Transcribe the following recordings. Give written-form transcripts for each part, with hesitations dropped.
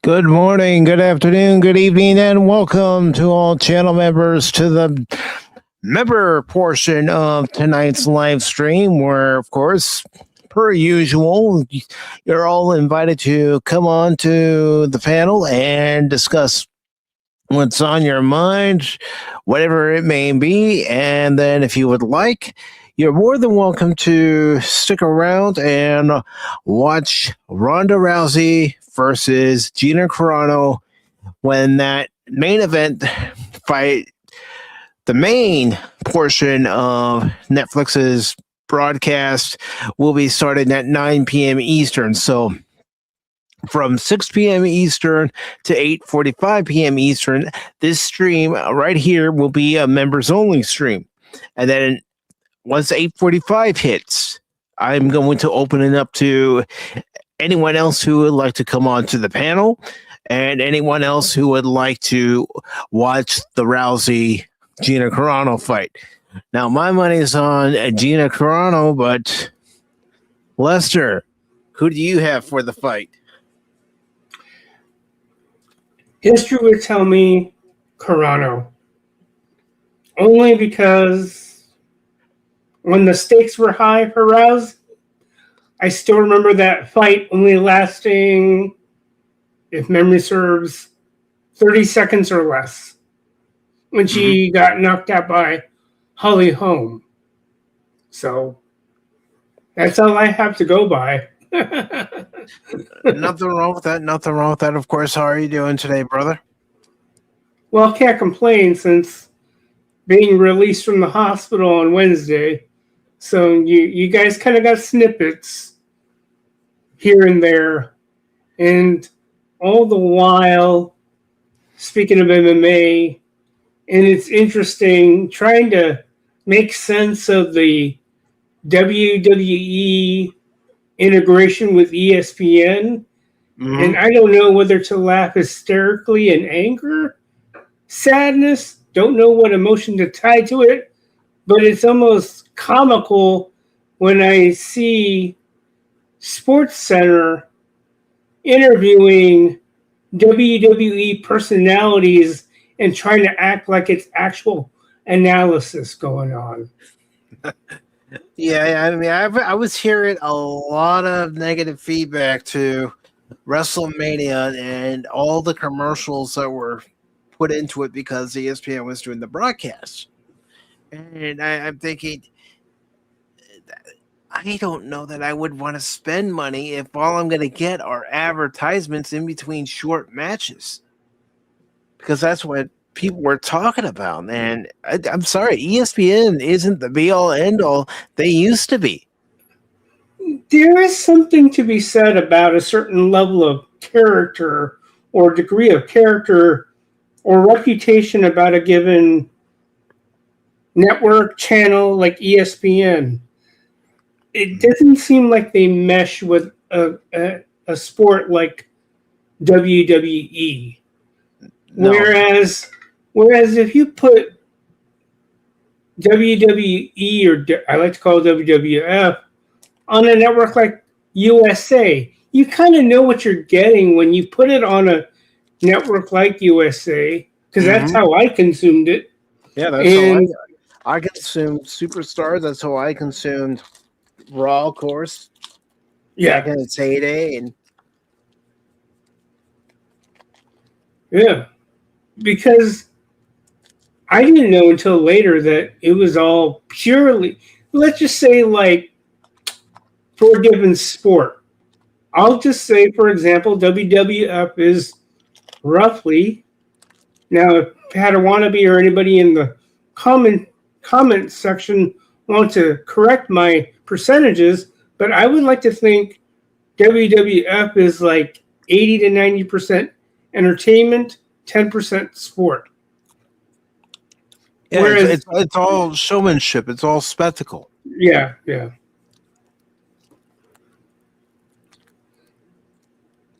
Good morning, good afternoon, good evening, and welcome to all channel members to the member portion of tonight's live stream, where, of course, per usual, you're all invited to come on to the panel and discuss what's on your mind, whatever it may be. And then, if you would like, you're more than welcome to stick around and watch Ronda Rousey versus Gina Carano when that main event fight, the main portion of Netflix's broadcast, will be starting at 9 p.m. Eastern. So from 6 p.m. Eastern to 8:45 p.m. Eastern, this stream right here will be a members only stream. And then once 8:45 hits, I'm going to open it up to anyone else who would like to come on to the panel and anyone else who would like to watch the Rousey Gina Carano fight. Now, my money is on Gina Carano, but Lester, who do you have for the fight? History would tell me Carano. Only because when the stakes were high for Rousey, I still remember that fight only lasting, if memory serves, 30 seconds or less when she got knocked out by Holly Holm. So that's all I have to go by. Nothing wrong with that. Nothing wrong with that. Of course. How are you doing today, brother? Well, can't complain since being released from the hospital on Wednesday. So you guys kind of got snippets here and there. And all the while, speaking of MMA, and it's interesting trying to make sense of the WWE integration with ESPN. And I don't know whether to laugh hysterically in anger, sadness, don't know what emotion to tie to it, but it's almost comical when I see Sports Center interviewing WWE personalities and trying to act like it's actual analysis going on. Yeah, I mean, I was hearing a lot of negative feedback to WrestleMania and all the commercials that were put into it because ESPN was doing the broadcast. And I'm thinking, I don't know that I would want to spend money if all I'm going to get are advertisements in between short matches. Because that's what people were talking about. And I'm sorry, ESPN isn't the be-all, end-all they used to be. There is something to be said about a certain level of character or degree of character or reputation about a given network channel like ESPN. It doesn't seem like they mesh with a sport like WWE. No. Whereas if you put WWE, or I like to call it WWF, on a network like USA, you kind of know what you're getting when you put it on a network like USA, because that's how I consumed it. Yeah, that's how I consumed Superstars. That's how I consumed Raw, of course. Yeah. Back in its heyday. And yeah. Because I didn't know until later that it was all purely, let's just say, like, for a given sport. I'll just say, for example, WWF is roughly, now if Padawannabe or anybody in the comment section want to correct my percentages, but I would like to think WWF is like 80 to 90% entertainment, 10% sport. Yeah, whereas it's all showmanship. It's all spectacle. Yeah, yeah.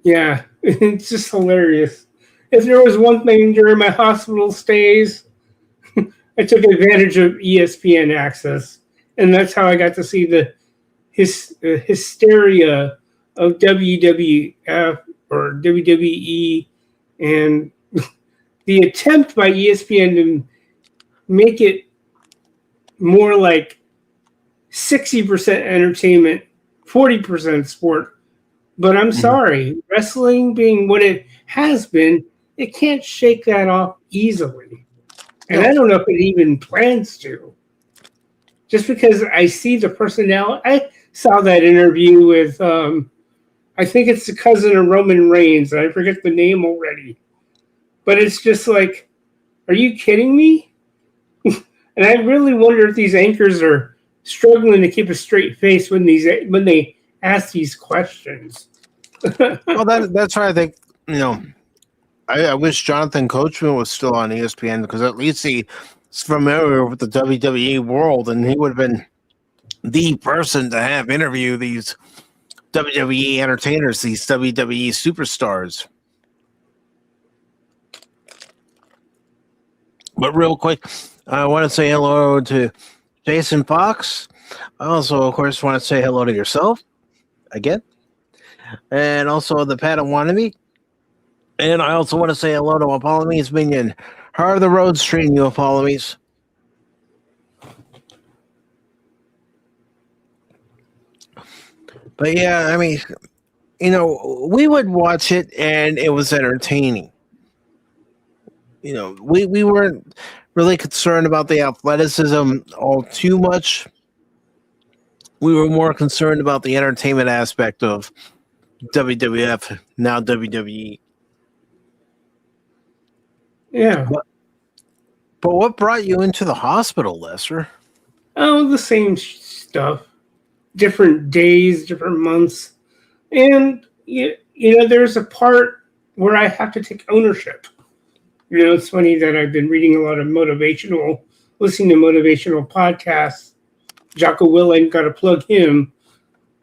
Yeah, it's just hilarious. If there was one thing during my hospital stays, I took advantage of ESPN access, and that's how I got to see the hysteria of WWF or WWE, and the attempt by ESPN to make it more like 60% entertainment, 40% sport. But I'm sorry, wrestling being what it has been, it can't shake that off easily. And I don't know if it even plans to. Just because I see the personality. I saw that interview with, I think it's the cousin of Roman Reigns. I forget the name already. But it's just like, are you kidding me? And I really wonder if these anchors are struggling to keep a straight face when they ask these questions. Well, that's why I think, I wish Jonathan Coachman was still on ESPN, because at least he's familiar with the WWE world, and he would have been the person to have interview these WWE entertainers, these WWE superstars. But real quick, I want to say hello to Jason Fox. I also, of course, want to say hello to yourself again, and also the Padawannabe. And I also want to say hello to Apollome's minion. How are the roads treating you, Apollome's? But yeah, I mean, we would watch it and it was entertaining. We weren't really concerned about the athleticism all too much. We were more concerned about the entertainment aspect of WWF, now WWE. Yeah. But what brought you into the hospital, Lester? Oh, the same stuff. Different days, different months. And, there's a part where I have to take ownership. It's funny that I've been reading a lot of listening to motivational podcasts. Jocko Willink, got to plug him,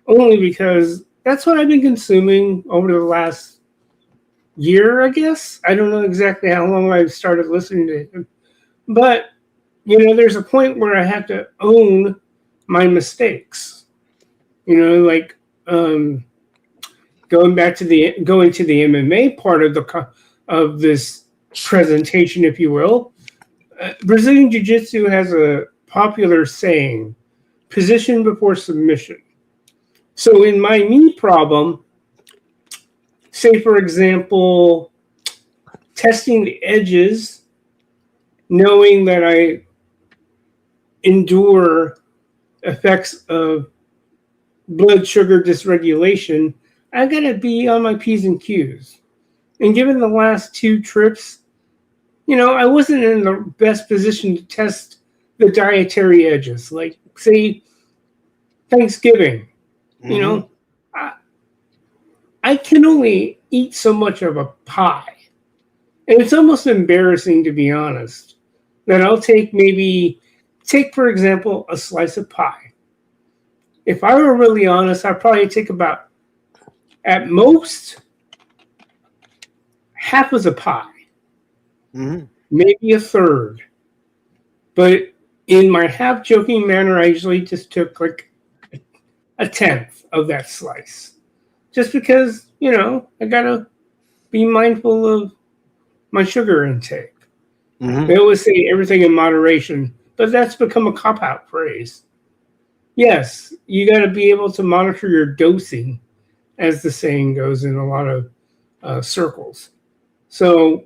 only because that's what I've been consuming over the last year, I guess. I don't know exactly how long I've started listening to him. But, there's a point where I have to own my mistakes. Like going to the MMA part of this presentation, if you will. Brazilian Jiu-Jitsu has a popular saying, position before submission. So in my knee problem, say, for example, testing the edges, knowing that I endure effects of blood sugar dysregulation, I got to be on my P's and Q's. And given the last two trips, I wasn't in the best position to test the dietary edges. Like, say, Thanksgiving, I can only eat so much of a pie. And it's almost embarrassing, to be honest, that I'll take, for example, a slice of pie. If I were really honest, I'd probably take about, at most, half of the pie. Maybe a third. But in my half-joking manner, I usually just took like a tenth of that slice. Just because, I got to be mindful of my sugar intake. They always say everything in moderation, but that's become a cop-out phrase. Yes, you got to be able to monitor your dosing, as the saying goes in a lot of circles. So,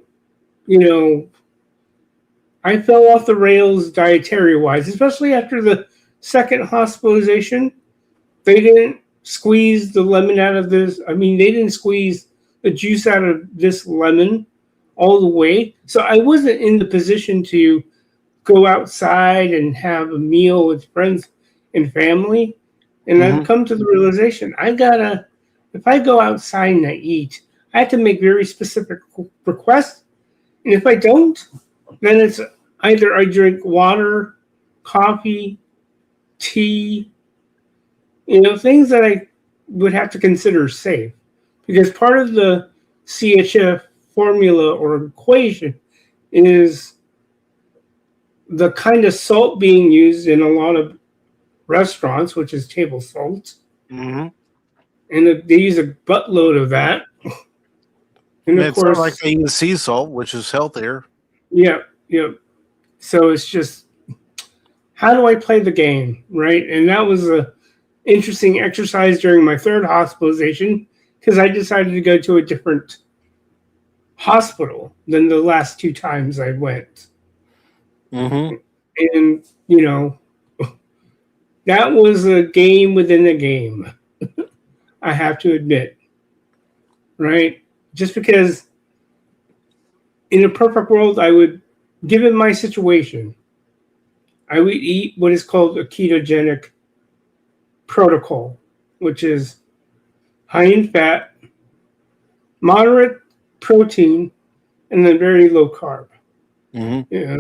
I fell off the rails dietary-wise, especially after the second hospitalization. They didn't squeeze the lemon out of this. They didn't squeeze the juice out of this lemon all the way. So I wasn't in the position to go outside and have a meal with friends and family. And I've come to the realization, if I go outside and I eat, I have to make very specific requests. And if I don't, then it's either I drink water, coffee, tea, things that I would have to consider safe. Because part of the CHF formula or equation is the kind of salt being used in a lot of restaurants, which is table salt. And they use a buttload of that. And of It's not like course, they use sea salt, which is healthier. yeah, yeah. So it's just, how do I play the game, right? And that was a interesting exercise during my third hospitalization because I decided to go to a different hospital than the last two times I went. Mm-hmm. And, you know, that was a game within a game, I have to admit, right? Just because in a perfect world, I would, given my situation, I would eat what is called a ketogenic protocol, which is high in fat, moderate protein, and then very low carb. Mm-hmm. Yeah.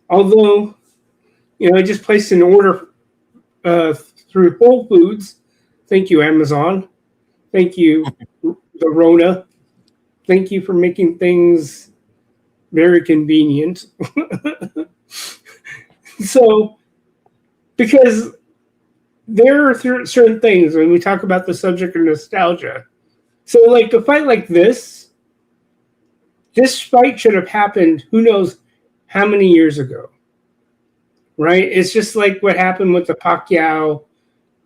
Although, I just placed an order through Whole Foods. Thank you, Amazon. Thank you, the Rona. Thank you for making things very convenient. So, because there are certain things when we talk about the subject of nostalgia. So, like a fight like this fight should have happened who knows how many years ago, right? It's just like what happened with the Pacquiao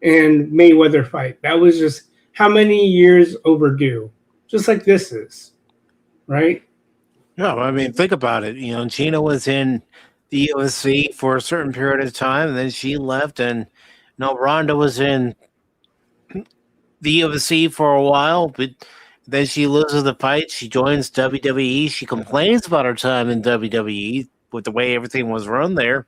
and Mayweather fight. That was just how many years overdue, just like this is, right? Yeah, I mean, think about it. Gina was in the UFC for a certain period of time, and then she left, and Ronda was in the UFC for a while, but then she loses the fight. She joins WWE. She complains about her time in WWE with the way everything was run there.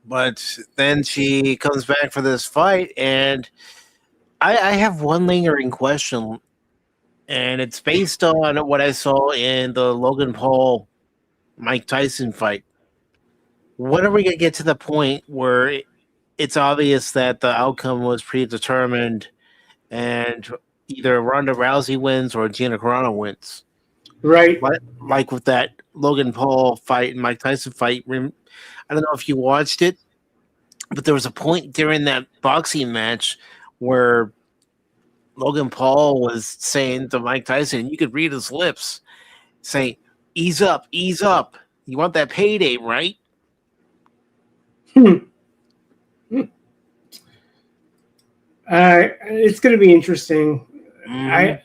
But then she comes back for this fight, and I have one lingering question, and it's based on what I saw in the Logan Paul Mike Tyson fight. When are we going to get to the point where it's obvious that the outcome was predetermined and either Ronda Rousey wins or Gina Carano wins? Right. Like with that Logan Paul fight and Mike Tyson fight. I don't know if you watched it, but there was a point during that boxing match where Logan Paul was saying to Mike Tyson, you could read his lips, saying, ease up, ease up. You want that payday, right? It's going to be interesting. Mm-hmm.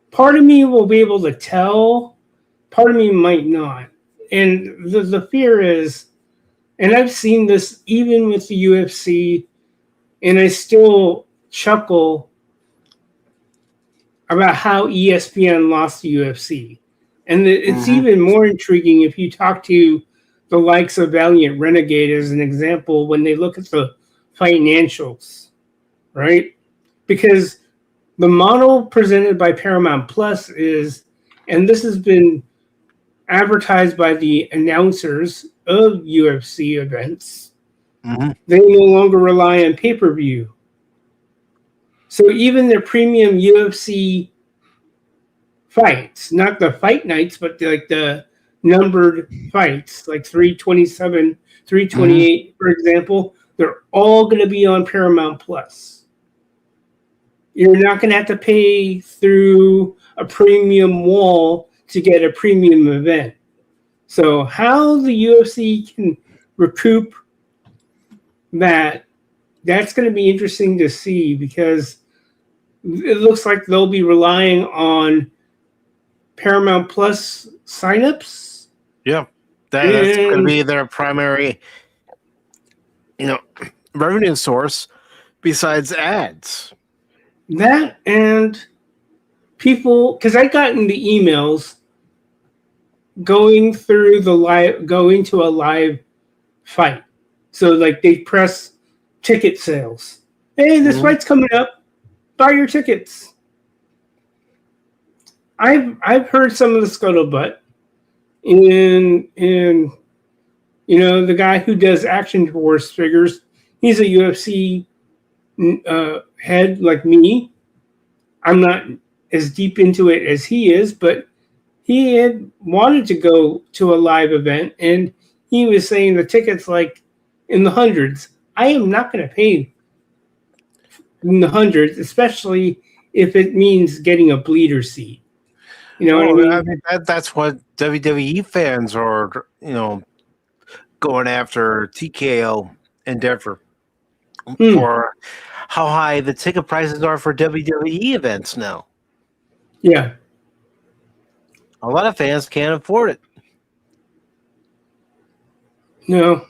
Part of me will be able to tell, part of me might not. And the fear is, and I've seen this even with the UFC, and I still chuckle about how ESPN lost the UFC. And it's even more intriguing if you talk to the likes of Valiant Renegade as an example when they look at the financials, right? Because the model presented by Paramount Plus is, and this has been advertised by the announcers of UFC events, they no longer rely on pay-per-view. So even their premium UFC fights, not the fight nights, but the numbered fights, like 327, 328, for example, they're all going to be on Paramount Plus. You're not going to have to pay through a premium wall to get a premium event. So how the UFC can recoup that's going to be interesting to see, because it looks like they'll be relying on Paramount Plus signups. Yeah, that's going to be their primary, revenue source besides ads. That and people, because I got into emails going to a live fight. So like they press ticket sales. Hey, this fight's coming up. Buy your tickets. I've heard some of the scuttlebutt in the guy who does Action Force figures. He's a UFC head like me. I'm not as deep into it as he is, but he had wanted to go to a live event, and he was saying the tickets like in the hundreds. I am not going to pay in the hundreds, especially if it means getting a bleeder seat. You know what I mean? I mean that's what WWE fans are, going after TKO Endeavor for how high the ticket prices are for WWE events now. Yeah. A lot of fans can't afford it. No.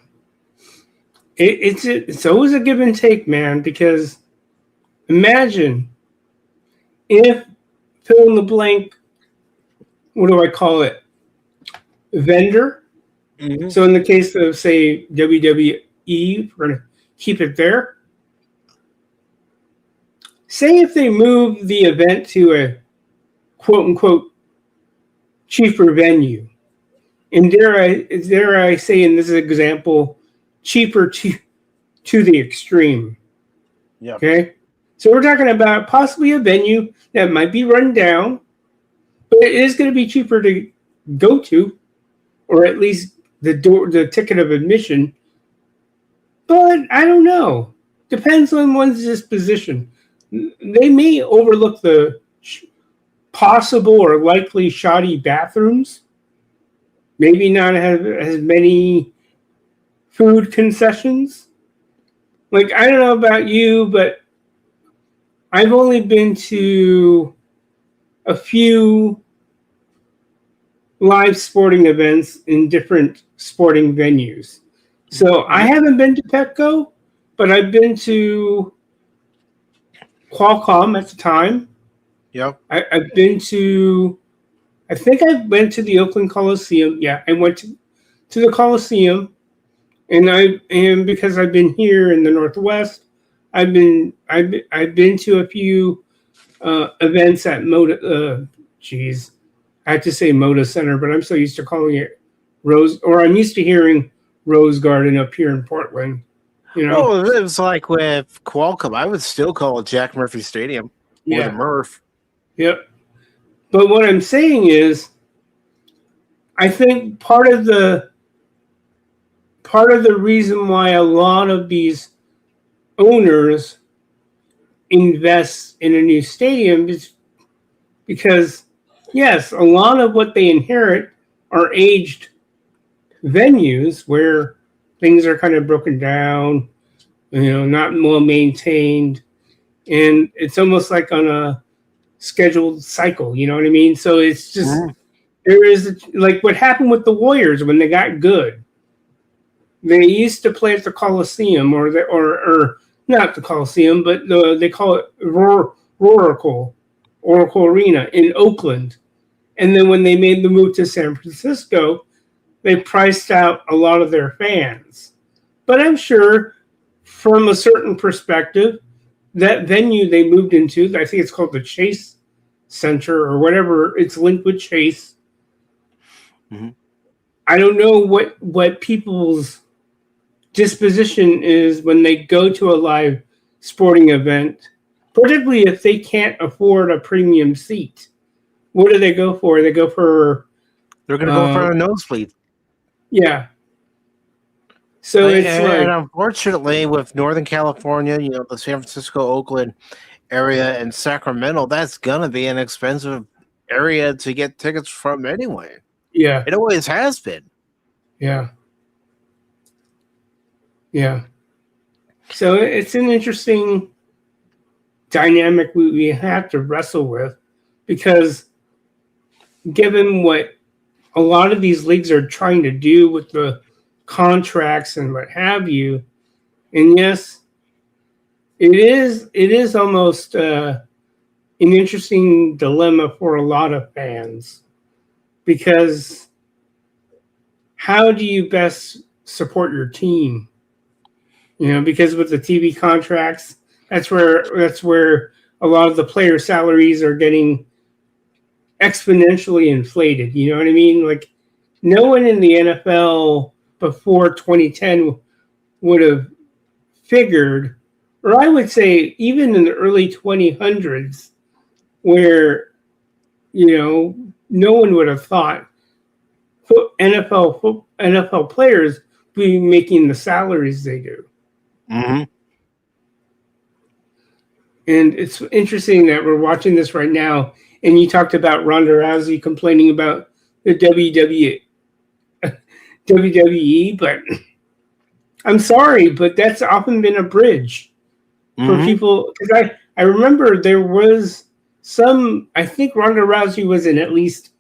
It's always a give and take, man, because imagine if fill in the blank, what do I call it? Vendor. Mm-hmm. So in the case of, say, WWE, we're going to keep it there. Say if they move the event to a quote unquote cheaper venue, and dare I say in this example, cheaper to the extreme. Yeah. Okay. So we're talking about possibly a venue that might be run down, but it is going to be cheaper to go to, or at least the ticket of admission. But I don't know. Depends on one's disposition. They may overlook the possible or likely shoddy bathrooms. Maybe not have as many food concessions. Like, I don't know about you, but I've only been to a few live sporting events in different sporting venues. So I haven't been to Petco, but I've been to Qualcomm at the time. Yep. I've been to, I think I went to the Oakland Coliseum. Yeah, I went to the Coliseum, and because I've been here in the Northwest, I've been to a few events at Moda. I have to say Moda Center, but I'm so used to calling it I'm used to hearing Rose Garden up here in Portland. You know, Well, it was like with Qualcomm. I would still call it Jack Murphy Stadium or the Murph. Yep. But what I'm saying is, I think part of the reason why a lot of these owners invest in a new stadium is because, yes, a lot of what they inherit are aged venues where things are kind of broken down, not well maintained, and it's almost like on a scheduled cycle. You know what I mean? So it's just there is like what happened with the Warriors when they got good. They used to play at the Coliseum, or not the Coliseum, but they call it Oracle Arena in Oakland. And then when they made the move to San Francisco, they priced out a lot of their fans. But I'm sure from a certain perspective, that venue they moved into, I think it's called the Chase Center or whatever, it's linked with Chase. Mm-hmm. I don't know what people's disposition is when they go to a live sporting event, particularly if they can't afford a premium seat. What do they go for? They go for... They're going to go for a nosebleed. Yeah. So and unfortunately, with Northern California, the San Francisco, Oakland area, and Sacramento, that's going to be an expensive area to get tickets from anyway. Yeah. It always has been. Yeah. Yeah. So it's an interesting dynamic we have to wrestle with, because given what a lot of these leagues are trying to do with the contracts and what have you, and yes, it is almost an interesting dilemma for a lot of fans, because how do you best support your team? Because with the TV contracts, that's where a lot of the player salaries are getting exponentially inflated. You know what I mean? Like, no one in the NFL before 2010 would have figured, or I would say even in the early 2000s, where, no one would have thought NFL players be making the salaries they do. Mm-hmm. And it's interesting that we're watching this right now, and you talked about Ronda Rousey complaining about the WWE, but I'm sorry, but that's often been a bridge for people. Because I remember there was I think Ronda Rousey was in at least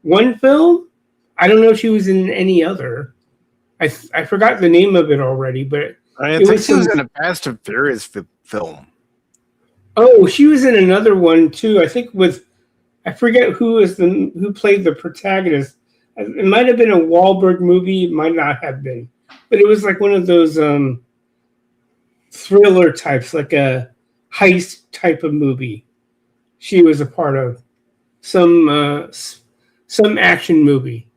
one film. I don't know if she was in any other. I forgot the name of it already, but I it think was she was in a Fast and Furious film. Oh, she was in another one too. I think with I forget who played the protagonist. It might have been a Wahlberg movie. It might not have been, but it was like one of those thriller types, like a heist type of movie. She was a part of some action movie.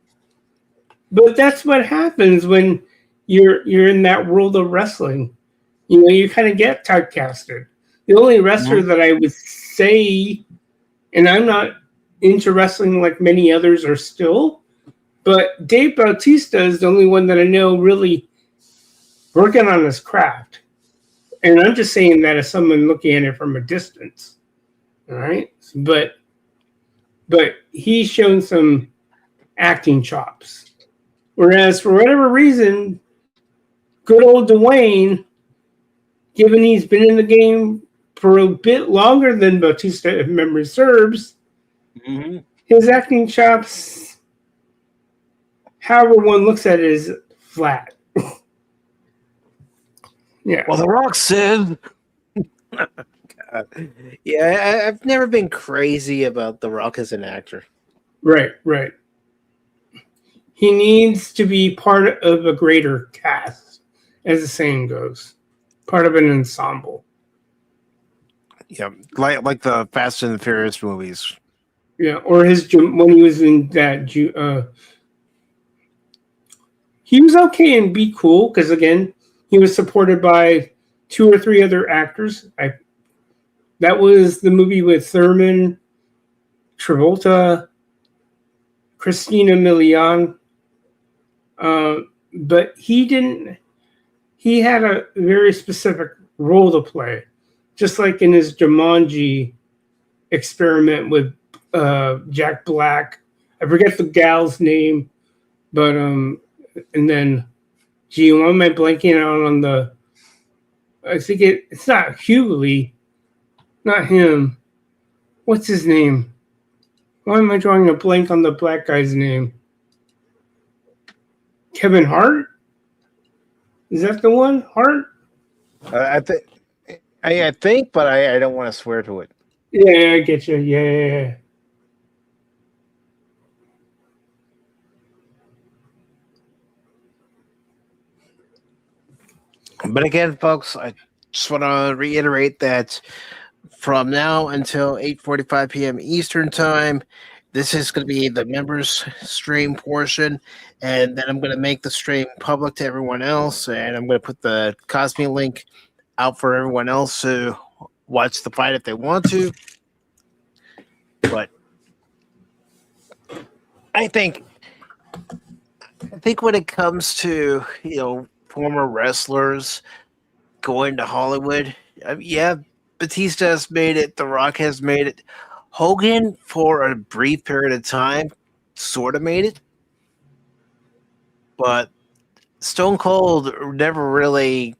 But that's what happens when you're in that world of wrestling. You know, you kind of get typecasted. The only wrestler that I would say, and I'm not into wrestling like many others are still, but Dave Bautista is the only one that I know really working on his craft. And I'm just saying that as someone looking at it from a distance. All right. But he's shown some acting chops. Whereas for whatever reason, good old Dwayne, given he's been in the game for a bit longer than Bautista, if memory serves, his acting chops, however one looks at it, is flat. Yeah. Well, The Rock said. Yeah, I've never been crazy about The Rock as an actor. Right. He needs to be part of a greater cast, as the saying goes, part of an ensemble. Yeah, like the Fast and the Furious movies. Yeah, or when he was in that, he was okay and Be Cool because again, he was supported by 2 or 3 other actors. That was the movie with Thurman, Travolta, Christina Milian. But he didn't. He had a very specific role to play, just like in his Jumanji experiment with Jack Black. I forget the gal's name, but and then, why am I blanking out on the? I think it's not Hughley, not him. What's his name? Why am I drawing a blank on the black guy's name? Kevin Hart? Is that the one? Hart? I think, but I don't want to swear to it. Yeah, I get you. Yeah. But again, folks, I just want to reiterate that from now until 8:45 p.m. Eastern Time, this is going to be the members stream portion, and then I'm going to make the stream public to everyone else, and I'm going to put the Kosmi link out for everyone else to watch the fight if they want to. But I think when it comes to former wrestlers going to Hollywood, yeah, Batista has made it. The Rock has made it. Hogan, for a brief period of time, sort of made it. But Stone Cold never really,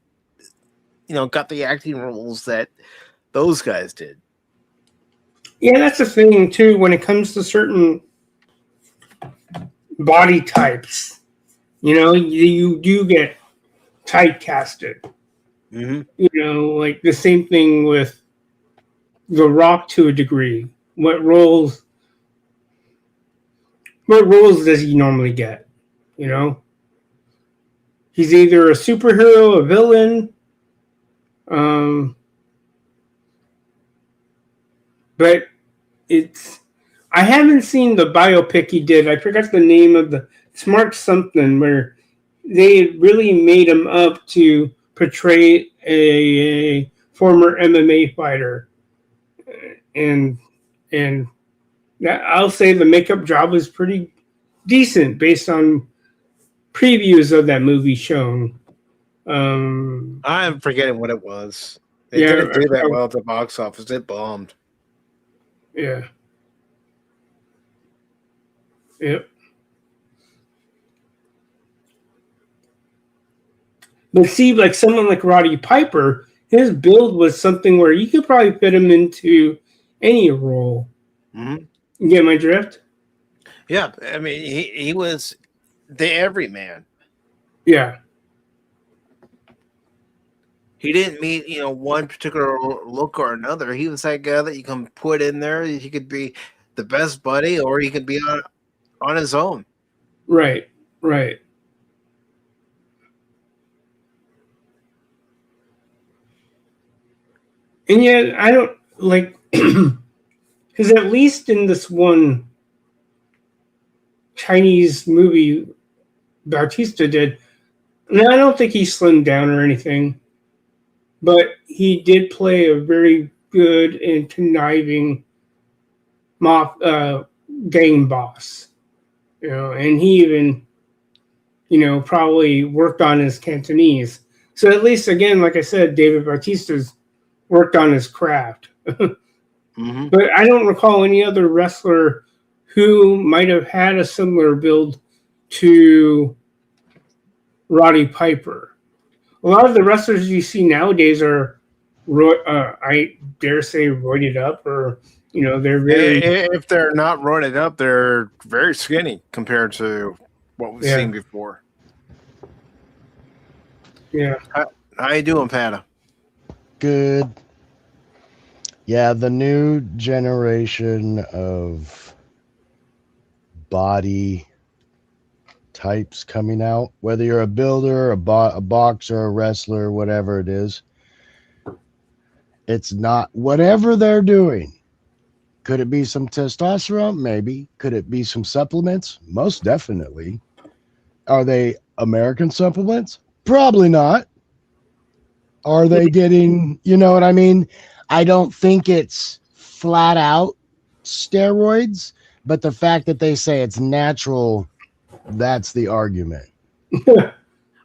got the acting roles that those guys did. Yeah, that's the thing, too, when it comes to certain body types. You do get typecasted. Mm-hmm. Like the same thing with The Rock to a degree. What roles does he normally get? He's either a superhero, a villain, but I haven't seen the biopic he did. I forgot the name of the Smart Something, where they really made him up to portray a former MMA fighter, and I'll say the makeup job was pretty decent based on previews of that movie shown. I'm forgetting what it was. It didn't do that well at the box office. It bombed. Yeah. Yep. But see, like someone like Roddy Piper, his build was something where you could probably fit him into any role. Mm-hmm. You get my drift? Yeah, I mean, he was the everyman. Yeah. He didn't meet, one particular look or another. He was that guy that you can put in there. He could be the best buddy, or he could be on his own. Right. Right. And yet, I don't like, because at least in this one Chinese movie Bautista did, and I don't think he slimmed down or anything, but he did play a very good and conniving gang boss, and he even, probably worked on his Cantonese. So at least, again, like I said, David Bautista's worked on his craft. Mm-hmm. But I don't recall any other wrestler who might have had a similar build to Roddy Piper. A lot of the wrestlers you see nowadays are, I dare say, roided up, or they're very. If they're not roided up, they're very skinny compared to what we've seen before. Yeah. How you doing, Pata? Good. Yeah, the new generation of body types coming out, whether you're a builder, a boxer, a wrestler, whatever it is, it's not whatever they're doing. Could it be some testosterone? Maybe. Could it be some supplements? Most definitely. Are they American supplements? Probably not. Are they getting, you know what I mean? I don't think it's flat out steroids, but the fact that they say it's natural, that's the argument.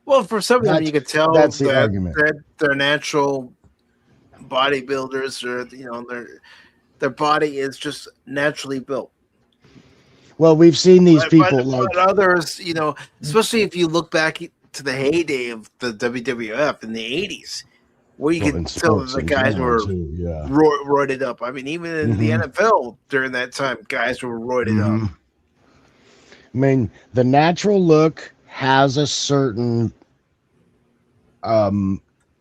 Well, for some of them, you could tell that's the argument. They're natural bodybuilders, or their body is just naturally built. Well, we've seen these people but others, especially if you look back to the heyday of the WWF in the 80s, where you could tell the guys were roided up. I mean, even in the NFL during that time, guys were roided up. I mean, the natural look has a certain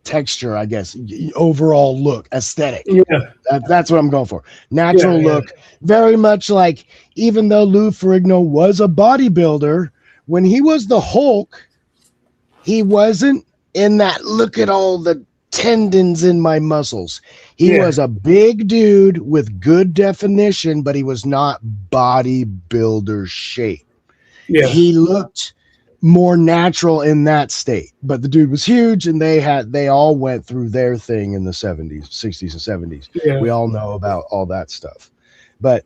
texture, I guess, overall look, aesthetic. Yeah. That's what I'm going for. Natural look, very much like, even though Lou Ferrigno was a bodybuilder, when he was the Hulk, he wasn't in that, look at all the tendons in my muscles. He was a big dude with good definition, but he was not bodybuilder shape. Yeah. He looked more natural in that state, but the dude was huge, and they all went through their thing in the 70s, 60s, and 70s. Yeah. We all know about all that stuff. But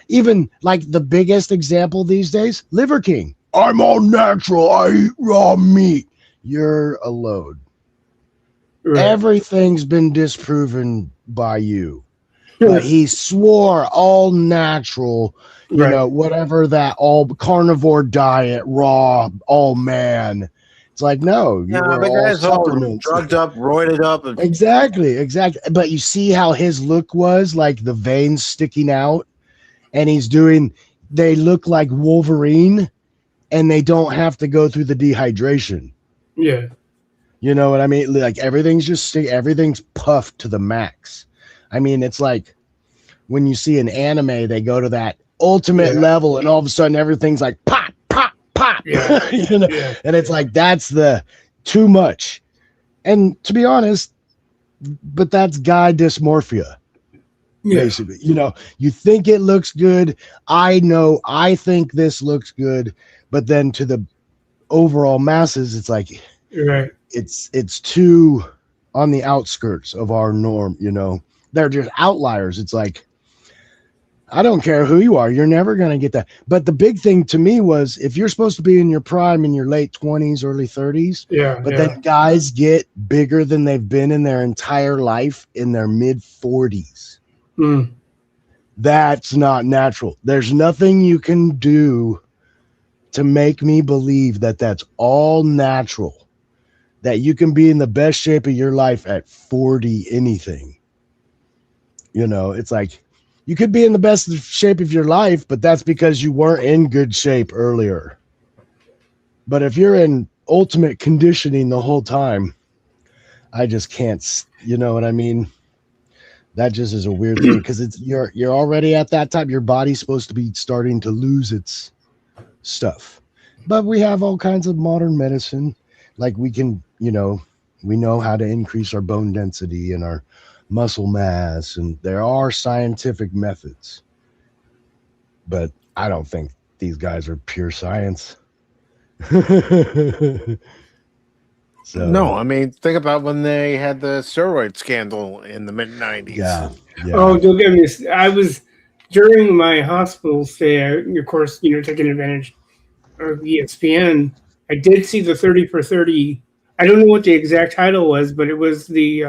even like the biggest example these days, Liver King. I'm all natural. I eat raw meat. You're a load. Right. Everything's been disproven by you. But he swore all natural, you know, whatever that all carnivore diet, raw, all man. It's like, no, you were all supplements. Drugged up, roided up. Exactly. But you see how his look was, like the veins sticking out, and they look like Wolverine, and they don't have to go through the dehydration. Yeah. You know what I mean? Like everything's puffed to the max. I mean, it's like when you see an anime, they go to that ultimate level, and all of a sudden everything's like pop, pop, pop. Yeah. And it's like, that's the too much. And to be honest, but that's guy dysmorphia. Basically, you think it looks good. I think this looks good, but then to the overall masses, it's like, it's too on the outskirts of our norm. They're just outliers. It's like I don't care who you are. You're never going to get that. But the big thing to me was if you're supposed to be in your prime in your late 20s, early 30s, then guys get bigger than they've been in their entire life in their mid 40s. That's not natural. There's nothing you can do to make me believe that that's all natural, that you can be in the best shape of your life at 40 anything. You know, it's like you could be in the best shape of your life, but that's because you weren't in good shape earlier. But if you're in ultimate conditioning the whole time, I just can't, you know what I mean? That just is a weird thing because it's you're already at that time. Your body's supposed to be starting to lose its stuff. But we have all kinds of modern medicine. Like we can, you know, we know how to increase our bone density and our muscle mass, and there are scientific methods. But I don't think these guys are pure science. So, no, I mean, think about when they had the steroid scandal in the mid 90s. Yeah. Oh, don't get me. I was during my hospital stay. Of course, you know, taking advantage of ESPN. I did see the 30 for 30. I don't know what the exact title was, but it was the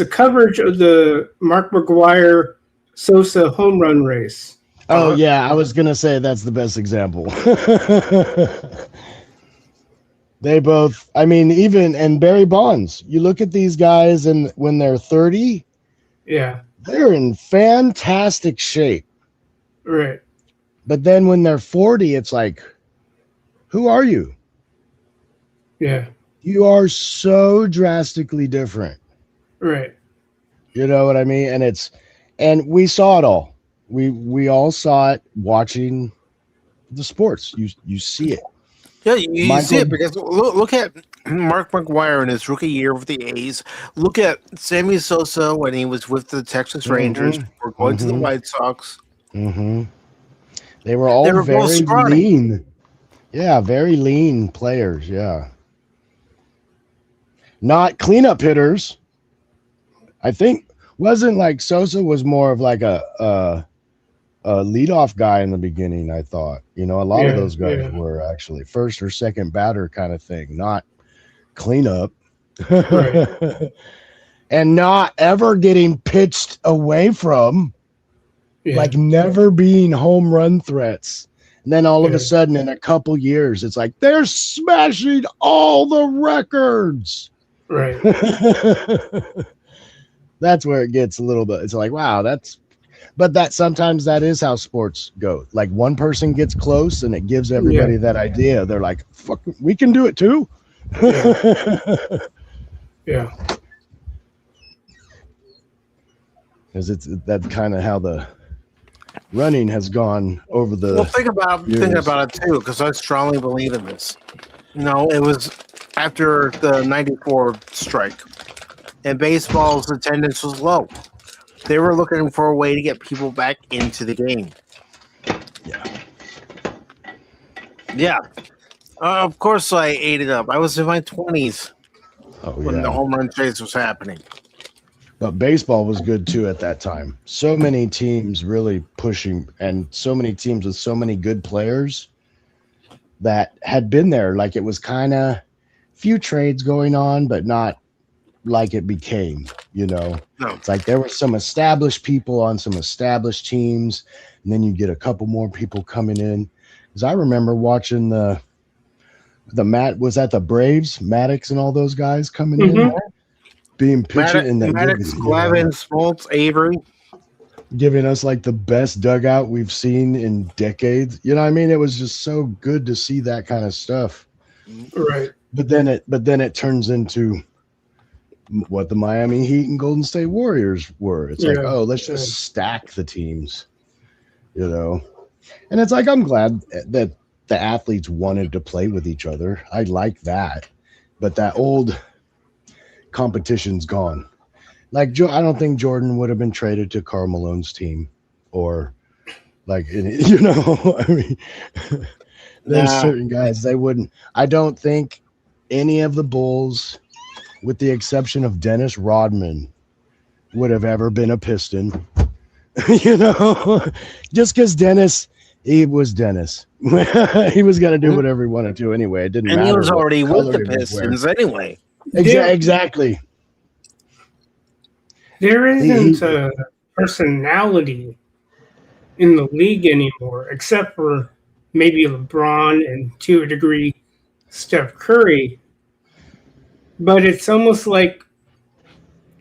coverage of the Mark McGwire Sosa home run race. Oh yeah, I was gonna say that's the best example. They both, I mean, and Barry Bonds, you look at these guys and when they're 30, they're in fantastic shape. Right. But then when they're 40, it's like, who are you? Yeah. You are so drastically different. Right. You know what I mean? And we saw it all. We all saw it watching the sports. You see it. Yeah, you see it because look at Mark McGwire in his rookie year with the A's. Look at Sammy Sosa when he was with the Texas Rangers before going to the White Sox. They were all very lean. Yeah, very lean players. Yeah. Not cleanup hitters. I think wasn't like Sosa was more of like a leadoff guy in the beginning. I thought, you know, a lot of those guys were actually first or second batter kind of thing, not cleanup, and not ever getting pitched away from, like never being home run threats. And then all of a sudden, in a couple years, it's like they're smashing all the records. Right. That's where it gets a little bit. It's like, wow, but that sometimes that is how sports go. Like one person gets close and it gives everybody that idea. They're like, fuck, we can do it too. Yeah. Because that's kind of how the running has gone over the. Well, think about it too, because I strongly believe in this. You know, it was after the '94 strike, and baseball's attendance was low. They were looking for a way to get people back into the game. Yeah. Of course, I ate it up. I was in my 20s when the home run chase was happening. But baseball was good too at that time. So many teams really pushing, and so many teams with so many good players that had been there. Like it was kind of few trades going on, but not like it became, you know. No. It's like there were some established people on some established teams, and then you get a couple more people coming in. Because I remember watching the was that the Braves, Maddox and all those guys coming in, being pitching in the Maddox, Glavin, Smoltz, Avery, giving us like the best dugout we've seen in decades. You know what I mean? It was just so good to see that kind of stuff. Right. But then it turns into what the Miami Heat and Golden State Warriors were. It's like, oh, let's just stack the teams, you know. And it's like, I'm glad that the athletes wanted to play with each other. I like that. But that old competition's gone. Like, I don't think Jordan would have been traded to Karl Malone's team, or like, you know, I mean, there's certain guys they wouldn't. I don't think any of the Bulls, with the exception of Dennis Rodman, would have ever been a Piston. You know, just because Dennis, he was Dennis. He was going to do whatever he wanted to anyway. It didn't And matter. he was already with the he was wearing. Pistons anyway. Exactly. There isn't a personality in the league anymore, except for maybe LeBron and to a degree Steph Curry. But it's almost like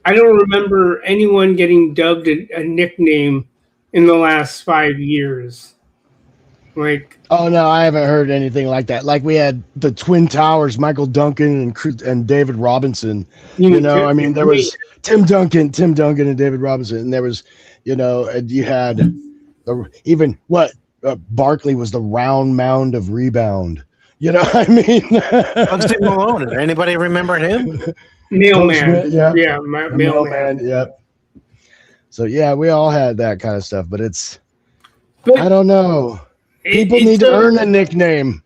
I don't remember anyone getting dubbed a nickname in the last 5 years. Like, oh no, I haven't heard anything like that. Like we had the Twin Towers, Michael Duncan and David Robinson. You know, I mean, there was Tim Duncan, and David Robinson, and there was, you know, and you had even Barkley was the round mound of rebound. You know what I mean? Bugsy Malone. Does anybody remember him? Mailman. Yeah, Mailman. Yep. So yeah, we all had that kind of stuff, but I don't know. People need to earn a nickname.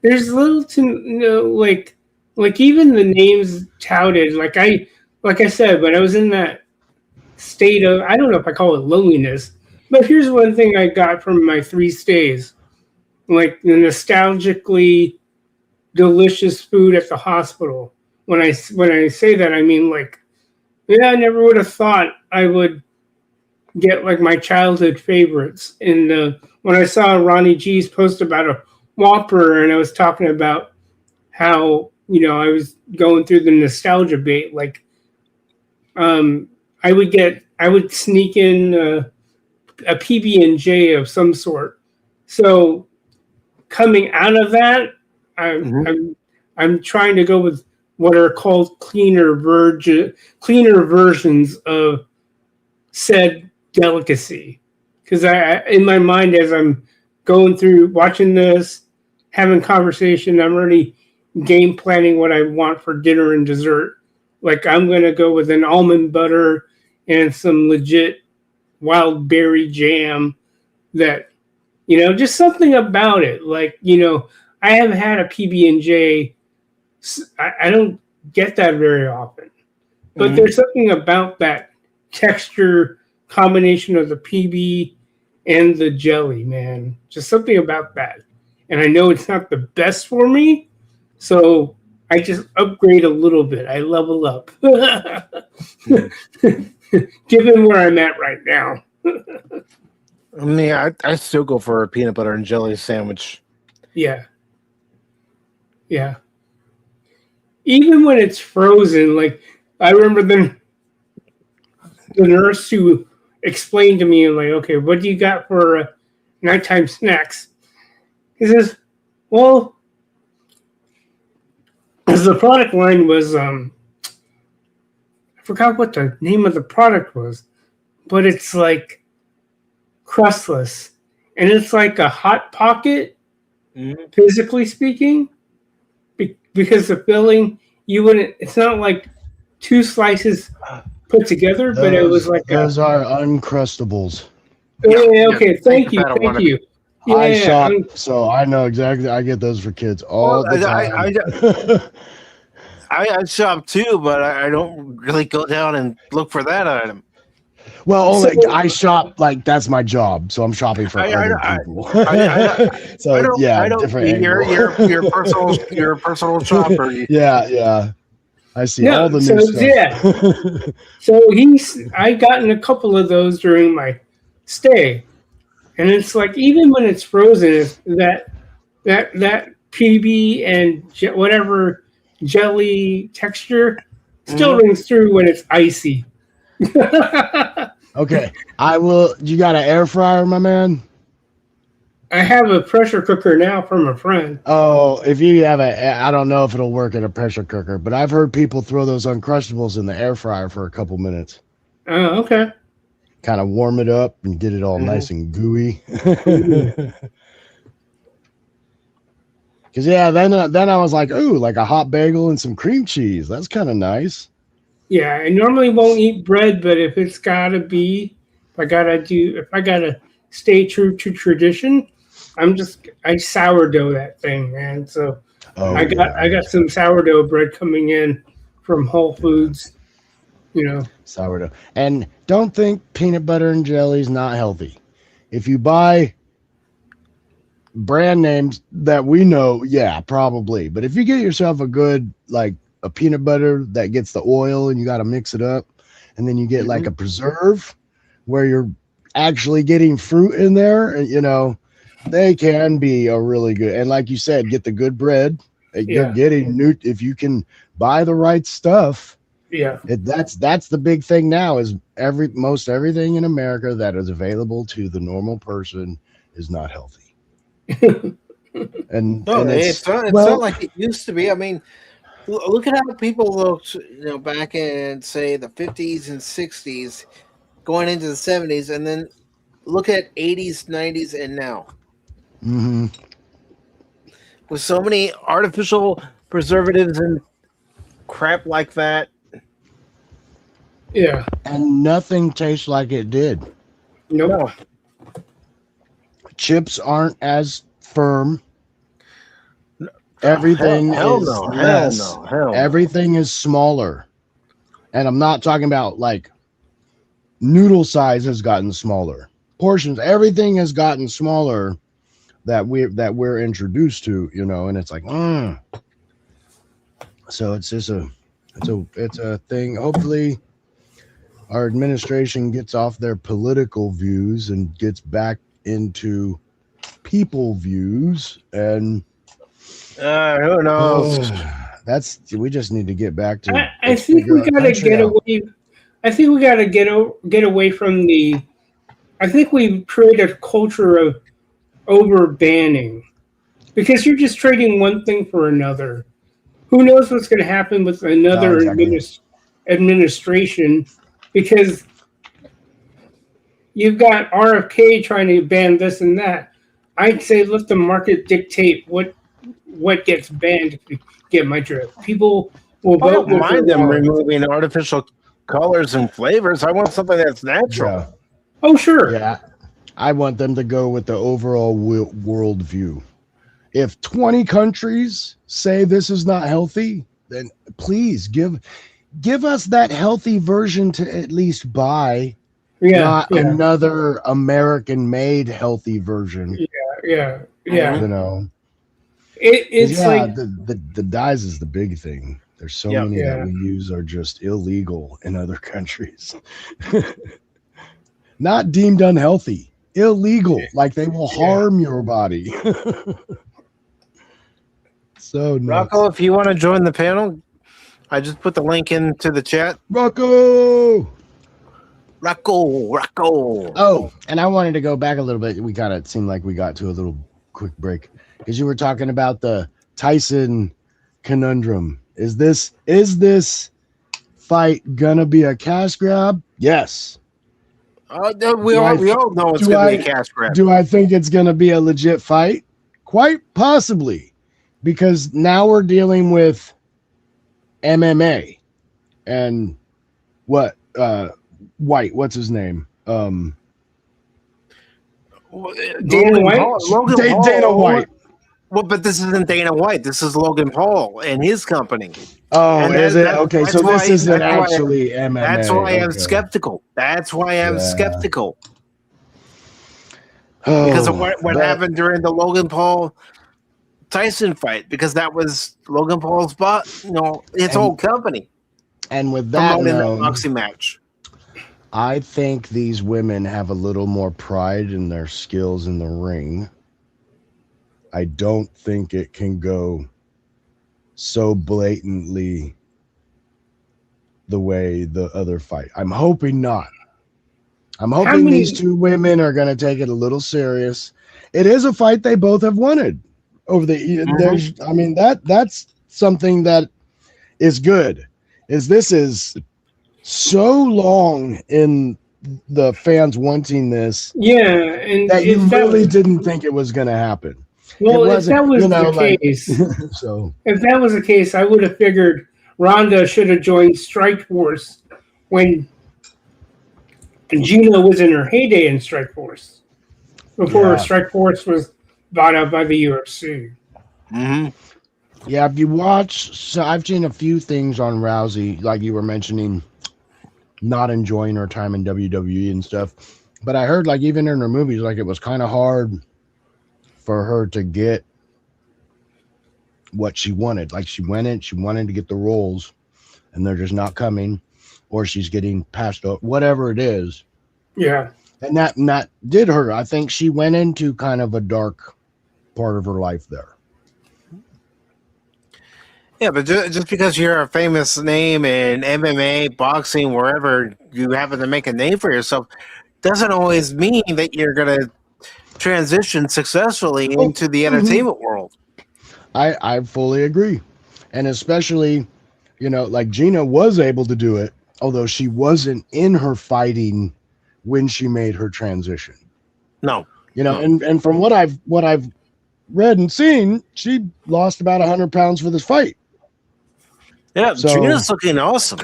There's little to no like even the names touted. Like I said, when I was in that state of, I don't know if I call it loneliness, but here's one thing I got from my 3 stays. Like the nostalgically delicious food at the hospital. When I say that, I mean like, yeah, I never would have thought I would get like my childhood favorites. And when I saw Ronnie G's post about a Whopper, and I was talking about how, you know, I was going through the nostalgia bait, like I would sneak in a PB&J of some sort. So coming out of that, I'm trying to go with what are called cleaner versions of said delicacy, because I in my mind, as I'm going through watching this, having conversation, I'm already game planning what I want for dinner and dessert. Like I'm gonna go with an almond butter and some legit wild berry jam. That, you know, just something about it. Like, you know, I have had a PB&J. I don't get that very often, but there's something about that texture combination of the PB and the jelly, man. Just something about that. And I know it's not the best for me, so I just upgrade a little bit. I level up. Given where I'm at right now. I mean, I still go for a peanut butter and jelly sandwich. Yeah. Yeah. Even when it's frozen, like I remember the nurse who explained to me, like, okay, what do you got for nighttime snacks? He says, well, the product line was, I forgot what the name of the product was, but it's like crustless. And it's like a Hot Pocket, physically speaking, because the filling, it's not like 2 slices put together, but it was like those are Uncrustables. Okay, thank you. Yeah, I shop, so I know exactly. I get those for kids all the time. I shop too, but I don't really go down and look for that item. Well, I shop, like that's my job, so I'm shopping for other people. Different. You're a personal shopper. Yeah. I see all the new stuff. Yeah. So I gotten a couple of those during my stay, and it's like even when it's frozen, that PB and whatever jelly texture still rings through when it's icy. Okay, I will. You got an air fryer, my man? I have a pressure cooker now from a friend. Oh, if you have I don't know if it'll work in a pressure cooker, but I've heard people throw those Uncrustables in the air fryer for a couple minutes. Oh, okay. Kind of warm it up and get it all nice and gooey. Because then I was like, ooh, like a hot bagel and some cream cheese. That's kind of nice. Yeah, I normally won't eat bread, but if it's gotta be, if I gotta stay true to tradition, I sourdough that thing, man. So I got some sourdough bread coming in from Whole Foods. You know. Sourdough. And don't think peanut butter and jelly is not healthy. If you buy brand names that we know, yeah, probably. But if you get yourself a good, like a peanut butter that gets the oil and you got to mix it up, and then you get like a preserve where you're actually getting fruit in there, you know, they can be a really good. And like you said, get the good bread. You're getting new if you can buy the right stuff. Yeah. That's the big thing now is most everything in America that is available to the normal person is not healthy. and it's not like it used to be. I mean, look at how people looked, back in say the 50s and 60s, going into the 70s, and then look at 80s, 90s, and now. Mm-hmm. With so many artificial preservatives and crap like that. Yeah. And nothing tastes like it did. Nope. No. Chips aren't as firm. Everything is less. Everything is smaller. And I'm not talking about like noodle size has gotten smaller. Portions, everything has gotten smaller that we're introduced to, and it's like, so it's just it's a thing. Hopefully our administration gets off their political views and gets back into people views, and who knows? We just need to get back to. I think we gotta get away. I think we gotta get away from the. I think we've created a culture of over banning, because you're just trading one thing for another. Who knows what's going to happen with another administration? Because you've got RFK trying to ban this and that. I'd say let the market dictate what gets banned. If you get my drift, people will vote. I don't mind them removing artificial colors and flavors. I want something that's natural. Yeah. Oh, sure. Yeah, I want them to go with the overall world view. If 20 countries say this is not healthy, then please give us that healthy version to at least buy. Not another American-made healthy version. Yeah. It's like the dyes is the big thing. There's so many that we use are just illegal in other countries. Not deemed unhealthy, illegal. Like they will harm your body. So nuts. Rocco, if you want to join the panel, I just put the link into the chat. Rocco. Oh, and I wanted to go back a little bit. We kind of seemed like we got to a little quick break because you were talking about the Tyson conundrum. Is this fight gonna be a cash grab? Yes. We all know it's going to be a cash grab. Do I think it's going to be a legit fight? Quite possibly, because now we're dealing with MMA and White. What's his name? Dana White. Dana White. Well, but this isn't Dana White. This is Logan Paul and his company. Oh, and is it? Okay, so this isn't actually MMA. That's why I'm skeptical. That's why I'm skeptical. Because of what happened during the Logan Paul Tyson fight. Because that was Logan Paul's his whole company. And with that boxing match. I think these women have a little more pride in their skills in the ring. I don't think it can go so blatantly the way the other fight. I'm hoping not. I'm hoping these two women are going to take it a little serious. It is a fight they both have wanted over the that's something that is good. This is so long in the fans wanting this. Yeah, and that you really didn't think it was going to happen. Well, if that was the case, if that was the case, I would have figured Ronda should have joined Strikeforce when Gina was in her heyday in Strikeforce, before Strikeforce was bought out by the UFC. Mm-hmm. Yeah, if you watch, so I've seen a few things on Rousey, like you were mentioning, not enjoying her time in WWE and stuff. But I heard like even in her movies, like it was kind of hard for her to get what she wanted. Like she wanted to get the roles and they're just not coming, or she's getting passed over, whatever it is. Yeah. And that did her. I think she went into kind of a dark part of her life there. Yeah, but just because you're a famous name in MMA, boxing, wherever you happen to make a name for yourself, doesn't always mean that you're going to transition successfully into the entertainment world. I fully agree. And especially, like Gina was able to do it, although she wasn't in her fighting when she made her transition. No. And from what I've read and seen, she lost about 100 pounds for this fight. Yeah, so, Gina's looking awesome.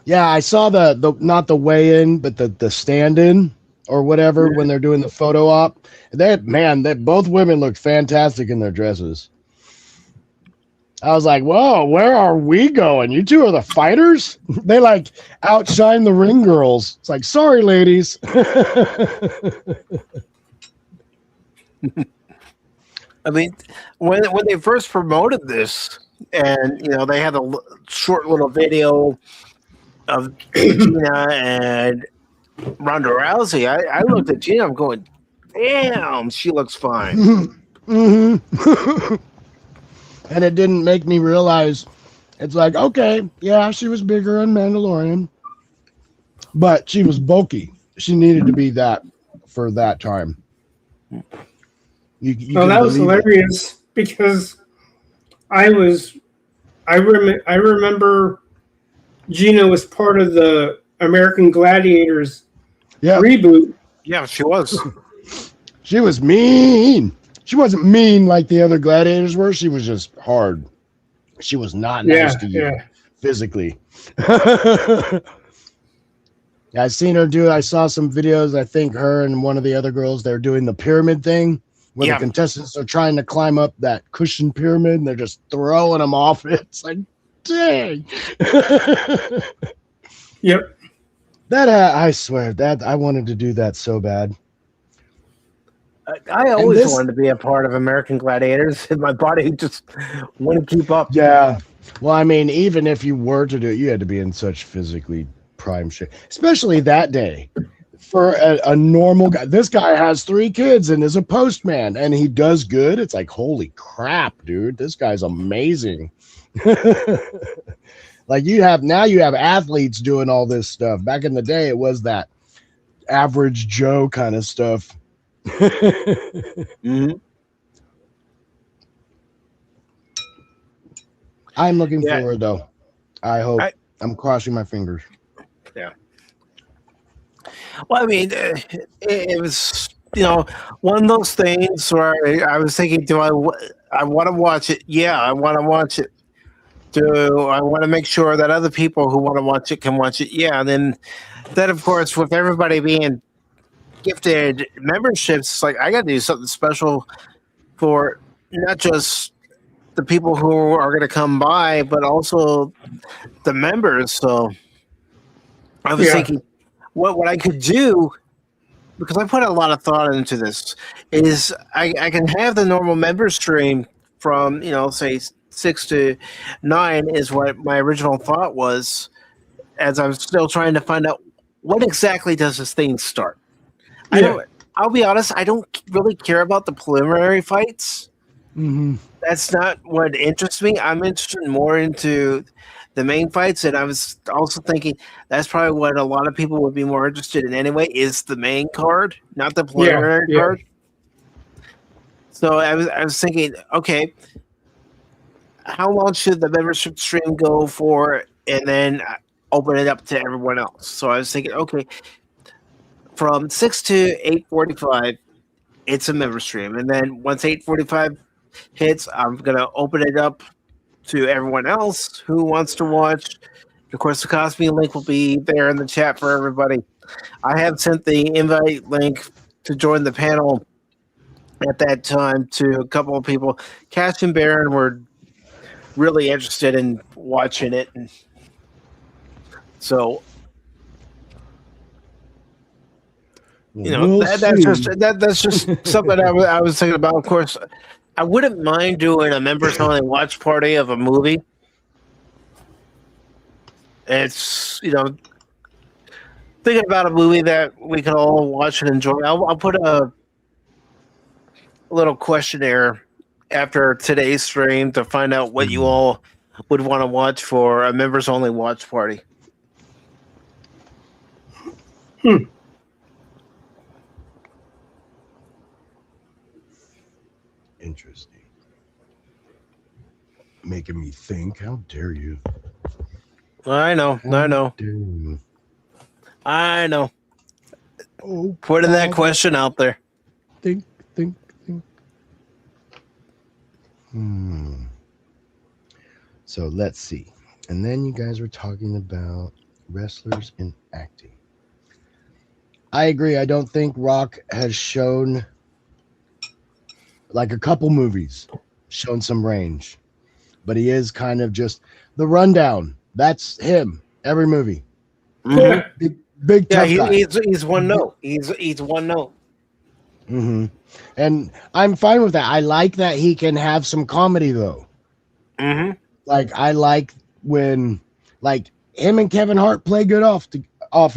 Yeah, I saw the not the weigh-in, but the stand-in or whatever when they're doing the photo op. That both women look fantastic in their dresses. I was like, whoa, where are we going? You two are the fighters? They like outshine the ring girls. It's like, sorry, ladies. I mean, when they first promoted this, and they had a short little video of Gina and Ronda Rousey, I looked at Gina, I'm going, damn, she looks fine. Mm-hmm. And it didn't make me realize, it's like, okay, yeah, she was bigger in Mandalorian, but she was bulky. She needed to be that for that time. That was hilarious because I remember Gina was part of the American Gladiators reboot. Yeah, she was. She was mean. She wasn't mean like the other gladiators were. She was just hard. She was not nice to you physically. I seen her do it. I saw some videos. I think her and one of the other girls, they're doing the pyramid thing where the contestants are trying to climb up that cushion pyramid and they're just throwing them off it. It's like, dang. Yep. That I swear that I wanted to do that so bad. I always wanted to be a part of American Gladiators, and my body just wouldn't keep up. Yeah. Well, I mean, even if you were to do it, you had to be in such physically prime shape, especially that day. For a normal guy, this guy has 3 kids and is a postman, and he does good. It's like, holy crap, dude, this guy's amazing. Like you have athletes doing all this stuff. Back in the day, it was that average Joe kind of stuff. Mm-hmm. I'm looking forward, though. I hope. I'm crossing my fingers. Yeah. Well, I mean, it was, one of those things where I was thinking, I want to watch it? Yeah, I want to watch it. Do I want to make sure that other people who want to watch it can watch it? Yeah. And then, of course, with everybody being gifted memberships, it's like I got to do something special for not just the people who are going to come by, but also the members. So I was thinking what I could do, because I put a lot of thought into this, is I can have the normal member stream from, say 6 to 9 is what my original thought was, as I was still trying to find out what exactly does this thing start. I'll be honest, I don't really care about the preliminary fights. Mm-hmm. That's not what interests me. I'm interested more into the main fights, and I was also thinking that's probably what a lot of people would be more interested in anyway, is the main card, not the preliminary card. So I was thinking, okay, how long should the membership stream go for, and then open it up to everyone else? So I was thinking, okay, from 6 to 8:45, it's a member stream, and then once 8:45 hits, I'm gonna open it up to everyone else who wants to watch. Of course, the Kosmi link will be there in the chat for everybody. I have sent the invite link to join the panel at that time to a couple of people. Cash and Baron were really interested in watching it, and so We'll that's just something I was thinking about. Of course, I wouldn't mind doing a members only watch party of a movie. It's thinking about a movie that we can all watch and enjoy. I'll put a little questionnaire after today's stream to find out what you all would want to watch for a members only watch party. Interesting. Making me think. How dare you? I know. Oh, putting that question out there. Think. So let's see. And then you guys were talking about wrestlers in acting. I agree. I don't think Rock has shown, like a couple movies, shown some range. But he is kind of just the rundown. That's him. Every movie. Mm-hmm. Big tough guy. He's one note. He's one note. Mm-hmm. And I'm fine with that. I like that he can have some comedy though. Mm-hmm. Like I like when him and Kevin Hart play good off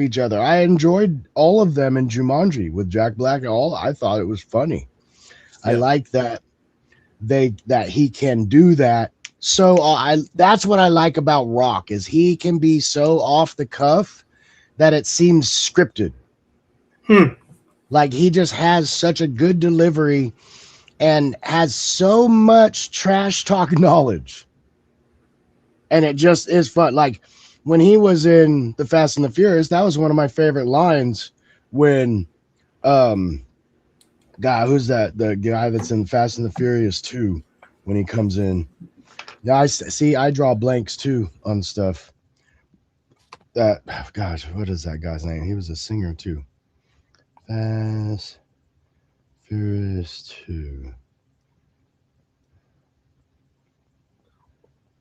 each other. I enjoyed all of them in Jumanji with Jack Black and all. I thought it was funny. Yeah. I like that he can do that. So that's what I like about Rock is he can be so off the cuff that it seems scripted. Like he just has such a good delivery and has so much trash talk knowledge. And it just is fun. Like when he was in The Fast and the Furious, that was one of my favorite lines when who's that? The guy that's in Fast and the Furious 2 when he comes in. Now I draw blanks too on stuff. What is that guy's name? He was a singer too. Fast Furious 2.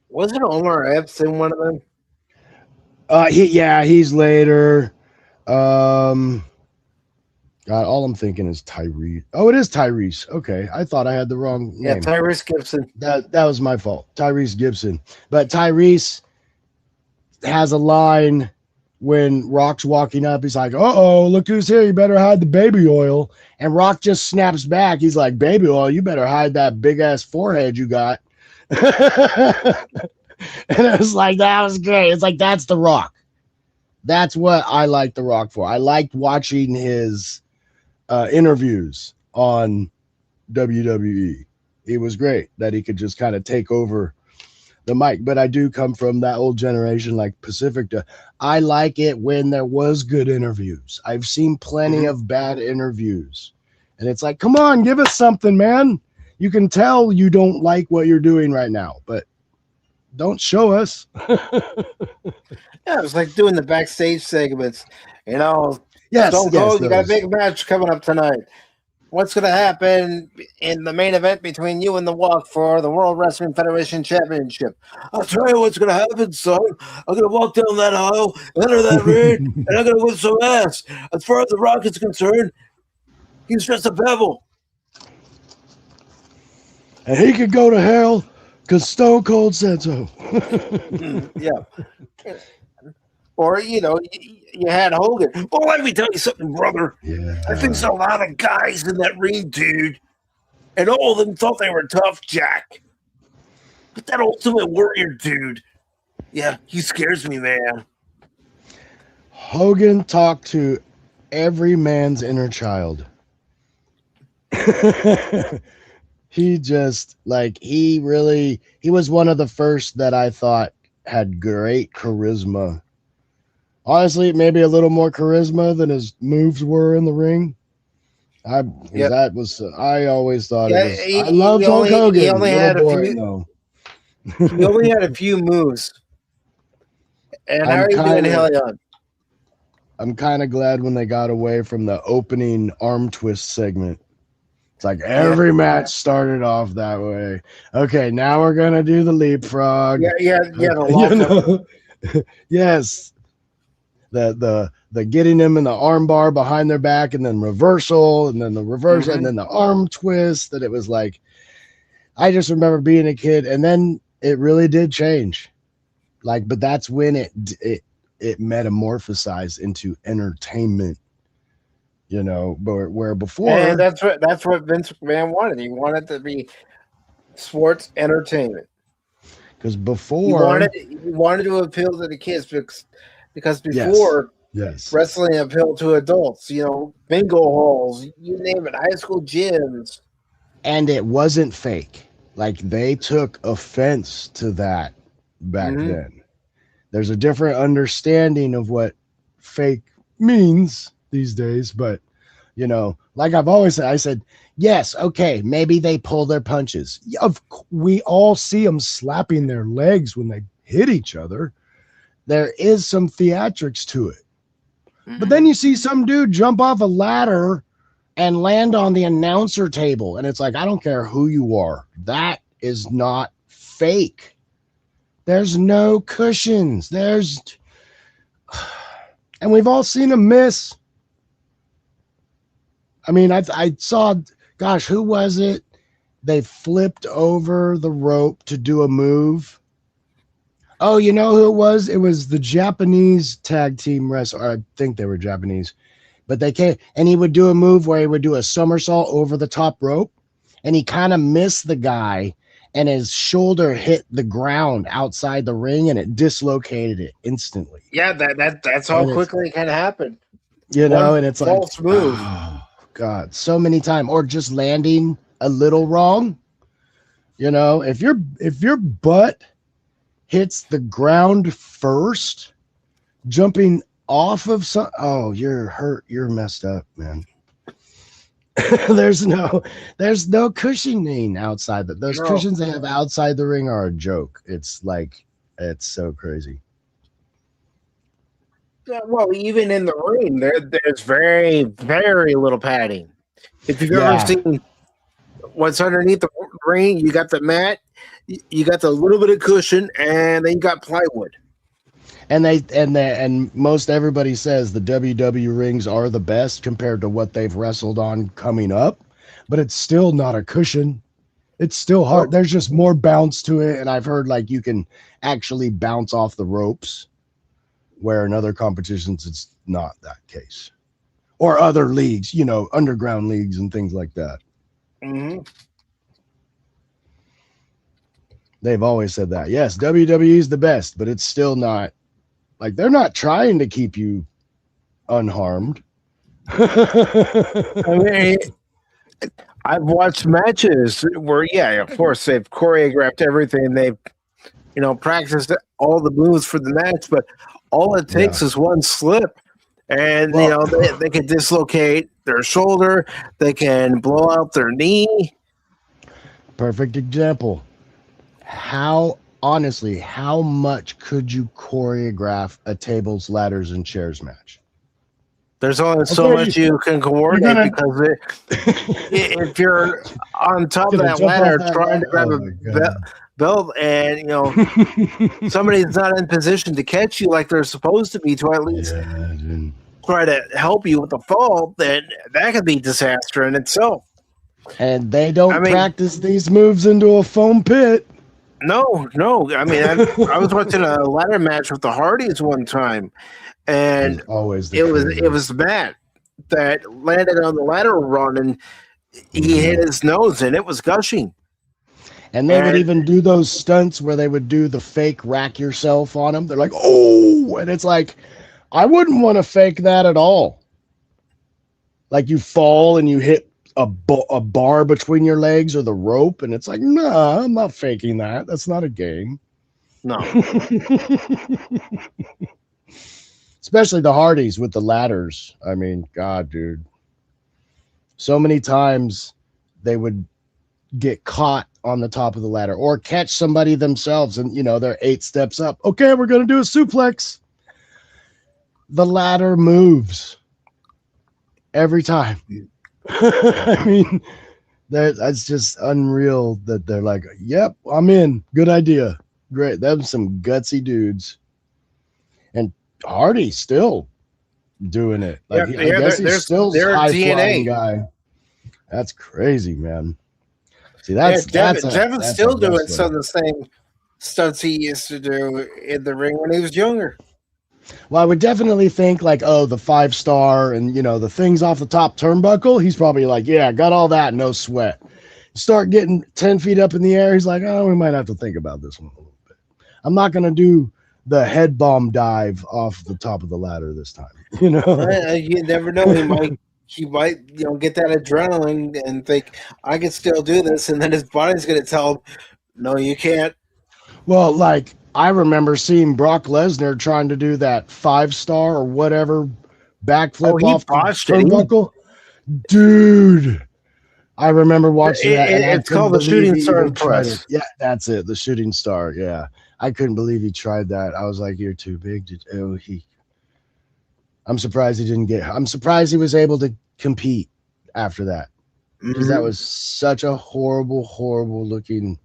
Wasn't Omar Epps in one of them? He's later. God, all I'm thinking is Tyrese. Oh, it is Tyrese. Okay, I thought I had the wrong name. Yeah, Tyrese Gibson. That was my fault. Tyrese Gibson. But Tyrese has a line when Rock's walking up. He's like, "Uh-oh, look who's here. You better hide the baby oil." And Rock just snaps back. He's like, "Baby oil? You better hide that big-ass forehead you got." And it was like, that was great. It's like, that's The Rock. That's what I like The Rock for. I liked watching his interviews on WWE. It was great that he could just kind of take over the mic. But I do come from that old generation like Pacific. I like it when there was good interviews. I've seen plenty of bad interviews. And it's like, come on, give us something, man. You can tell you don't like what you're doing right now, but don't show us. Yeah, it was like doing the backstage segments. Yes, Stone Cold, you got a big match coming up tonight. What's going to happen in the main event between you and The Walk for the World Wrestling Federation Championship? I'll tell you what's going to happen, son. I'm going to walk down that aisle, enter that ring, and I'm going to win some ass. As far as The Rock is concerned, he's just a pebble. And he could go to hell because Stone Cold said so. Yeah. Or, you had Hogan. Well, let me tell you something, brother. Yeah. I think there's a lot of guys in that ring, dude. And all of them thought they were tough, Jack. But that Ultimate Warrior dude, yeah, he scares me, man. Hogan talked to every man's inner child. He just, he was one of the first that I thought had great charisma. Honestly, maybe a little more charisma than his moves were in the ring. I always thought it was. I loved Hulk Hogan. He only had a few moves. And how are you doing, Helion? I'm kind of glad when they got away from the opening arm twist segment. It's like every match started off that way. Okay, now we're gonna do the leapfrog. Yeah. The Yes. The the getting them in the arm bar behind their back, and then reversal, and then the reverse, and then the arm twist. And it was like, I just remember being a kid, and then it really did change. Like, but that's when it metamorphosized into entertainment, you know, where before. And that's what Vince McMahon wanted. He wanted to be sports entertainment. Because before he wanted to appeal to the kids because before wrestling appealed to adults, you know, bingo halls, you name it, high school gyms. And it wasn't fake. Like, they took offense to that back then. There's a different understanding of what fake means these days, but you know, like I've always said, I said, yes, okay, maybe they pull their punches. We all see them slapping their legs when they hit each other. There is some theatrics to it. But then you see some dude jump off a ladder and land on the announcer table, and it's like, I don't care who you are. That is not fake. There's no cushions. And we've all seen him miss. I mean, I saw, gosh, who was it? They flipped over the rope to do a move. Oh, you know who it was? It was the Japanese tag team wrestler. I think they were Japanese. But they came, and he would do a move where he would do a somersault over the top rope, and he kind of missed the guy, and his shoulder hit the ground outside the ring, and it dislocated it instantly. Yeah, that's how quickly it can happen. You know, and it's like, false move. Oh, God, so many times, or just landing a little wrong. You know, if your butt hits the ground first, jumping off of some, oh, you're hurt, you're messed up, man. There's no cushioning outside those cushions they have outside the ring are a joke. It's like, it's so crazy. Well, even in the ring, there's very, very little padding. If you've ever seen what's underneath the ring, you got the mat, you got the little bit of cushion, and then you got plywood. And most everybody says the WWE rings are the best compared to what they've wrestled on coming up, but it's still not a cushion. It's still hard. There's just more bounce to it, and I've heard like you can actually bounce off the ropes, where in other competitions it's not that case, or other leagues, you know, underground leagues and things like that. They've always said that. Yes, WWE is the best, but it's still not. Like, they're not trying to keep you unharmed. I mean, I've watched matches where, of course, they've choreographed everything. They've, you know, practiced all the moves for the match, but all it takes is one slip. And, you know, they can dislocate their shoulder. They can blow out their knee. Perfect example. Honestly, how much could you choreograph a tables, ladders, and chairs match? There's only so much you can coordinate because if you're on top of that ladder trying to grab a belt and, you know, somebody's not in position to catch you like they're supposed to be to at least try to help you with the fall, then that could be disaster in itself. And they don't practice these moves into a foam pit. No. I mean, I was watching a ladder match with the Hardys one time, and it was Matt that landed on the ladder run, and he hit his nose, and it was gushing. And they would even do those stunts where they would do the fake rack yourself on them. They're like, oh, and it's like, I wouldn't want to fake that at all. Like, you fall and you hit a bar between your legs or the rope, and it's like, nah, I'm not faking that. That's not a game. No. Especially the Hardys with the ladders. I mean, God, dude. So many times they would get caught on the top of the ladder or catch somebody themselves, and, you know, they're 8 steps up. Okay, we're going to do a suplex. The ladder moves every time. I mean, that's just unreal that they're like, yep, I'm in. Good idea. Great. Them some gutsy dudes. And Hardy still doing it. Like Yeah, I guess he's there's still their high flying DNA. guy. That's crazy, man. See, Yeah, that's Devin's a still doing wrestler. some of the same stunts he used to do in the ring when he was younger. Well, I would definitely think like, oh, the 5-star and the things off the top turnbuckle. He's probably like, yeah, got all that, no sweat. Start getting 10 feet up in the air. He's like, oh, we might have to think about this one a little bit. I'm not gonna do the head bomb dive off the top of the ladder this time. You never know. He might get that adrenaline and think I can still do this, and then his body's going to tell him, no, you can't. Well, like I remember seeing Brock Lesnar trying to do that 5-star or whatever backflip off the turnbuckle. Dude, I remember watching that. And it's called the shooting star press. Yeah, that's it. The shooting star. Yeah. I couldn't believe he tried that. I was like, you're too big. I'm surprised he didn't get. I'm surprised he was able to compete after that, because that was such a horrible, horrible looking.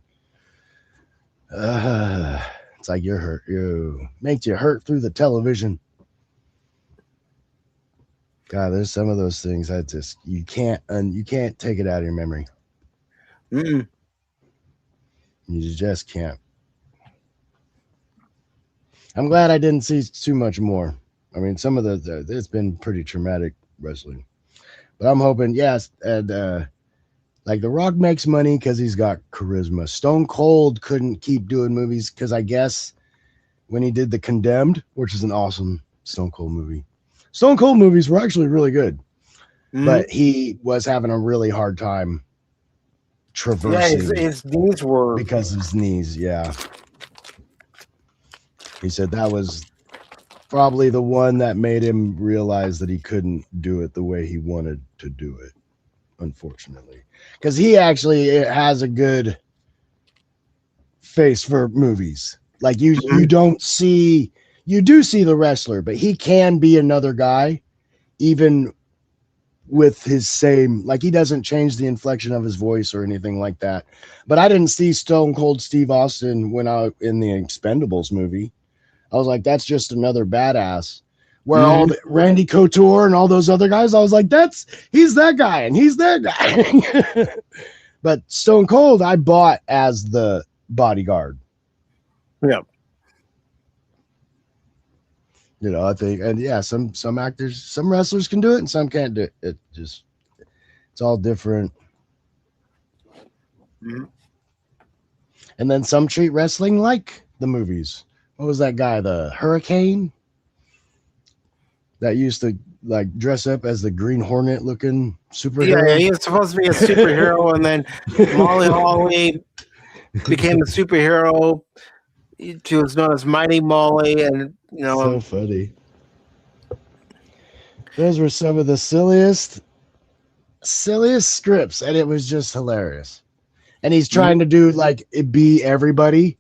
It's like you're hurt. You makes you hurt through the television. God, there's some of those things that just you can't take it out of your memory. You just can't. I'm glad I didn't see too much more. I mean, some of it's been pretty traumatic wrestling, but I'm hoping, yes, and like The Rock makes money because he's got charisma. Stone Cold couldn't keep doing movies because I guess when he did The Condemned, which is an awesome Stone Cold movie. Stone Cold movies were actually really good, but he was having a really hard time traversing. Yeah, his knees were because of his knees. Yeah, he said that was probably the one that made him realize that he couldn't do it the way he wanted to do it, unfortunately, because he actually has a good face for movies. Like you do see the wrestler, but he can be another guy even with his same, like he doesn't change the inflection of his voice or anything like that. But I didn't see Stone Cold Steve Austin when I in the Expendables movie. I was like, that's just another badass. Where all the Randy Couture and all those other guys, I was like, he's that guy and he's that guy. But Stone Cold, I bought as the bodyguard. Yeah. I think, and yeah, some actors, some wrestlers can do it and some can't do it. It's all different. And then some treat wrestling like the movies. What was that guy, the Hurricane, that used to like dress up as the Green Hornet looking superhero? Yeah, he was supposed to be a superhero, and then Molly Holly became a superhero. She was known as Mighty Molly, and so funny. Those were some of the silliest scripts, and it was just hilarious. And he's trying to do like it be everybody.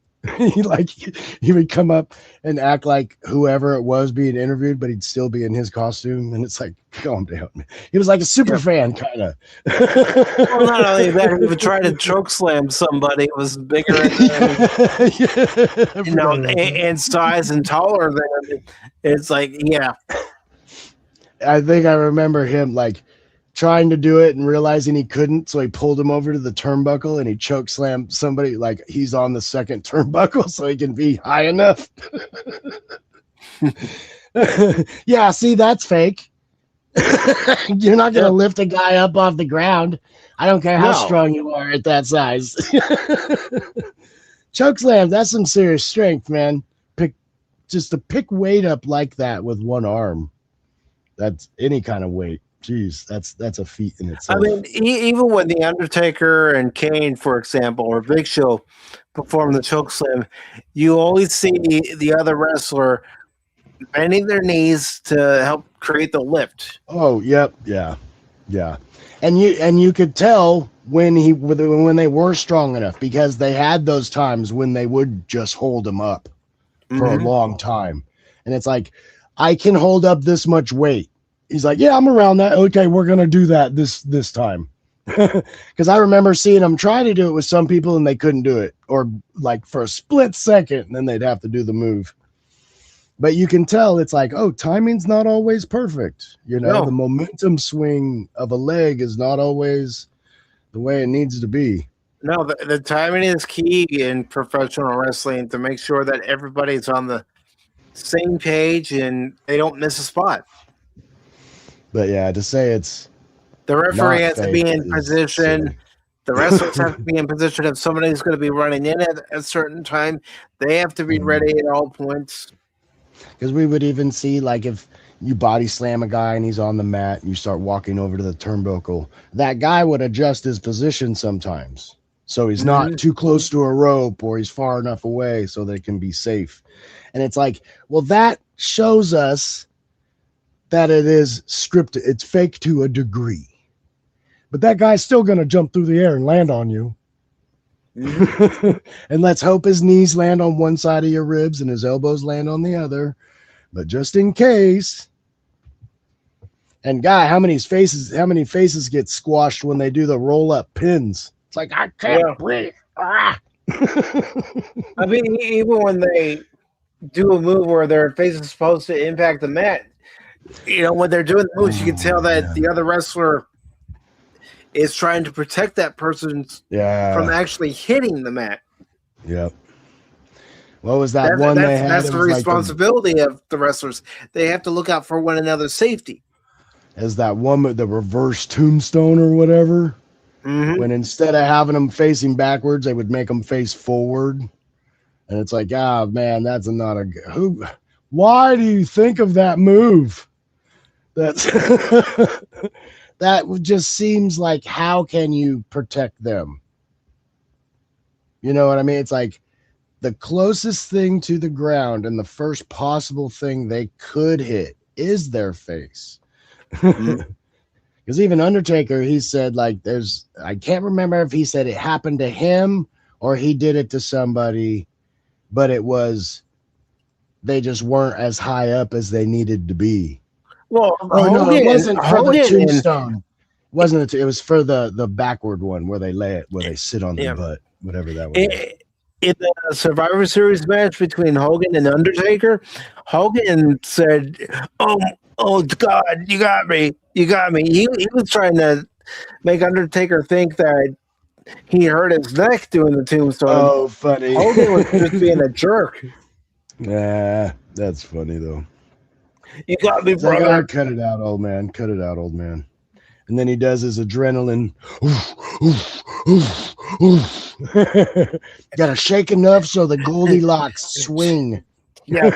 he would come up and act like whoever it was being interviewed, but he'd still be in his costume, and it's like, calm down. He was like a super fan, kind of. Well, not only that, he would try to choke slam somebody who was bigger in size and taller than him. It's like, yeah. I think I remember him like trying to do it and realizing he couldn't, so he pulled him over to the turnbuckle and he choke slammed somebody like he's on the second turnbuckle so he can be high enough. Yeah, see, that's fake. You're not gonna lift a guy up off the ground. I don't care how strong you are at that size. Choke slam, that's some serious strength, man. To pick weight up like that with one arm. That's any kind of weight. Jeez, that's a feat in itself. I mean, even when The Undertaker and Kane, for example, or Big Show perform the choke slam, you always see the other wrestler bending their knees to help create the lift. Oh, yep, yeah. And you could tell when they were strong enough, because they had those times when they would just hold him up for a long time, and it's like, I can hold up this much weight. He's like, yeah, I'm around that. Okay, we're going to do that this time. Because I remember seeing him try to do it with some people and they couldn't do it. Or like for a split second, and then they'd have to do the move. But you can tell it's like, oh, timing's not always perfect. You know, No. the momentum swing of a leg is not always the way it needs to be. No, the timing is key in professional wrestling to make sure that everybody's on the same page and they don't miss a spot. But yeah, to say it's the referee has to be fake in is position. silly. The wrestlers have to be in position. If somebody's going to be running in at a certain time, they have to be ready at all points. Because we would even see, like, if you body slam a guy and he's on the mat and you start walking over to the turnbuckle, that guy would adjust his position sometimes. So he's not too close to a rope or he's far enough away so they can be safe. And it's like, well, that shows us that it is scripted. It's fake to a degree. But that guy's still going to jump through the air and land on you. And let's hope his knees land on one side of your ribs and his elbows land on the other. But just in case. And guy, how many faces get squashed when they do the roll-up pins? It's like, I can't breathe. Ah. I mean, even when they do a move where their face is supposed to impact the mat, you know, when they're doing the moves, you can tell that the other wrestler is trying to protect that person from actually hitting the mat. Yep. What was that one they had? That's the responsibility of the wrestlers. They have to look out for one another's safety. As that one with the reverse tombstone or whatever, when instead of having them facing backwards, they would make them face forward. And it's like, man, that's not a who. Why do you think of that move? That's that just seems like, how can you protect them? You know what I mean? It's like the closest thing to the ground and the first possible thing they could hit is their face. Because even Undertaker, he said, like, I can't remember if he said it happened to him or he did it to somebody, but they just weren't as high up as they needed to be. Well, no, it wasn't for the tombstone. It was for the backward one where they sit on the butt, whatever that was. In the Survivor Series match between Hogan and Undertaker, Hogan said, "Oh God, you got me. He was trying to make Undertaker think that he hurt his neck doing the tombstone. Oh, funny. Hogan was just being a jerk. Yeah, that's funny though. You got me, brother. Like, cut it out, old man. Cut it out, old man. And then he does his adrenaline. Got to shake enough so the Goldilocks swing. Yeah,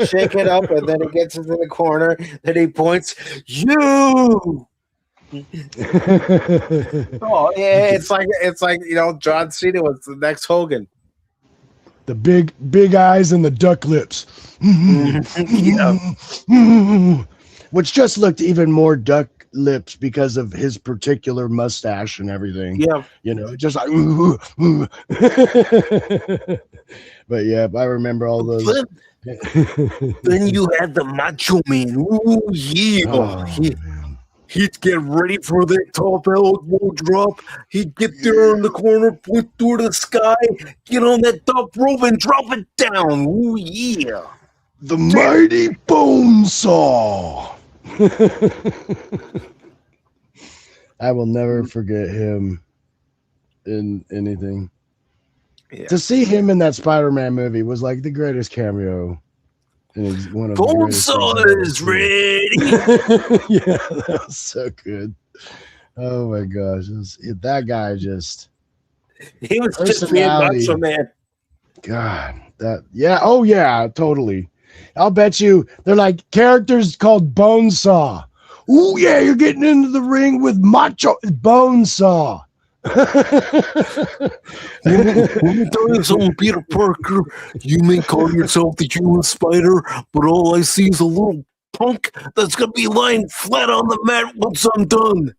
shake it up, and then he gets into the corner. Then he points, you. Oh yeah, it's like you know, John Cena was the next Hogan. The big eyes and the duck lips. Which just looked even more duck lips because of his particular mustache and everything. Yeah. You know, just like but yeah, I remember all those. Then you had the Macho Man. Ooh, yeah. He'd get ready for that top elbow drop. He'd get there in the corner, point through the sky, get on that top rope and drop it down. Ooh, yeah. The mighty bone saw. I will never forget him in anything. Yeah. To see him in that Spider-Man movie was like the greatest cameo. And one of Bone saw is ready. Yeah, that was so good. Oh my gosh, that guy he was just being Macho Man. God, oh yeah, totally. I'll bet you they're like characters called Bonesaw. Ooh, yeah, you're getting into the ring with Macho Bonesaw. Let me tell you something, Peter Parker. You may call yourself the human spider, but all I see is a little punk that's going to be lying flat on the mat once I'm done.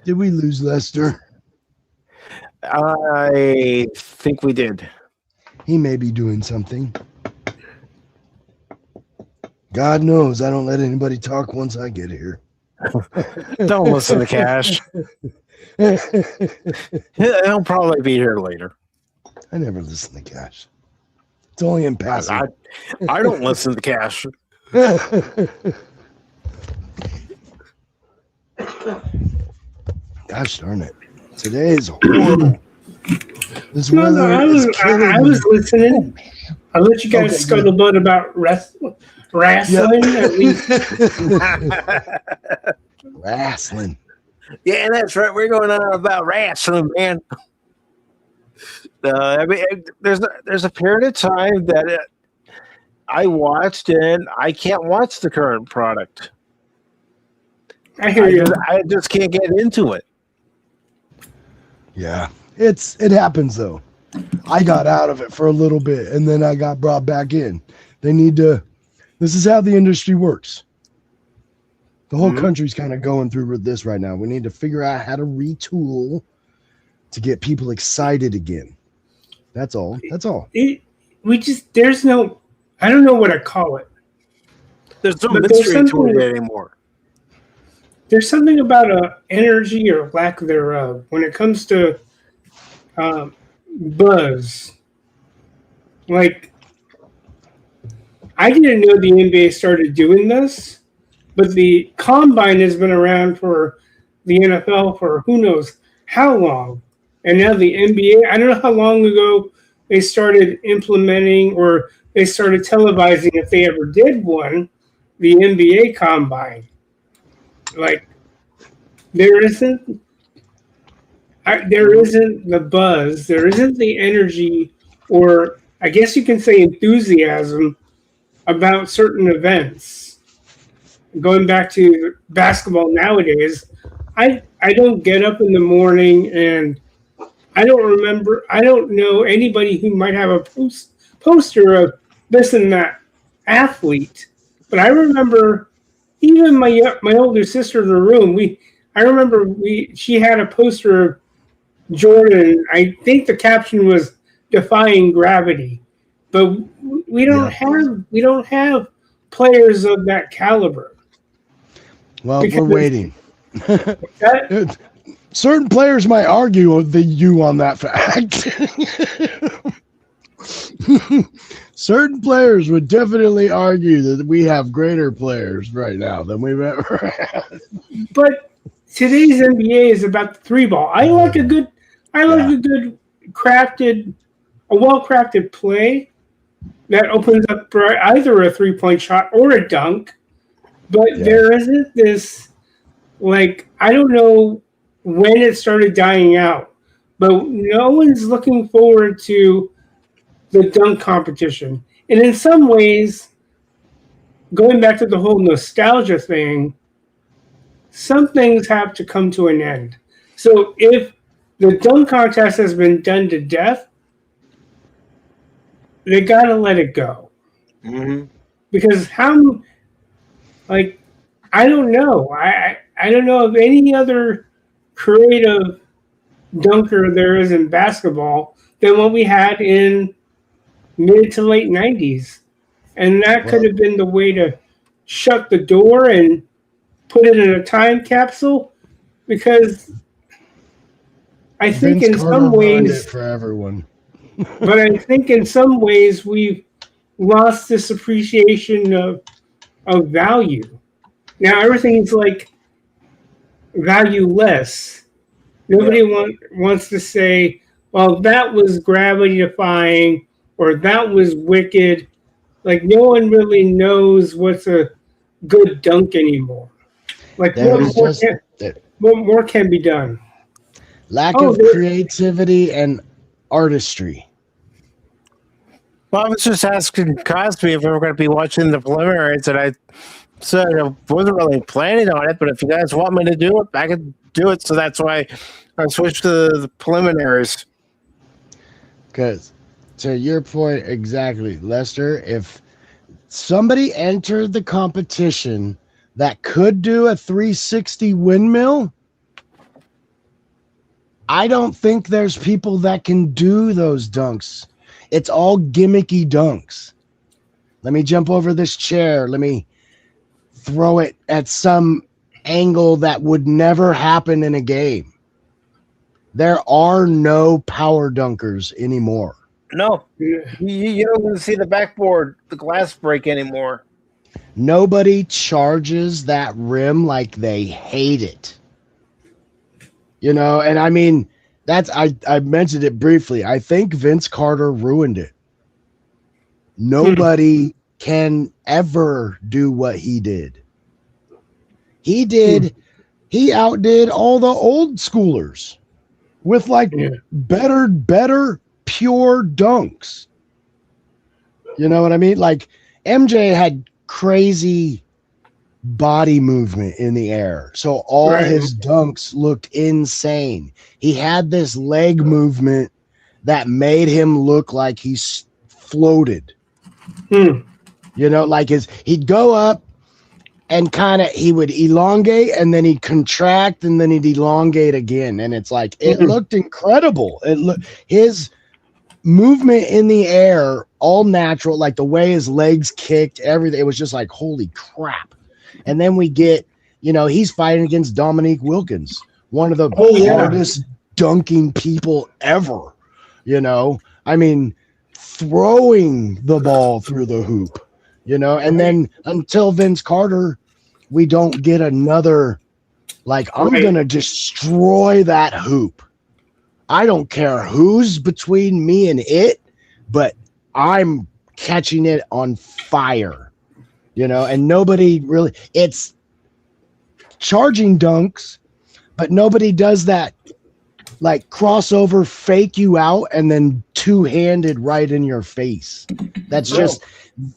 Did we lose Lester? I think we did. He may be doing something. God knows I don't let anybody talk once I get here. Don't listen to Cash. He'll probably be here later. I never listen to Cash. It's only in passing. I don't listen to Cash. Gosh darn it. Today is horrible. This No, weather I is was killing me. listening. I let you guys scuttlebutt about wrestling at least. Wrestling. Yeah, that's right. We're going on about wrestling, man. I mean, there's a period of time that I watched, and I can't watch the current product. I hear you. I just can't get into it. Yeah, it happens though. I got out of it for a little bit, and then I got brought back in. They need to. This is how the industry works. The whole country's kind of going through this right now. We need to figure out how to retool to get people excited again. That's all. That's all. There's no, I don't know what I call it. There's no mystery to it anymore. There's something about energy or lack thereof when it comes to buzz. Like, I didn't know the NBA started doing this, but the combine has been around for the NFL for who knows how long. And now the NBA, I don't know how long ago they started implementing or they started televising, if they ever did one, the NBA combine. Like, there isn't the buzz, there isn't the energy, or I guess you can say enthusiasm about certain events. Going back to basketball nowadays, I don't get up in the morning and I don't know anybody who might have a poster of this and that athlete. But I remember even my older sister in the room, she had a poster of Jordan. I think the caption was "Defying Gravity," but we don't have players of that caliber. Well, we're waiting. Certain players might argue with you on that fact. Certain players would definitely argue that we have greater players right now than we've ever had. But today's NBA is about the three ball. I like a well crafted play that opens up for either a 3-point shot or a dunk. But there isn't this, like, I don't know when it started dying out, but no one's looking forward to the dunk competition. And in some ways, going back to the whole nostalgia thing, some things have to come to an end. So if the dunk contest has been done to death, they got to let it go. Mm-hmm. Because I don't know. I don't know of any other creative dunker there is in basketball than what we had in mid to late 90s. And that could have been the way to shut the door and put it in a time capsule, because I think Vince in Carter some ruined ways it for everyone. but I think in some ways we've lost this appreciation of value. Now everything's like valueless. Nobody wants to say, well, that was gravity defying or that was wicked. Like, no one really knows what's a good dunk anymore. Like, what more can be done? Lack of creativity and artistry. Well, I was just asking Kosmi if we were going to be watching the preliminaries, and I said I wasn't really planning on it, but if you guys want me to do it, I can do it. So that's why I switched to the preliminaries. Because to your point exactly, Lester, if somebody entered the competition that could do a 360 windmill, I don't think there's people that can do those dunks. It's all gimmicky dunks. Let me jump over this chair. Let me throw it at some angle that would never happen in a game. There are no power dunkers anymore. No, you don't even see the backboard, the glass break anymore. Nobody charges that rim like they hate it. And I mean, I mentioned it briefly. I think Vince Carter ruined it. Nobody can ever do what he did. He outdid all the old schoolers with better pure dunks. You know what I mean? Like MJ had crazy body movement in the air. So all his dunks looked insane. He had this leg movement that made him look like he floated. Like he'd go up and he would elongate and then he'd contract and then he'd elongate again. And it's like, it looked incredible. His movement in the air, all natural, like the way his legs kicked, everything. It was just like, holy crap. And then we get, he's fighting against Dominique Wilkins, one of the hardest dunking people ever. I mean, throwing the ball through the hoop, and then until Vince Carter, we don't get another, I'm going to destroy that hoop. I don't care who's between me and it, but I'm catching it on fire, and nobody really, it's charging dunks, but nobody does that crossover, fake you out, and then two-handed right in your face. That's just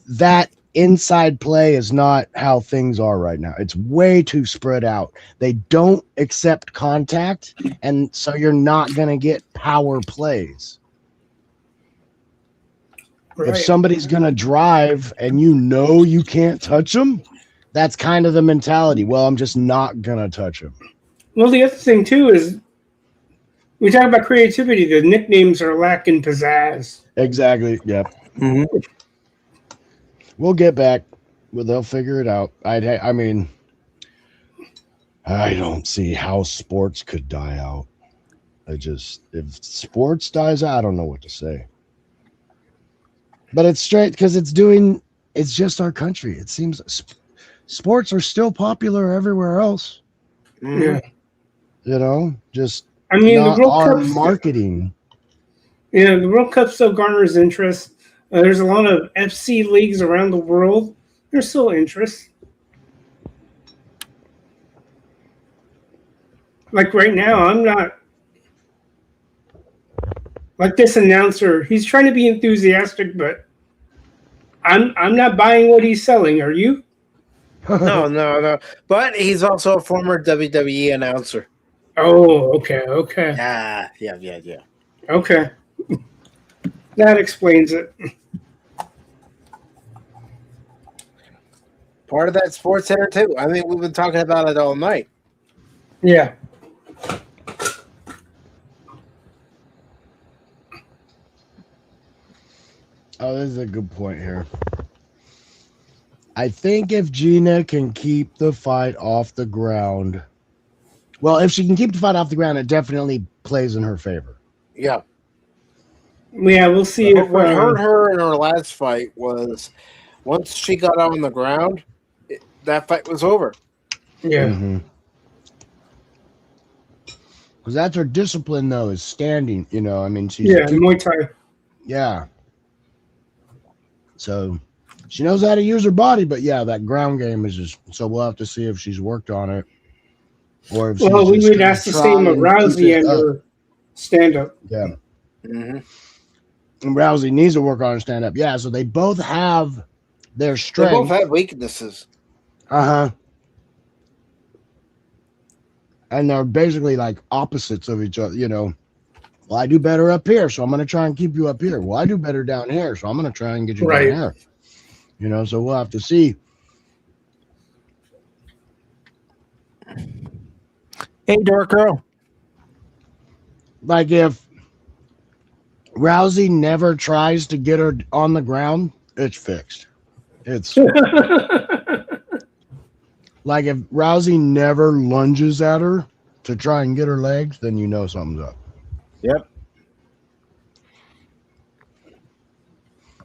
that inside play is not how things are right now. It's way too spread out. They don't accept contact, and so you're not going to get power plays. If somebody's going to drive and you can't touch them, that's kind of the mentality. Well, I'm just not going to touch them. Well, the other thing, too, is we talk about creativity. The nicknames are lacking pizzazz. Exactly. Yep. Mm-hmm. We'll get back. Well, they'll figure it out. I mean, I don't see how sports could die out. If sports dies out, I don't know what to say. But it's straight because it's just our country. It seems sports are still popular everywhere else. Yeah. Just I mean, not the World our Cup marketing. Yeah, the World Cup still garners interest. There's a lot of FC leagues around the world. There's still interest. Like right now, I'm not like this announcer. He's trying to be enthusiastic, but I'm not buying what he's selling. Are you? No. But he's also a former WWE announcer. Oh, okay. Yeah. Okay. That explains it. Part of that Sports Center, too. I mean, we've been talking about it all night. Yeah. Oh, this is a good point here. I think if Gina can keep the fight off the ground, well, if she can keep the fight off the ground, it definitely plays in her favor. Yeah. Yeah, we'll see. What hurt her in her last fight was once she got on the ground, that fight was over. Yeah. Because that's her discipline, though, is standing. I mean, she's Muay Thai. Yeah. So she knows how to use her body, but that ground game is just. So we'll have to see if she's worked on it, or if. Well, we would ask the same of Rousey and her stand-up. Yeah. Mm-hmm. And Rousey needs to work on her stand-up. Yeah. So they both have their strengths. They both have weaknesses. And they're basically like opposites of each other. Well, I do better up here, so I'm going to try and keep you up here. Well, I do better down here, so I'm going to try and get you down here. So we'll have to see. Hey, Dark Girl. Like if Rousey never tries to get her on the ground, it's fixed. It's Like if Rousey never lunges at her to try and get her legs, then you know something's up. Yep.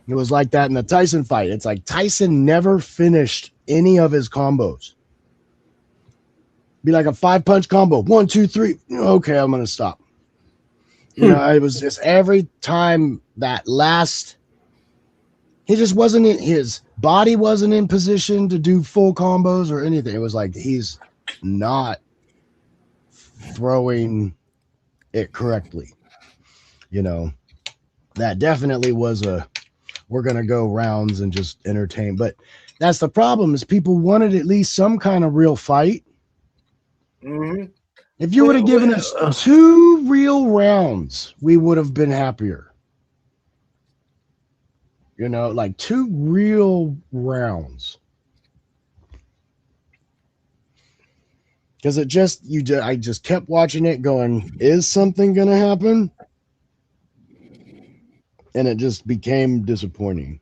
It was like that in the Tyson fight. It's like Tyson never finished any of his combos. Be like a 5-punch combo. 1, 2, 3. Okay, I'm gonna stop. You know, it was just every time that last. He just wasn't in, his body wasn't in position to do full combos or anything. It was like he's not throwing it correctly. You know, that definitely was we're going to go rounds and just entertain. But that's the problem, is people wanted at least some kind of real fight. Mm-hmm. If you would have given us 2 real rounds, we would have been happier. You know, like 2 real rounds. Because I just kept watching it going, is something going to happen? And it just became disappointing.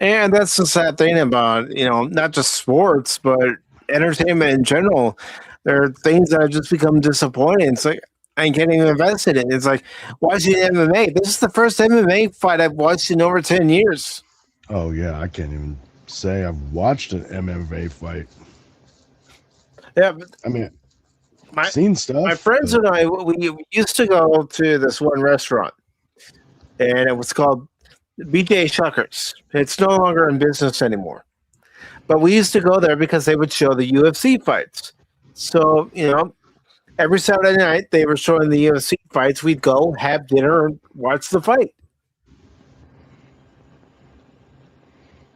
And that's the sad thing about, not just sports, but entertainment in general. There are things that have just become disappointing. It's like, I can't even invest in it. It's like watching MMA. This is the first MMA fight I've watched in over 10 years. Oh, yeah. I can't even say I've watched an MMA fight. Yeah. But I mean, I've seen stuff. My friends and I, we used to go to this one restaurant, and it was called BJ Shuckers. It's no longer in business anymore. But we used to go there because they would show the UFC fights. So, every Saturday night they were showing the UFC fights. We'd go, have dinner, and watch the fight.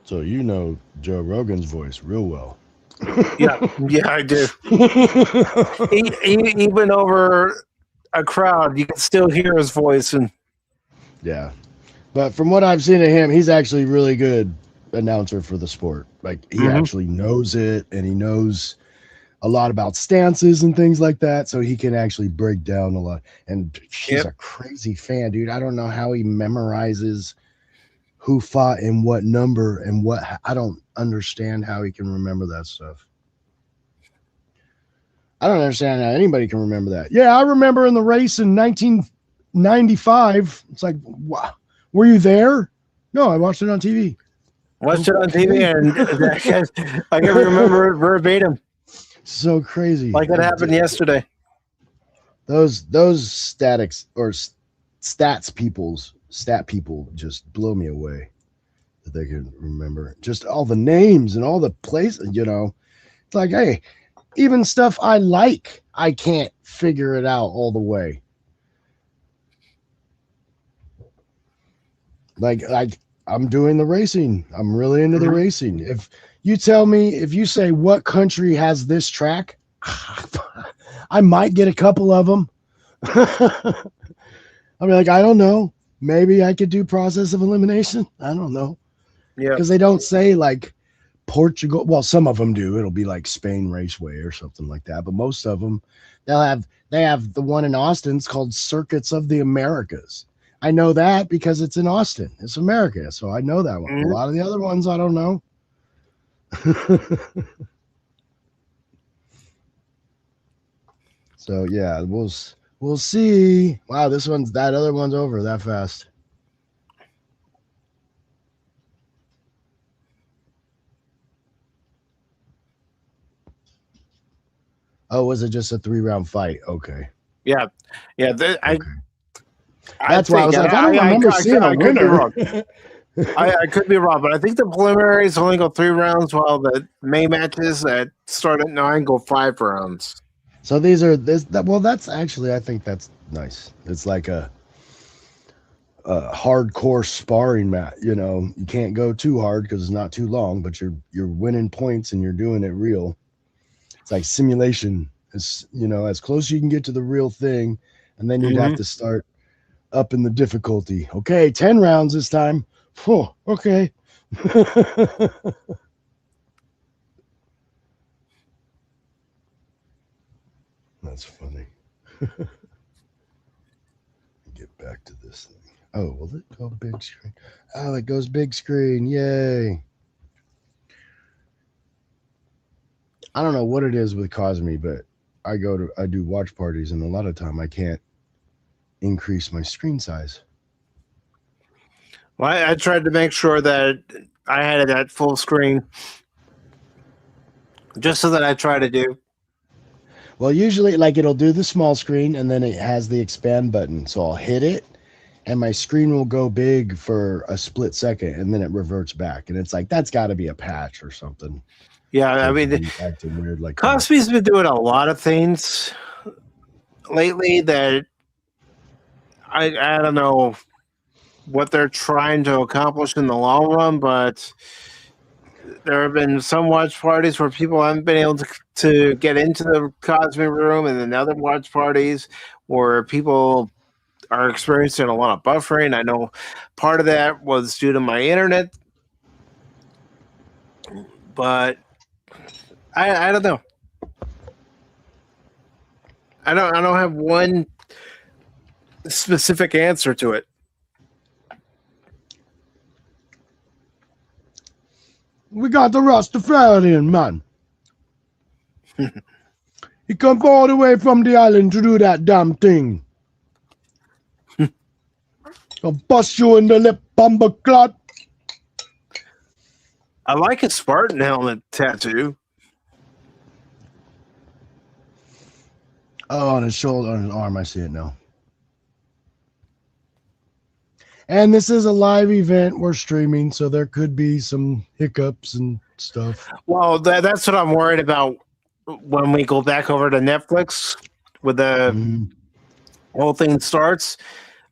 So you know Joe Rogan's voice real well. Yeah, I do. Even over a crowd, you can still hear his voice. And yeah. But from what I've seen of him, he's actually really good announcer for the sport. Like he actually knows it, and he knows a lot about stances and things like that, so he can actually break down a lot. And he's a crazy fan, dude. I don't know how he memorizes who fought in what number and what. I don't understand how he can remember that stuff. I don't understand how anybody can remember that. Yeah, I remember in the race in 1995. It's like, wow, were you there? No, I watched it on TV. Watched it on TV, and I can remember it verbatim. So crazy. Like it happened yesterday. Those statics or stat people just blow me away that they can remember just all the names and all the places. It's like, hey, even stuff I like, I can't figure it out all the way. Like I'm doing the racing. I'm really into the racing. If you say what country has this track, I might get a couple of them. I'll be like, I don't know. Maybe I could do process of elimination. I don't know. Yeah. Because they don't say like Portugal. Well, some of them do. It'll be like Spain Raceway or something like that. But most of them, they have the one in Austin. It's called Circuits of the Americas. I know that because it's in Austin. It's America. So I know that one. A lot of the other ones, I don't know. So yeah, we'll see. Wow, that other one's over that fast. Oh, was it just a 3-round fight? Okay. Yeah. Okay. That's why I was like, I don't remember seeing a winner. I could be wrong, but I think the preliminaries only go 3 rounds, while the main matches that start at 9 go 5 rounds. So that's actually, I think that's nice. It's like a hardcore sparring match. You can't go too hard because it's not too long, but you're winning points and you're doing it real. It's like simulation. It's as close as you can get to the real thing, and then you'd have to start up in the difficulty. Okay, 10 rounds this time. Oh, okay. That's funny. Get back to this thing. Oh, will it go big screen? Oh, it goes big screen. Yay. I don't know what it is with Kosmi, but I do watch parties, and a lot of time I can't increase my screen size. Well, I tried to make sure that I had it at full screen, just so that I try to do. Well, usually, like, it'll do the small screen, and then it has the expand button. So I'll hit it, and my screen will go big for a split second, and then it reverts back. And it's like, that's got to be a patch or something. Yeah, I mean, acting weird like Kosmi's been doing a lot of things lately that I don't know what they're trying to accomplish in the long run, but there have been some watch parties where people haven't been able to get into the Cosmic room, and then other watch parties where people are experiencing a lot of buffering. I know part of that was due to my internet, but I don't know. I don't have one specific answer to it. We got the Rastafarian man. He come all the way from the island to do that damn thing. I'll bust you in the lip, bumper clot. I like a Spartan helmet tattoo. Oh, on his shoulder, on his arm, I see it now. And this is a live event. We're streaming, so there could be some hiccups and stuff. Well, that's what I'm worried about when we go back over to Netflix with the whole thing starts,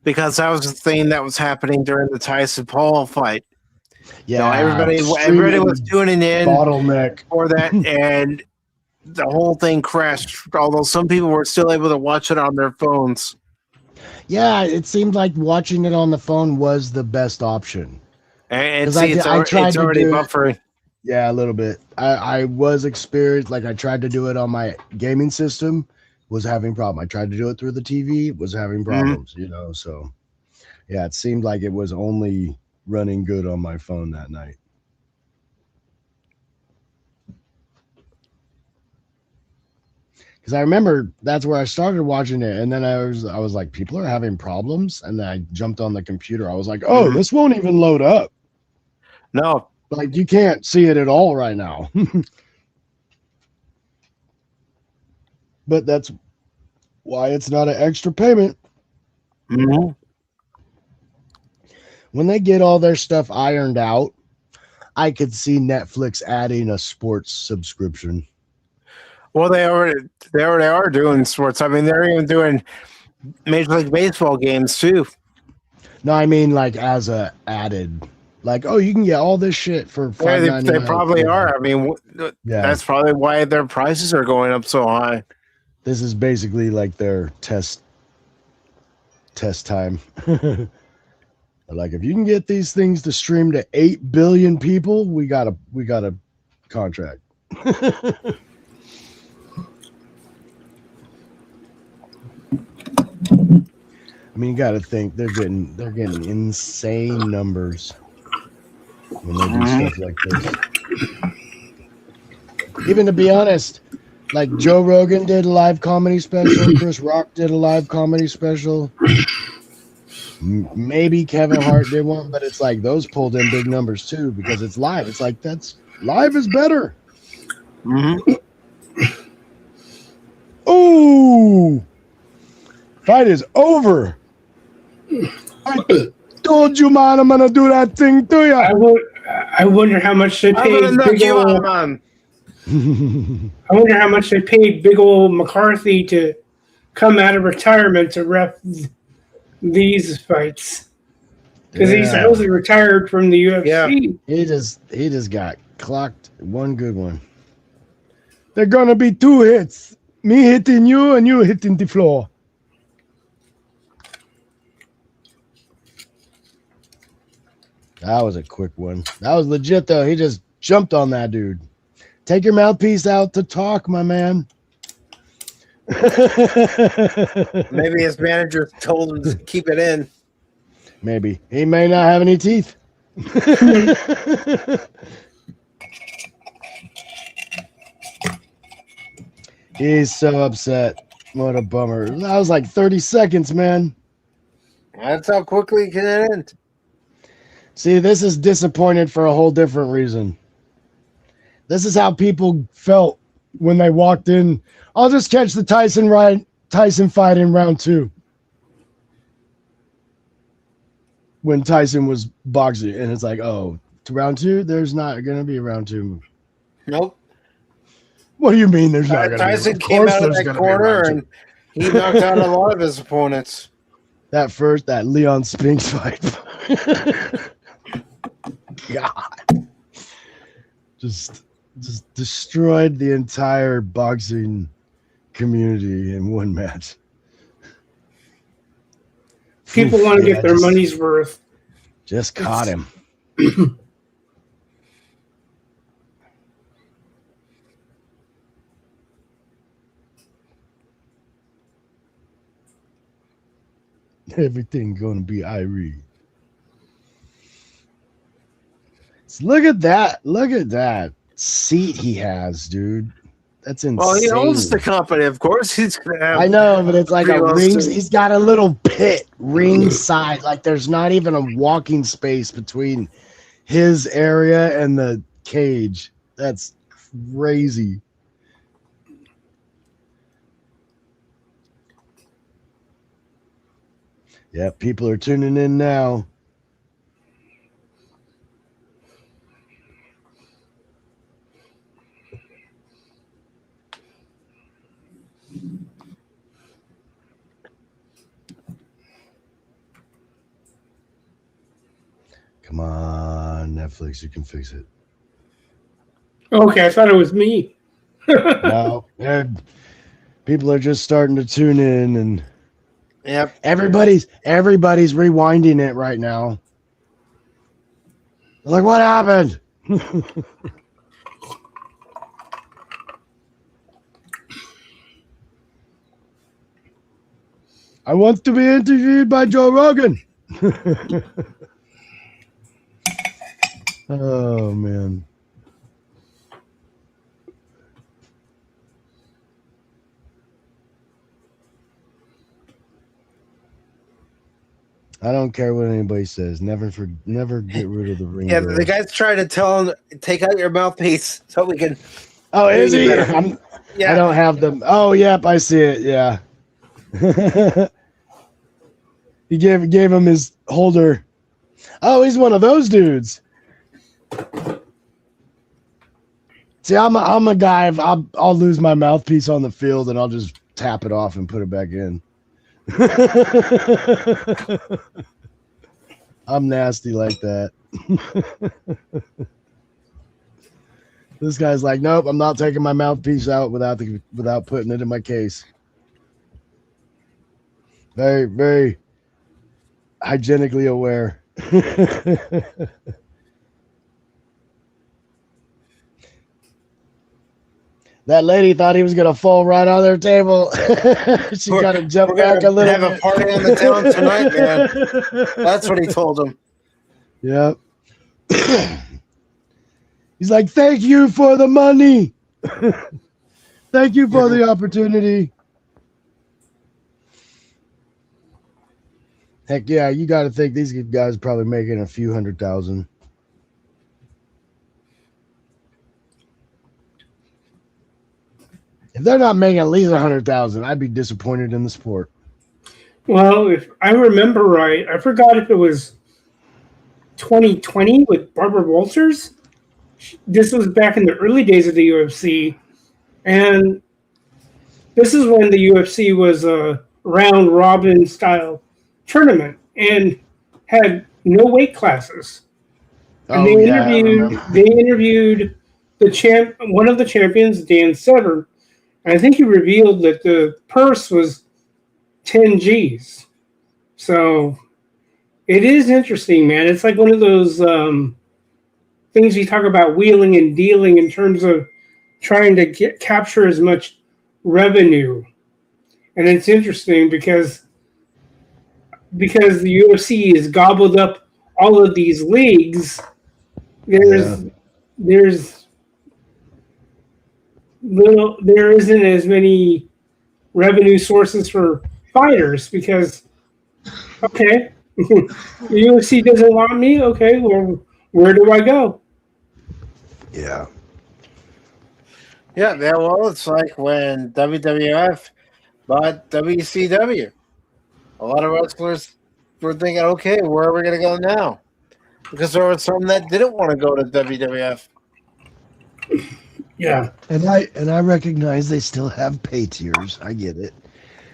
because that was the thing that was happening during the Tyson Paul fight. Yeah, everybody was tuning in bottleneck for that, and the whole thing crashed. Although some people were still able to watch it on their phones. Yeah, it seemed like watching it on the phone was the best option. And see, it's already buffering. Yeah, a little bit. I was experienced, like I tried to do it on my gaming system, was having problem. I tried to do it through the TV, was having problems, so yeah, it seemed like it was only running good on my phone that night. Because I remember that's where I started watching it, and then I was like, people are having problems, and then I jumped on the computer. I was like, oh, this won't even load up. No, like you can't see it at all right now. But that's why it's not an extra payment. Mm-hmm. When they get all their stuff ironed out, I could see Netflix adding a sports subscription. Well, they already are doing sports. I mean, they're even doing Major League Baseball games too. No, I mean like as a added, like, oh, you can get all this shit for $5.99. They probably are. I mean, that's probably why their prices are going up so high. This is basically like their test time. Like, if you can get these things to stream to 8 billion people, we got a contract. I mean, you got to think they're getting insane numbers when they do stuff like this. Even to be honest, like Joe Rogan did a live comedy special, Chris Rock did a live comedy special. Maybe Kevin Hart did one, but it's like those pulled in big numbers too because it's live. It's like that's live is better. Ooh, fight is over. I told you, man, I'm gonna do that thing to you. I wonder how much they paid. I wonder how much they paid Big Ol' McCarthy to come out of retirement to ref these fights, because he's supposedly retired from the UFC. Yeah. He just got clocked one good one. They're gonna be 2 hits. Me hitting you and you hitting the floor. That was a quick one. That was legit though. He just jumped on that dude. Take your mouthpiece out to talk, my man. Maybe his manager told him to keep it in. Maybe. He may not have any teeth. He's so upset. What a bummer. That was like 30 seconds, man. That's how quickly it can end. See, this is disappointed for a whole different reason. This is how people felt when they walked in. I'll just catch the Tyson fight in round 2. When Tyson was boxing, and it's like, oh, to round 2, there's not going to be a round 2. Nope. What do you mean there's not going to be? Tyson came out of that corner and he knocked out a lot of his opponents. That Leon Spinks fight. God. Just destroyed the entire boxing community in one match. People want to get their money's worth. Just caught him. Everything gonna be Irie. So look at that. Look at that seat he has, dude. That's insane. Well, he owns the company, of course. He's gonna have, I know, but it's like a ring. He's got a little pit ringside. Like there's not even a walking space between his area and the cage. That's crazy. Yeah, people are tuning in now. Come on, Netflix, you can fix it. Okay, I thought it was me. No, people are just starting to tune in, and yep, everybody's rewinding it right now. They're like, what happened? I want to be interviewed by Joe Rogan. Oh, man. I don't care what anybody says. Never get rid of the ring. Yeah, girl. the guy's trying to tell him, take out your mouthpiece so we can. Oh, is he? Yeah. I don't have them. Oh, yep, I see it. Yeah. He gave him his holder. Oh, he's one of those dudes. See, I'm a guy. I'll lose my mouthpiece on the field and I'll just tap it off and put it back in. I'm nasty like that. This guy's like, nope, I'm not taking my mouthpiece out without putting it in my case. Very, very hygienically aware. That lady thought he was gonna fall right on their table. She got to jump back a little. Have a party on the town tonight, man. That's what he told him. Yep. He's like, thank you for the money. Thank you for the opportunity. Heck yeah, you got to think these guys are probably making a few $100,000. If they're not making at least 100,000, I'd be disappointed in the sport. Well, if I remember right, I forgot if it was 2020 with Barbara Walters. This was back in the early days of the UFC, and this is when the UFC was a round robin style tournament and had no weight classes. And they interviewed one of the champions, Dan Severn. And I think he revealed that the purse was 10 G's. So it is interesting, man. It's like one of those things you talk about wheeling and dealing in terms of trying to capture as much revenue. And it's interesting because the UFC has gobbled up all of these leagues. There's there isn't as many revenue sources for fighters because, okay, the UFC doesn't want me. Okay, well, where do I go? Yeah. Yeah, well, it's like when WWF bought WCW. A lot of wrestlers were thinking, okay, where are we going to go now? Because there were some that didn't want to go to WWF. Yeah, And I recognize they still have pay tiers. I get it.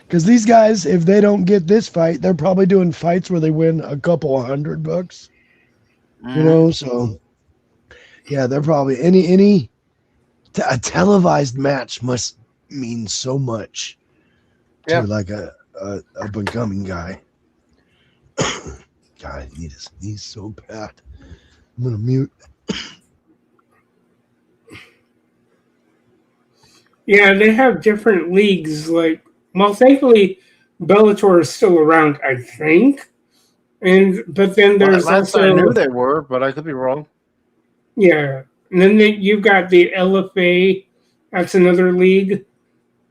Because these guys, if they don't get this fight, they're probably doing fights where they win a couple $100. You know, so yeah, they're probably a televised match must mean so much to like a up and coming guy. God, I need his knees so bad. I'm gonna mute. yeah, they have different leagues. Like, well, thankfully, Bellator is still around, I think. But then there's last also I knew they were, but I could be wrong. yeah, and then you've got the LFA. That's another league,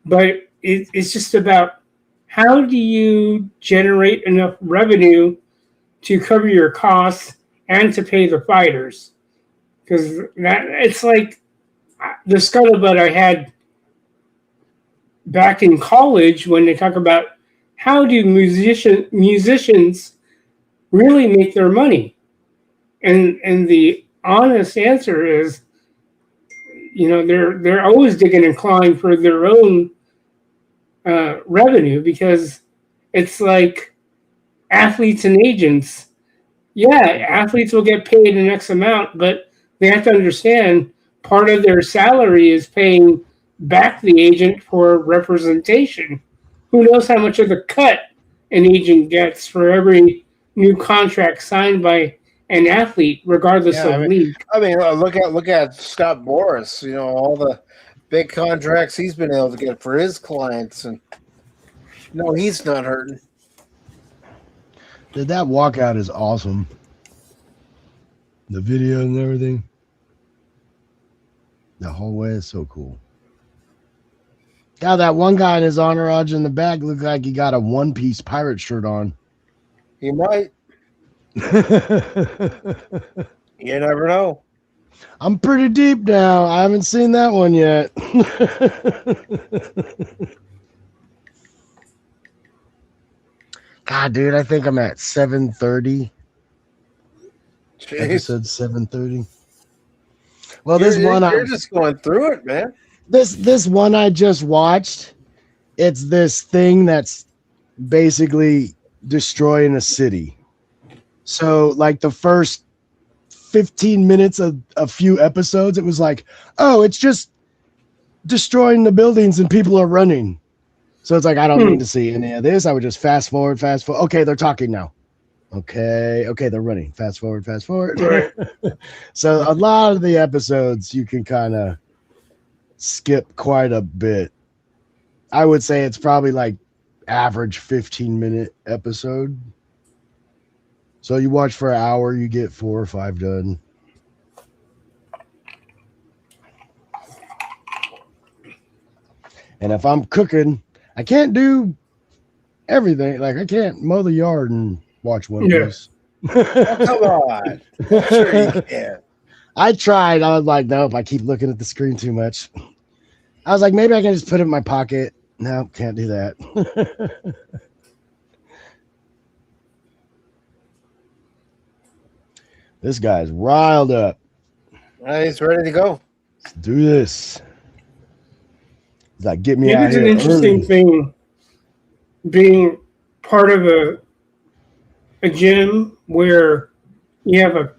but it's just about how do you generate enough revenue to cover your costs and to pay the fighters? Because that it's like the scuttlebutt I had back in college when they talk about how do musicians really make their money, and the honest answer is, they're always digging and clawing for their own revenue because it's like athletes and agents. Yeah, athletes will get paid an X amount, but they have to understand part of their salary is paying back the agent for representation. Who knows how much of the cut an agent gets for every new contract signed by an athlete, regardless of league. I mean, look at Scott Boras. You know, all the big contracts he's been able to get for his clients, and no, he's not hurting. Dude, that walkout is awesome. The video and everything. The whole way is so cool. Yeah, that one guy in his entourage in the back looked like he got a One Piece pirate shirt on. He might. You never know. I'm pretty deep now. I haven't seen that one yet. God, dude, I think I'm at 7:30. Jeez. Episode 7:30. Well, you're just going through it, man. This one I just watched, it's this thing that's basically destroying a city. So, like the first 15 minutes of a few episodes, it was like, oh, it's just destroying the buildings and people are running. So it's like, I don't need to see any of this. I would just fast forward. Okay, they're talking now. Okay, they're running. Fast forward. Right. So a lot of the episodes you can kind of skip quite a bit. I would say it's probably like average 15-minute episode. So you watch for an hour, you get 4 or 5 done. And if I'm cooking, I can't do everything. Like I can't mow the yard and watch One Piece. Oh, come on. Sure you can. I tried. I was like, nope, I keep looking at the screen too much. I was like, maybe I can just put it in my pocket. No, can't do that. This guy's riled up. He's ready to go. Let's do this. He's like, get me out It's here. an interesting thing being part of a gym where you have a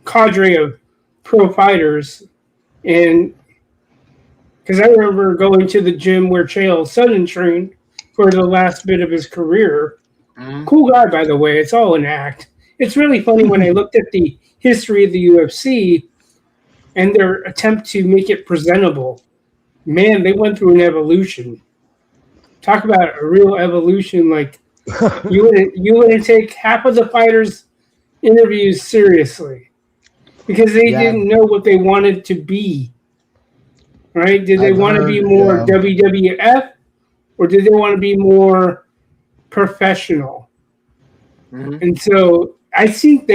cadre of pro fighters, and because I remember going to the gym where Chael Sonnen trained for the last bit of his career. Cool guy, by the way. It's all an act. It's really funny when I looked at the history of the UFC and their attempt to make it presentable. Man, they went through an evolution. Talk about a real evolution. Like you wouldn't take half of the fighters' interviews seriously because they didn't know what they wanted to be. right? Did they I've want to be heard, more WWF, or did they want to be more professional? Mhm. And so I think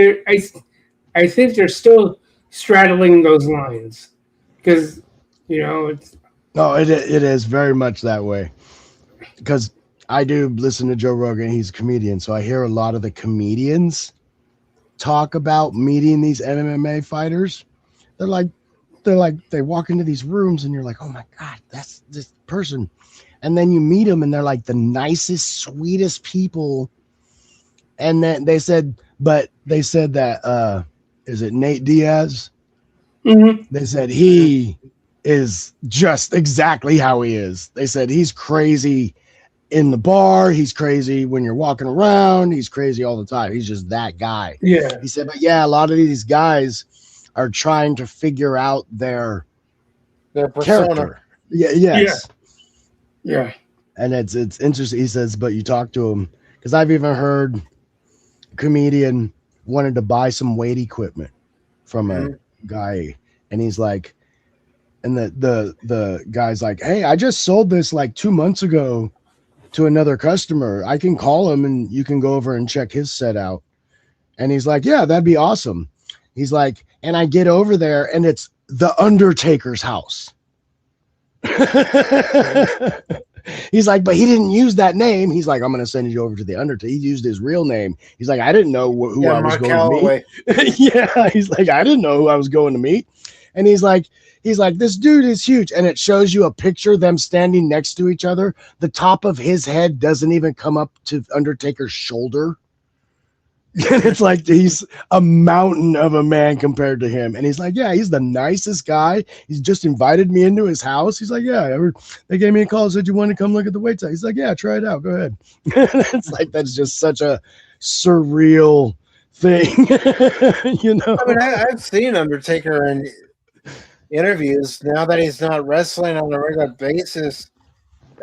I think they're still straddling those lines because it's no, it is very much that way. Because I do listen to Joe Rogan. He's a comedian, so I hear a lot of the comedians talk about meeting these MMA fighters. They walk into these rooms and you're like, oh my God, that's this person. And then you meet them and they're like the nicest, sweetest people. And then they said that is it Nate Diaz? mm-hmm. They said he is just exactly how he is. They said he's crazy in the bar, he's crazy when you're walking around, he's crazy all the time. He's just that guy. Yeah. He said, but yeah, a lot of these guys are trying to figure out their persona. character. Yeah, yes. Yeah. And it's interesting. He says, but you talk to him because I've even heard a comedian wanted to buy some weight equipment from a guy, and he's like, and the guy's like, hey, I just sold this like 2 months ago to another customer. I can call him and you can go over and check his set out. And he's like, yeah, that'd be awesome. He's like, and I get over there and it's the Undertaker's house. He's like, but he didn't use that name. He's like, I'm going to send you over to the Undertaker. He used his real name. He's like, I didn't know who I was Mark going Calloway. to meet. Yeah. He's like, I didn't know who I was going to meet. And he's like, this dude is huge. And it shows you a picture of them standing next to each other. The top of his head doesn't even come up to Undertaker's shoulder. And it's like he's a mountain of a man compared to him. And he's like, yeah, he's the nicest guy. He's just invited me into his house. He's like, yeah, they gave me a call and said, you want to come look at the weight test? He's like, yeah, try it out. Go ahead. It's like, that's just such a surreal thing. I mean, I've seen Undertaker in interviews now that he's not wrestling on a regular basis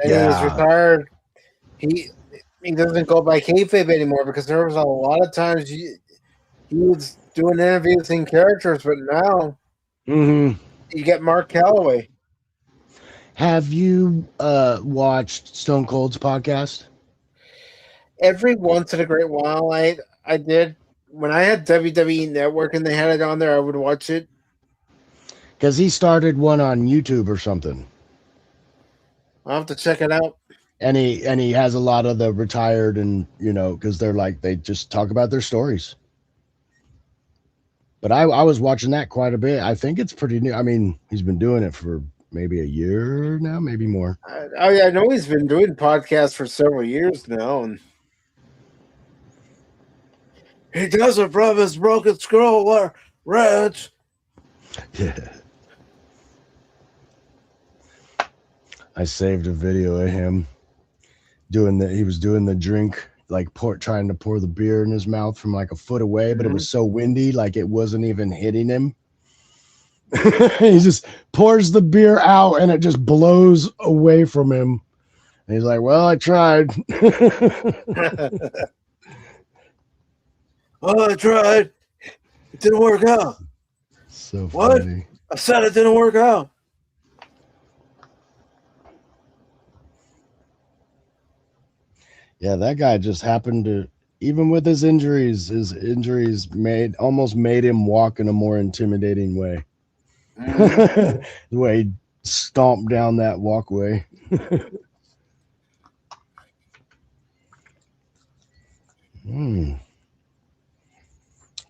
and he's retired. He doesn't go by kayfabe anymore because there was a lot of times he was doing interviews in characters, but now you get Mark Calloway. Have you watched Stone Cold's podcast? Every once in a great while, I did. When I had WWE Network and they had it on there, I would watch it. Because he started one on YouTube or something. I'll have to check it out. And he has a lot of the retired and, because they just talk about their stories. But I was watching that quite a bit. I think it's pretty new. I mean, he's been doing it for maybe a year now, maybe more. I know he's been doing podcasts for several years now. And he does it from his broken skull ranch. Yeah. I saved a video of him he was doing the drink, like trying to pour the beer in his mouth from like a foot away, but it was so windy, like it wasn't even hitting him. He just pours the beer out and it just blows away from him. And he's like, well, I tried. Oh, I tried. It didn't work out. So what? Funny. I said it didn't work out. Yeah, that guy just happened to, even with his injuries almost made him walk in a more intimidating way. The way he stomped down that walkway.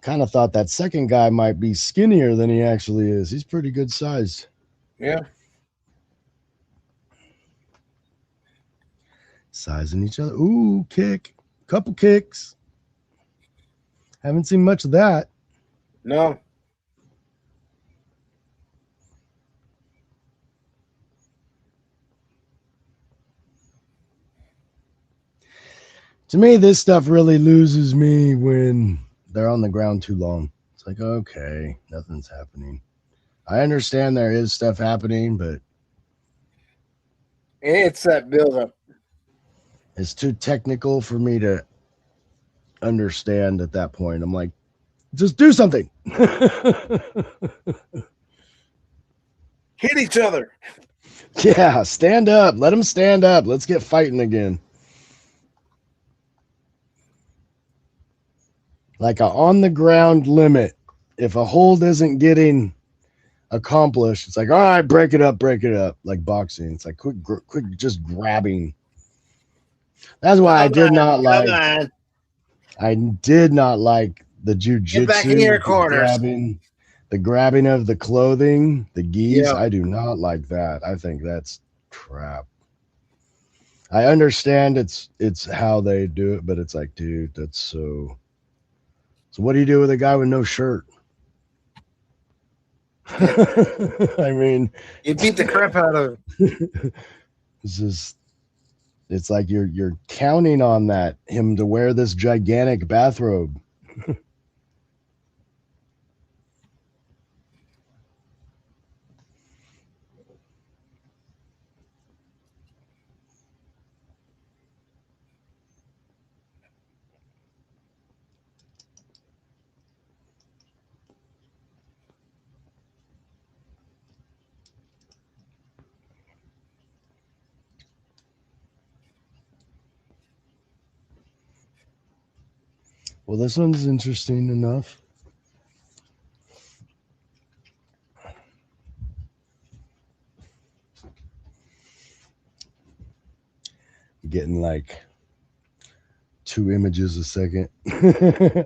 Kind of thought that second guy might be skinnier than he actually is. He's pretty good sized. Yeah. Sizing each other. Ooh, kick. Couple kicks. Haven't seen much of that. No. To me, this stuff really loses me when they're on the ground too long. It's like, okay, nothing's happening. I understand there is stuff happening, but it's that buildup. It's too technical for me to understand at that point. I'm like, just do something. Hit each other. Yeah, stand up. Let them stand up. Let's get fighting again. Like a on the ground limit. If a hold isn't getting accomplished, it's like, all right, break it up, like boxing. It's like quick, just grabbing. That's why I did not like the jujitsu. Get back in your corners. The grabbing of the clothing, the gis. Yeah. I do not like that. I think that's crap. I understand it's how they do it, but it's like, dude, that's so. So what do you do with a guy with no shirt? I mean, you beat the crap out of him. It's like you're counting on him to wear this gigantic bathrobe. Well, this one's interesting enough. Getting like 2 images a second.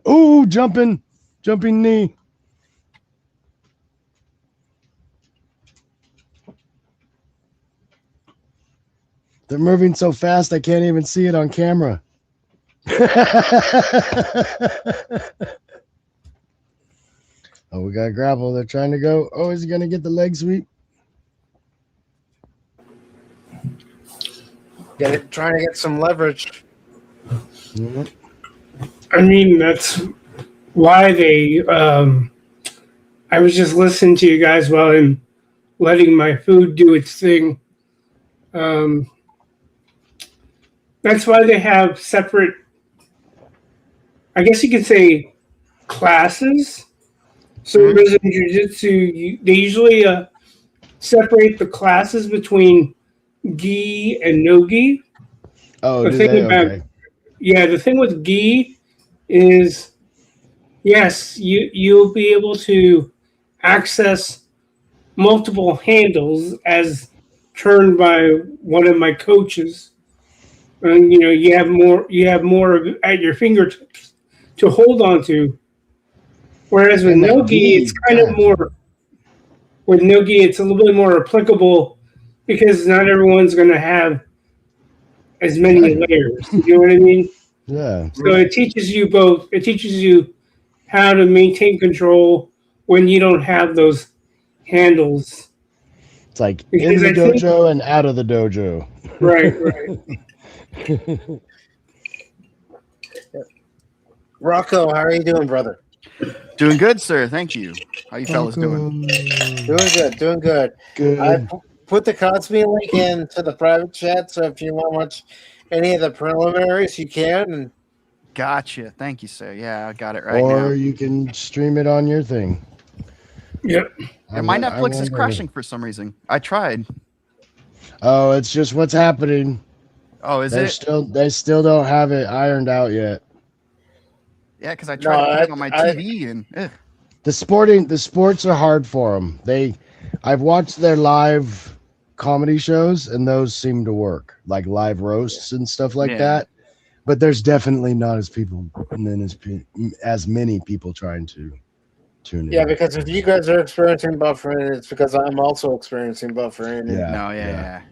Ooh, jumping knee. They're moving so fast I can't even see it on camera. Oh, we got grapple. They're trying to go. Oh, is he going to get the leg sweep? Trying to get some leverage. Mm-hmm. I mean, that's why they. I was just listening to you guys while I'm letting my food do its thing. That's why they have separate, I guess you could say, classes. So in jiu-jitsu, they usually separate the classes between gi and no gi. Oh, do they? Okay. Yeah, the thing with gi is, yes, you'll be able to access multiple handles as turned by one of my coaches. And you have more at your fingertips to hold on to. Whereas with no gi, it's kind of more. With no gi, it's a little bit more applicable because not everyone's going to have as many layers. You know what I mean? Yeah. So it teaches you both. It teaches you how to maintain control when you don't have those handles. It's like because in the dojo and out of the dojo. Right. Rocco, how are you doing, brother? Doing good, sir. Thank you. How you fellas doing? Doing good. Good. I put the Kosmi link into the private chat, so if you want to watch any of the preliminaries, you can. And gotcha. Thank you, sir. Yeah, I got it right now. Or you can stream it on your thing. Yep. And my Netflix is crashing for some reason. I tried. Oh, it's just what's happening. Oh, is it? They still don't have it ironed out yet. Yeah, because I tried to put it on my TV and the sports are hard for them. I've watched their live comedy shows and those seem to work, like live roasts and stuff like that. But there's definitely not as many people trying to tune in. Yeah, because if you guys are experiencing buffering, it's because I'm also experiencing buffering. Yeah.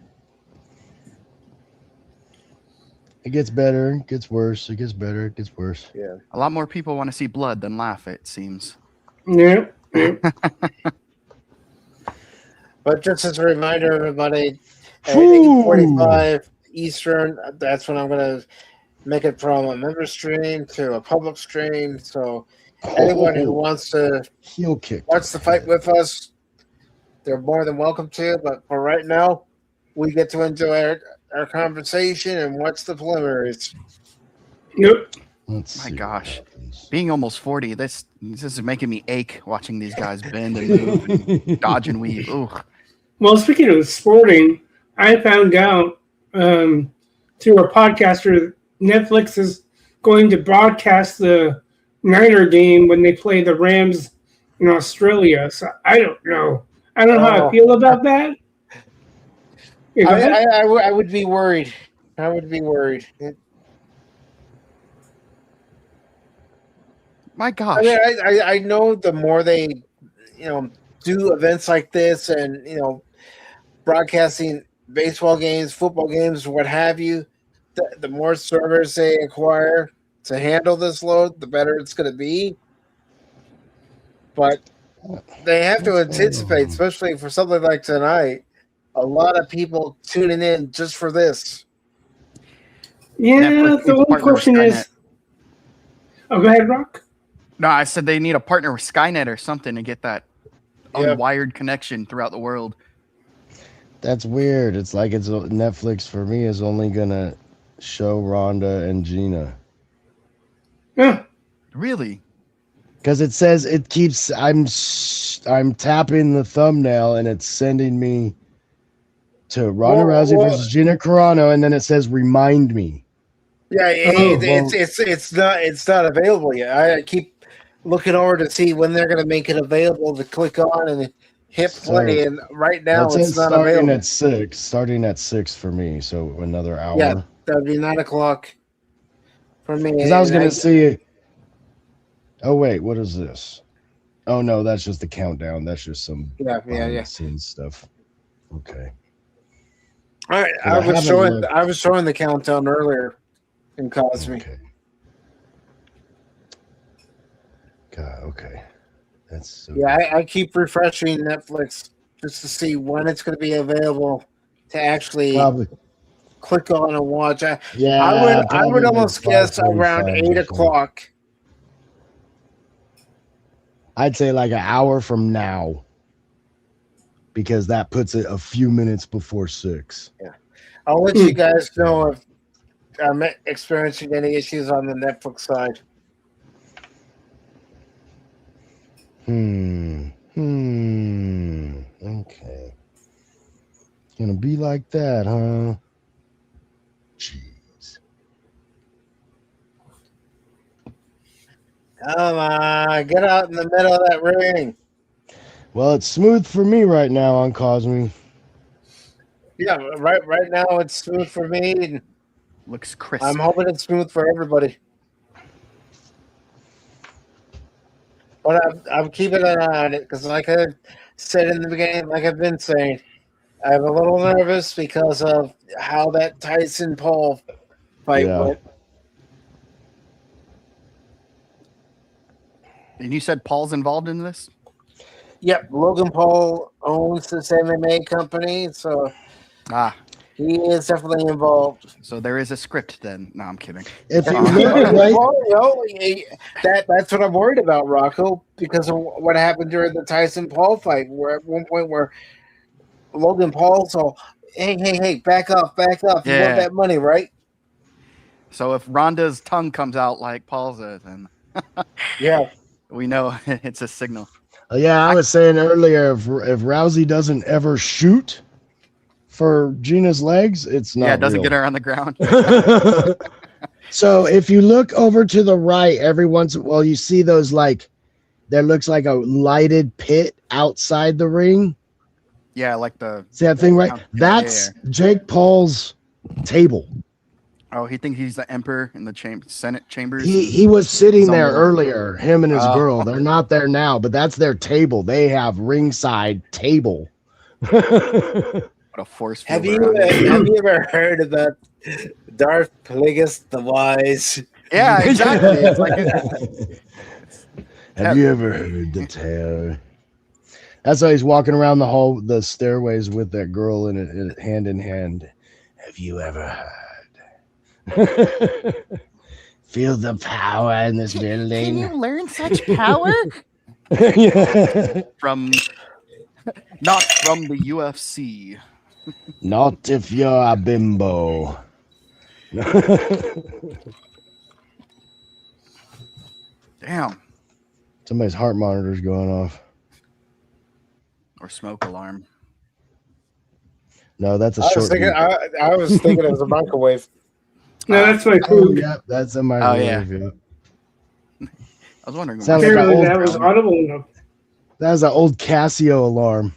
It gets better, it gets worse, it gets better, it gets worse. Yeah. A lot more people want to see blood than laugh, it seems. Yeah. But just as a reminder, everybody, at 8:45 Eastern, that's when I'm going to make it from a member stream to a public stream. So anyone who wants to watch the fight with us, they're more than welcome to. But for right now, we get to enjoy our conversation and watch the preliminaries. Yep. My gosh. Being almost 40, this is making me ache watching these guys bend and move and dodge and weave. Ooh. Well, speaking of sporting, I found out through a podcaster Netflix is going to broadcast the Niner game when they play the Rams in Australia. So I don't know. I don't know how I feel about that. Yeah, I would be worried. I would be worried. My gosh. I mean, I know the more they, do events like this and, broadcasting baseball games, football games, what have you, the more servers they acquire to handle this load, the better it's going to be. But they have to anticipate, especially for something like tonight, a lot of people tuning in just for this. Yeah, Netflix the needs to only partner with question is. Skynet. Oh, go ahead, Rock. No, I said they need a partner with Skynet or something to get that Yeah. unwired connection throughout the world. That's weird. It's like it's Netflix for me is only gonna show Ronda and Gina. Yeah. Really? Because it says it keeps. I'm tapping the thumbnail and it's sending me to Ronda Rousey versus Gina Carano, and then it says remind me. Yeah, it's not available yet. I keep looking over to see when they're going to make it available to click on and hit play. And right now, it's not available. Starting at 6 for me. So another hour. Yeah, that'd be 9 o'clock for me. Because I was going to see. Oh wait, what is this? Oh no, that's just the countdown. That's just some behind-the-scenes stuff. Okay. All right, I was showing the countdown earlier in Kosmi. Okay. God, okay. That's so I keep refreshing Netflix just to see when it's going to be available to actually click on and watch. I would almost guess around 8 o'clock. I'd say like an hour from now, because that puts it a few minutes before 6. Yeah, I'll let you guys know if I'm experiencing any issues on the Netflix side. Okay. It's gonna be like that, huh? Jeez. Come on, get out in the middle of that ring. Well, it's smooth for me right now on Kosmi. Yeah, right now it's smooth for me. And looks crisp. I'm hoping it's smooth for everybody. But I'm keeping an eye on it because, like I said in the beginning, like I've been saying, I'm a little nervous because of how that Tyson Paul fight went. And you said Paul's involved in this? Yep, Logan Paul owns this MMA company, so he is definitely involved. So there is a script then. No, I'm kidding. If you look that's what I'm worried about, Rocco, because of what happened during the Tyson Paul fight, where at one point where Logan Paul said, hey, back off. You want that money, right? So if Ronda's tongue comes out like Paul's, then we know it's a signal. Yeah, I was saying earlier, if Rousey doesn't ever shoot for Gina's legs, it's not. Yeah, it doesn't real. get her on the ground. So if you look over to the right, every once in a while, you see those there looks like a lighted pit outside the ring. Yeah, like the. See that thing, right? That's Jake Paul's table. Oh, he thinks he's the emperor in the Senate chambers. He was sitting there earlier, him and his girl. They're not there now, but that's their table. They have ringside table. What a force field. Have you ever heard about Darth Plagueis the Wise? Yeah, exactly. It's like have you ever heard the tale? That's why he's walking around the stairways with that girl in it, hand in hand. Have you ever heard? Feel the power in this building. Can you learn such power? Not from the UFC. Not if you're a bimbo. Damn. Somebody's heart monitor's going off. Or smoke alarm. No, that's a I was short. thinking. I was thinking it was a microwave. No, that's my Oh food. yeah, that's a microwave. Yeah. I was wondering. Sounds like Apparently, an old, that was audible enough. that was an old Casio alarm.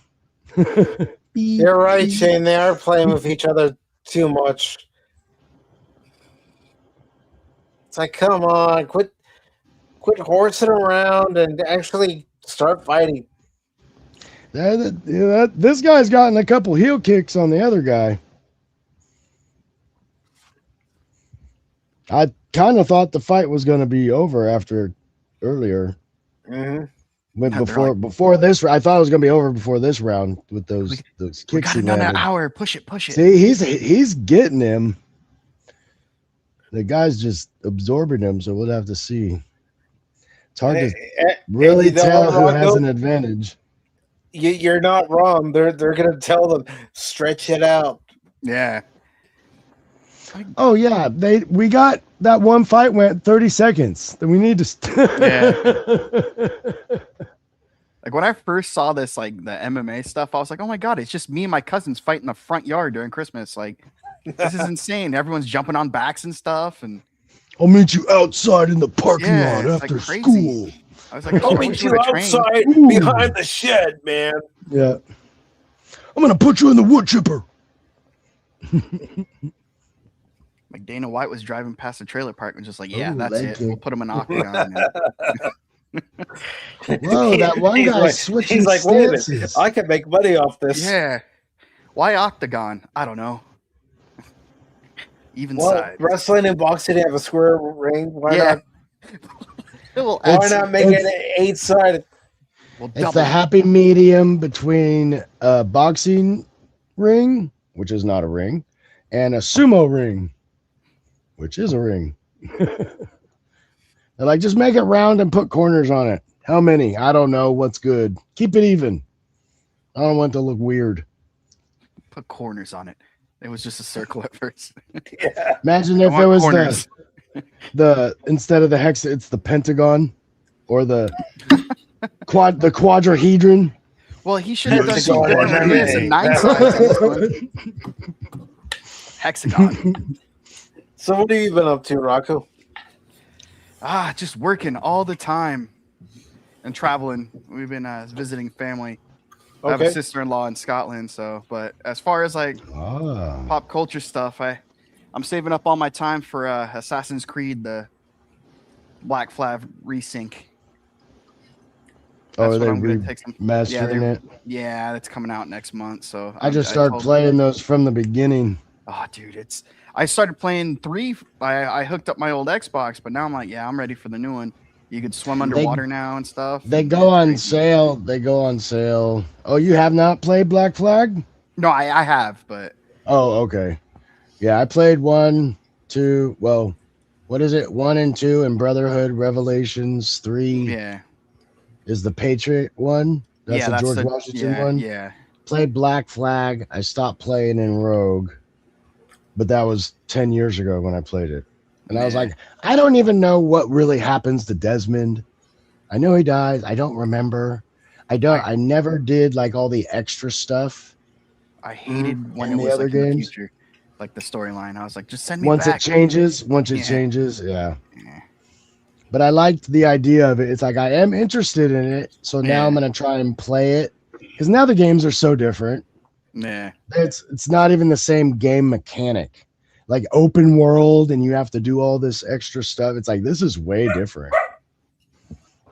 Beep, You're right, beep. Shane. They are playing with each other too much. It's like, come on, quit horsing around and actually start fighting. This guy's gotten a couple heel kicks on the other guy. I kind of thought the fight was going to be over after earlier. Mm-hmm. Before this, I thought it was going to be over before this round with those kicks. We got he another landed. hour. Push it. See, he's getting him. The guy's just absorbing him, so we'll have to see. It's hard to really tell who has an advantage. You're not wrong. They're going to tell them, stretch it out. Yeah. Oh yeah, we got that one fight went 30 seconds. Then we need to. Like when I first saw this, like the MMA stuff, I was like, oh my god, it's just me and my cousins fighting in the front yard during Christmas. Like this is insane. Everyone's jumping on backs and stuff, and I'll meet you outside in the parking lot after like school. I was like, I'll meet you outside behind the shed, man. Yeah, I'm gonna put you in the wood chipper. Like Dana White was driving past the trailer park and just like, yeah, that's it. you. We'll put him in octagon. Whoa, that one guy switching He's like, wait a minute, stances. I can make money off this. Yeah. Why octagon? I don't know. Even Well, sides. wrestling and boxing have a square ring. Why not? Well, Why not make it 8-sided? It's the happy medium between a boxing ring, which is not a ring, and a sumo ring, which is a ring. They're like, just make it round and put corners on it. How many? I don't know. What's good? Keep it even. I don't want it to look weird. Put corners on it. It was just a circle at first. Yeah. Imagine if it was the instead of the hex, it's the pentagon or the quadrahedron. Well, he should have done Hexagon. some 9 sides. Hexagon. So what have you been up to, Rocco? Just working all the time and traveling. We've been visiting family. I have a sister-in-law in Scotland, so. But as far as like pop culture stuff, I'm saving up all my time for Assassin's Creed, the Black Flag resync. Are they mastering it? Yeah, it's coming out next month. So I just started playing those from the beginning. Oh, dude, I started playing 3. I hooked up my old Xbox, but now I'm like, yeah, I'm ready for the new one. You could swim underwater now and stuff. They go on sale. Oh, you have not played Black Flag? No, I have, but. Oh, okay. Yeah, I played 1, 2. Well, what is it? 1 and 2 and Brotherhood Revelations 3. Yeah. Is the Patriot one? That's the George Washington one. Yeah. Played Black Flag. I stopped playing in Rogue, but that was 10 years ago when I played it. And I was like, I don't even know what really happens to Desmond. I know he dies. I don't remember. I never did like all the extra stuff. I hated when it was like in the future, like the storyline. I was like, just send me once back. Once it changes, yeah. But I liked the idea of it. It's like I am interested in it, so now I'm gonna try and play it because now the games are so different. Yeah, it's not even the same game mechanic, like open world, and you have to do all this extra stuff. It's like this is way different.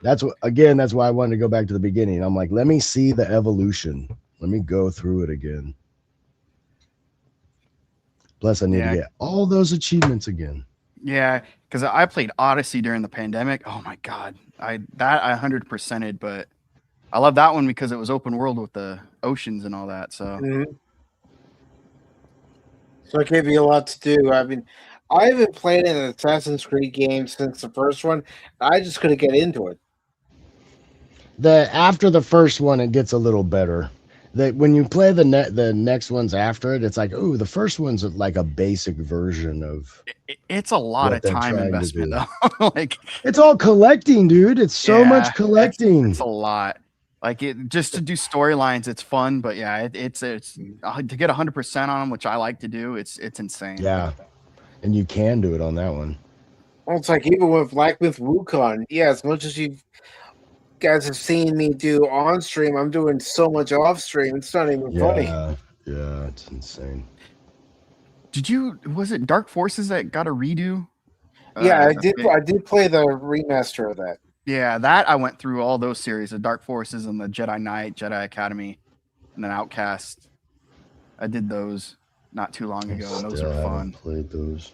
That's why I wanted to go back to the beginning. I'm like, let me see the evolution. Let me go through it again. Plus, I need to get all those achievements again. Yeah, because I played Odyssey during the pandemic. Oh my god, I 100%ed, but I love that one because it was open world with the oceans and all that. So, so it gave you a lot to do. I mean, I haven't played an Assassin's Creed game since the first one. I just couldn't get into it. After the first one, it gets a little better. When you play the next ones after it, it's like, ooh, the first one's like a basic version of. It's a lot of time investment, though. Like it's all collecting, dude. It's so much collecting. It's a lot. Like it just to do storylines, it's fun, but yeah, it's to get 100% on them, which I like to do. It's insane. Yeah, and you can do it on that one. Well, it's like even with Wukong, yeah, as much as you guys have seen me do on stream, I'm doing so much off stream. It's not even funny. Yeah, it's insane. Was it Dark Forces that got a redo? Yeah, I did play the remaster of that. Yeah, that I went through all those series, the Dark Forces and the Jedi Knight, Jedi Academy, and then Outcast. I did those not too long ago, and those were fun. Played those.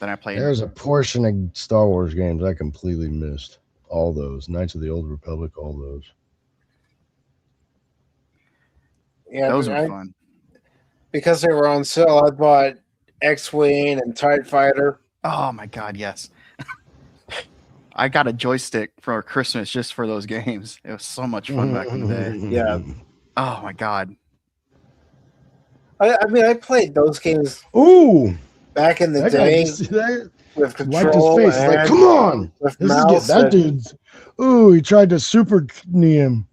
Then I played. There's a portion of Star Wars games I completely missed. All those Knights of the Old Republic, all those. Yeah, those were fun. Because they were on sale, I bought X-Wing and TIE Fighter. Oh my god, yes. I got a joystick for Christmas just for those games. It was so much fun back in the day. Yeah. Oh my god. I mean, I played those games. Ooh. Back in the day. With control. Wiped his face. Like, come on. That dude's. Ooh, he tried to super knee him.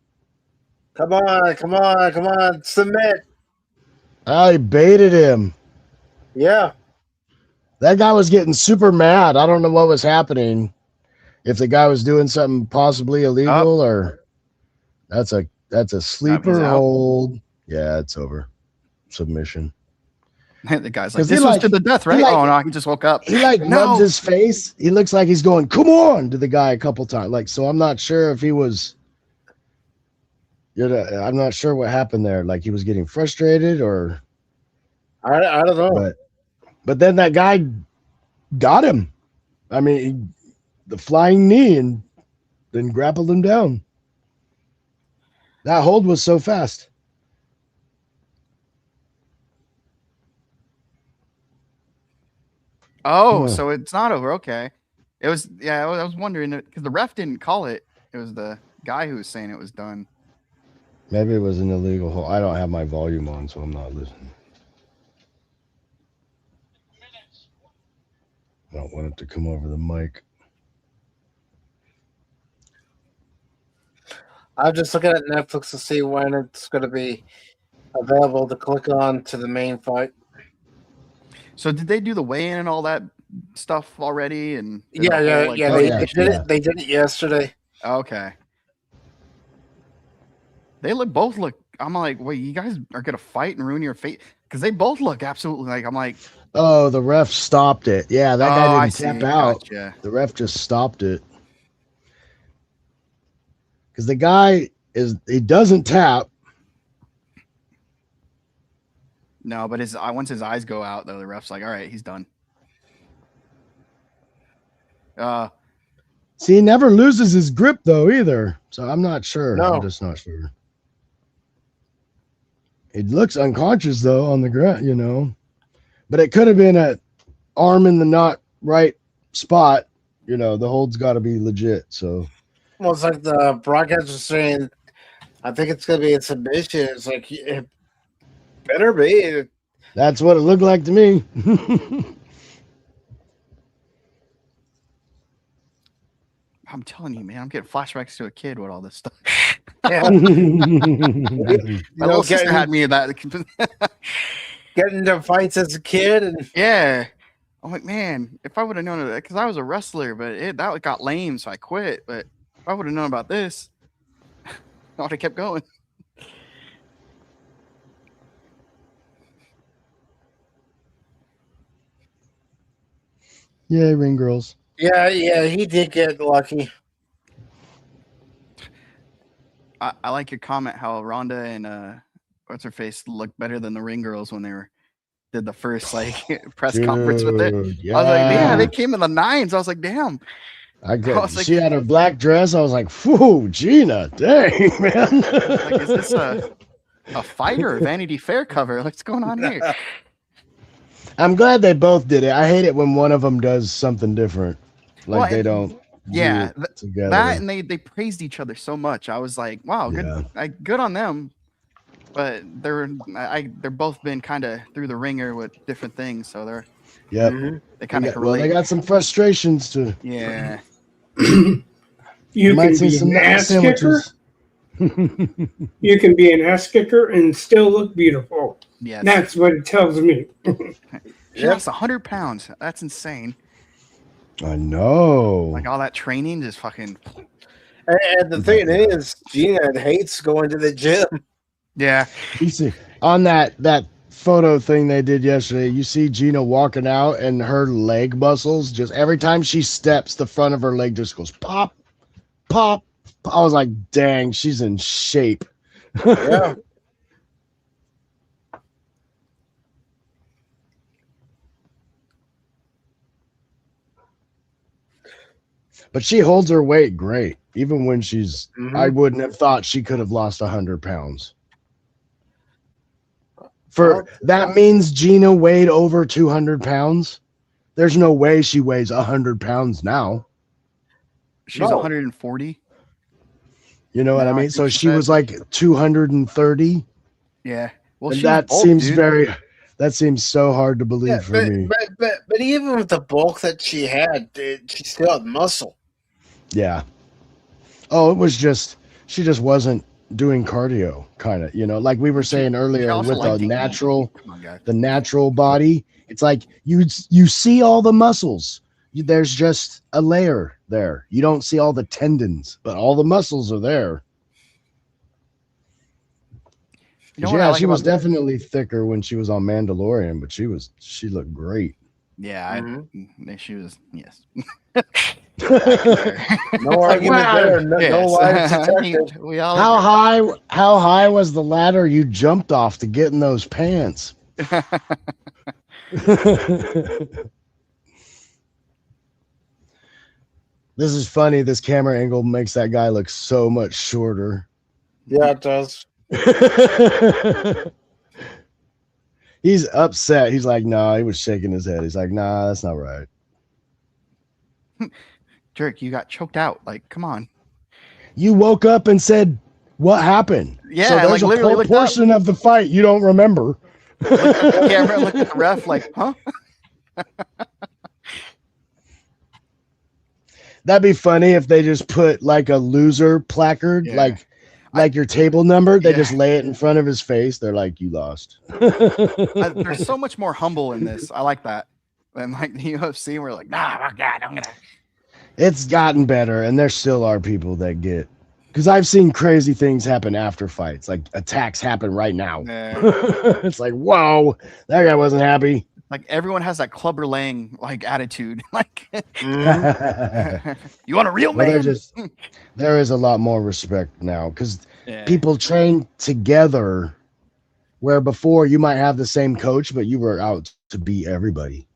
Come on. Submit. I baited him. Yeah. That guy was getting super mad. I don't know what was happening. If the guy was doing something possibly illegal or that's a sleeper hold. Yeah, it's over. Submission. The guy's like, this was to the death, right? Oh no, he just woke up. He rubs his face. He looks like he's going, come on, to the guy a couple times. Like, so I'm not sure if he was I'm not sure what happened there. Like he was getting frustrated or I don't know. But then that guy got him. I mean, the flying knee and then grappled him down. That hold was so fast. Oh, so it's not over. Okay. It was, I was wondering because the ref didn't call it. It was the guy who was saying it was done. Maybe it was an illegal hold. I don't have my volume on, so I'm not listening. I don't want it to come over the mic. I'm just looking at Netflix to see when it's going to be available to click on to the main fight. So did they do the weigh-in and all that stuff already? And They did it yesterday. Okay. They both look. I'm like, wait, you guys are gonna fight and ruin your face because they both look absolutely like. I'm like, oh, the ref stopped it. Yeah, that guy didn't tap out. Gotcha. The ref just stopped it because the guy he doesn't tap. No, but once his eyes go out, though, the ref's like, all right, he's done. See, he never loses his grip though either. So I'm not sure. No. I'm just not sure. He looks unconscious though on the ground, but it could have been an arm in the not right spot. The hold's got to be legit. So, well, it's like the broadcaster saying, "I think it's going to be a submission." It's like it better be. That's what it looked like to me. I'm telling you, man, I'm getting flashbacks to a kid with all this stuff. Yeah. My little sister had me that. Getting into fights as a kid. Yeah. I'm like, man, if I would have known that, because I was a wrestler, but that got lame, so I quit. But if I would have known about this, I would have kept going. Yeah, ring girls. Yeah, he did get lucky. I like your comment how Ronda and what's her face looked better than the ring girls when they did the first press conference with it. Yeah. I was like, yeah, they came in the 9s. I was like, damn. She had her black dress. I was like, whoa, Gina, dang, man. Like, is this a fight or a Vanity Fair cover? What's going on here? I'm glad they both did it. I hate it when one of them does something different. Like they don't. Yeah, together. That and they praised each other so much. I was like, wow, good on them. But they're both been kind of through the ringer with different things, so they kind of they got some frustrations too. Yeah. You might can see be some an nice ass kicker. You can be an ass kicker and still look beautiful. Yes. That's what it tells me. She lost 100 pounds. That's insane. I know. Like all that training just fucking. And the thing is, Gina hates going to the gym. Yeah. You see, on that photo thing they did yesterday, you see Gina walking out and her leg muscles, just every time she steps, the front of her leg just goes pop, pop. I was like, dang, she's in shape. Yeah. But she holds her weight great. Even when she's, Mhm. I wouldn't have thought she could have lost 100 pounds. That means Gina weighed over 200 pounds. There's no way she weighs 100 pounds now. She's No. 140. You know what No, I I mean? think So she she said- was like 230. Yeah. Well, And she's that bulk, seems dude. that seems so hard to believe for me. But even with the bulk that she had, she still had muscle. Yeah. Oh, it was just she just wasn't doing cardio, kind of. Like we were saying earlier also with liked the to eat. natural, Come on, guys. the natural body. It's like you see all the muscles. There's just a layer there. You don't see all the tendons, but all the muscles are there. You know what I Yeah, like she was about- definitely thicker when she was on Mandalorian, but she looked great. Yeah, she was. Yes. No argument wow. there. No, Yes. no lies detected. We all How high was the ladder you jumped off to get in those pants? This is funny. This camera angle makes that guy look so much shorter. Yeah, it does. He's upset. He's like, nah, he was shaking his head. He's like, nah, that's not right. Jerk, you got choked out. Like, come on. You woke up and said, what happened? Yeah, so there's like, literally looked portion of the fight you don't remember. Looked at the camera, looked at the ref, like, huh? That'd be funny if they just put like a loser placard, Yeah. like your table number. They Yeah. just lay it in front of his face. They're like, you lost. They're so much more humble in this. I like that. And like the UFC, we're like, nah, my God, I'm gonna. It's gotten better, and there still are people that get. Because I've seen crazy things happen after fights, like attacks happen right now. It's like, whoa, that guy wasn't happy. Like everyone has that Clubber Lang like attitude. Like, Mhm. you want a real Well, man? there is a lot more respect now because Yeah. people train together, where before you might have the same coach, but you were out to beat everybody.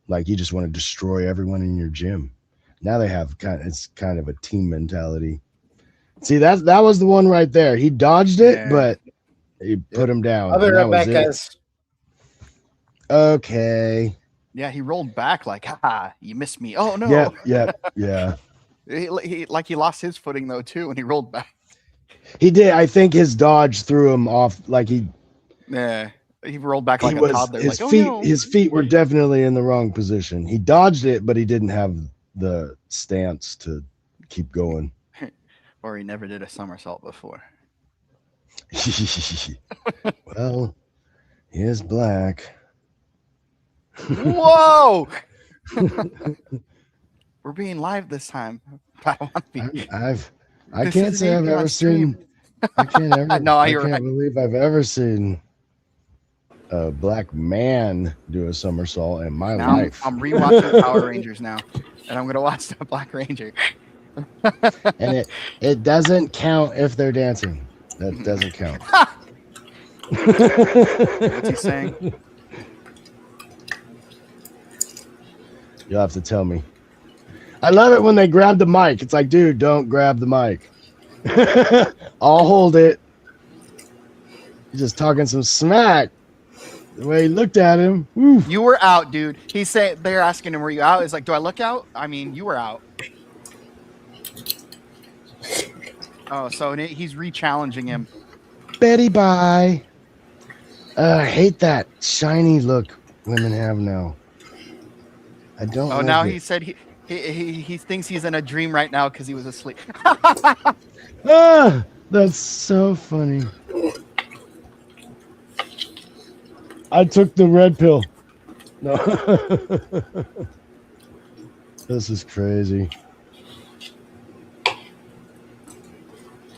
Like you just want to destroy everyone in your gym. Now they have it's kind of a team mentality. See, that was the one right there. He dodged it, Yeah. but he put him down. I'll be and that right was back, it. guys. Okay. Yeah, he rolled back like, ha, you missed me. Oh no. Yeah. He lost his footing though too when he rolled back. He did. I think his dodge threw him off. Like he rolled back like a toddler. His Like, feet. oh, no. His feet were definitely in the wrong position. He dodged it, but he didn't have the stance to keep going. Or he never did a somersault before. Well, he is black. Whoa! We're being live this time. I don't want to be. I This can't isn't say I've even on ever stream. seen. I can't ever. No, I you're can't right. believe I've ever seen a black man do a somersault in my Now life. I'm rewatching Power Rangers now, and I'm gonna watch the Black Ranger. And it doesn't count if they're dancing. That doesn't count. What's he saying? You'll have to tell me. I love it when they grab the mic. It's like, dude, don't grab the mic. I'll hold it. He's just talking some smack. The way he looked at him. Woo. You were out, dude. He's saying they're asking him, "Were you out?" He's like, "Do I look out?" I mean, you were out. Oh, so he's re-challenging him. Betty bye. I hate that shiny look women have now. I don't. Oh, like now it. he said He thinks he's in a dream right now because he was asleep. Ah, that's so funny. I took the red pill. No. This is crazy.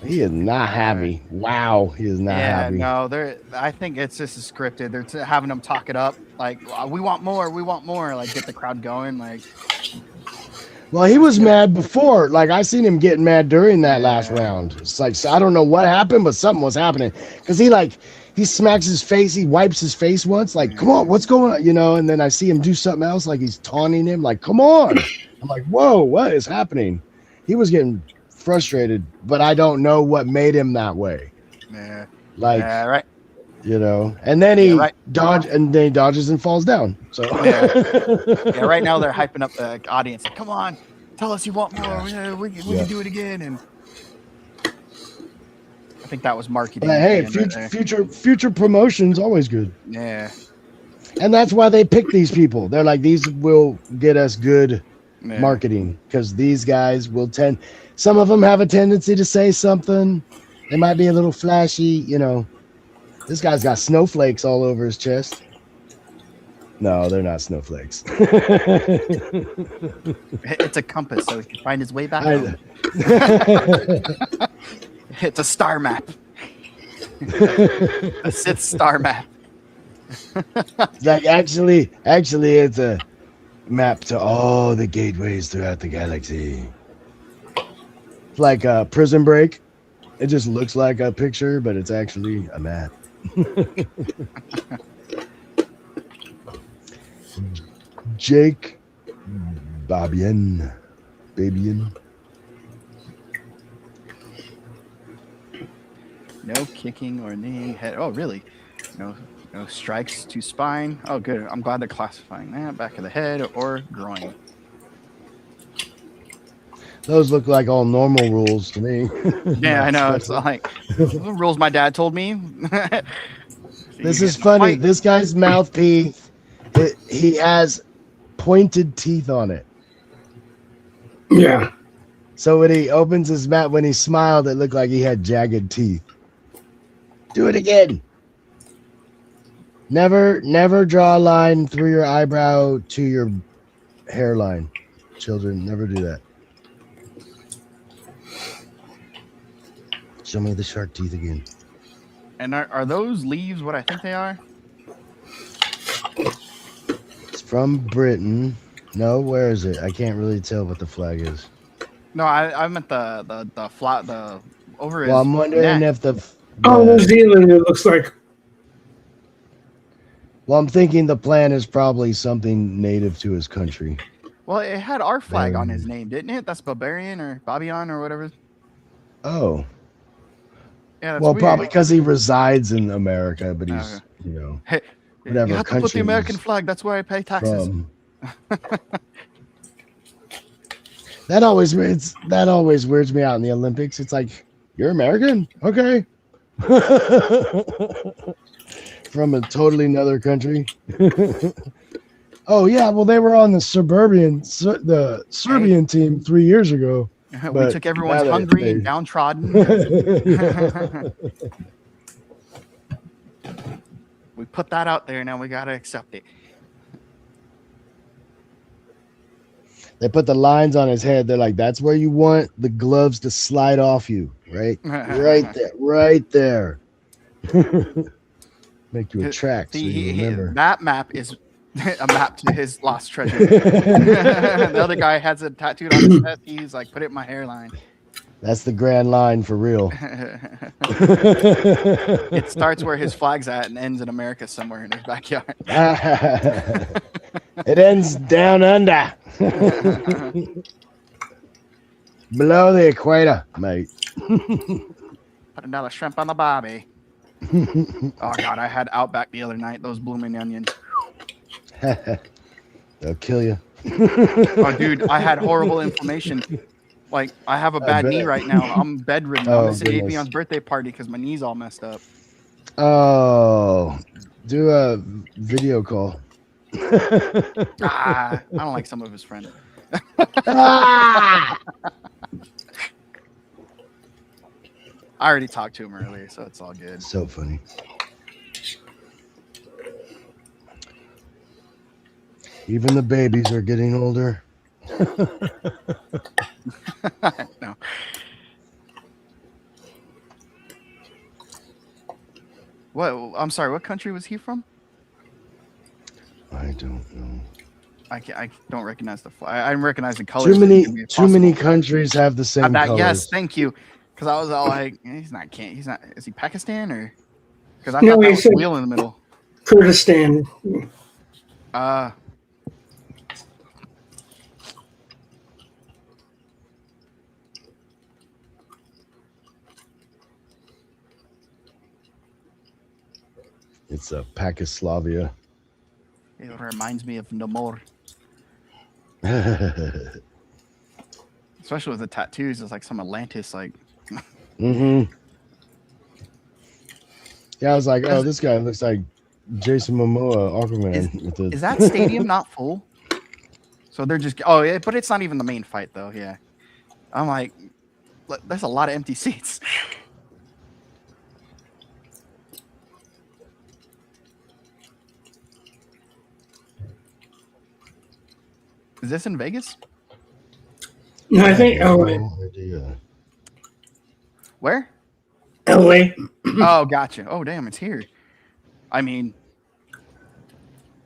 He is not happy. Wow, he is not happy. No, I think it's just scripted. They're having them talk it up, like we want more, like get the crowd going, like. Well, he was mad before. Like I seen him getting mad during that last round. It's like, so I don't know what happened, but something was happening because he smacks his face, he wipes his face once, like, come on, what's going on, you know? And then I see him do something else, like he's taunting him, like, come on. I'm like, whoa, what is happening? He was getting frustrated, but I don't know what made him that way. Yeah. Like, right. You know, and then he dodges and falls down. So right now they're hyping up the audience. Like, come on, tell us you want more. We can do it again. And I think that was marketing. But hey, future promotion's always good. Yeah. And that's why they pick these people. They're like, these will get us good marketing because these guys will some of them have a tendency to say something. They might be a little flashy, you know. This guy's got snowflakes all over his chest. No, they're not snowflakes. It's a compass, so he can find his way back home. It's a star map. A Sith star map. Like actually, it's a map to all the gateways throughout the galaxy. It's like a Prison Break. It just looks like a picture, but it's actually a map. Jake Babian. No kicking or kneeing head. Oh, really? No strikes to spine. Oh, good. I'm glad they're classifying that. Back of the head or groin. Those look like all normal rules to me. Yeah, I know. It's like the rules my dad told me. This is funny. This guy's mouthpiece, he has pointed teeth on it. Yeah. So when he opens his mouth, when he smiled, it looked like he had jagged teeth. Do it again. Never draw a line through your eyebrow to your hairline. Children, never do that. Show me the shark teeth again. And are those leaves what I think they are? It's from Britain. No, where is it? I can't really tell what the flag is. No, I meant the flat over his. Well, I'm wondering if the New Zealand, it looks like. Well, I'm thinking the plan is probably something native to his country. Well, it had our flag on his name, didn't it? That's Barbarian or Babian or whatever. Oh. Yeah, that's well, weird. Probably because he resides in America, but he's, hey, whatever you have to put the American flag. That's where I pay taxes. That always weirds me out in the Olympics. It's like, you're American? Okay. From a totally another country. Oh yeah, well they were on the Serbian team 3 years ago. We took everyone's hungry and downtrodden. We put that out there. Now we gotta accept it. They put the lines on his head. They're like, that's where you want the gloves to slide off you, right? right there. Make you a track so you remember. That map is a map to his lost treasure. The other guy has it tattooed on his chest. He's like, put it in my hairline. That's the grand line for real. It starts where his flag's at and ends in America somewhere in his backyard. It ends down under. Below the equator, mate. Put another shrimp on the barbie. Oh, God, I had Outback the other night. Those blooming onions. They'll kill you. Oh, dude, I had horrible inflammation. Like, I have a bad knee right now. I'm bedridden. I'm missing Avion's birthday party because my knee's all messed up. Oh, do a video call. I don't like some of his friends. Ah! I already talked to him earlier, so it's all good. So funny. Even the babies are getting older. No. What? I'm sorry. What country was he from? I don't know. I don't recognize the flag. I recognize the colors. Too many countries have the same colors. Yes, thank you. Because I was all like, he's not. Is he Pakistan or? Because I No, thought that he was said- the wheel in the middle. Kurdistan. It's a Pakislavia. It reminds me of Namor, especially with the tattoos. It's like some Atlantis, like. Mm-hmm. Yeah, I was like, oh, this guy looks like Jason Momoa, Aquaman. Is that stadium not full? So they're just yeah, but it's not even the main fight though. Yeah, I'm like, there's a lot of empty seats. Is this in Vegas? No, I think LA. No idea. Where? LA. Oh, gotcha. Oh, damn, it's here. I mean,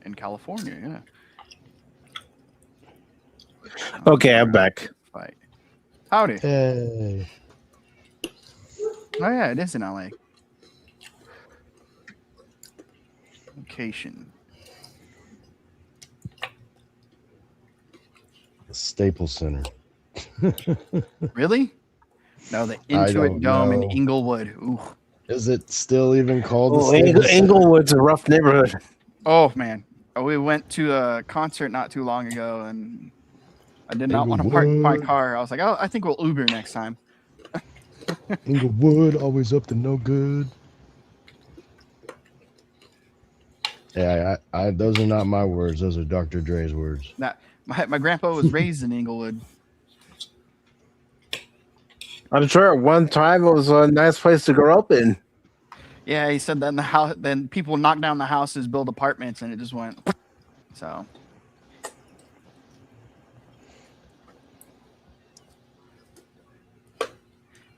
in California, yeah. Okay, I'm back. Fight. Howdy. Hey. Oh, yeah, it is in LA. Location. Staples Center. Really? No, the I Intuit don't Dome in know. Inglewood. Ooh. Is it still even called the Oh, Staples Center? Inglewood's a rough neighborhood. Oh, man. We went to a concert not too long ago, and I did not want to park my Inglewood. car. I was like, oh, I think we'll Uber next time. Inglewood, always up to no good. Yeah, I those are not my words. Those are Dr. Dre's words. My grandpa was raised in Inglewood. I'm sure at one time it was a nice place to grow up in. Yeah, he said then then people knocked down the houses, build apartments, and it just went. So.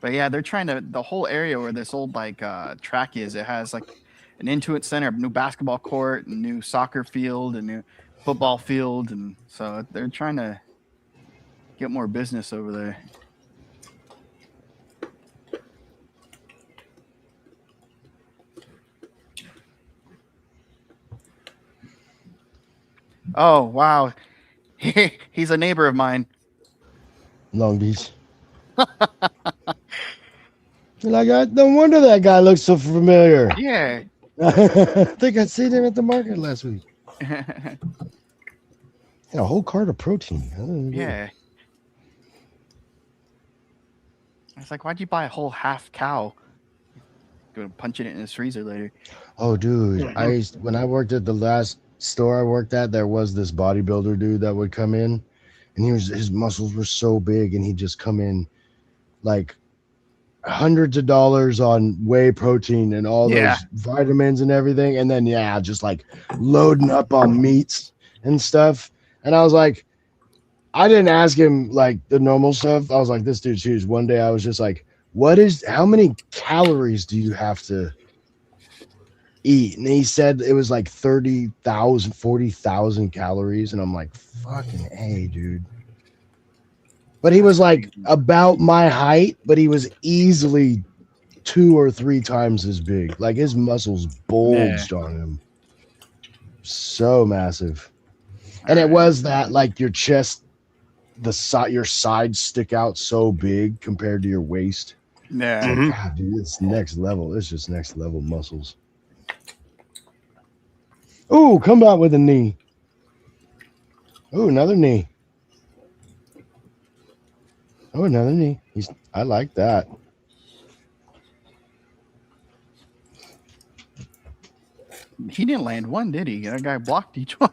But yeah, they're trying to the whole area where this old track is. It has like an Intuit Center, a new basketball court, a new soccer field, a new football field, and so they're trying to get more business over there. Oh wow, he's a neighbor of mine. Long Beach. Like, no wonder that guy looks so familiar. Yeah. I think I seen him at the market last week. Had a whole cart of protein. Yeah. It's like, why'd you buy a whole half cow? Go punch it in his freezer later. Oh, dude. When I worked at the last store I worked at, there was this bodybuilder dude that would come in, and his muscles were so big, and he'd just come in like hundreds of dollars on whey protein and all those vitamins and everything, and then just like loading up on meats and stuff. And I was like, I didn't ask him like the normal stuff. I was like, this dude's huge. One day I was just like, how many calories do you have to eat? And he said it was like 30,000, 40,000 calories. And I'm like, fucking A, dude. But he was like about my height, but he was easily 2 or 3 times as big. Like his muscles bulged on him. So massive. And it was that like your chest, your sides stick out so big compared to your waist. Yeah. Like, God, dude, it's next level. It's just next level muscles. Ooh, come out with a knee. Ooh, another knee. Oh, another knee. I like that. He didn't land one, did he? That guy blocked each one.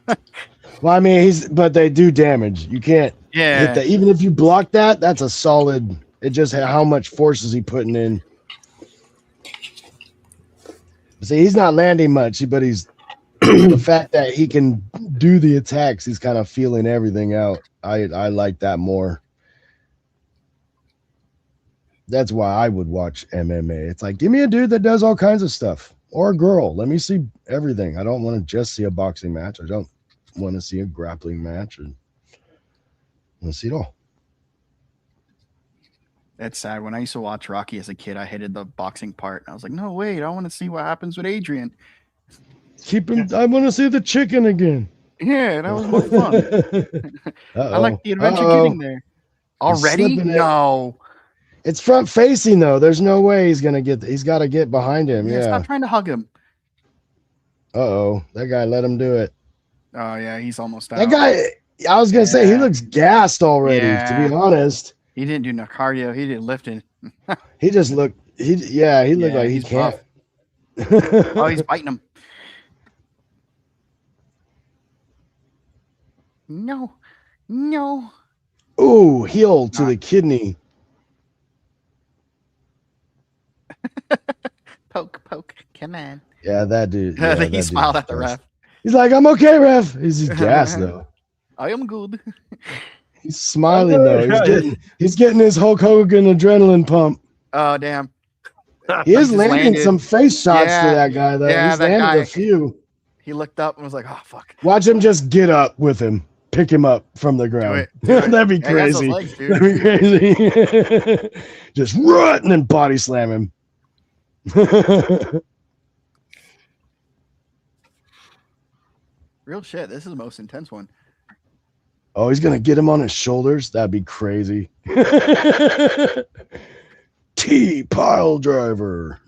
Well, I mean, but they do damage. You can't Yeah. Even if you block that, that's a solid. It just how much force is he putting in? See, he's not landing much, but he's the fact that he can do the attacks. He's kind of feeling everything out. I like that more. That's why I would watch MMA. It's like, give me a dude that does all kinds of stuff, or a girl. Let me see everything. I don't want to just see a boxing match. I don't want to see a grappling match. And I want to see it all. That's sad. When I used to watch Rocky as a kid, I hated the boxing part. I was like, no, wait, I want to see what happens with Adrian. Keep him. I want to see the chicken again. Yeah, that was more fun. I like the adventure getting there. Already? No. It's front facing though. There's no way he's gonna get. He's got to get behind him. Yeah. Stop trying to hug him. That guy let him do it. Oh yeah, he's almost out. That guy. I was gonna say he looks gassed already. To be honest, he didn't do no cardio. He didn't lift it. He just looked. He looked like he can't. Oh, he's biting him. No. Ooh, heel to the kidney. Poke. Come on. Yeah, that dude. I think he smiled at the ref. He's like, I'm okay, ref. He's just gassed though. I am good. He's smiling though. He's getting his Hulk Hogan adrenaline pump. Oh damn. He is landing some face shots to that guy though. He's landed a few. He looked up and was like, oh fuck. Watch him just get up with him. Pick him up from the ground. That'd be crazy. Legs, that'd be crazy. Just run and then body slam him. Real shit. This is the most intense one. Oh, he's gonna get him on his shoulders. That'd be crazy. T pile driver.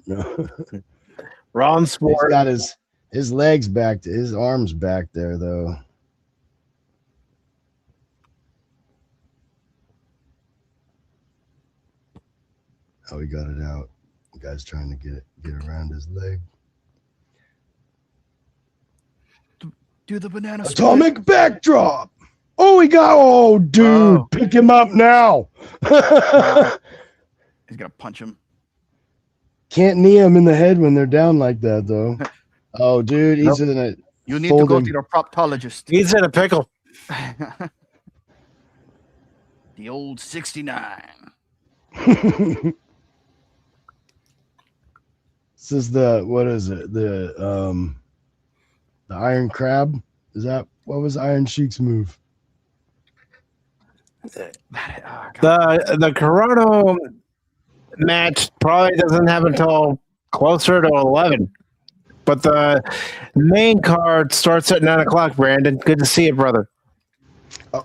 Ron Sport. He's got his legs back, his arms back there though. Oh, he got it out. The guy's trying to get around his leg. Do the banana atomic split. Backdrop. Oh, dude, pick him up now. He's gonna punch him. Can't knee him in the head when they're down like that, though. Oh, dude, he's in a. You need to go to your proctologist. He's in a pickle. The old 69. This is what is it? The Iron Crab? Is that what was Iron Sheik's move? The Carano match probably doesn't happen until closer to 11. But the main card starts at 9 o'clock, Brandon. Good to see you, brother. Oh,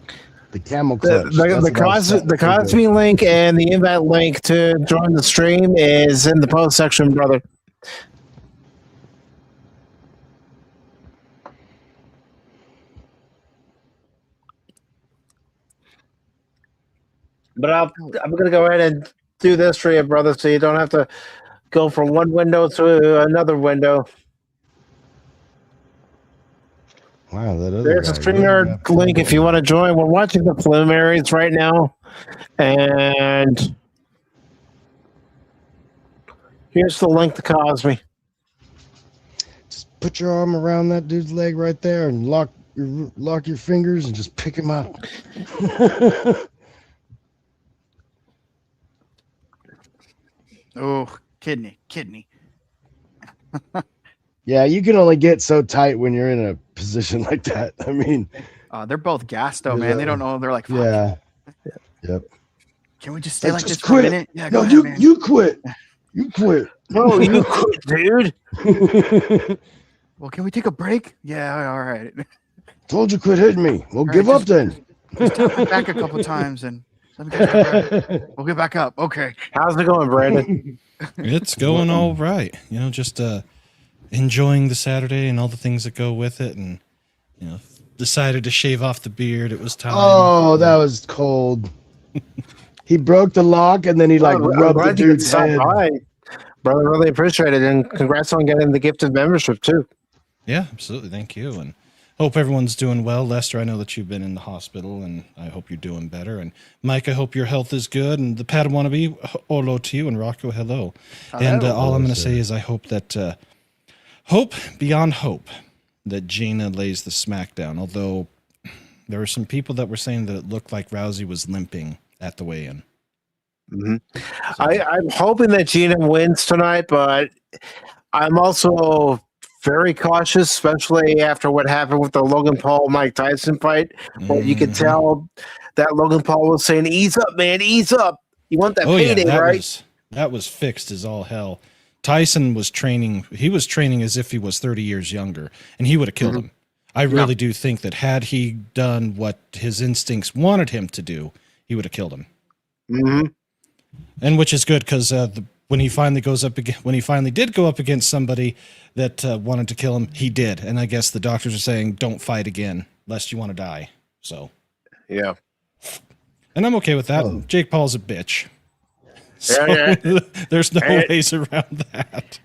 the camel clutch. The Kosmi link and the invite link to join the stream is in the post section, brother. But I'm going to go ahead and do this for you, brother, so you don't have to go from one window to another window. Wow, there's a StreamYard link if you want to join. We're watching the preliminaries right now, and here's the link to Kosmi. Just put your arm around that dude's leg right there and lock your fingers and just pick him up. Oh, kidney. Yeah, you can only get so tight when you're in a position like that. I mean, they're both gassed though, man. They don't know. They're like, fuck. Yeah. Yep. Can we just stay like this for a minute? Yeah, no, go ahead, man. You quit. You quit. No, you quit, dude. Well, can we take a break? Yeah, all right. Told you quit hitting me. Well, give up then. Just tap it back a couple times and we'll get back up. Okay. How's it going, Brandon? It's going all right. Just enjoying the Saturday and all the things that go with it, and decided to shave off the beard. It was time. Oh, that was cold. He broke the lock and then he rubbed the dude's head. Brother, really appreciate it, and congrats on getting the gift of membership too. Yeah, absolutely. Thank you. And hope everyone's doing well. Lester, I know that you've been in the hospital, and I hope you're doing better. And Mike, I hope your health is good. And the Padawannabe, hello to you. And Rocco, hello. And all I'm going to say is I hope that hope beyond hope that Gina lays the smackdown. Although there were some people that were saying that it looked like Rousey was limping at the weigh-in. Mm-hmm. I'm hoping that Gina wins tonight, but I'm also very cautious, especially after what happened with the Logan Paul-Mike Tyson fight, where you could tell that Logan Paul was saying, "Ease up, man, ease up. You want that payday, right?" That was fixed as all hell. Tyson was training. He was training as if he was 30 years younger, and he would have killed him. I really do think that had he done what his instincts wanted him to do, he would have killed him. Mm-hmm. And which is good because when he finally did go up against somebody that wanted to kill him, he did. And I guess the doctors are saying, "Don't fight again, lest you want to die." So, yeah. And I'm okay with that. Jake Paul's a bitch. So there's no ways around that.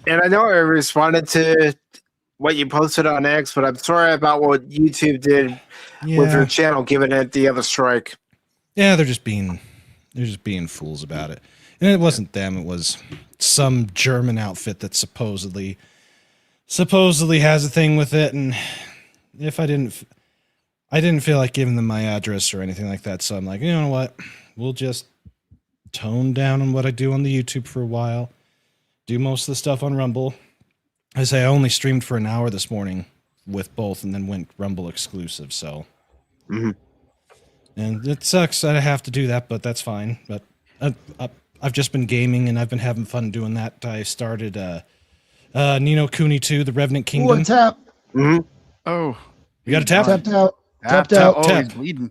And I know I responded to what you posted on X, but I'm sorry about what YouTube did with your channel, giving it the other strike. Yeah, they're just being fools about it. And it wasn't them, it was some German outfit that supposedly has a thing with it. And if I didn't feel like giving them my address or anything like that, so I'm like, you know what, we'll just tone down on what I do on the YouTube for a while, do most of the stuff on Rumble. I only streamed for an hour this morning with both and then went Rumble exclusive, so and it sucks that I have to do that, but that's fine. But I've just been gaming and I've been having fun doing that. I started Nino Kuni 2, The Revenant Kingdom. Ooh, tap. Oh, You got a tap? Tapped out. Oh, Tap. he's bleeding.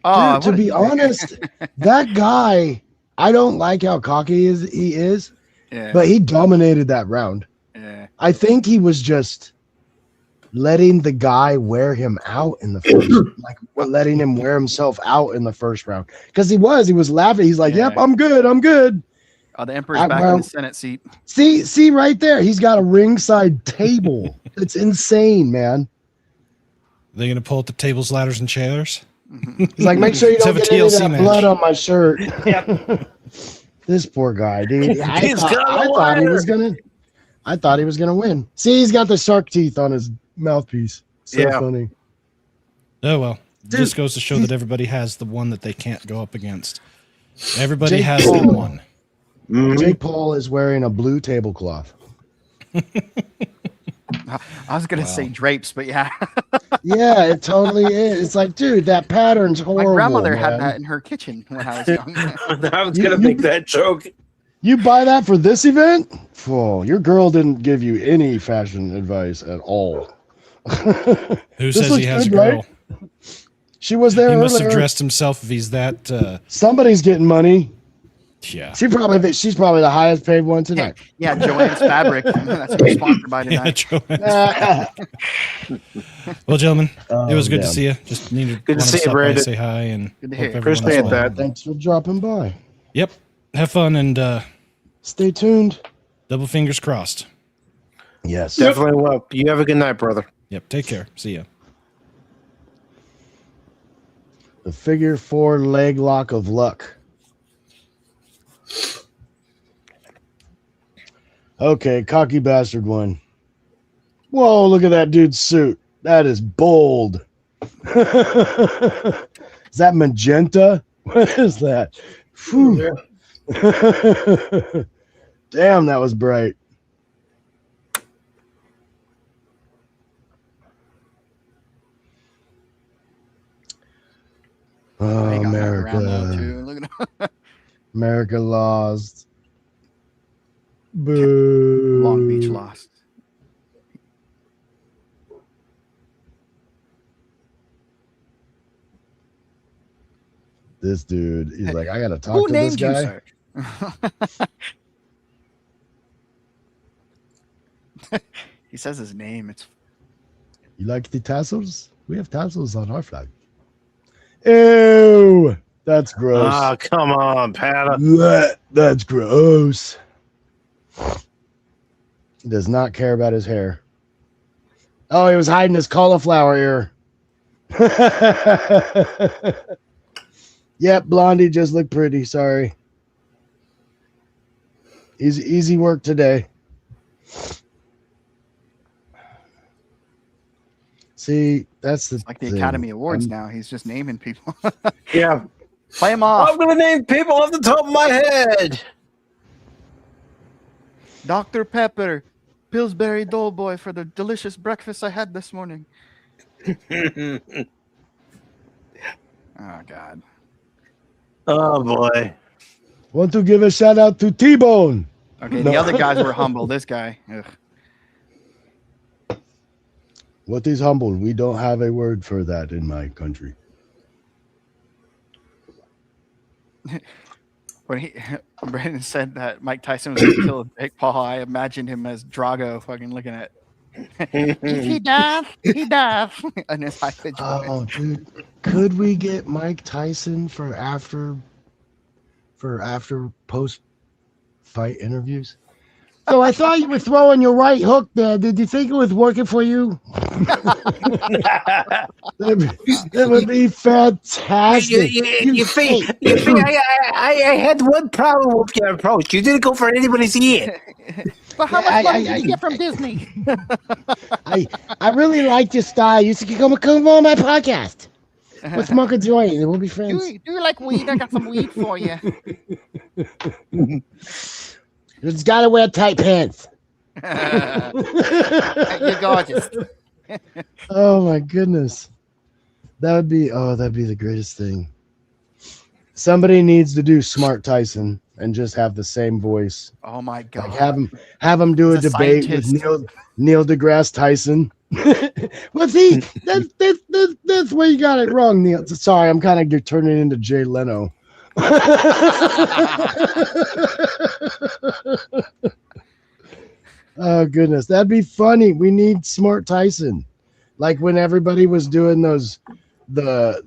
Dude, to be honest, that guy, I don't like how cocky he is, but he dominated that round. Yeah. I think he was just letting the guy wear him out in the first, like letting him wear himself out in the first round. Because he was laughing. He's like, "Yep, I'm good. Oh, the Emperor's back in the Senate seat. See right there. He's got a ringside table. It's insane, man. Are they going to pull up the tables, ladders, and chairs? He's like, make sure you don't Let's get have a any of TLC that match. blood on my shirt. This poor guy, dude. I thought he was gonna win. See, he's got the shark teeth on his mouthpiece. So funny. Oh well. Dude, just goes to show that everybody has the one that they can't go up against. Everybody has the one. Jake Paul is wearing a blue tablecloth. I was gonna say drapes, but yeah. Yeah, it totally is. It's like, dude, that pattern's horrible. My grandmother man. had that in her kitchen when I was young. I was gonna make that joke. You buy that for this event? Oh, your girl didn't give you any fashion advice at all. Who says he has a girl? Right? She was there. He must earlier. have dressed himself if he's that. Somebody's getting money. Yeah. She's probably the highest paid one tonight. Yeah, Joanne's Fabric. That's what we're sponsored by tonight. Well, gentlemen, it was good to see you. Just needed good to see you, stop by, Brandon. say hi, and Good to hear. Appreciate that. Thanks for dropping by. Yep. Have fun and Stay tuned. double fingers crossed. Yes. Definitely will. You have a good night, brother. Yep. Take care. See ya. The figure 4 leg lock of luck. Okay, cocky bastard one. Whoa, look at that dude's suit. That is bold. Is that magenta? What is that? Phew. Damn, that was bright. Oh, He got knocked America. around, though, too. Look at him. America lost. Boo. Long Beach lost. This dude, he's like, I gotta talk Who to this named you, guy. sir? He says his name. It's You like the tassels? We have tassels on our flag. Ew, that's gross. Oh, come on, Pat. Blech, that's gross. He does not care about his hair. Oh, he was hiding his cauliflower ear. Yep, Blondie just looked pretty. Sorry. Easy work today. See, that's the Like the thing. Academy Awards now. He's just naming people. Yeah. Play him off. I'm going to name people off the top of my head. Dr. Pepper, Pillsbury Doughboy for the delicious breakfast I had this morning. Oh, God. Oh, boy. Want to give a shout out to T-Bone. Okay, the other guys were humble. This guy. Ugh. What is humble? We don't have a word for that in my country. When Brandon said that Mike Tyson was going to kill Jake Paul, I imagined him as Drago fucking looking at he died. He died. And his high pitch. Oh, dude. Could we get Mike Tyson for after post fight interviews? So I thought you were throwing your right hook there. Did you think it was working for you? That would be fantastic. You think I had one problem with your approach. You didn't go for anybody's ear. But how much money did you get from Disney? I really like your style. You should come on my podcast. Let's smoke a joint and we'll be friends. Do you like weed? I got some weed for you. You just gotta wear tight pants. You're gorgeous. Oh my goodness. That'd be the greatest thing. Somebody needs to do Smart Tyson and just have the same voice. Oh my God. Like have him do a He's a debate scientist. with Neil deGrasse Tyson. Well, see, that's where you got it wrong, Neil. Sorry, I'm kind of turning into Jay Leno. Oh goodness, that'd be funny. We need Smart Tyson, like when everybody was doing the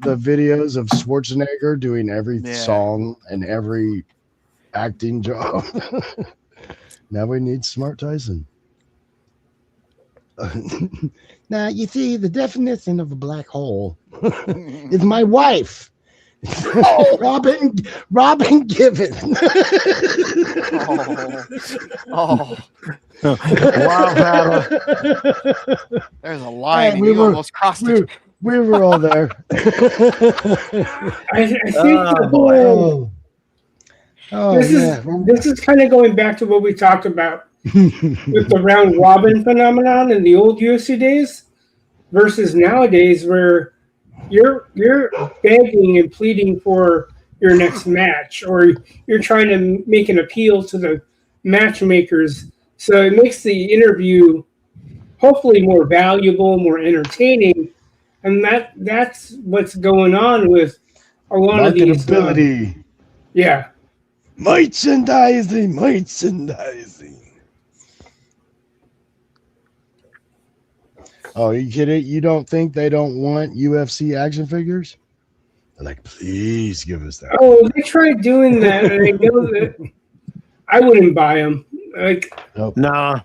videos of Schwarzenegger doing every song and every acting job. Now we need Smart Tyson. Now you see, the definition of a black hole is my wife. Robin Given. Oh. Wow, Papa. There's a line and we you were- almost crossed it. We were all there. I think the whole, this is kind of going back to what we talked about with the round robin phenomenon in the old UFC days versus nowadays, where you're begging and pleading for your next match, or you're trying to make an appeal to the matchmakers. So it makes the interview hopefully more valuable, more entertaining, and that's what's going on with a lot of these. Marketability. Yeah. Merchandising. Oh, you kidding? You don't think they don't want UFC action figures? They're like, please give us that. Oh, they tried doing that, and I know that I wouldn't buy them. Like, Nah.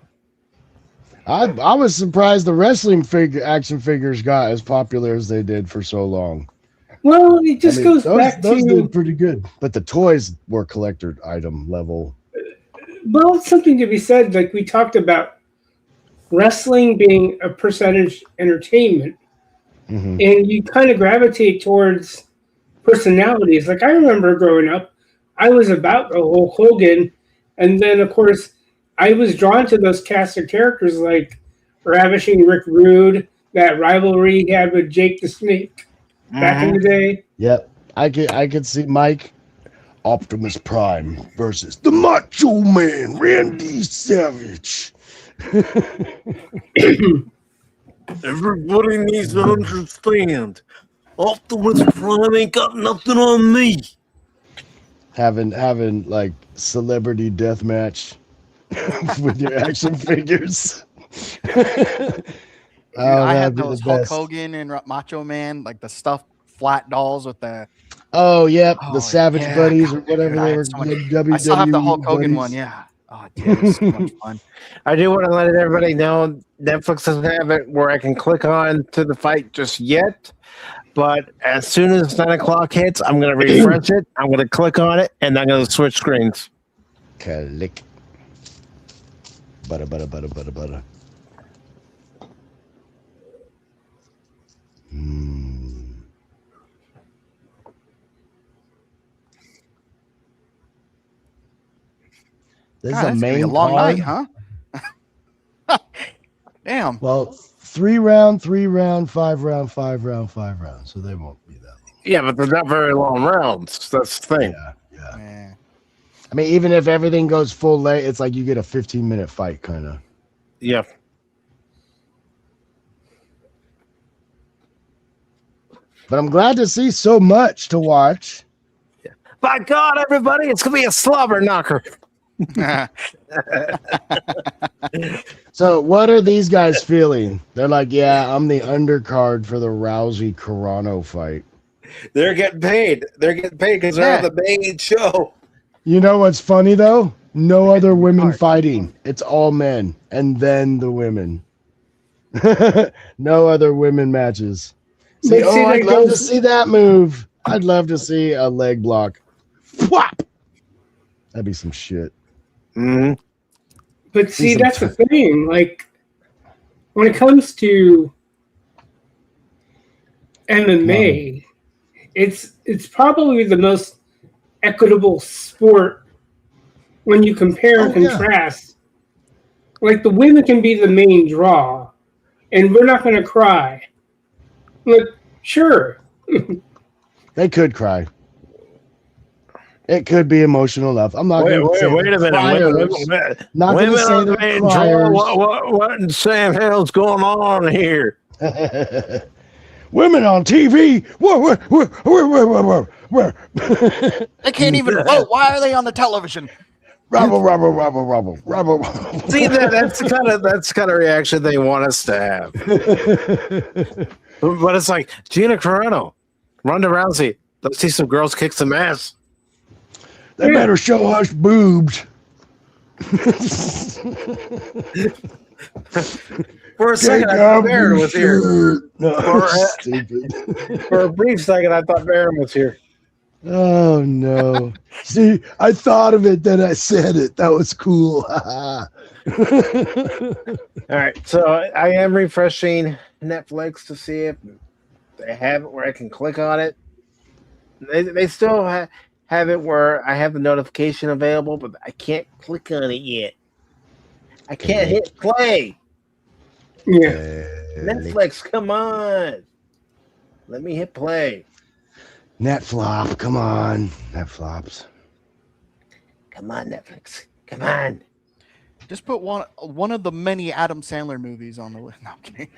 I was surprised the wrestling action figures got as popular as they did for so long. well, it just goes those, back those to did pretty good, but the toys were collector item level. well, it's something to be said. Like we talked about wrestling being a percentage entertainment, Mm-hmm. and you kind of gravitate towards personalities. Like I remember growing up, I was about the Hulk Hogan, and then of course I was drawn to those cast of characters like Ravishing Rick Rude, that rivalry he had with Jake the Snake back in the day. Yep, I could see Mike Optimus Prime versus the Macho Man Randy Savage. Everybody needs to understand. Optimus Prime ain't got nothing on me. Having like celebrity death match with your action figures. Dude, I had that'd be those the Hulk best. Hogan and Macho Man, like the stuffed flat dolls with the. Oh, yep, Oh, the Savage yeah, Buddies God, or whatever dude, I they had were. so much- WWE I still have the Hulk Hogan buddies. one. Yeah. Oh, dude, it was so much fun. I do want to let everybody know Netflix doesn't have it where I can click on to the fight just yet. But as soon as 9 o'clock hits, I'm going to refresh it. I'm going to click on it, and I'm going to switch screens. Click. Butter. This God, is a that's gonna be main a long card. night, huh? Damn. Well, 3 round, 3 round, 5 round, 5 round, 5 round. So they won't be that long. Yeah, but they're not very long rounds. That's the thing. Yeah. I mean, even if everything goes full late, it's like you get a 15-minute fight, kind of. Yeah. But I'm glad to see so much to watch. By God, everybody, it's going to be a slobber knocker. So what are these guys feeling? They're like, yeah, I'm the undercard for the Rousey Carano fight. They're getting paid. They're getting paid because they're on the main show. You know what's funny, though? No other women fighting. It's all men. And then the women. No other women matches. See, I'd love to see that move. I'd love to see a leg block. Whap! That'd be some shit. Mm-hmm. But see, that's the thing. Like, when it comes to MMA, it's probably the most equitable sport when you compare and contrast. Yeah. Like, the women can be the main draw, and we're not going to cry. Look, sure. They could cry. It could be emotional enough. I'm not going to say wait a minute. Not going to say the criers. What in Sam hell's going on here? Women on TV. Where? They can't even vote. Why are they on the television? Rubble. See, that's the kind of reaction they want us to have. But it's like Gina Carano, Ronda Rousey. Let's see some girls kick some ass. They better show us boobs. For a second, I thought Baron was here. For a brief second, I thought Baron was here. Oh, no. See, I thought of it, then I said it. That was cool. All right, so I am refreshing Netflix to see if they have it where I can click on it. They still have it where I have the notification available, but I can't click on it yet. I can't hit play. Yeah. Netflix, come on. Let me hit play. Netflop, come on. Netflops. Come on, Netflix. Come on. Just put one of the many Adam Sandler movies on the list. No, I'm kidding.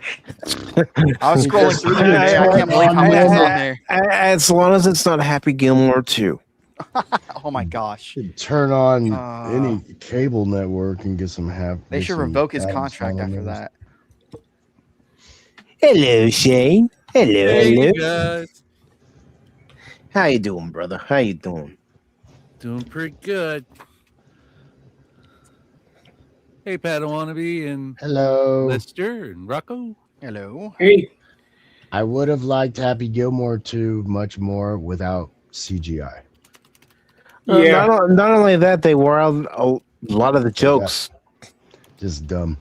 I was scrolling through them today. I can't believe how many is on there. As long as it's not Happy Gilmore 2. Oh my gosh. Should turn on any cable network and get some happy. They should revoke his contract after that. Hello, Shane. Hello. Guys. How you doing, brother? How you doing? Doing pretty good. Hey, Padawannabe and Hello. Lester and Rocco. Hello. Hey. I would have liked Happy Gilmore 2 much more without CGI. Yeah. Not only that, they wore out a lot of the jokes. Just dumb.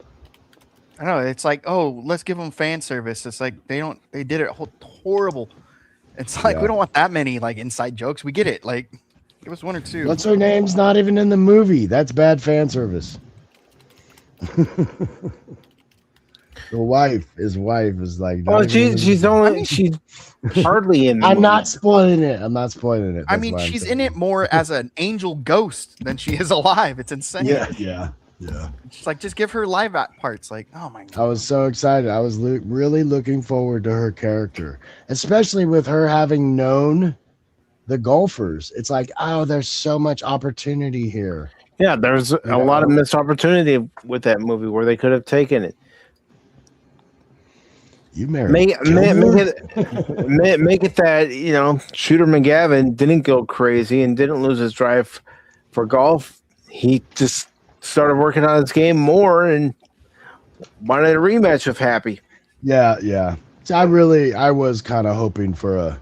I know. It's like, oh, let's give them fan service. It's like they did it horrible. It's like we don't want that many like inside jokes. We get it. Like, give us one or two. What's her name's not even in the movie? That's bad fan service. His wife is like. Oh, she's hardly in. I'm not spoiling it. I mean, she's in it more as an angel ghost than she is alive. It's insane. Yeah. She's like, just give her live parts. Like, oh my god. I was so excited. I was really looking forward to her character, especially with her having known the golfers. It's like, oh, there's so much opportunity here. Yeah, there's a lot of missed opportunity with that movie where they could have taken it. You married make it that Shooter McGavin didn't go crazy and didn't lose his drive for golf. He just started working on his game more and wanted a rematch with Happy. Yeah. So I was kind of hoping for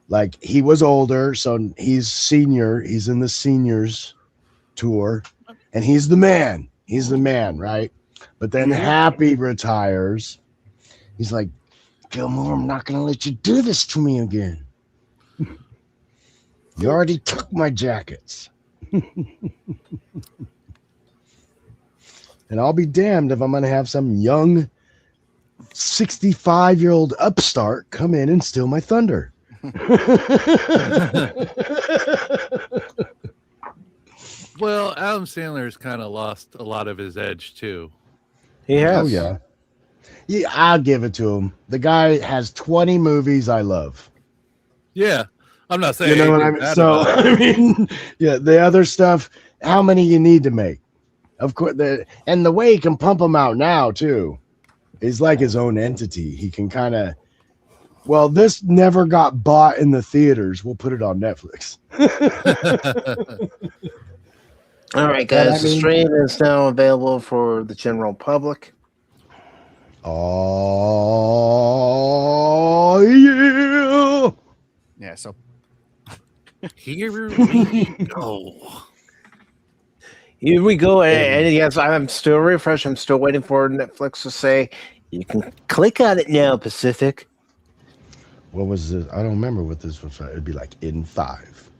like he was older, so he's senior. He's in the seniors tour, and he's the man. He's the man, right? But then Happy retires. He's like, Gilmore, I'm not going to let you do this to me again. You already took my jackets. And I'll be damned if I'm going to have some young 65-year-old upstart come in and steal my thunder. Well, Adam Sandler's kind of lost a lot of his edge too. He has. Oh, yeah. Yeah, I'll give it to him. The guy has 20 movies I love. Yeah, I'm not saying You know what I mean? So, I mean, yeah, the other stuff, how many you need to make? Of course, and the way he can pump them out now, too, is like his own entity. He can kind of, well, this never got bought in the theaters. We'll put it on Netflix. All right, guys. The stream is now available for the general public. Oh, yeah. Yeah, so here we go. Here we go. And yes, I'm still refreshed. I'm still waiting for Netflix to say you can click on it now, Pacific. What was this? I don't remember what this was. It'd be like in 5,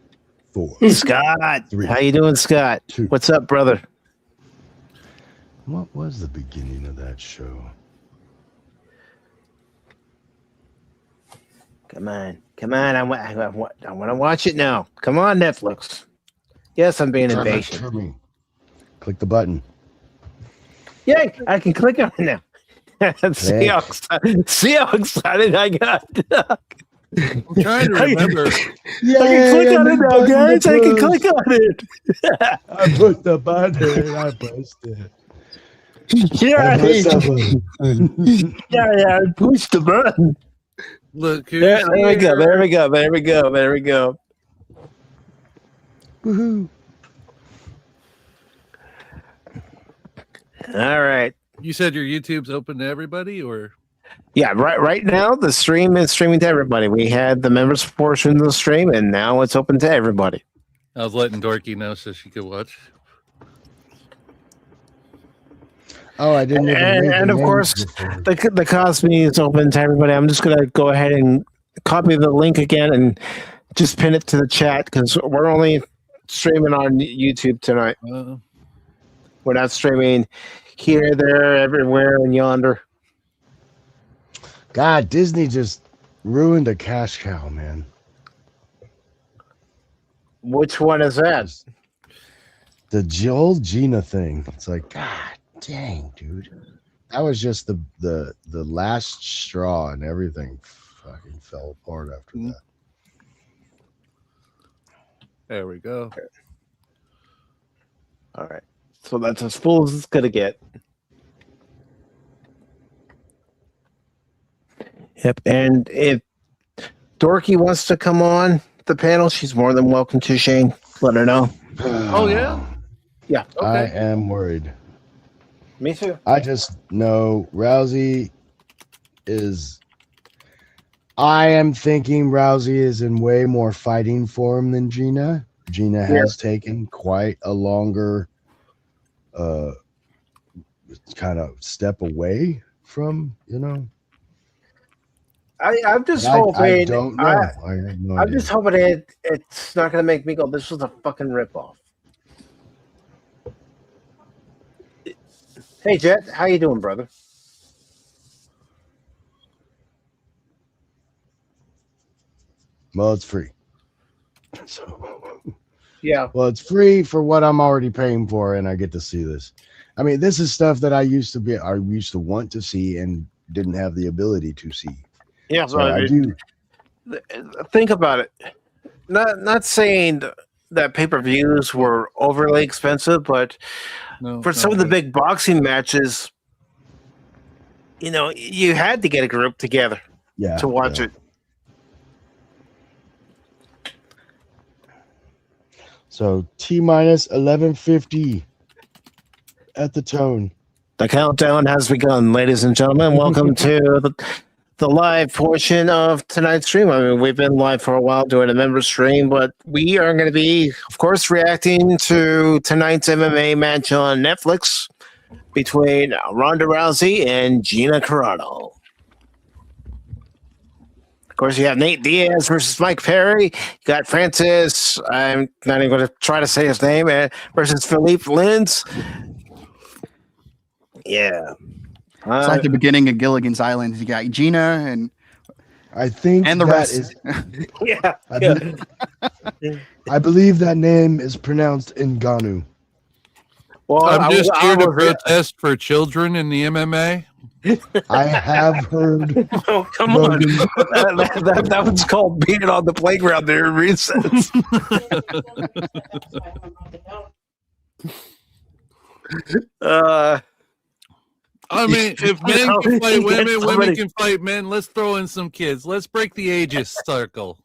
4. Scott, 3, how you doing, Scott? 2. What's up, brother? What was the beginning of that show? Come on. I want to watch it now. Come on, Netflix. Yes, I'm being impatient. Click the button. Yay! I can click on it now. See how excited I got. I'm trying to remember. Yeah, I can click on it now, guys. I can click on it. I pushed the button. I pressed it. Yeah, I pushed the button. Look, There we go. Woohoo. All right. You said your YouTube's open to everybody, or? Yeah, right now the stream is streaming to everybody. We had the members portion of the stream, and now it's open to everybody. I was letting Dorky know so she could watch. Oh, I didn't. And of course, the Kosmi is open to everybody. I'm just gonna go ahead and copy the link again and just pin it to the chat because we're only streaming on YouTube tonight. We're not streaming here, there, everywhere, and yonder. God, Disney just ruined a cash cow, man. Which one is that? The old Gina thing. It's like, God dang, dude. That was just the last straw, and everything fucking fell apart after that. There we go. All right. So that's as full as it's gonna get. Yep. And if Dorky wants to come on the panel, she's more than welcome to, Shane. Let her know. Oh, yeah? Yeah. Okay. I am worried. Me too. I just know Rousey is. I am thinking Rousey is in way more fighting form than Gina. Gina has taken quite a longer kind of step away from, I'm just hoping. I don't know. I have no I'm idea. just hoping it's not going to make me go, this was a fucking ripoff. Hey, Jet, how you doing, brother? Well, it's free. So, yeah. Well, it's free for what I'm already paying for, and I get to see this. I mean, this is stuff that I used to want to see and didn't have the ability to see. Yeah, so I do. Think about it. Not saying that pay-per-views were overly expensive, but for some of the big boxing matches, you had to get a group together to watch it. So T-minus 1150. at the tone. The countdown has begun, ladies and gentlemen. Welcome to the live portion of tonight's stream. I mean, we've been live for a while doing a member stream, but we are going to be, of course, reacting to tonight's MMA match on Netflix between Ronda Rousey and Gina Carano. Of course, you have Nate Diaz versus Mike Perry. You got Francis, I'm not even going to try to say his name, versus Philippe Lins. Yeah. It's like the beginning of Gilligan's Island. You got Gina and I think the rest. Yeah. I believe that name is pronounced Ngannou. Well, I'm just here to protest for children in the MMA. I have heard. Oh, come on. That was called being on the playground there in recess. I mean, if men can fight women, women can fight men. Let's throw in some kids. Let's break the ageist circle.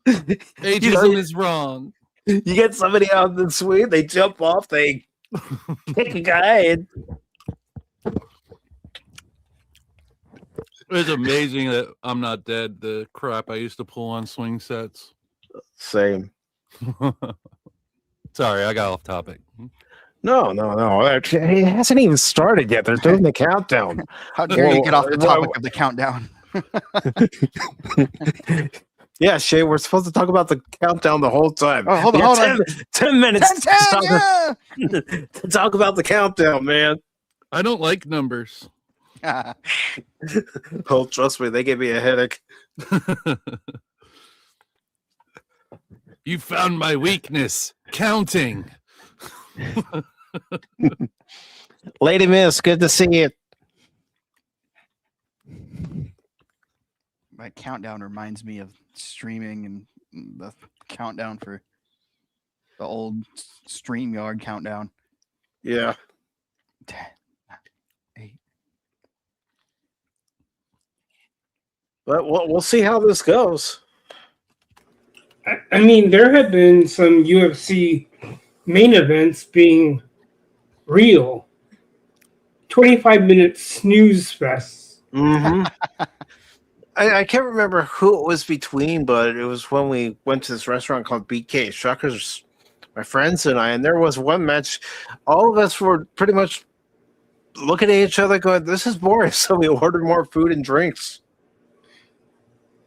Ageism is wrong. You get somebody on the swing, they jump off, they pick a guy. And... It's amazing that I'm not dead. The crap I used to pull on swing sets. Same. Sorry, I got off topic. No. It hasn't even started yet. They're doing the countdown. How dare you get off the topic of the countdown? Yeah, Shay, we're supposed to talk about the countdown the whole time. Oh, hold on. 10 minutes 10, to talk about the countdown, man. I don't like numbers. Oh, trust me, they give me a headache. You found my weakness. Counting. Lady Miss, good to see you. That countdown reminds me of streaming and the countdown for the old StreamYard countdown. Yeah. 10, 8. But we'll see how this goes. I mean, there have been some UFC main events being real 25-minute snooze fests. Mm-hmm. I can't remember who it was between, but it was when we went to this restaurant called BK Struckers, my friends and I, and there was one match. All of us were pretty much looking at each other going, this is boring, so we ordered more food and drinks.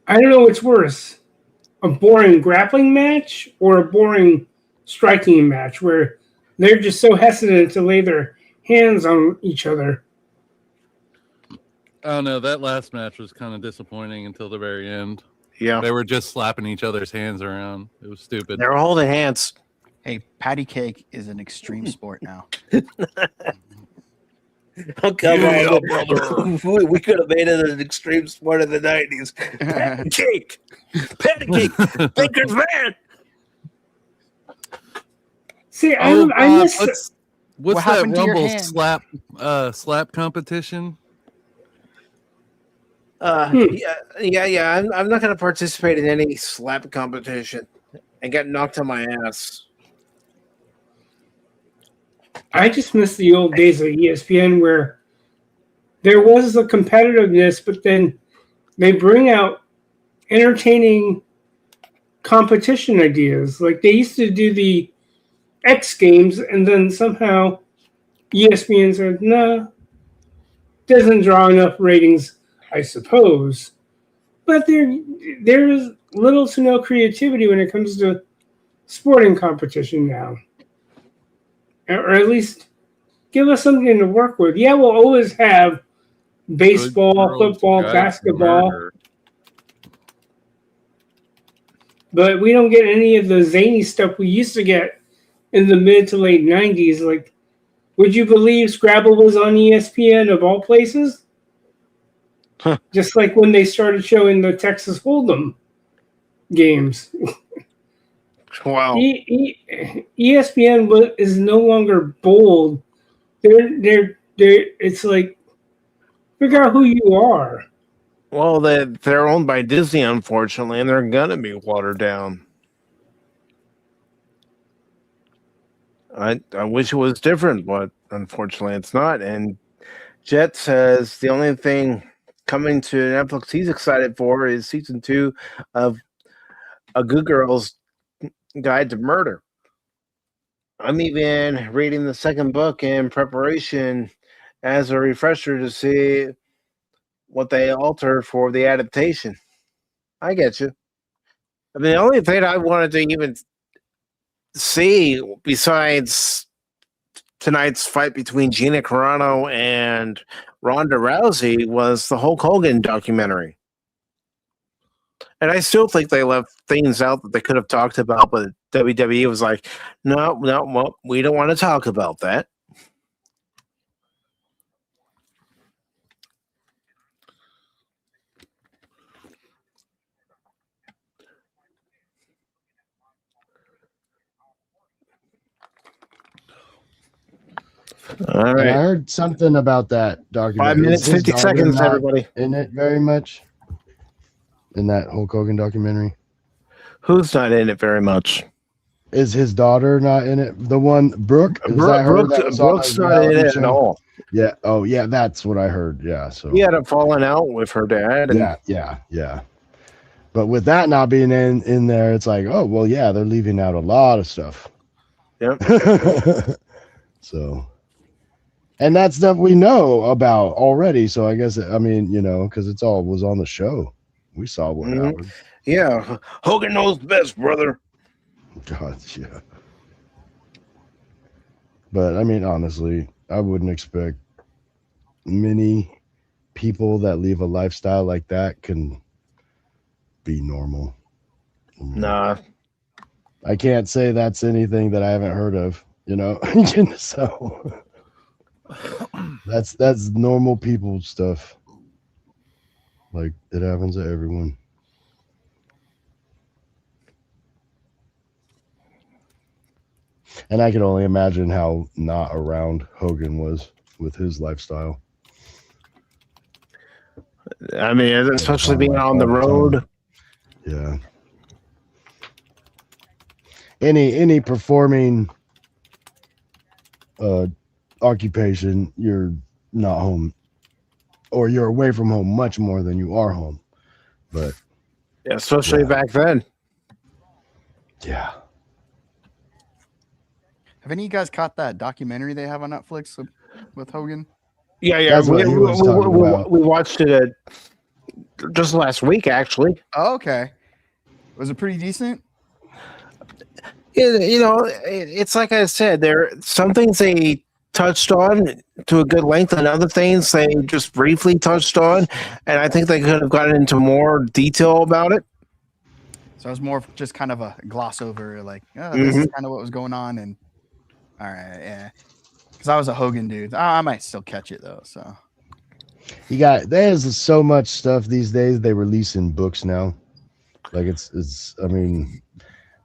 I don't know what's worse, a boring grappling match or a boring striking match where they're just so hesitant to lay their hands on each other. I don't know. That last match was kind of disappointing until the very end. Yeah. They were just slapping each other's hands around. It was stupid. They were holding hands. Hey, patty cake is an extreme sport now. Oh, come on, brother. We could have made it an extreme sport in the 90s. Patty cake. Patty cake. Baker's man. See, I miss... What's What that happened to your Rumble hand? slap competition? Yeah. I'm not going to participate in any slap competition and get knocked on my ass. I just miss the old days of ESPN where there was the competitiveness, but then they bring out entertaining competition ideas. Like they used to do the X Games, and then somehow ESPN said, no, doesn't draw enough ratings, I suppose. But there's little to no creativity when it comes to sporting competition now. Or at least give us something to work with. Yeah, we'll always have baseball, football, basketball. But we don't get any of the zany stuff we used to get in the mid to late 90s. Like, would you believe Scrabble was on ESPN of all places? Huh. Just like when they started showing the Texas Hold'em games. Wow. ESPN is no longer bold. It's like, figure out who you are. Well, they're owned by Disney, unfortunately, and they're going to be watered down. I wish it was different, but Unfortunately, it's not. And Jet says the only thing coming to Netflix he's excited for is season 2 of A Good Girl's Guide to Murder. I'm even reading the second book in preparation as a refresher to see what they alter for the adaptation. I get you. I mean, the only thing I wanted to even see besides tonight's fight between Gina Carano and Ronda Rousey was the Hulk Hogan documentary. And I still think they left things out that they could have talked about, but WWE was like, no, well, we don't want to talk about that. All right. I heard something about that documentary. 5 minutes, 50 seconds, everybody. In it very much? In that Hulk Hogan documentary? Who's not in it very much? Is his daughter not in it? The one, Brooke? Brooke's not in it at all. Yeah. Oh, yeah. That's what I heard. Yeah. So he had a falling out with her dad. And yeah. But with that not being in there, it's like, oh, well, yeah, they're leaving out a lot of stuff. Yep. So, and that's stuff we know about already. So I guess, I mean, because it's all was on the show. We saw what happened. Yeah. Hogan knows best, brother. God, yeah. But I mean, honestly, I wouldn't expect many people that leave a lifestyle like that can be normal. Nah. I can't say that's anything that I haven't heard of, so that's normal people stuff. Like, it happens to everyone. And I can only imagine how not around Hogan was with his lifestyle. I mean, especially being on the road. Yeah. Any performing occupation, you're not home, or you're away from home much more than you are home. But yeah, especially back then. Yeah. Have any of you guys caught that documentary they have on Netflix with Hogan? Yeah. We watched it just last week, actually. Oh, okay. Was it pretty decent? It's like I said, there some things they touched on to a good length, and other things they just briefly touched on, and I think they could have gotten into more detail about it. So it was more of just kind of a gloss over, like, this is kind of what was going on, and all right, yeah. Because I was a Hogan dude. I might still catch it though. So there's so much stuff these days they release in books now. Like it's I mean,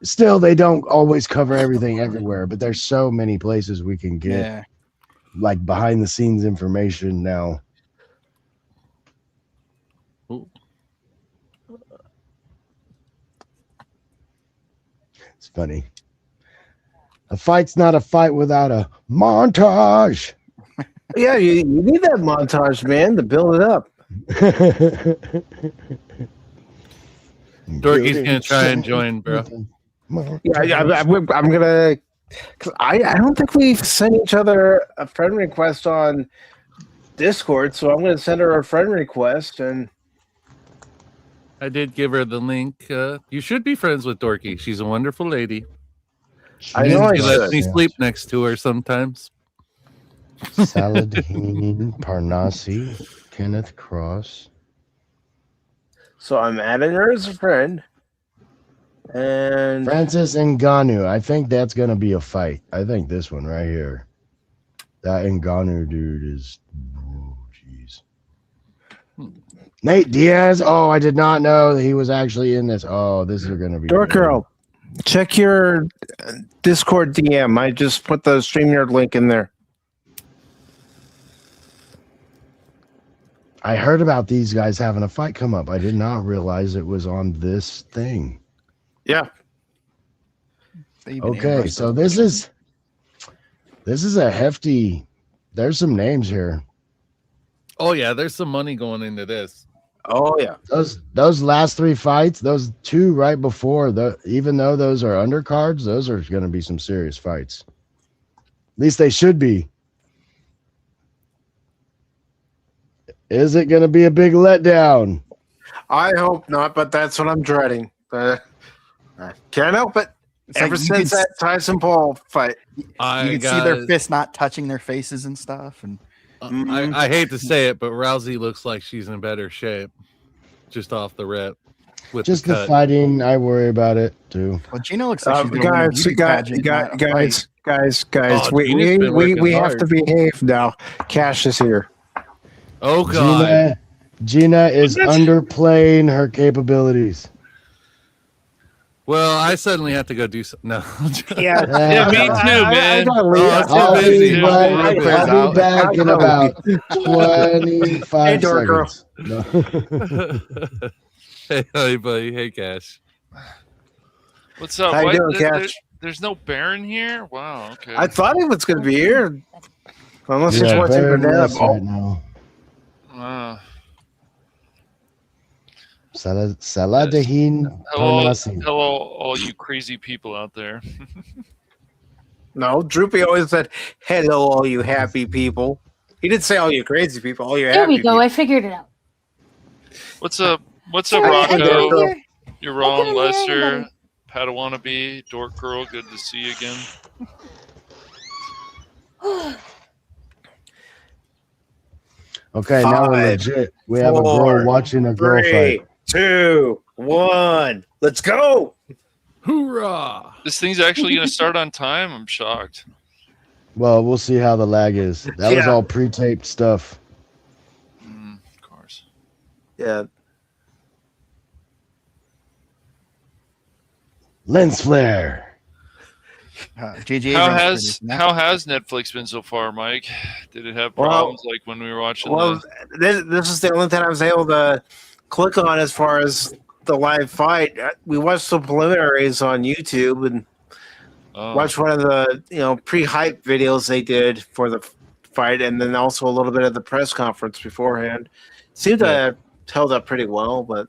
still they don't always cover everything everywhere, but there's so many places we can get like behind the scenes information now. It's funny. A fight's not a fight without a montage. Yeah, you need that montage, man, to build it up. Dorky's gonna try and join, bro. Yeah, I'm gonna. Cause I don't think we've sent each other a friend request on Discord, so I'm gonna send her a friend request. And I did give her the link. You should be friends with Dorky. She's a wonderful lady. I know she lets me sleep next to her sometimes. Saladin Parnassi, Kenneth Cross. So I'm adding her as a friend. And Francis Ngannou. I think that's gonna be a fight. I think this one right here. That Ngannou dude is. Oh, jeez. Nate Diaz. Oh, I did not know that he was actually in this. Oh, this is gonna be. Dork Girl, check your Discord DM. I just put the StreamYard link in there. I heard about these guys having a fight come up. I did not realize it was on this thing. Yeah. Okay, so this is a hefty there's some names here. Oh yeah, there's some money going into this. Oh yeah. Those last 3 fights, those 2 right before, even though those are undercards, those are going to be some serious fights. At least they should be. Is it going to be a big letdown? I hope not, but that's what I'm dreading. I can't help it. It's Ever since that Tyson Paul fight, you can see their fists not touching their faces and stuff. And I hate to say it, but Rousey looks like she's in better shape, just off the rip. With Just the cut. fighting, I worry about it too. well, Gina looks like she's going to win a beauty pageant, not a fight. guys, Oh, we Gina's been working have hard. to behave now. Cash is here. Oh god. Gina is underplaying her capabilities. Well, I suddenly have to go do something. No. Yeah, me too, man. I'll be back in about 25 Hey, door girl. seconds. No. Hey, buddy. Hey, Cash. What's up? How you What? doing, Cash? There's no Baron here? Wow, okay. I thought he was going to be here, unless he's Yeah, watching very Banana less Ball. right now. Uh, Saladahin Parnassi. hello, all you crazy people out there. No, Droopy always said, "Hello, all you happy people." He didn't say all you crazy people. All you There happy we go. people. I figured it out. What's up? What's Sorry, up, I couldn't Rocco? hear- You're I wrong, couldn't hear Lester. anybody. Padawannabe, Dork Girl, good to see you again. Okay, now we're 5, legit. We have a 4, girl watching a girl 3, fight. 2, 1. Let's go. Hoorah! This thing's actually going to start on time? I'm shocked. Well, we'll see how the lag is. That was Yeah. all pre-taped stuff. Of course. Yeah. Lens flare. JJ How Abrams has Netflix been so far, Mike? Did it have Well- problems like when we were watching Well, this is the only time I was able to click on as far as the live fight. We watched the preliminaries on YouTube and watched one of the pre-hype videos they did for the fight, and then also a little bit of the press conference beforehand. Seemed to have held up pretty well, but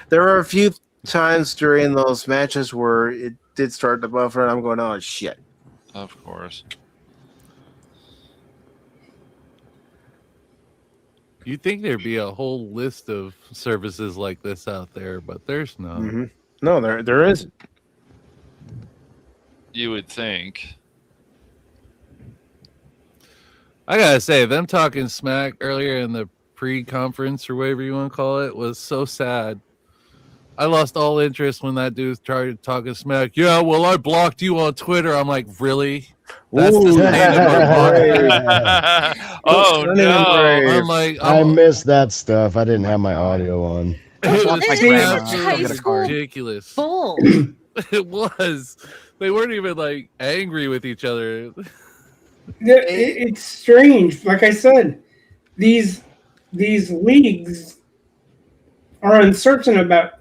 there were a few times during those matches where it did start to buffer, and I'm going, "Oh shit!" Of course. You'd think there'd be a whole list of services like this out there, but there's none. Mm-hmm. No, there is. You would think. I gotta say, them talking smack earlier in the pre-conference or whatever you want to call it was so sad. I lost all interest when that dude started talking smack. Yeah, well, I blocked you on Twitter. I'm like, really? That's the state of our Oh no! I'm like, I missed that stuff. I didn't have my audio on. it was It's high school ridiculous. bull. It was. They weren't even like angry with each other. It's strange. Like I said, these leagues are uncertain about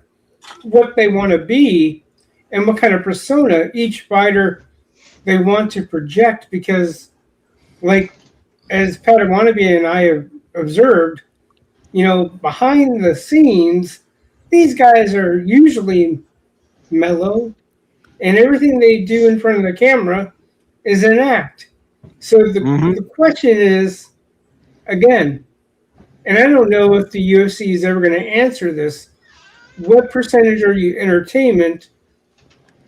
what they want to be and what kind of persona each fighter they want to project, because, like, as Padawannabe and I have observed, behind the scenes, these guys are usually mellow, and everything they do in front of the camera is an act. So the question is, again, and I don't know if the UFC is ever going to answer this, what percentage are you entertainment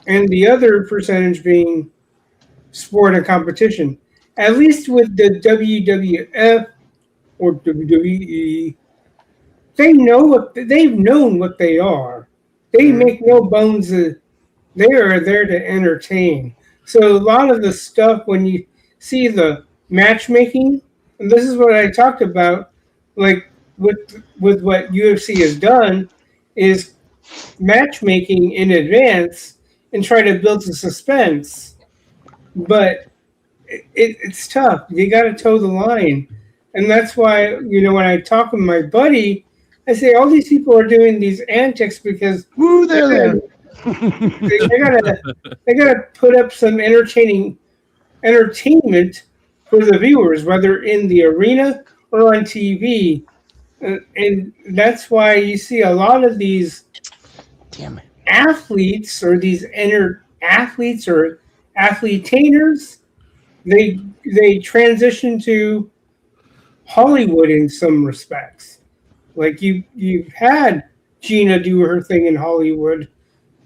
and the other percentage being sport and competition? At least with the WWF or WWE, they've known what they are. They make no bones that they are there to entertain. So a lot of the stuff, when you see the matchmaking, and this is what I talked about, like with what UFC has done, is matchmaking in advance and try to build the suspense. But it's tough. You got to toe the line. And that's why, when I talk with my buddy, I say all these people are doing these antics because they gotta put up some entertainment for the viewers, whether in the arena or on TV. And that's why you see a lot of these athletes or these athletes or athleteiners, they transition to Hollywood in some respects. Like you've had Gina do her thing in Hollywood.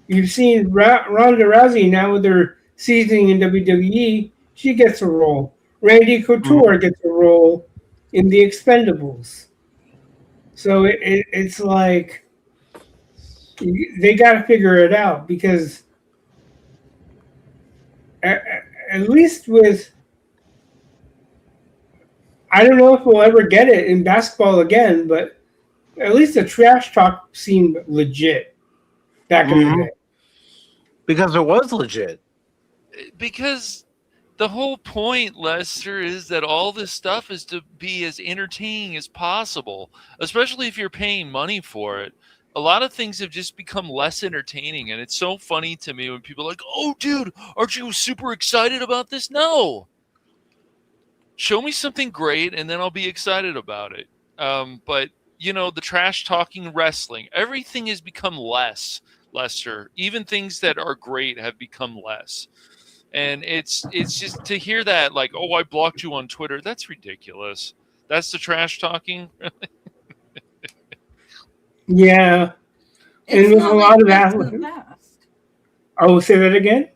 You've seen Ronda Rousey now with her seasoning in WWE. She gets a role. Randy Couture gets a role in the Expendables. So it's like they got to figure it out, because at least with, I don't know if we'll ever get it in basketball again, but at least the trash talk seemed legit back in the day. Because it was legit. Because the whole point, Lester, is that all this stuff is to be as entertaining as possible, especially if you're paying money for it. A lot of things have just become less entertaining, and it's so funny to me when people are like, oh, dude, aren't you super excited about this? No. Show me something great, and then I'll be excited about it. But, you know, the trash-talking wrestling, everything has become less, Lester. Even things that are great have become less. And it's just to hear that, like, oh, I blocked you on Twitter. That's ridiculous. That's the trash talking. Yeah. And It's with a not lot like of fights in athletes. the past. Oh, say that again?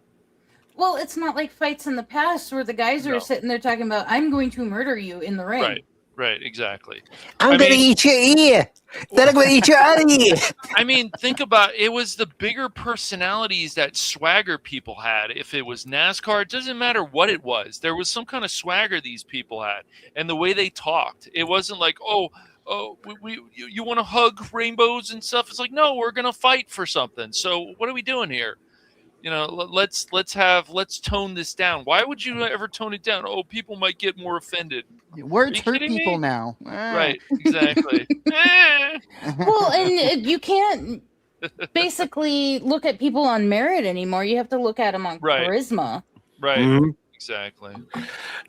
Well, it's not like fights in the past where the guys are sitting there talking about, I'm going to murder you in the ring. Right, exactly. I'm going to eat your ear. Then I'm going to eat your other ear. I mean, think about it. It was the bigger personalities, that swagger people had. If it was NASCAR, it doesn't matter what it was. There was some kind of swagger these people had, and the way they talked. It wasn't like, you want to hug rainbows and stuff. It's like, no, we're gonna fight for something. So what are we doing here? You know, let's tone this down. Why would you ever tone it down? Oh, people might get more offended. Words hurt people now. Right, exactly. Well, and you can't basically look at people on merit anymore. You have to look at them on charisma. Right, exactly.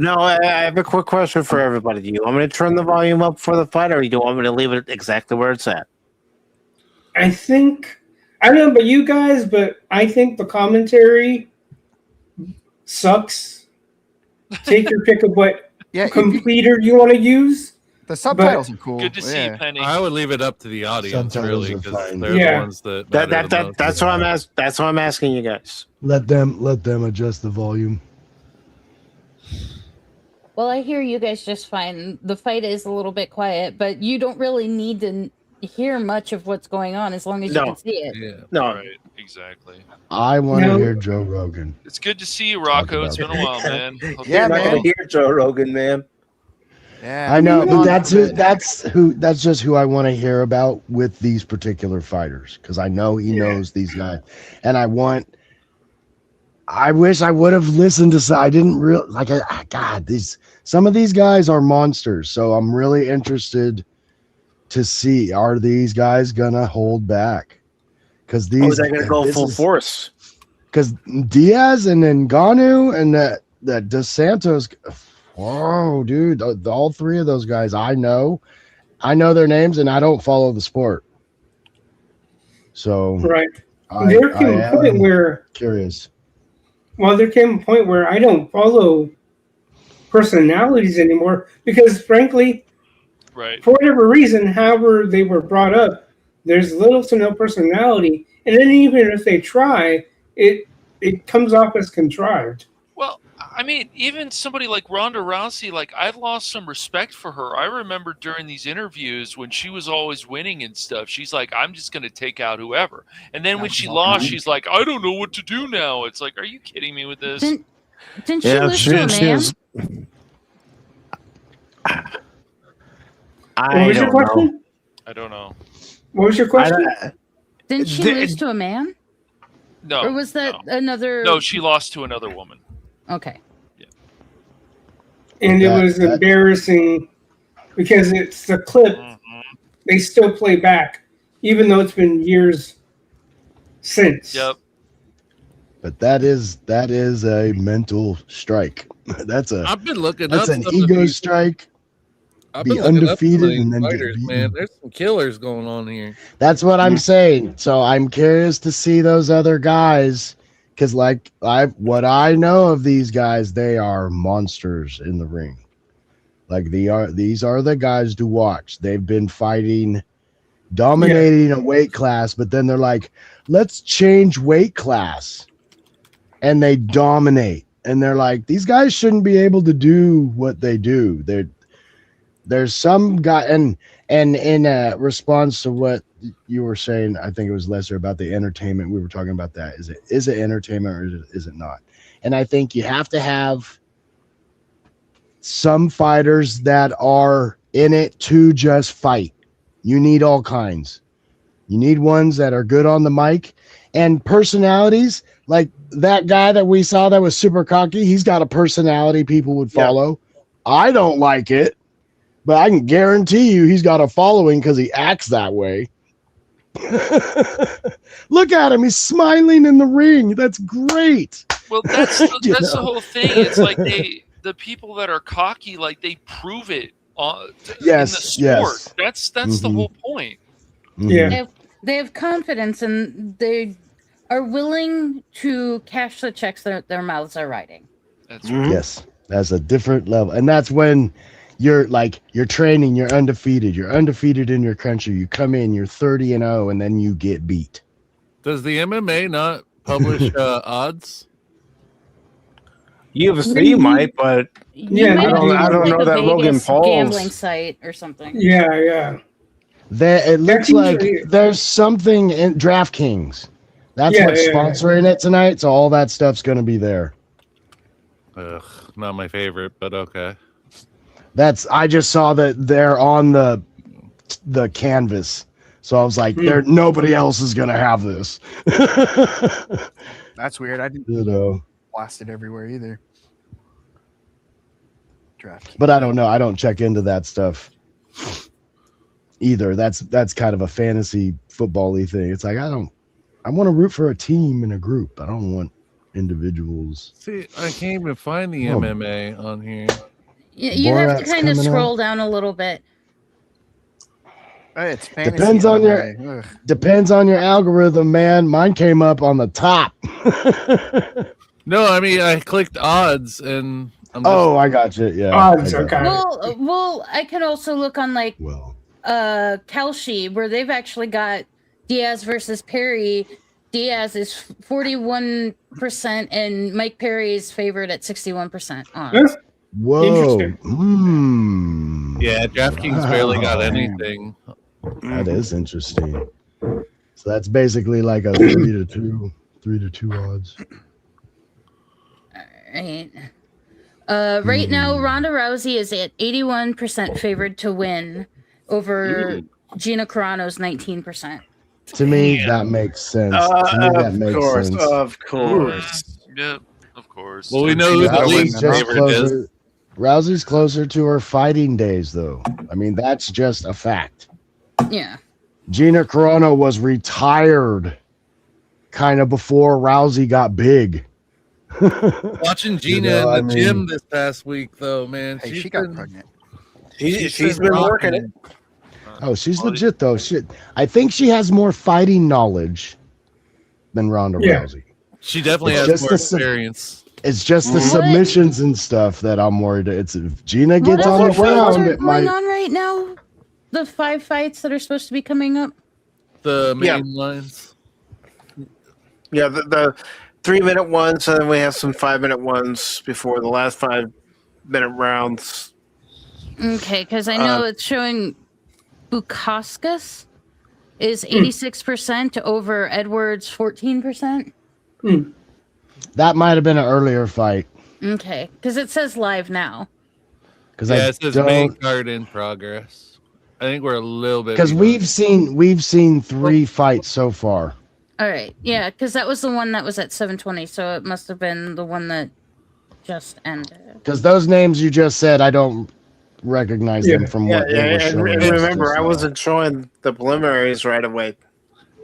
Now, I have a quick question for everybody. Do you want me to turn the volume up for the fight, or do you want me to leave it exactly where it's at? I think, I don't know about you guys, but I think the commentary sucks. Take your pick of what completer you want to use. The subtitles are cool. Good to see you, Penny. I would leave it up to the audience, Subtitles really, are because fine. they're the ones that matter the most. That's what I'm asking. That's what I'm asking you guys. Let them adjust the volume. Well, I hear you guys just fine. The fight is a little bit quiet, but you don't really need to hear much of what's going on as long as you can see it. Yeah. No. Right, exactly. I want to hear Joe Rogan. It's good to see you, Rocco. It's been a while, man. You're not gonna hear Joe Rogan, man. Yeah, I know, but that's just who I want to hear about with these particular fighters, because I know he knows these guys, and I wish I would have listened to. I didn't some of these guys are monsters, so I'm really interested to see, are these guys gonna hold back? Because these they're gonna go full force. Because Diaz and then Ngannou and that Dos Santos. Whoa, dude! All three of those guys, I know their names, and I don't follow the sport. So There came a point where curious. Well, there came a point where I don't follow personalities anymore because, frankly, for whatever reason, however they were brought up, there's little to no personality, and then even if they try, it comes off as contrived. Well, I mean, even somebody like Ronda Rousey, like, I've lost some respect for her. I remember during these interviews when she was always winning and stuff, she's like, I'm just going to take out whoever. And then when she lost, she's like, I don't know what to do now. It's like, are you kidding me with this? Didn't she lose to a man? What was your question? I don't know. What was your question? Didn't she lose to a man? No. Or was that another? No, she lost to another woman. Okay. Yeah. And it was embarrassing because it's the clip they still play back, even though it's been years since. Yep. But that is a mental strike. I've been looking that's up an some ego of these, strike. I've Be been looking up some of undefeated these and then get fighters, beaten. man. There's some killers going on here. That's what I'm saying. So I'm curious to see those other guys, because what I know of these guys, they are monsters in the ring. Like these are the guys to watch. They've been fighting, dominating a weight class, but then they're like, let's change weight class, and they dominate. And they're like, these guys shouldn't be able to do what they do. There's some guy, and in response to what you were saying, I think it was Lester about the entertainment. We were talking about that. Is it entertainment or is it not? And I think you have to have some fighters that are in it to just fight. You need all kinds. You need ones that are good on the mic and personalities. Like that guy that we saw that was super cocky. He's got a personality people would follow. Yeah. I don't like it, but I can guarantee you he's got a following because he acts that way. Look at him. He's smiling in the ring. That's great. Well, that's the whole thing. It's like the people that are cocky, like they prove it in the sport. That's the whole point. Yeah. They have confidence and they are willing to cash the checks that their mouths are writing. That's right. Yes, that's a different level. And that's when you're training, you're undefeated in your country. You come in, you're 30-0, and then you get beat. Does the MMA not publish odds? UFC might, but I don't know that Logan Paul's gambling site or something. Yeah. It looks like there's something in DraftKings. That's what's sponsoring it tonight. So all that stuff's going to be there. Ugh, not my favorite, but okay. I just saw that they're on the canvas. So I was like, nobody else is going to have this. That's weird. I didn't blast it everywhere either. DraftKings. But I don't know. I don't check into that stuff either. That's kind of a fantasy football-y thing. It's like I want to root for a team and a group. I don't want individuals. See, I can't even find the MMA on here. You have to kind of scroll down a little bit. It's fantasy. Depends on your algorithm, man. Mine came up on the top. No, I mean I clicked odds and I got you. Yeah. Odds, okay. Well, I can also look on Kalshi, where they've actually got Diaz versus Perry. Diaz is 41% and Mike Perry is favored at 61% on. Whoa. Yeah, DraftKings barely got anything. That is interesting. So that's basically like a 3-2 odds. All right. Right now, Ronda Rousey is at 81% favored to win over Gina Carano's 19%. To me, that makes sense. Of course. Yeah, of course. Well, we know who the least favorite is. Rousey's closer to her fighting days, though. I mean, that's just a fact. Yeah. Gina Carano was retired kind of before Rousey got big. Watching Gina in the gym this past week, though, man. Hey, she got pregnant. She's been working it. Oh, she's legit, though. I think she has more fighting knowledge than Ronda Rousey. She definitely has more experience. It's just the submissions and stuff that I'm worried. It's if Gina gets on the ground, it might. What's going on right now? The 5 fights that are supposed to be coming up. The main lines. Yeah, the 3-minute ones, and then we have some 5-minute ones before the last 5-minute rounds. Okay, because I know it's showing Bukauskas is 86% over Edwards 14%. That might have been an earlier fight. Okay, because it says live now. It says main card in progress. I think we're a little bit because we've seen 3 fights so far. All right, yeah, because that was the one that was at 7:20, so it must have been the one that just ended. Because those names you just said, I don't recognize them from what they were showing. And remember, I wasn't showing the preliminaries right away.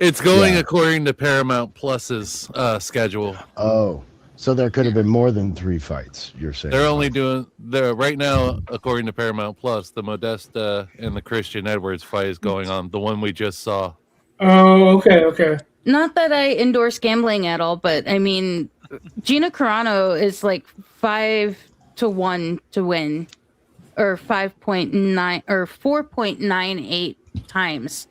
It's going according to Paramount Plus's schedule. Oh, so there could have been more than 3 fights. You're saying They're only doing right now, according to Paramount Plus. The Modesta and the Christian Edwards fight is going on. The one we just saw. Oh, okay. Not that I endorse gambling at all, but I mean, Gina Carano is like 5-1 to win, or 5.9 or 4.98 times.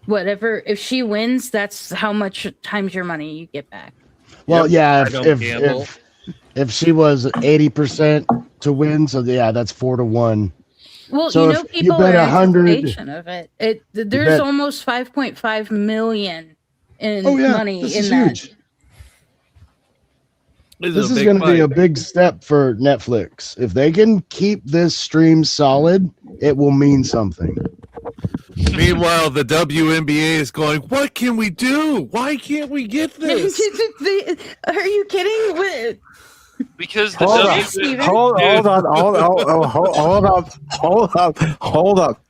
Whatever, if she wins, that's how much times your money you get back. Well, Yep, if she was 80% to win, so that's 4-1. Well, So you know, if you people bet are 100 anticipation of it. There's almost 5.5 million in money this in is that. huge. This is going to be a big step for Netflix. If they can keep this stream solid, it will mean something. Meanwhile, the WNBA is going, what can we do? Why can't we get this? Are you kidding? Because the Hold up.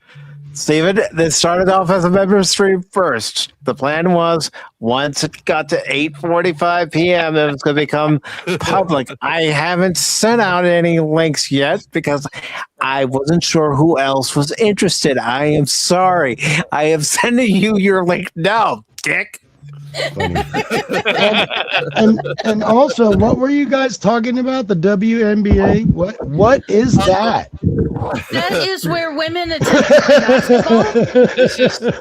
Steven, this started off as a member stream first. The plan was once it got to 8:45 p.m., it was going to become public. I haven't sent out any links yet because I wasn't sure who else was interested. I am sorry. I am sending you your link now, dick. Funny. and also, what were you guys talking about? The WNBA? What is that? That is where women attend basketball.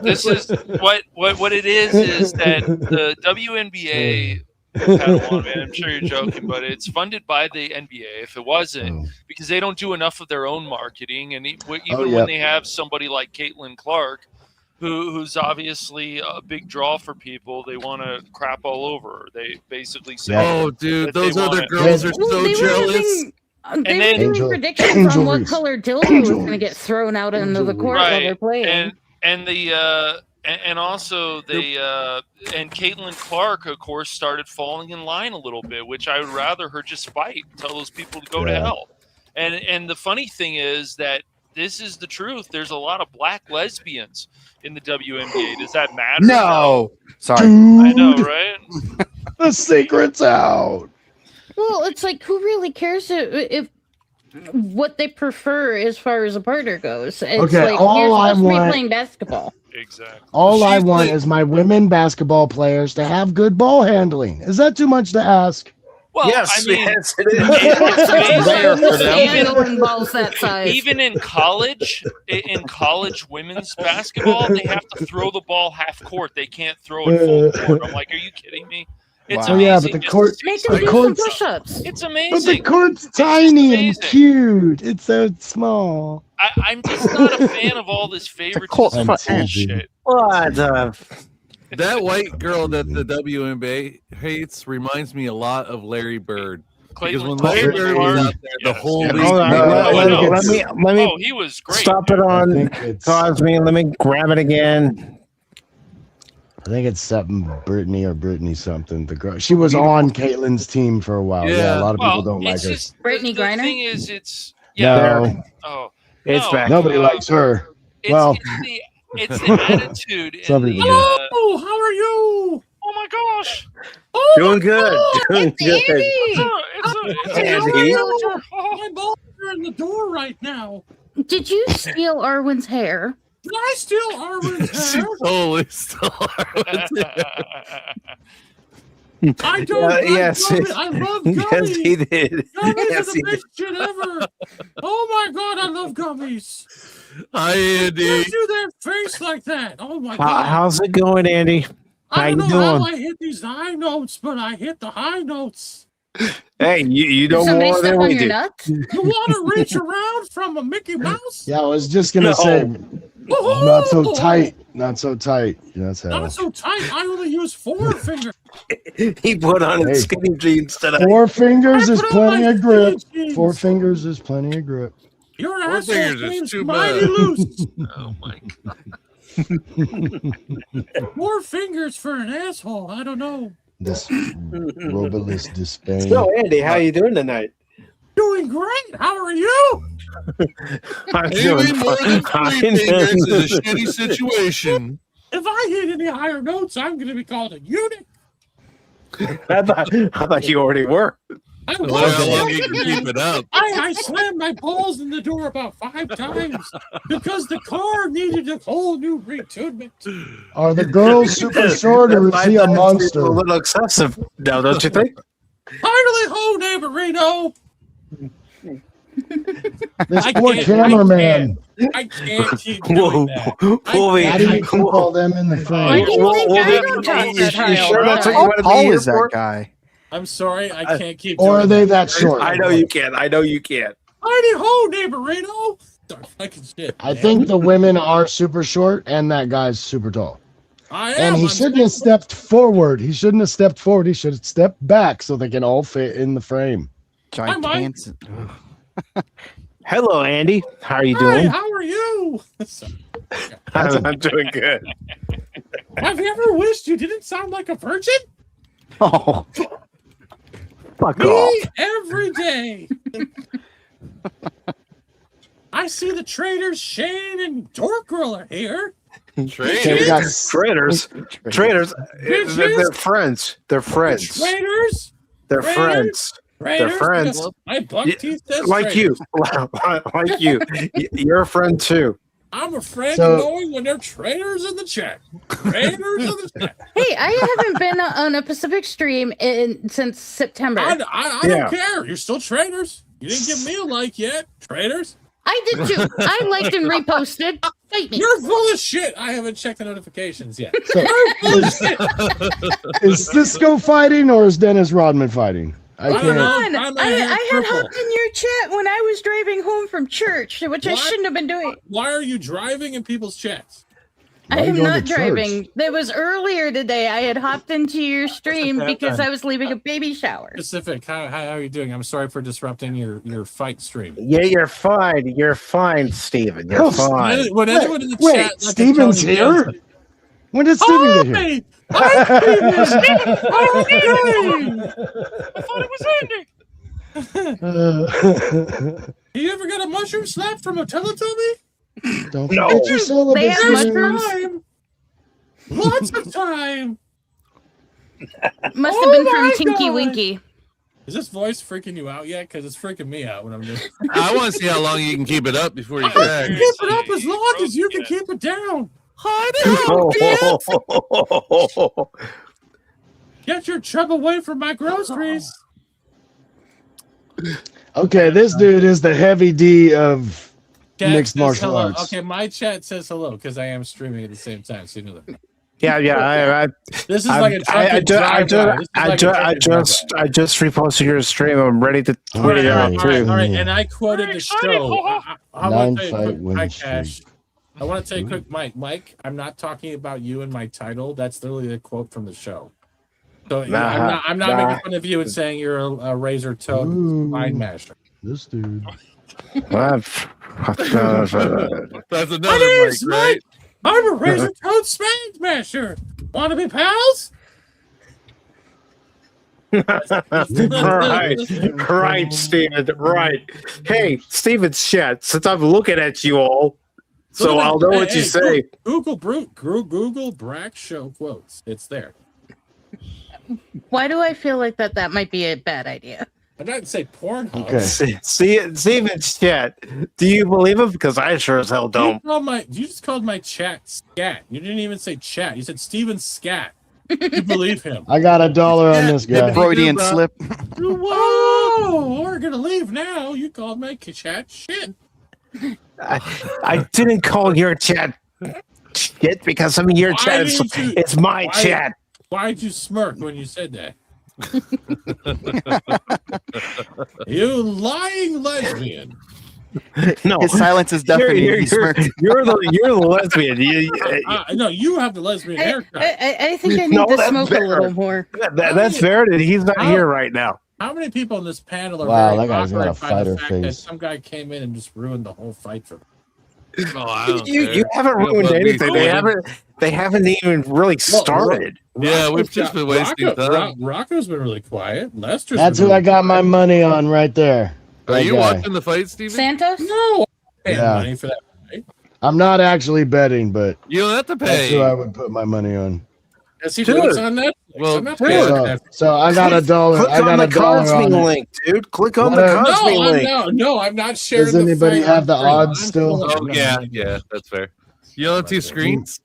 This is what it is that the WNBA. Padawan, man, I'm sure you're joking, but it's funded by the NBA. If it wasn't, because they don't do enough of their own marketing, and even when they have somebody like Caitlin Clark, who's obviously a big draw for people, they want to crap all over her. They basically say, "Oh, dude, those other girls are so jealous." They were doing predictions on what color dildo was going to get thrown out into the court while they're playing. And also and Caitlin Clark, of course, started falling in line a little bit, which I would rather her just fight, tell those people to go to hell. And the funny thing is that this is the truth. There's a lot of black lesbians in the WNBA. Does that matter? No. Sorry. I know, right? The secret's out. Well, it's like, who really cares if what they prefer as far as a partner goes? It's like, all I want playing basketball. Exactly. All I want is my women basketball players to have good ball handling. Is that too much to ask? Well, Yes, I mean, yes, it is. Rare for them. Even in college women's basketball, they have to throw the ball half court. They can't throw it full court. I'm like, are you kidding me? It's amazing. Yeah, but the court, make them do some push-ups. It's amazing. But the court's tiny and cute. It's so small. I'm just not a fan of all this favoritism shit. What? That white girl that the WNBA hates reminds me a lot of Larry Bird. Because when Larry Bird was out there, the whole league. Let me. Oh, he was great. Stop it on Kosmi. Let me grab it again. I think it's something Brittany something. The girl, she was on Caitlin's team for a while. Yeah, a lot of people don't like her. Brittany Griner. The thing is, it's no. Oh, it's back. Nobody likes her. It's the attitude. Hello, how are you? Oh my gosh. Oh, doing good. Doing good. It's Andy. My balls are in the door right now. Did you steal Arwen's hair? Did I steal Arwen's hair? Totally stole Arwen's hair. I don't. Yes. I love gummies. Yes, he did. Gummies Yes, are he the best shit ever. Oh my god, I love gummies. Hi, Andy. Don't do that face like that. Oh my god. How's it going, Andy? I don't know doing? how I hit these high notes, but I hit the high notes. Hey, you know more than we do. You want to reach around from a Mickey Mouse? Yeah, I was just gonna say, not so tight, not so tight. That's how. Not so tight. I only use 4 fingers. He put on his skinny jeans tonight. 4 fingers is plenty of grip. 4 fingers is plenty of grip. Your 4 asshole fingers is seems too mighty bad. loose. Oh my god. 4 fingers for an asshole. I don't know. This Robilus Disdain. So, Andy, how you doing tonight? Doing great. How are you? I'm Anything doing more than 3 fine. fingers is a shitty situation. If I hit any higher notes, I'm going to be called a eunuch. I thought you already were. I Wonder how long you can keep it up. I slammed my balls in the door about 5 times because the car needed a whole new retunement. Are the girls super short or is he a monster? A little excessive now, don't you think? Finally home, neighborino. This poor cameraman. I can't keep doing that. How do you keep all them in the Why frame? do you think I don't talk that high all the time? How tall is that guy? I'm sorry, I can't keep Or are doing they that short? I know you can. I know you can. Mighty ho, neighborino. Start fucking shit. I think the women are super short and that guy's super tall. I am. And he shouldn't have stepped forward. He shouldn't have stepped forward. He should have stepped back so they can all fit in the frame. Gigantic. Hello, Andy. How are you Hi, doing? how are you? I'm doing good. Have you ever wished you didn't sound like a virgin? Oh, fuck Me off. every day. I see the traders Shane and Dork Girl are here. Traders. Traders. They're friends. They're friends. Traders. They're friends. They're friends. My buck teeth says Like traders. you. Like you. You're a friend too. I'm a friend So- of knowing when they're traders in the chat. Traders in the chat. Hey, I haven't been on a Pacific stream since September. I Yeah. don't care. You're still traders. You didn't give me a like yet. Traders. I did too. I liked and reposted. Fight me. You're full of shit. I haven't checked the notifications yet. So, You're full of shit. is Cisco fighting or is Dennis Rodman fighting? I don't can't. know. Come on. I'm a hair I had purple. hopped in your chat when I was driving home from church, which I What? shouldn't have been doing. Why are you driving in people's chats? Why I are you am going not to church? driving. That was earlier today. I had hopped into your stream because I was leaving a baby shower. Pacific, how are you doing? I'm sorry for disrupting your fight stream. Yeah, you're fine. You're fine, Steven. You're Oh, fine. When anyone in the Wait, chat, like Steven's Tony here? Johnson- When did Steven get here? Hi, I'm Steven. I thought it was Andy. You ever got a mushroom slap from a Teletubby? Don't No. forget your syllabus. They have Steven. mushrooms. Time. Lots of time. Must Oh have been my from Tinky God. Winky. Is this voice freaking you out yet? Because it's freaking me out when I'm doing. I want to see how long you can keep it up before you Keep crack. it up as long as you can keep it down. Get your chub away from my groceries. Okay, this dude is the heavy D of Chat mixed says martial hello. arts. Okay, my chat says hello because I am streaming at the same time. So you know that. Yeah. This is like a drunken drive-by. This is like a drunken drive-by. I just reposted your stream. I'm ready to All tweet right, it all out right, too. all right, and I quoted the show. I want to tell you a Nine-fight quick, win Mike streak. Cash. I want to tell you quick, Mike. I'm not talking about you and my title. That's literally a quote from the show. So I'm not making fun of you and saying you're a razor toed mind masher. This dude. That's That's another My name's mic, right? I'm a razor toed mind masher. Want to be pals? right, Steven. Right. Hey, Steven's chat. Since I'm looking at you all, so I'll know what you say. Google Brack show quotes. It's there. Why do I feel like that might be a bad idea? I'm not going to say Pornhub. Okay. Steven's chat. Do you believe him? Because I sure as hell don't. You just called my chat scat. You didn't even say chat. You said Steven Scat. You believe him. I got $1 on this guy. Freudian slip. Whoa, we're going to leave now. You called my chat shit. I didn't call your chat shit because some of your chat it's my chat. Why'd you smirk when you said that? You lying lesbian. No, His silence is deafening. You're the lesbian. No, you have the lesbian haircut. I think I need to smoke a little more. That's Vernon. He's not here right now. How many people in this panel are Wow, very that guy's got a awkward by the fighter fact that face. some guy came in and just ruined the whole fight for me? Oh, I don't You care. haven't You ruined don't let me anything. forward. They haven't even really started. Yeah, we've just been wasting time. Rocco's been really quiet. Lester's That's been who I got my money on right there. Are That you guy. watching the fight, Steven? Santos? No, I paid Yeah. money for that fight. I'm not actually betting, but You don't have to that's pay. who I would put my money on. Yes, he does on Netflix. Well, I'm not dude. paying for Netflix. So I got $1. Click I got on the $1 on Kosmi it. link, dude. Click on What the a- Kosmi link. No, I'm not sharing. Does anybody the have the screen. odds I'm still? Oh yeah, that's fair. You on two screens?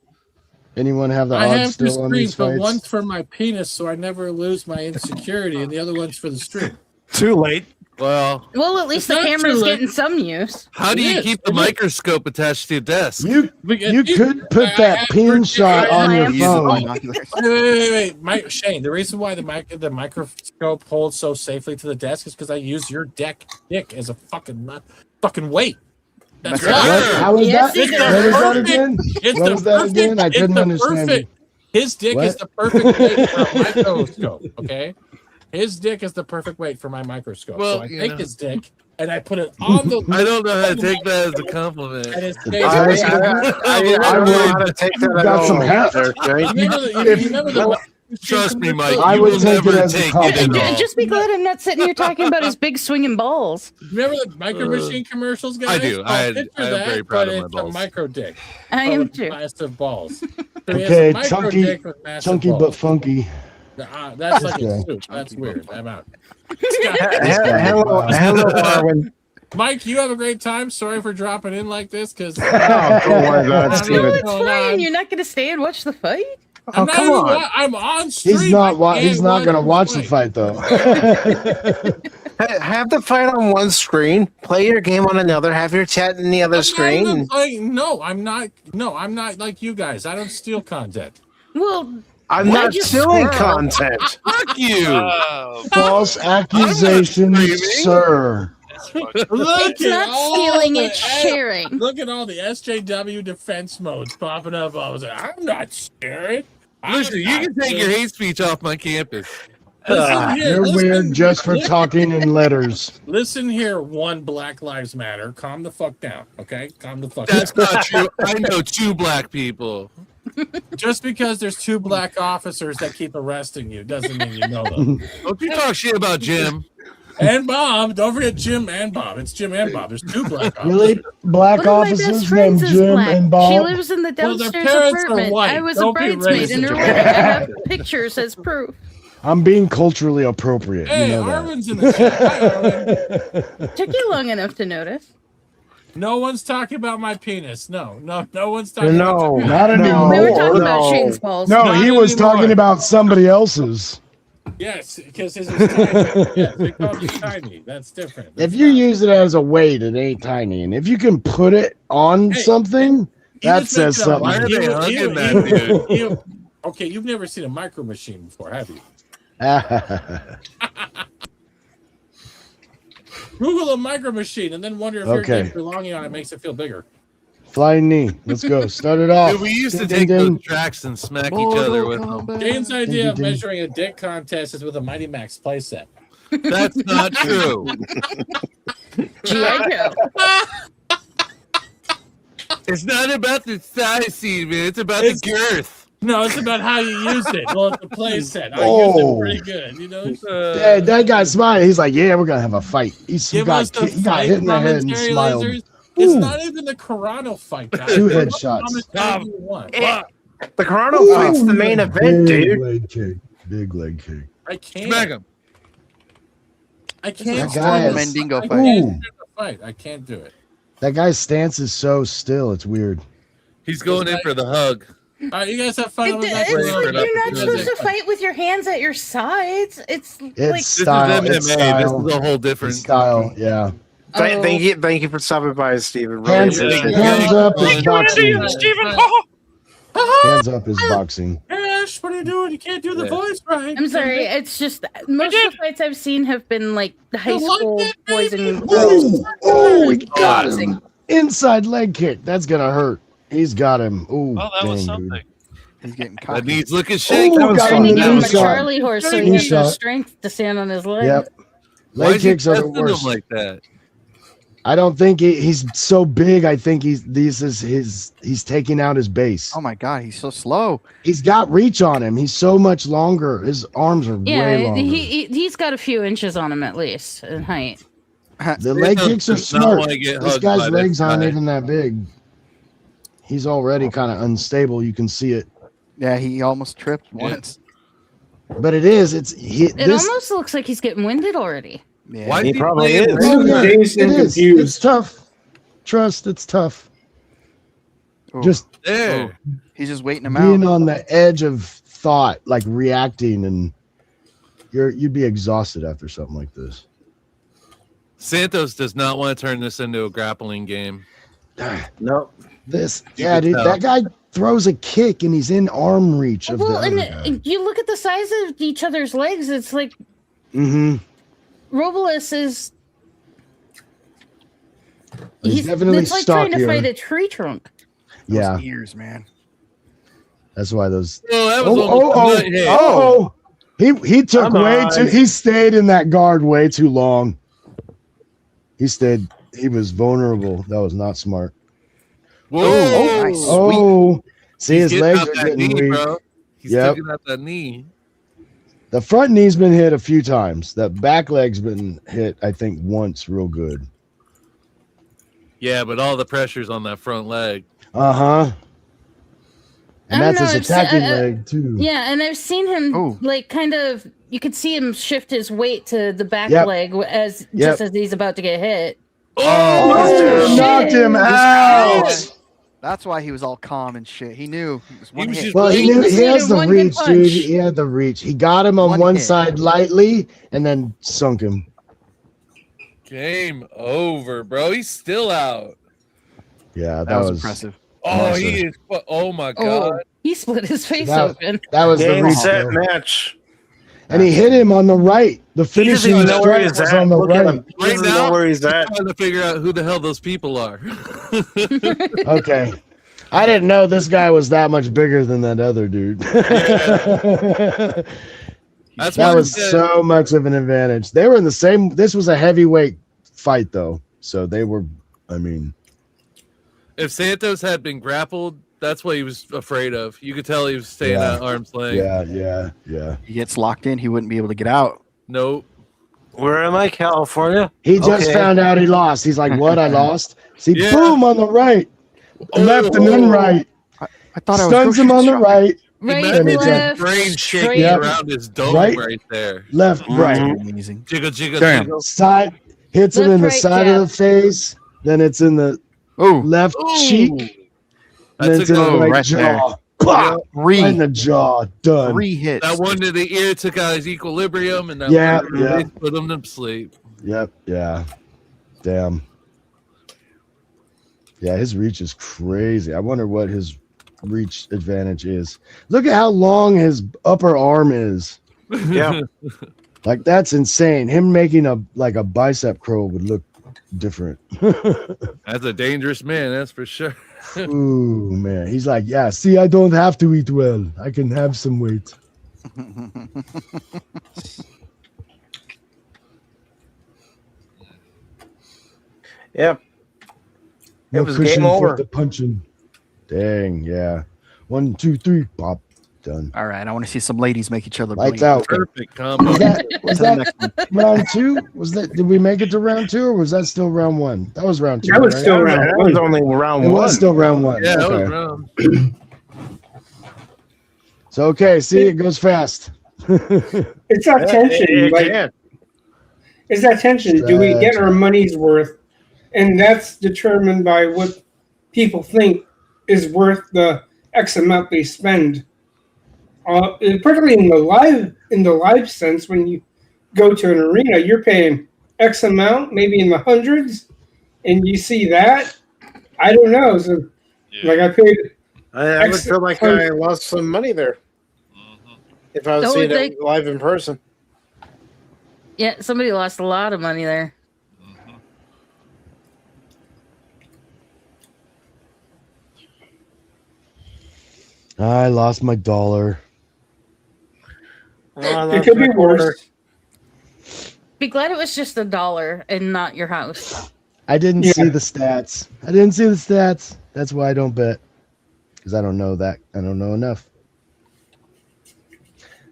Anyone have the I odds have two still on these screens, but fights? one's for my penis, so I never lose my insecurity, and the other one's for the stream. Too late. Well, Well, at least the It's not camera's too late. getting some use. how do It you is, keep the it is. microscope attached to your desk? You could put that pin shot on your phone. Wait. Shane, the reason why the microscope holds so safely to the desk is because I use your dick as a fucking weight. That's What? why. How was Yes, that? he does. What was that Perfect. again? It's What the was that perfect- again? I it's couldn't the understand perfect- His dick What? is the perfect weight for a microscope, okay? His dick is the perfect weight for my microscope. Well, so I you take know. his dick and I put it on the. I don't know how to take that as a compliment. And it stays I right don't know how to take that at got some all. heft. there, Shane. Remember the Trust me, Mike. I you would will take it never as a take it compliment. at all. Just be glad I'm not sitting here talking about his big swinging balls. Remember the micro machine commercials, guys? I do. Picture I am that, very proud but of my it's balls. a micro dick. I am with too. Massive balls. So he has Okay, a micro dick with massive chunky balls. but funky. That's like Okay. a soup. That's weird. I'm out. Hello, Arwen. Mike, you have a great time. Sorry for dropping in like this because Oh, don't worry about it, No, Steven. it's fine. You're not going to stay and watch the fight? Oh, come on. I'm on stream. He's not. He's not going to watch the the fight though. Have the fight on one screen, play your game on another, have your chat in the other screen. No, I'm not. No, I'm not like you guys. I don't steal content. Well, I'm why'd not you stealing squirrel? content. Fuck you. False accusation, sir. Look It's at not all stealing, the it's sharing. Look at all the SJW defense modes popping up. I was like, I'm not sharing. Listen, you can take your hate speech off my campus. You're weird just for talking in letters. Listen here, one Black Lives Matter. Calm the fuck down, okay? Calm the fuck That's down. not true. I know two black people. Just because there's two black officers that keep arresting you doesn't mean you know them. Don't you talk shit about Jim. And Bob. Don't forget Jim and Bob. It's Jim and Bob. There's two black officers. Really, black One of my best officers friends named is Jim black. and Bob. She lives in the Well, their downstairs parents are apartment. white. I was Don't a be bridesmaid in racist. her wedding. I have pictures as proof. I'm being culturally appropriate. Hey, you know Arvin's in the chat. Hi, Arvin. Took you long enough to notice. No one's talking about my penis. No one's talking No, about Not anymore. We were talking about no. Shane's balls. No, Not he was anymore. talking about somebody else's. Yes, because his is tiny. Yes, they call you tiny. That's different. If That's you not- use it as a weight, it ain't tiny. And if you can put it on Hey, something, he that was says making a- Why are something. they you- hugging you- that dude? you- Okay, you've never seen a micro machine before, have you? Google a micro machine and then wonder if your Okay. dick belonging on it makes it feel bigger. Flying knee. Let's go. Start it off. Dude, we used to Ding, take ding, those ding. tracks and smack each other with them. Jane's idea of ding, ding. measuring a dick contest is with a Mighty Max playset. That's not true. G.I. Joe. It's not about the size, Steven. It's about the girth. No, it's about how you use it. Well, it's a playset. I use Oh. it pretty good, you know. Yeah, that guy smiled. He's like, "Yeah, we're gonna have a fight." He Give us got, the he got fight hit in the head and commentary smiled. lasers. It's Ooh. not even the Carano fight, guys. Two What headshots. commentary do you want? The Carano fight's the main event, Big dude. leg kick. Big leg kick. I can't. Smack him. I can't. That guy stand is- Mandingo I fight. can't Ooh. stand the fight. I can't do it. That guy's stance is so still. It's weird. He's going in for the hug. All right, you guys have fun. It's like you're not supposed to fight with your hands at your sides. It's like It's This style. is It's MMA. style. This is a whole It's different style. Yeah. Oh. Thank you for stopping by, Steven. Really Hands, appreciate it. hands up is boxing. Steven. Hands up is boxing. Ash, what are you doing? You can't do the Yeah. voice right. I'm sorry. It's just most of the fights I've seen have been like the high You like school that, boys baby? and girls. Oh, he got him. Inside leg kick. That's gonna hurt. He's got him. Ooh, Oh, that was dang, dude. something. He's getting That cocky. needs looking shake. Ooh, That was got fun. him Trying to in give the him knee a shot. Charlie horse so he Knee has the shot. strength to stand on his legs. Yep. Why Leg is he kicks are the testing him worst. like that? I don't think he's so big. I think he's taking out his base. Oh my god, he's so slow. He's got reach on him. He's so much longer. His arms are way Yeah, longer. he's got a few inches on him at least in height. The leg Rizzo kicks are does not smart. wanna get This hugged guy's by this legs aren't guy. even that big. He's already kind of unstable. You can see it. Yeah, he almost tripped once. But it is. It's It almost looks like he's getting winded already. Yeah. Why He did probably play is. it? Oh, yeah. Dazed It and is. confused. It's tough. Trust, it's tough. Ooh. Just There. He's just waiting him being out. on the edge of thought, like reacting, and you'd be exhausted after something like this. Santos does not want to turn this into a grappling game. Nope. This, You yeah, could dude, tell. that guy throws a kick and he's in arm reach of Well, the and other guy. you look at the size of each other's legs. It's like Mm-hmm. Robles is. He's definitely it's like trying to stockier. fight a tree trunk. Yeah, Those ears, man. that's why those. Oh, that was almost a nut hit. Oh! He took Come way on. too. He stayed in that guard way too long. He stayed. He was vulnerable. That was not smart. Whoa. nice. Oh, see, He's his getting legs out are that getting knee, weak. bro. He's Yep. sticking out that knee. The front knee's been hit a few times. That back leg's been hit, I think, once real good. Yeah, but all the pressure's on that front leg. Uh-huh. And I that's don't his know, attacking I- leg, too. Yeah, and I've seen him Oh. like kind of. You could see him shift his weight to the back Yep. leg as Yep. just as he's about to get hit. Oh, shit. knocked him out. That's why he was all calm and shit. He knew it was one was hit. just Well, he He knew just he has needed the one good reach, dude. punch. He had the reach. He got him on One one hit. side lightly and then sunk him. Game over, bro. He's still out. Yeah, That was impressive. Oh, Massive. he is. Oh my Oh, god. he split his face That- open. That was the Game, reach. set, though. match. And he hit him on the right. The He doesn't finishing even know where strike he's was at. on the Look at right. him. He Right doesn't now, know where he's at. trying to figure out who the hell those people are. Okay. I didn't know this guy was that much bigger than that other dude. That's That what was so much of an advantage. They were in the same. This was a heavyweight fight, though. So they were, I mean, If Santos had been grappled, that's what he was afraid of. You could tell he was staying Yeah. at arm's length. yeah. He gets locked in, he wouldn't be able to get out. Nope. Where am I? California? He just Okay. found out he lost. He's like, what? I lost? See, Yeah. boom, on the right. Left and then right. I thought Stuns I was him on the right. Right, Imagine it's a left, brain shaking straight. Yep. around his dome Right. right there. Left, right. Amazing. Jiggle, jiggle, Damn. jiggle. Side. Hits him Left, in the right, side jab. of the face. Then it's in the Oh, left cheek. And then That's it's a in the go. right, right there. jaw. Pah! three, Right in the jaw. Done. 3 hits. That one to the ear took out his equilibrium, and that Yeah, one to the yeah. face put him to sleep. Yep. Yeah. Damn. Yeah, his reach is crazy. I wonder what his reach advantage is. Look at how long his upper arm is. Yeah. Like that's insane. Him making a bicep curl would look different. That's a dangerous man, that's for sure. Ooh, man. He's like, yeah, see, I don't have to eat well. I can have some weight. Yep. No It was cushion game for over. the punching. Dang, yeah. 1, 2, 3, pop. Done. All right, I want to see some ladies make each other Lights bleed. out. Perfect combo. Was To the that next one. round 2? Did we make it to round 2 or was that still round 1? That was round 2. That was right? still round That one. was only round It one. was still round 1. Yeah, that okay. was round. So okay, see, it goes fast. It's that Yeah, tension. it Like, can. it's that tension. Do we get our money's worth? And that's determined by what people think is worth the X amount they spend. Particularly in the live sense, when you go to an arena, you're paying X amount, maybe in the hundreds, and you see that. I don't know. So, Yeah. like I paid. I would feel like I lost some money there if I was Oh, seeing they- it live in person. Yeah, somebody lost a lot of money there. I lost my dollar. Oh, It could be worse. Be glad it was just $1 and not your house. I didn't Yeah. see the stats. That's why I don't bet. Because I don't know that. I don't know enough.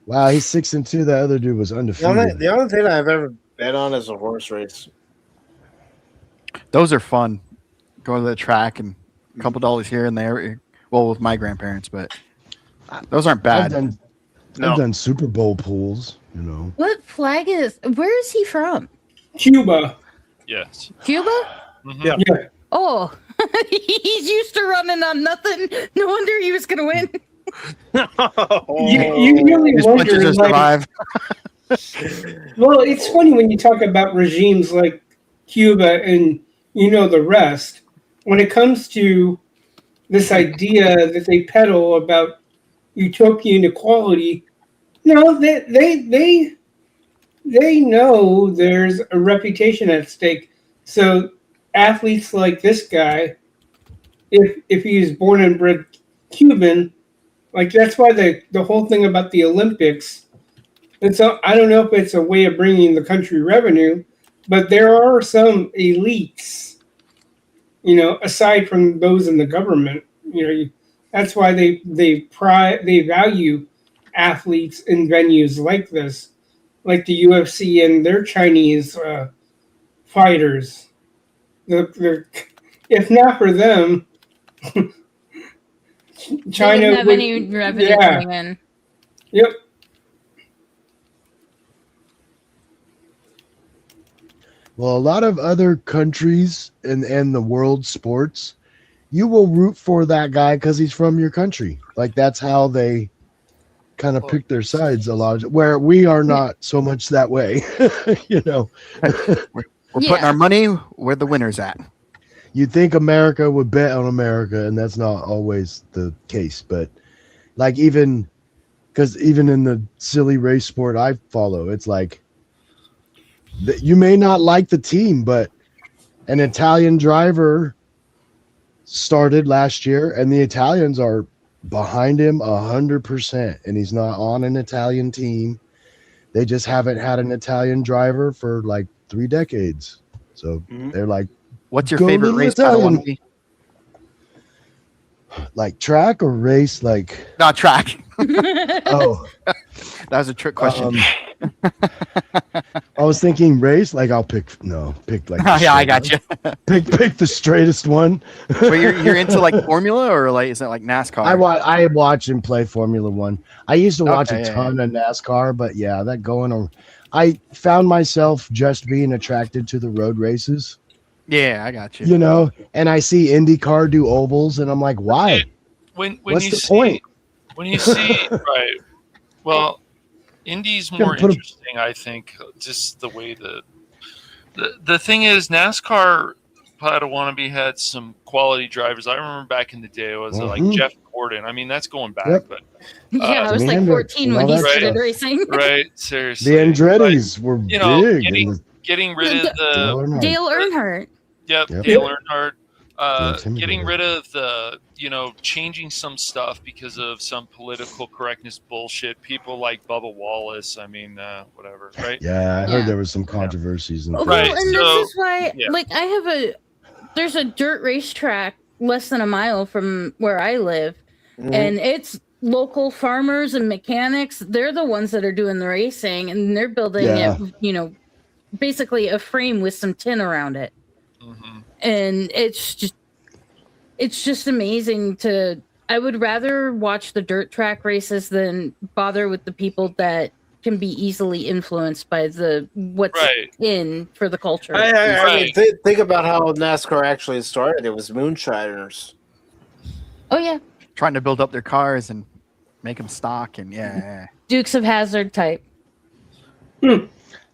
Wow, he's 6-2. The other dude was The undefeated. only thing I've ever bet on is a horse race. Those are fun. Go to the track and a couple dollars here and there. Well, with my grandparents, but those aren't bad. I've done Super Bowl pools, you know. What flag is? Where is he from? Cuba. Yes. Cuba? Mhm. Yeah. Yeah. Oh, he's used to running on nothing. No wonder he was gonna win. You really His wonder, punches just like, survive. well, it's funny when you talk about regimes like Cuba and the rest. When it comes to this idea that they peddle about utopian equality, no, they know there's a reputation at stake. So athletes like this guy, if he's born and bred Cuban, like that's why the whole thing about the Olympics. And so I don't know if it's a way of bringing the country revenue, but there are some elites, aside from those in the government. That's why they value athletes in venues like this, like the UFC and their Chinese fighters. If not for them, China They didn't have would, any revenue coming in. Yep. Well, a lot of other countries and the world sports, you will root for that guy because he's from your country. Like that's how they kind of pick their sides a lot. Where we are not so much that way, We're putting our money where the winner's at. You'd think America would bet on America, and that's not always the case. But like even in the silly race sport I follow, it's like you may not like the team, but an Italian driver started last year, and the Italians are behind him 100%, and he's not on an Italian team. They just haven't had an Italian driver for like 3 decades. So they're like, what's your Go favorite little race Italian. battle? like track or race? Like, Not track. oh, That was a trick question. I was thinking race. Like, I'll pick like. Yeah, I got you. Pick the straightest one. But you're into like Formula or like is it like NASCAR? I watch and play Formula One. I used to watch Okay, a yeah, ton of NASCAR, but yeah, that going on. I found myself just being attracted to the road races, Yeah, I got you. and I see IndyCar do ovals, and I'm like, why? When What's you the see point? when you see right, well, Indy's more put 'em- interesting, I think. Just the way the thing is, NASCAR Padawannabe had some quality drivers. I remember back in the day, it was like Jeff Gordon. I mean, that's going back, Yep. but Yeah, I was like Andretti 14 when and he all that started stuff. racing. right, The seriously, Andrettis were you know, big. getting rid of the Dale Earnhardt. Yep, Yep. Dale Earnhardt. Timmy Getting Dale. rid of the, changing some stuff because of some political correctness bullshit. People like Bubba Wallace. I mean, whatever, right? Yeah, I heard Yeah. there was some controversies. And Well, Right, and so- this is why, yeah. like, there's a dirt racetrack less than a mile from where I live, and it's local farmers and mechanics. They're the ones that are doing the racing, and they're building Yeah. it, basically a frame with some tin around it. Mhm. And it's just amazing I would rather watch the dirt track races than bother with the people that can be easily influenced by what's Right. in for the culture. I mean, Right. think about how NASCAR actually started. It was moonshiners. Oh yeah, Trying to build up their cars and make them stock and yeah. Dukes of Hazzard type.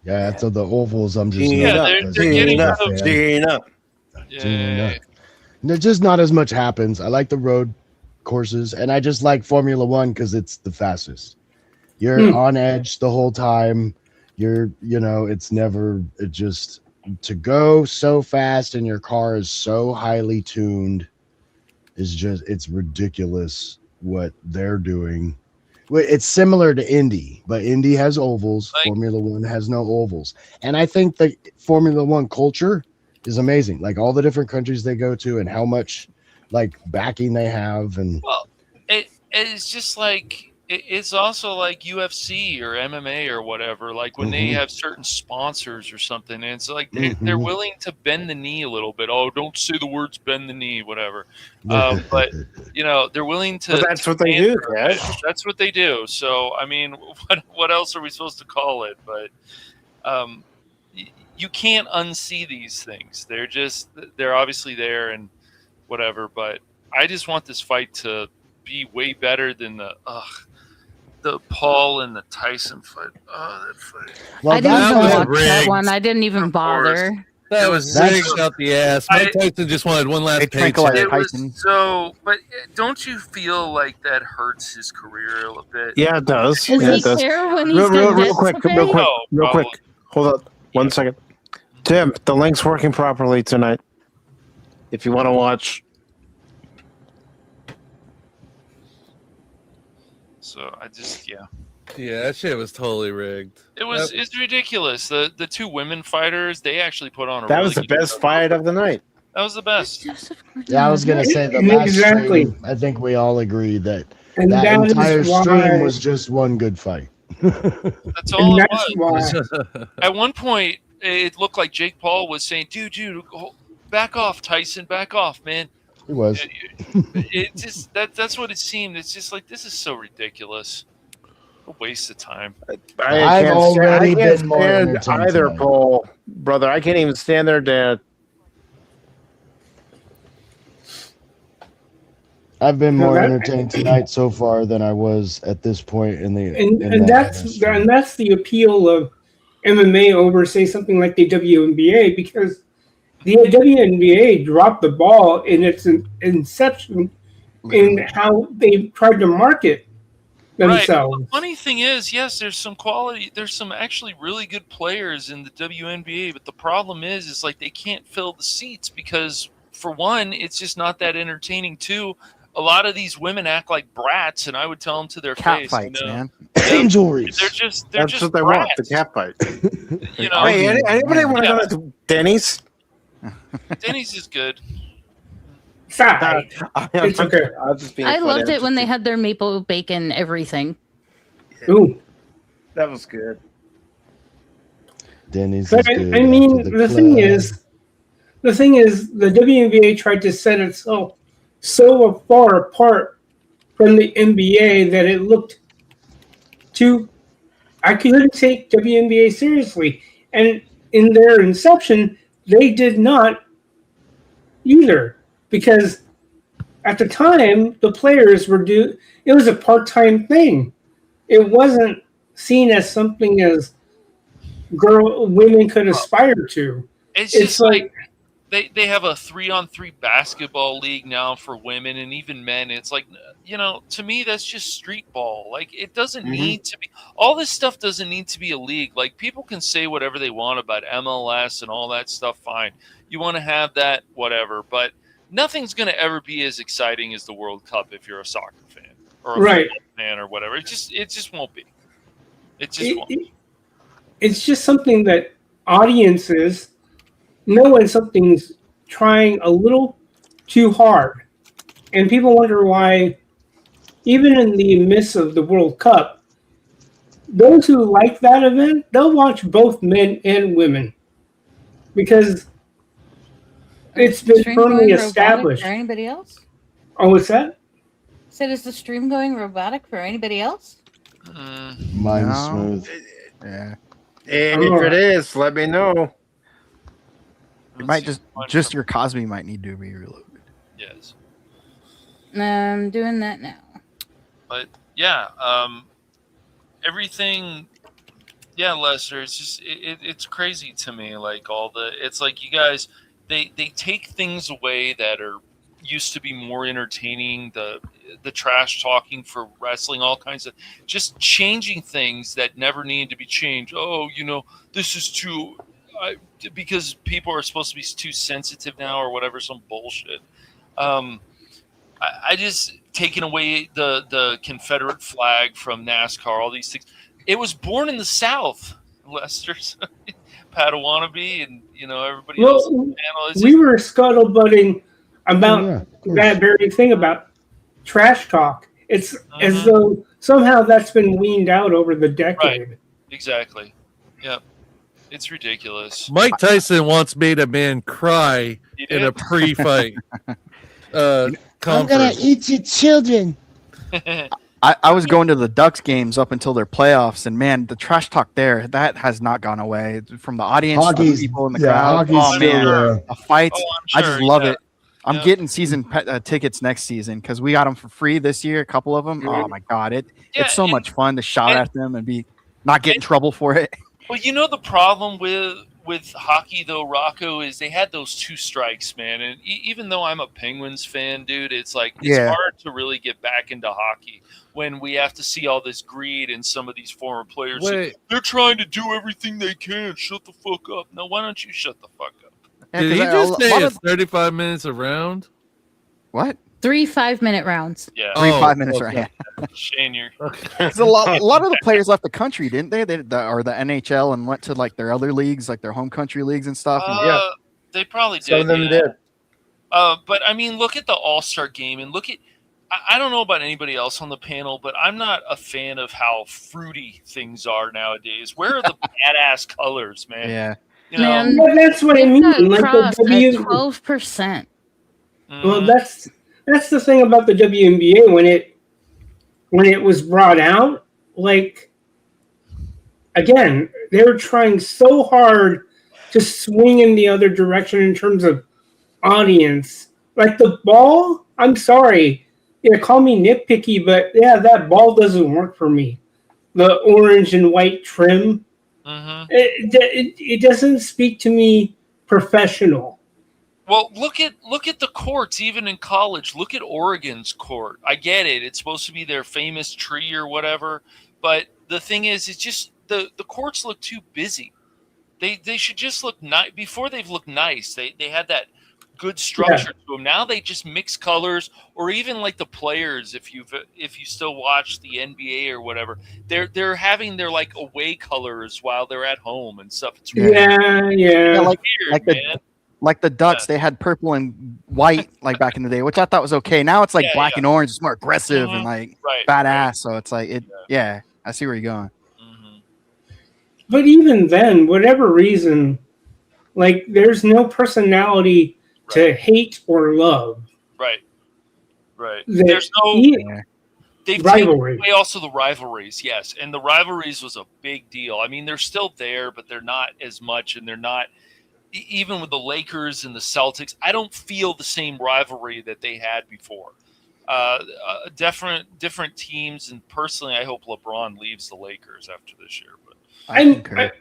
yeah, so the ovals, I'm just Yeah, not they're as getting big a rid of fan. Gina. Yeah. There's just not as much happens. I like the road courses, and I just like Formula One because it's the fastest. You're on edge the whole time. It's never to go so fast, and your car is so highly tuned. It's ridiculous what they're doing. It's similar to Indy, but Indy has ovals. Formula One has no ovals, and I think the Formula One culture is amazing. Like all the different countries they go to, and how much like backing they have, and Well, it's just like it's also like UFC or MMA or whatever. Like when they have certain sponsors or something, and it's like they're willing to bend the knee a little bit. Oh, don't say the words "bend the knee," whatever. But they're willing to. But that's what they do, Cash. That's what they do. So I mean, what else are we supposed to call it? But you can't unsee these things. They're obviously there and whatever. But I just want this fight to be way better than the Paul and the Tyson fight. Oh, that fight. Well, I didn't that even was watch that rigged. one. I didn't even bother. That was rigged out the ass. Mike Tyson just wanted one last tranquilized paycheck. Tyson. But don't you feel like that hurts his career a little bit? Yeah, it does. Does Yeah, he it does. care when he's Real quick. No, Hold up 1 second. Tim, the link's working properly tonight. If you want to watch. So Yeah, that shit was totally rigged. It's ridiculous. The two women fighters, they actually put on a That really was the good best fight of the night. That was the best. Yeah, I was gonna say the last Exactly. stream. I think we all agree that And that that is entire why- stream was just one good fight. That's all And it that's was. why. At one point, it looked like Jake Paul was saying, dude, back off, Tyson, back off, man. It was. It just that's what it seemed. It's just like, this is so ridiculous. A waste of time. I've already been more stand entertained either tonight. pole, brother. I can't even stand their dad. I've been more Well, that- entertained tonight so far than I was at this point in the. And, in and that that's stream. and that's the appeal of MMA over, say, something like the WNBA, because the WNBA dropped the ball in its inception in how they tried to market themselves. The funny thing is, yes, there's some quality. There's some actually really good players in the WNBA, but the problem is like they can't fill the seats because, for one, it's just not that entertaining. Two, a lot of these women act like brats, and I would tell them to their Cat face, fights, man. Injuries. They're just That's what they want. The cat fight. You know, Hey, anybody want to go to Denny's? Denny's is good. Sorry. It's okay. I loved it when they had their maple bacon everything. Ooh. That was good. Denny's But is good. I mean, To the thing is, the WNBA tried to set itself so far apart from the NBA that it looked too. I couldn't take WNBA seriously, and in their inception, they did not either, because at the time the players were it was a part-time thing. It wasn't seen as something as women could aspire to. It's just like they have a 3-on-3 basketball league now for women and even men. It's like, to me, that's just street ball. Like, it doesn't need to be, all this stuff doesn't need to be a league. Like, people can say whatever they want about MLS and all that stuff. Fine. You want to have that, whatever. But nothing's going to ever be as exciting as the World Cup if you're a soccer fan or a football fan or whatever. It just won't be. It just won't. It's just something that audiences know when something's trying a little too hard. And people wonder why, even in the midst of the World Cup, those who like that event, they'll watch both men and women. Because it's been Stream firmly going robotic established. For anybody else? Oh, what's that? Said, is the stream going robotic for anybody else? Mine's smooth. Yeah. And if it is, let me know. It might just your Kosmi might need to be reloaded. Yes. I'm doing that now. But yeah, everything. Yeah, Lester, it's just it's crazy to me. Like it's like you guys, they take things away that are used to be more entertaining. The trash talking for wrestling, all kinds of just changing things that never needed to be changed. Oh, this is too. Because people are supposed to be too sensitive now or whatever, some bullshit. I just taking away the Confederate flag from NASCAR, all these things. It was born in the South, Lester, Padawannabe, and everybody else on the panel. We were scuttlebutting about that very thing about trash talk. It's as though somehow that's been weaned out over the decade. Right. Exactly. Yep. It's ridiculous. Mike Tyson once made a man cry He in a did. pre-fight I'm gonna conference. eat your children. I was going to the Ducks games up until their playoffs, and man, the trash talk there, that has not gone away from the audience to the Hockey's, people in the yeah, crowd. hockey's Oh still man, there. the fights. Oh, I'm I just sure, love yeah. it. I'm Yeah. getting season tickets next season because we got them for free this year. A couple of them. Oh my god, Yeah, it's so and- much fun to shout and- at them and be not get in trouble for it. Well, you know the problem with hockey though, Rocco, is they had those 2 strikes, man. And even though I'm a Penguins fan, dude, it's like it's Yeah. hard to really get back into hockey when we have to see all this greed in some of these former players. Wait. They're trying to do everything they can. Shut the fuck up. No, why don't you shut the fuck up? Yeah, Did he 'cause just a say lot it's of- 35 minutes around? what? 3 5-minute rounds. Yeah. Three Oh, 5 minutes okay. right? Shane, you're Because a lot of the players left the country, didn't they? Or the NHL and went to like their other leagues, like their home country leagues and stuff. And they probably did. Some of them yeah. did. But I mean, look at the All-Star game and look at. I don't know about anybody else on the panel, but I'm not a fan of how fruity things are nowadays. Where are the badass colors, man? yeah. You know, Man, Well, that's what I They've mean. got Like crossed the at W. 12%. Well, mhm. that's the thing about the WNBA when it was brought out. Like, again, they were trying so hard to swing in the other direction in terms of audience. Like the ball, I'm sorry, call me nitpicky, but yeah, that ball doesn't work for me. The orange and white trim, Mhm. it doesn't speak to me professional. Well, look at the courts, even in college. Look at Oregon's court. I get it; it's supposed to be their famous tree or whatever. But the thing is, it's just the courts look too busy. They should just look nice. Before they've looked nice, they had that good structure to them. Now they just mix colors, or even like the players. If you still watch the NBA or whatever, they're having their like away colors while they're at home and stuff. It's really Yeah. like weird, the man. like the Ducks, they had purple and white like back in the day, which I thought was okay. Now it's like black and orange. It's more aggressive and like Right. badass. So it's like it. Yeah, I see where you're going. Mhm. But even then, whatever reason, like there's no personality to hate or love. Right. Right. The- There's no. Yeah. They've taken rivalry. away also the rivalries, yes, and the rivalries was a big deal. I mean, they're still there, but they're not as much, and they're not even with the Lakers and the Celtics. I don't feel the same rivalry that they had before. Different teams, and personally, I hope LeBron leaves the Lakers after this year. But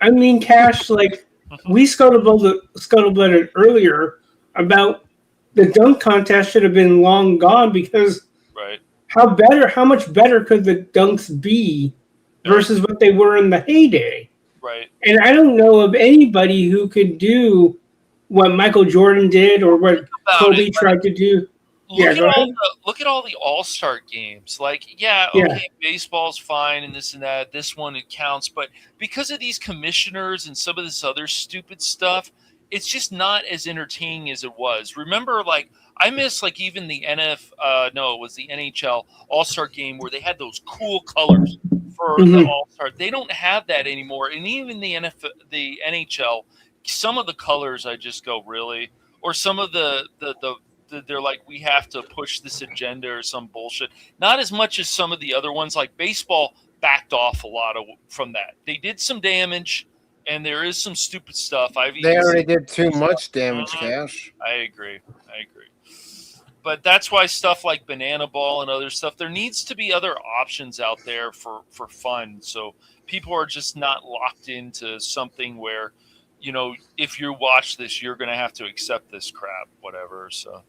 I mean, Cash, like we scuttlebutted earlier about the dunk contest should have been long gone because right, how much better could the dunks be versus what they were in the heyday? right. And I don't know of anybody who could do what Michael Jordan did or what about Kobe it. tried to do. Look at all the All-Star games. Like, yeah, baseball's fine and this and that. This one, it counts. But because of these commissioners and some of this other stupid stuff, it's just not as entertaining as it was. Remember, like, I miss, like, even the it was the NHL All-Star game where they had those cool colors for the All-Star. They don't have that anymore. And even the NHL, some of the colors, I just go, really? Or some of they're like, we have to push this agenda or some bullshit. Not as much as some of the other ones. Like baseball backed off a lot from that. They did some damage, and there is some stupid stuff. They already did too much damage, Cash. I agree. But that's why stuff like banana ball and other stuff, there needs to be other options out there for fun. So people are just not locked into something where, if you watch this, you're going to have to accept this crap, whatever. So.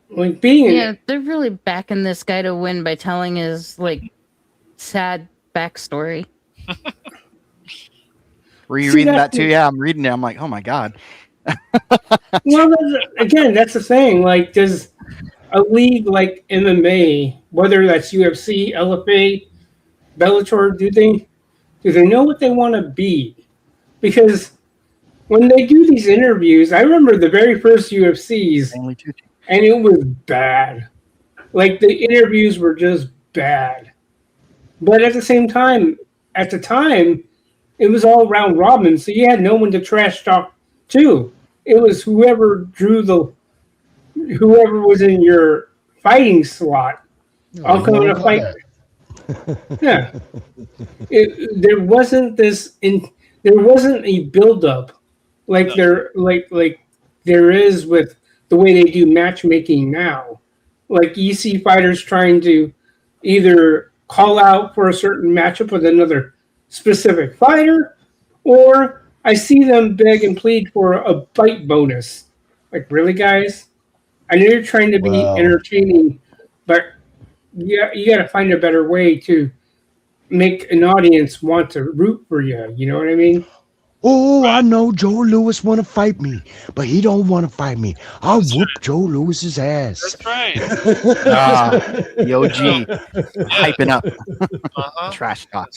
Like they're really backing this guy to win by telling his like sad backstory. Were you reading that too? Yeah, I'm reading it. I'm like, oh my god. Well, that's the thing. Like, does a league like MMA, whether that's UFC, LFA, Bellator, do they know what they want to be? Because when they do these interviews, I remember the very first UFCs, and it was bad. Like the interviews were just bad. But at the same time, at the time, it was all round robin, so you had no one to trash talk to. It was whoever was in your fighting slot. I'll come in a fight. Yeah, there wasn't a buildup like there is with the way they do matchmaking now. Like you see fighters trying to either call out for a certain matchup with another specific fighter, or I see them beg and plead for a bite bonus. Like, really, guys? I know you're trying to be entertaining, but you got to find a better way to make an audience want to root for you. You know what I mean? Oh, I know Joe Louis want to fight me, but he don't want to fight me. I'll whoop Joe Louis's ass. That's right. The OG hyping up. Trash talk.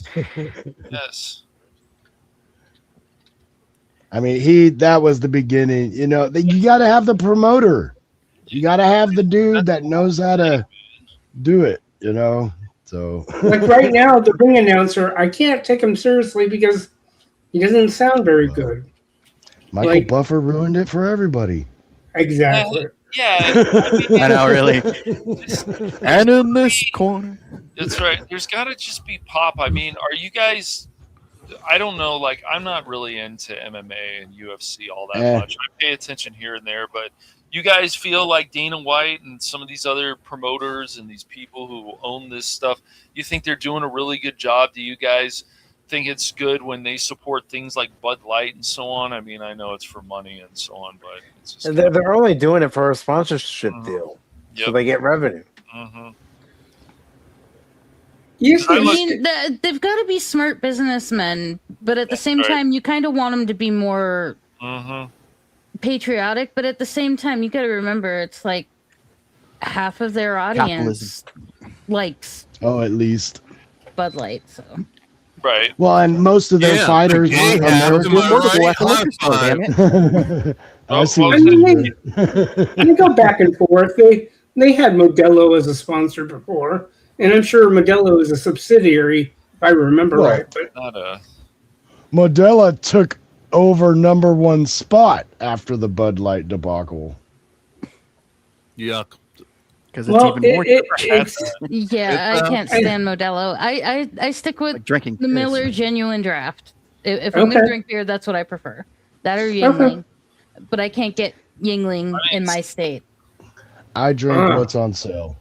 Yes. I mean, that was the beginning. You know, you got to have the promoter. You got to have the dude that knows how to do it, you know? So, like right now, the ring announcer, I can't take him seriously because he doesn't sound very good. Michael Buffer ruined it for everybody. Exactly. Yeah. I know, really. And in this corner. That's right. There's got to just be pop. I mean, are you guys... I don't know. Like, I'm not really into MMA and UFC all that much. I pay attention here and there, but you guys feel like Dana White and some of these other promoters and these people who own this stuff, you think they're doing a really good job? Do you guys think it's good when they support things like Bud Light and so on? I mean, I know it's for money and so on, but it's just they're only doing it for a sponsorship deal, so they get revenue. I mean, they've got to be smart businessmen, but at the same time, you kind of want them to be more patriotic. But at the same time, you got to remember, it's like half of their audience likes. Oh, at least Bud Light. So. Right. Well, and most of their fighters are American. I see. I mean, they go back and forth. They had Modelo as a sponsor before. And I'm sure Modelo is a subsidiary, if I remember right. But not a... Modelo took over #1 spot after the Bud Light debacle. Yuck. Because it's even more. I can't stand Modelo. I stick with like drinking the Miller Genuine Draft. If I'm going to drink beer, that's what I prefer. That or Yingling. But I can't get Yingling in my state. I drink what's on sale.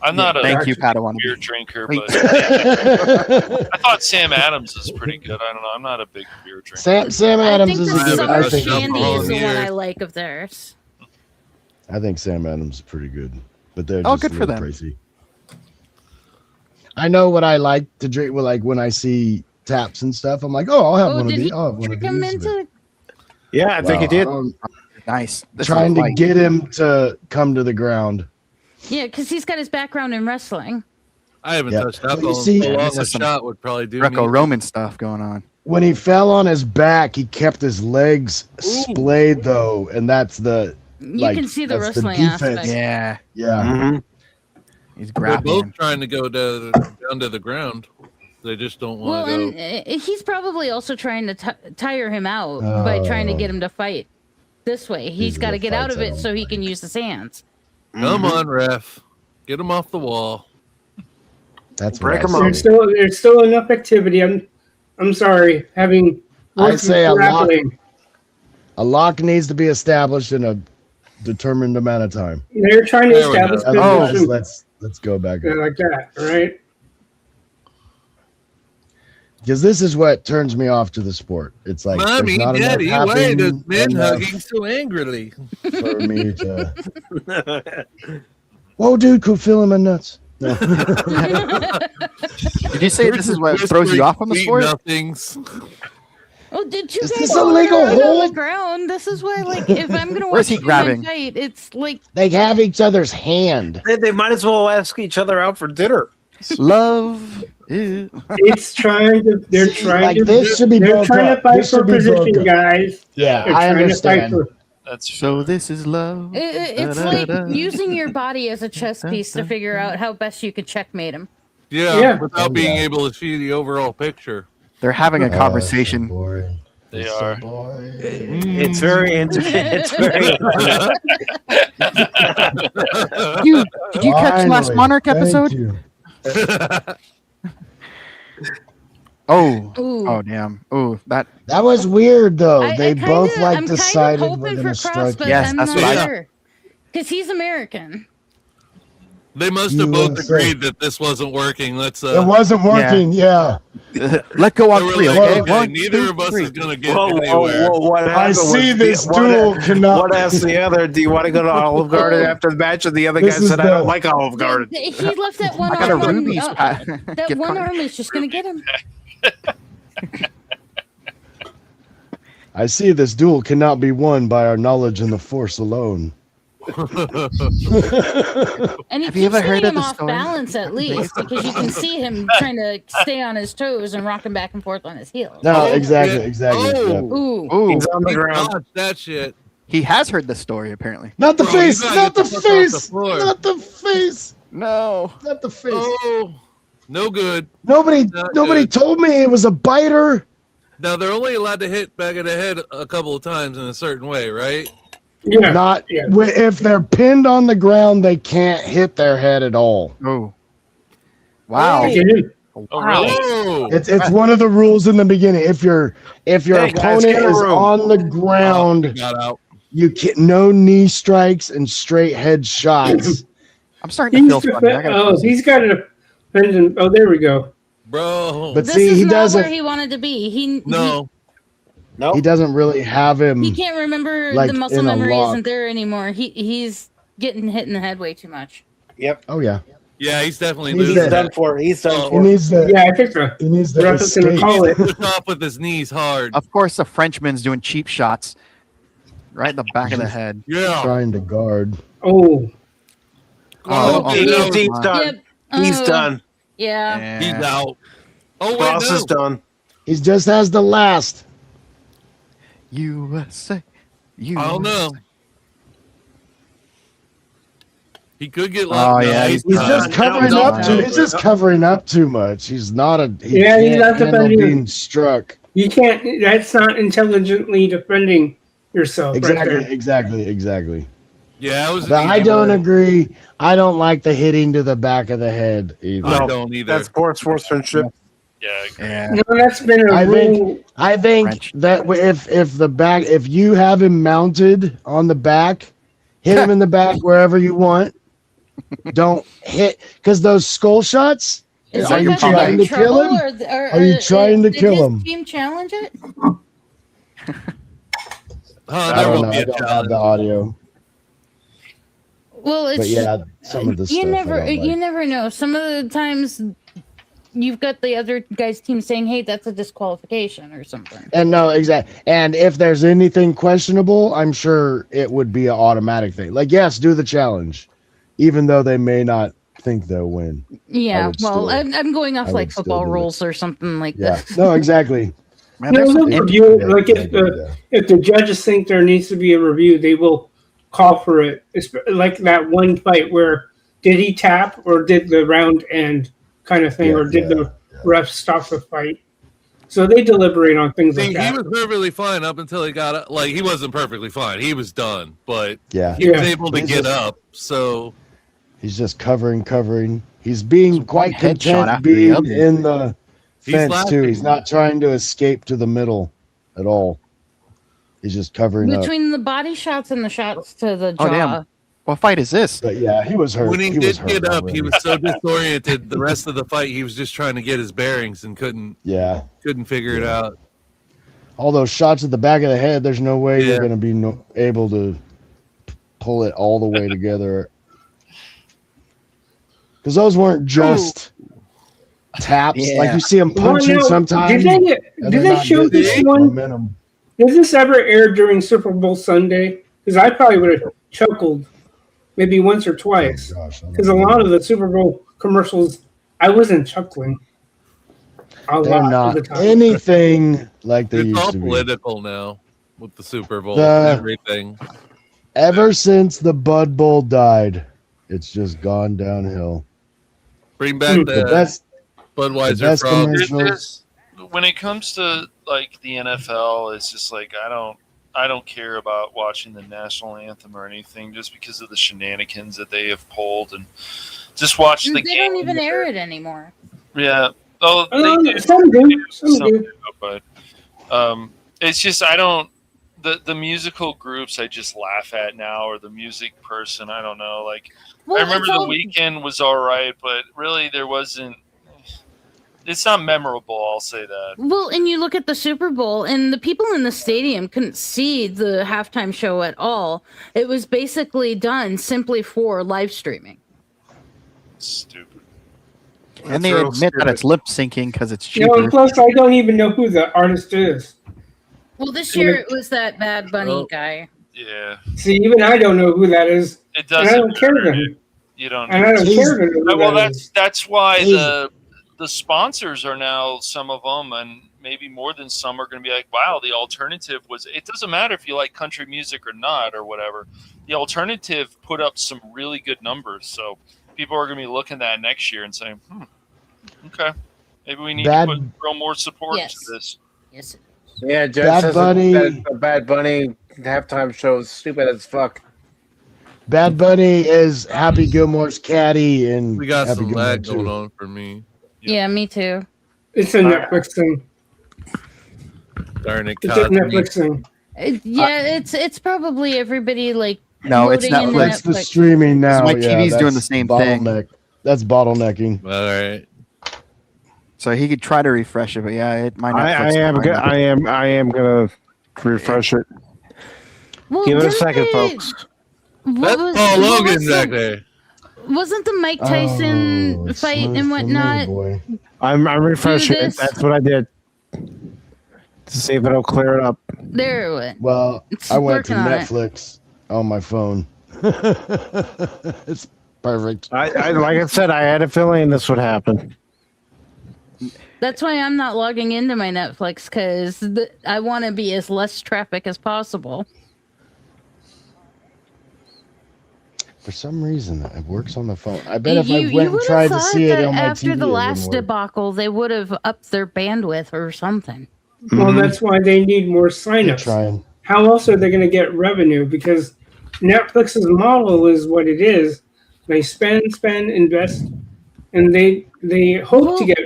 I'm not a beer drinker, but I thought Sam Adams is pretty good. I don't know. I'm not a big beer drinker. Sam Adams is good. I think Shandy is the one I like of theirs. I think Sam Adams is pretty good, but they're just good a for little them. pricey. I know what I like to drink. Well, like when I see taps and stuff, I'm like, I'll have one of these. I'll have one of these. Yeah, I think he did. Nice. Trying to get him to come to the ground. Yeah, because he's got his background in wrestling. I haven't touched alcohol. See, A shot would probably do. Greco-Roman stuff going on. When he fell on his back, he kept his legs splayed though, and that's the. You can see the wrestling aspect. Yeah. Yeah. He's They're grappling. both trying to go down to the ground. They just don't want to go. And he's probably also trying to tire him out by trying to get him to fight this way. He's got to get out of it so he can use his hands. Come on, ref. Get him off the wall. That's break him up. There's still enough activity. I'm sorry. I'd say a lock needs to be established in a determined amount of time. They're trying to establish position. Let's go back like that, right? Because this is what turns me off to the sport. It's like, Mommy, not Daddy, why happening does men enough hugging so angrily? for me to. Whoa, dude, could feel him in nuts. No. Did you say this is what throws you off on the sport? Nothings. Oh, did you Is guys this a legal on hold? the ground? This is why, like, if I'm gonna Where's watch he grabbing? fight, it's like They have each other's hand. They might as well ask each other out for dinner. Love. It's trying to. They're trying like to. this should be they're broke trying up. to fight This for should be position, broke up. guys. Yeah, They're I trying to fight understand. for. So this is love. it's like using your body as a chess piece to figure out how best you could checkmate him. Yeah, without being able to see the overall picture. They're having a conversation. They are. It's very intimate. It's very. Did you catch last Monarch episode? Oh damn! Oh, that was weird though. They I'm both decided hoping we're for gonna Cross, strike. but Yes, I'm that's not what I- sure because he's American. They must have both agreed that this wasn't working. Let's. It wasn't working. Yeah. Let go on They were 3. like, Okay. okay, 1, neither 2, of us 3. is gonna get anywhere. What I happened see was this one duel cannot. One asked the other, "Do you want to go to Olive Garden after the match?" And the other guy This is said, "I don't like Olive Yeah, Garden." he left that one I got a arm. Ruby's That gift one card. arm is just gonna get him. I see this duel cannot be won by our knowledge in the Force alone. And he Have you keeps ever heard getting of him the off story? balance at least because you can see him trying to stay on his toes and rocking back and forth on his heels. No, Oh, exactly. yeah. Oh. Ooh. Ooh, He's on the ground. Dodged that shit. he has heard the story apparently. Not the Bro, face. you gotta Not get the the fuck off the face. floor. Not the face. No. Not the face. Oh, no good. Nobody Not nobody good. told me it was a biter. Now they're only allowed to hit back of the head a couple of times in a certain way, right? Yeah. Not if they're pinned on the ground, they can't hit their head at all. Oh. Wow. I did. Oh, really? Oh, It's one of the rules in the beginning. If your Hey, guys, opponent get a is room. on the ground, got out. you can't no knee strikes and straight head shots. I'm starting to feel funny. I gotta He's got a pendant. Oh, there we go. Bro. But This see, is he not doesn't. where he wanted to be. No. Nope. He doesn't really have him. He can't remember Like the muscle in a memory lock. isn't there anymore. He's getting hit in the head way too much. Yep. Oh yeah, Yeah, he's definitely He's losing. He's done for. He's done he for. needs to. Yeah, I think the He needs to ref is going to escape. call it. He's off with his knees hard. Of course, the Frenchman's doing cheap shots right in the back of the head. Yeah. Trying to guard. Oh, He's done. Yep. He's done. Yeah. He's out. Oh, wait, Ross no. is done. He just has the last. USA. I don't know. He could get Oh, locked. yeah, He's done. just covering No, up. no, He's just covering up too much. He's not a. He Yeah, he's can't not handle defending. being struck. you can't. That's not intelligently defending yourself. Right Exactly. there. Exactly. Yeah, it was. But I don't agree. I don't like the hitting to the back of the head either. I No, don't either. That's poor sportsmanship. Yeah. I agree. Yeah. No, that's been a I rule. think French. that if you have him mounted on the back, hit him in the back wherever you want. Don't hit because those skull shots. Is Are he you having trying to kill trouble, him? Or Are you trying to did kill his him? Team challenge it? I There don't will know. be I a don't have challenge. the audio, Well, it's but yeah, some of the stuff. you I never don't like. you never know. Some of the times you've got the other guy's team saying, "Hey, that's a disqualification" or something. And no, exactly. And if there's anything questionable, I'm sure it would be an automatic thing. Like, yes, do the challenge, even though they may not think they'll win. Yeah, would well, still- I'm going off I like would still football do it. rules or something like Yeah. that. No, exactly. Man, No, there's they'll some review it. Like if the judges think there needs to be a review, they will call for it. It's like that one fight where did he tap or did the round end kind of thing, Yeah, or did yeah, the ref stop the fight? So they deliberate on things See, like he that. was perfectly fine up until he got like he wasn't perfectly fine. He was done, but Yeah. he was Yeah. able to He's get just- up. So He's just covering. He's being quite headshot content after the being other. in the He's fence too. laughing. He's not trying to escape to the middle at all. He's just covering up. Between the body shots and the shots to the jaw. Oh, damn. What fight is this? But yeah, he was hurt. when he was did hurt get up, already. he was so disoriented. The rest of the fight, he was just trying to get his bearings and couldn't Yeah. figure it out. All those shots at the back of the head, there's no way Yeah. you're going to be able to pull it all the way together. Because those weren't just taps. Yeah. Like you see them Well, punching no, sometimes. Did and they they're not show getting this that one? momentum. Did this ever air during Super Bowl Sunday? Because I probably would have chuckled maybe once or twice. Oh, gosh, I don't Because a know. lot of the Super Bowl commercials, I wasn't chuckling. A They're lot not of the time. anything like they It's used all to be. political now with the Super Bowl The- and everything. Ever since the Bud Bowl died, it's just gone downhill. Bring back the best Budweiser best from. commercials. When it Budweiser from. commercials. When it comes to like the NFL, it's just like I don't care about watching the national anthem or anything just because of the shenanigans that they have pulled, and just watch the They game. don't even air it anymore. Yeah. Oh, they do. Some do. Some do. But it's just I don't the musical groups I just laugh at now, or the music person. I don't know. Like Well, I remember it's the all- Weeknd was all right, but really there wasn't. It's not memorable. I'll say that. Well, and you look at the Super Bowl, and the people in the stadium couldn't see the halftime show at all. It was basically done simply for live streaming. Stupid. And they real admit that it's lip syncing because it's You cheaper. know, and plus I don't even know who the artist is. Well, this year it was that Bad Bunny guy. Yeah. See, even I don't know who that is. It And I doesn't. don't care then. You don't. And I don't care to know who Well, that is. that's why He's- the sponsors are now, some of them, and maybe more than some, are going to be like, wow, the alternative was. It doesn't matter if you like country music or not or whatever. The alternative put up some really good numbers, so people are going to be looking at that next year and saying, okay, maybe we need Bad- to put real more support Yes. to this. Yes. Yeah, Jeff Bad says Bunny- that Bad Bunny halftime show is stupid as fuck. Bad Bunny is Happy Gilmore's caddy, and We got Happy some Gilmore lag too. going on for me. Yeah, me too. It's a Netflix thing. Darn it, It's a Cosby. Netflix thing. Yeah, it's probably everybody like. No, it's loading into Netflix. That's the Netflix. streaming now. My yeah, TV's doing the that's same thing. bottleneck. That's bottlenecking. All right. So he could try to refresh it, but yeah, my I Netflix. am gonna refresh it. Well, Give it a didn't second, they- folks. what That's was- Paul what Logan was back the- there. Wasn't the Mike Tyson Oh, it's fight smooth and for me, whatnot? boy. I'm refreshing it. this. That's what I did to see if it'll clear it up. There it went. Well, It's I went to working on it. Netflix on my phone. It's perfect. I like I said, I had a feeling this would happen. That's why I'm not logging into my Netflix because I want to be as less traffic as possible. For some reason, it works on the phone. I bet if you I went and would've tried to thought see it that on my after TV, the it last wouldn't work. debacle, they would have upped their bandwidth or something. Well, that's why they need more They're signups. trying. How else are they going to get revenue? Because Netflix's model is what it is. They spend, invest, and they hope to get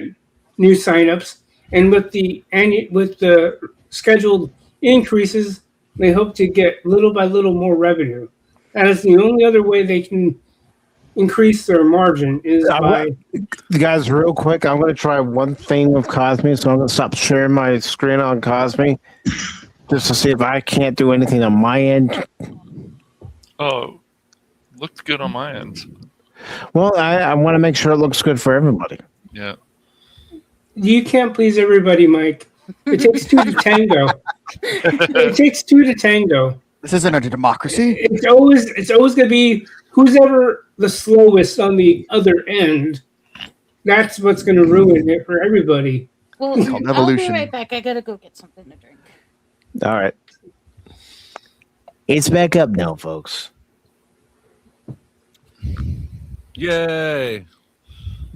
new signups. And with the scheduled increases, they hope to get little by little more revenue. That is the only other way they can increase their margin is by. Guys, real quick, I'm going to try one thing with Kosmi, so I'm going to stop sharing my screen on Kosmi just to see if I can't do anything on my end. Oh, looked good on my end. Well, I want to make sure it looks good for everybody. Yeah. You can't please everybody, Mike. It takes two to tango. It takes two to tango. This isn't a democracy. It's always going to be who's ever the slowest on the other end. That's what's going to ruin it for everybody. Well, It's called I'll be evolution. right back. I gotta go get something to drink. All right. It's back up now, folks. Yay.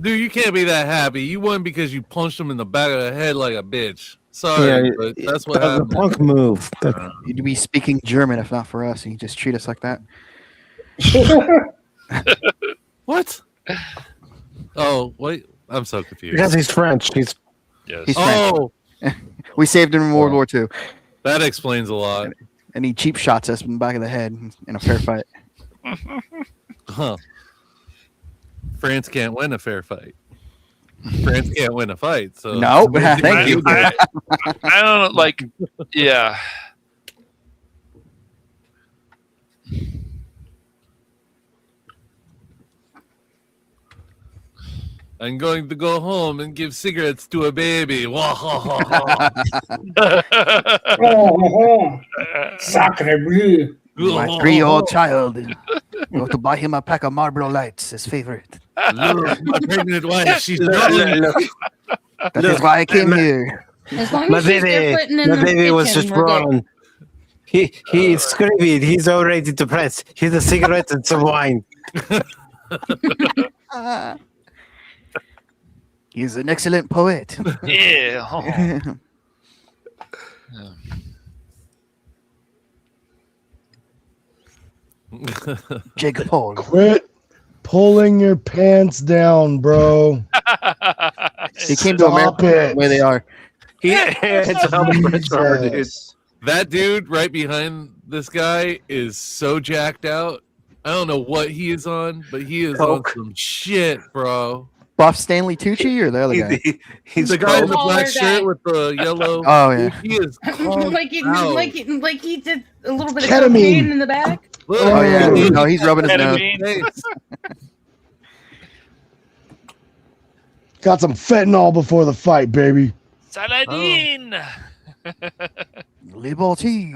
Dude, you can't be that happy. You won because you punched him in the back of the head like a bitch. Sorry, Yeah, but that's what The happened. punk move. You'd be speaking German if not for us, and you just treat us like that. What? Oh, wait. I'm so confused. Because he's French. He's Yes. He's French. Oh, We saved him in World War II, that explains a lot. and he cheap shots us in the back of the head in a fair fight. Huh. France can't win a fair fight. France can't win a fight. So No, thank you. I don't know, like, yeah. I'm going to go home and give cigarettes to a baby. Oh, sacre bleu. My 3-year-old child. Go to buy him a pack of Marlboro Lights, his favorite. Look, my pregnant wife, she's look, drunk. look, That is why I came here. As long my as she's baby, different in my the baby was kitchen, just we're good. born. He's screaming. He's already depressed. He's a cigarette and some wine. He's an excellent poet. Yeah. Oh. Jake Paul. Quit pulling your pants down, bro. He came to America the way they are. It's how the French are, dude. Jesus. That dude right behind this guy is so jacked out. I don't know what he is on, but he is Coke. on some shit, bro. Buff Stanley Tucci or the other guy? He's The guy in the Taller black guy. shirt with the yellow. Oh, yeah. He is like he did a little bit of Ketamine. cocaine in the back. Look, Oh, yeah. No, he's rubbing his nose. Ketamine. Got some fentanyl before the fight, baby. Saladin. Liberty.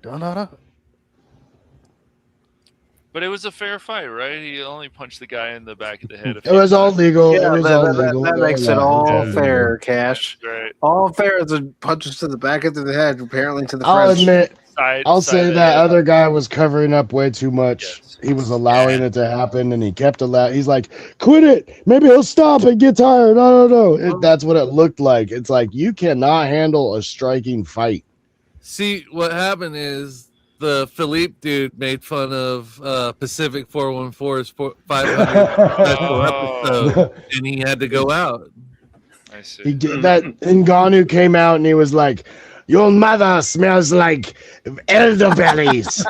Da-da-da. But it was a fair fight, right? He only punched the guy in the back of the head. It was all legal. Yeah, it was all that legal. makes it Yeah, all yeah. fair, Cash. Right. All fair is the punches to the back of the head, apparently to the I'll French. admit, I'll Side say of that the head. other guy was covering up way too much. Yes. He was allowing it to happen, and he kept allowing. He's like, "Quit it! Maybe he'll stop and get tired." No. That's what it looked like. It's like you cannot handle a striking fight. See, what happened is the Philippe dude made fun of Pacific 414's 500 special episode, and he had to go out. I see. He did that. Ngannou came out and he was like, "Your mother smells like elderberries."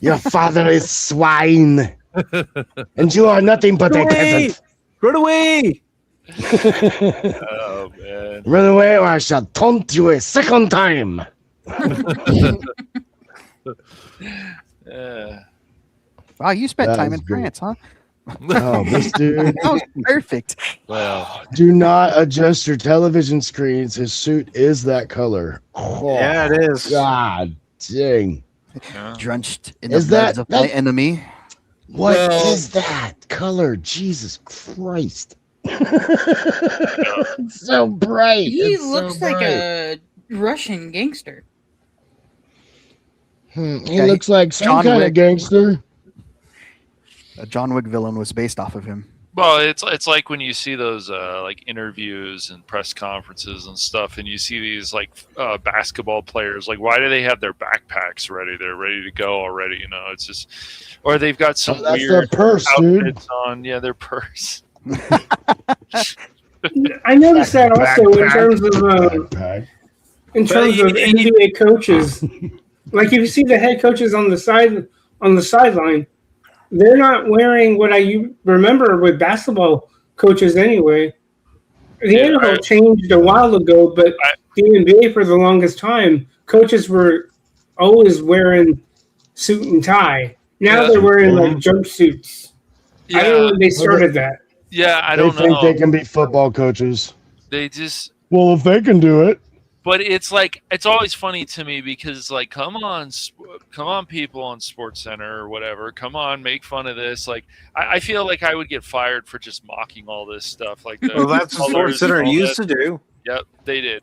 Your father is swine, and you are nothing but a peasant. Run away! Oh man. Run away, or I shall taunt you a second time. Wow, you spent That time is in good. France, huh? Oh, this dude. That was perfect. Well, Do not adjust your television screens. His suit is that color. Oh, Yeah, it is. God dang. Drenched in Is the bloods that- of my enemy. What is Well- that color? Jesus Christ. It's so bright. He It's so looks like bright. a Russian gangster. He Yeah, looks like some John kind of Wick. gangster. A John Wick villain was based off of him. well, it's like when you see those like interviews and press conferences and stuff, and you see these like basketball players. Like, why do they have their backpacks ready? They're ready to go already. You know, it's just, or they've got some That's their weird purse, dude. outfits on. Yeah, their purse. I noticed that also in terms of Backpack. NBA coaches. Like if you see the head coaches on the sideline, they're not wearing what I remember with basketball coaches anyway. The Yeah, NFL right. changed a while ago, but the NBA for the longest time, coaches were always wearing suit and tie. Now Yeah. they're wearing like jumpsuits. I don't know when they started that. Yeah, I They don't think know. they can be football coaches. They just, Well, if they can do it. but it's like it's always funny to me because like, come on, people on Sports Center or whatever, come on, make fun of this. Like, I feel like I would get fired for just mocking all this stuff. Like, the Well, that's what colors Sports Center and all used that. to do. Yep, they did.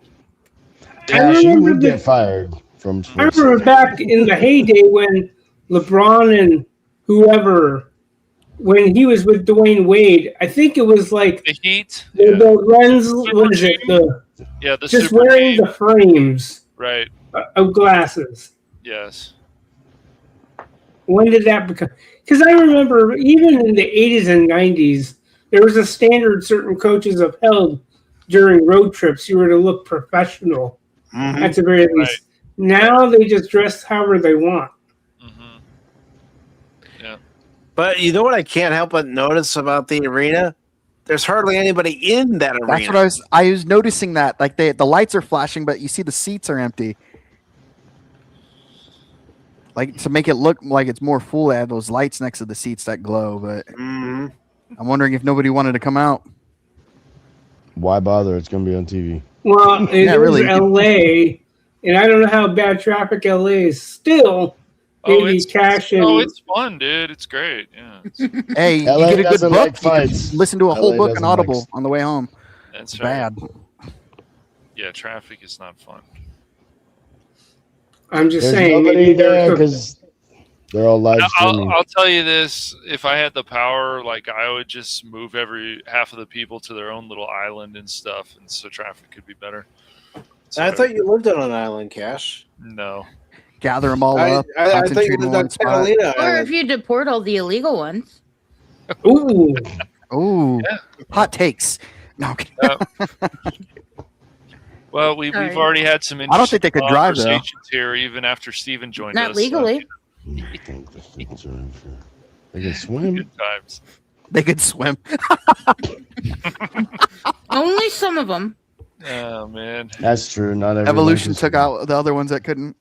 Cash, you remember would get fired from I sports. remember back in the heyday when LeBron and whoever, when he was with Dwayne Wade, I think it was like The Heat. the lens, what is it? Yeah, the Just Super wearing Team. the frames Right. of glasses. Yes. When did that become? Because I remember even in the 80s and 90s, there was a standard certain coaches upheld during road trips. You were to look professional at the very least. Right. Now they just dress however they want. Mm-hmm. But you know what I can't help but notice about the arena? There's hardly anybody in that arena. That's what I was noticing that. Like the lights are flashing, but you see the seats are empty. Like to make it look like it's more full, they have those lights next to the seats that glow, but Mhm. I'm wondering if nobody wanted to come out. Why bother? It's going to be on TV. Well, it Yeah, is really. LA, and I don't know how bad traffic LA is still. Maybe cash in. Oh, it's fun, dude. It's great. Yeah. Hey, you LA get a good doesn't book. like You can fights. listen to a whole LA book on doesn't like Audible on the way home. That's It's right. bad. Yeah, traffic is not fun. I'm just There's saying. nobody Maybe there there's a, because They're all live streaming. I'll tell you this: if I had the power, like I would just move every half of the people to their own little island and stuff, and so traffic could be better. So I thought you lived on an island, Cash. No. Gather them all up. I thought you concentrate in lived on one spot. Catalina Or Island. if you deport all the illegal ones. Ooh. Ooh. Yeah. Hot takes. No. I'm kidding. Well, we've Sorry. already had some I don't think they could drive, though. conversations here, even after Steven joined us. Not legally. I think the things are in for. They can swim. Good times. They could swim. Only some of them. Oh man. That's true. Not everyone Evolution can took swim. out the other ones that couldn't.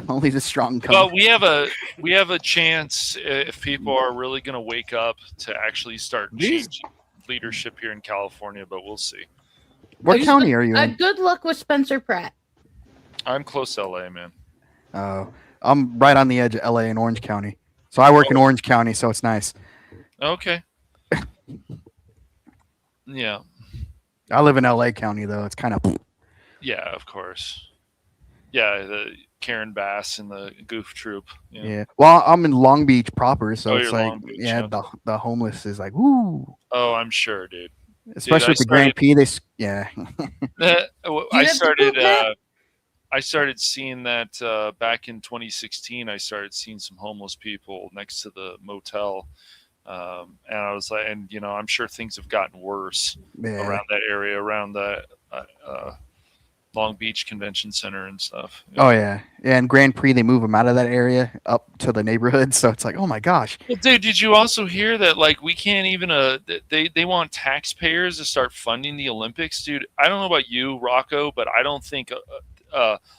Only the strong come. Well, we have a chance if people are really going to wake up to actually start changing leadership here in California, but we'll see. What county are you in? Good luck with Spencer Pratt. I'm close to LA, man. I'm right on the edge of LA and Orange County. So I work in Orange County, so it's nice. Okay. Yeah. I live in LA County, though. It's kind of. Yeah, of course. Yeah, the Karen Bass and the Goof Troop. Yeah. Well, I'm in Long Beach proper, so Oh, it's you're like, Long Beach, yeah, yeah. the homeless is like, woo. Oh, I'm sure, dude. Especially with the Grand Prix, yeah. I started seeing that back in 2016. I started seeing some homeless people next to the motel, and I was like, and I'm sure things have gotten worse around that area, around the Long Beach Convention Center and stuff. Oh yeah, and Grand Prix, they move them out of that area up to the neighborhood, so it's like, oh my gosh. Well, dude, did you also hear that? Like, we can't even. They want taxpayers to start funding the Olympics, dude. I don't know about you, Rocco, but I don't think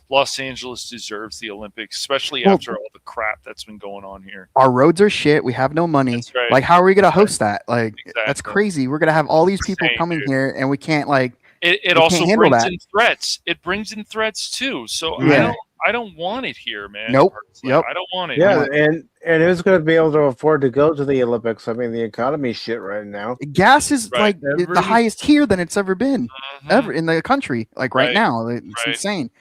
Los Angeles deserves the Olympics, especially after all the crap that's been going on here. Our roads are shit. We have no money. That's right. Like, how are we gonna host that? Like, Exactly. that's crazy. We're gonna have all these people coming here, and we can't like. It also brings in threats. It brings in threats too. So I don't want it here, man. Nope. Personally. Yep. I don't want it. Yeah, and who's going to be able to afford to go to the Olympics? I mean, the economy's shit right now. Gas is like the highest here than it's ever been, ever in the country. Like right now, it's insane.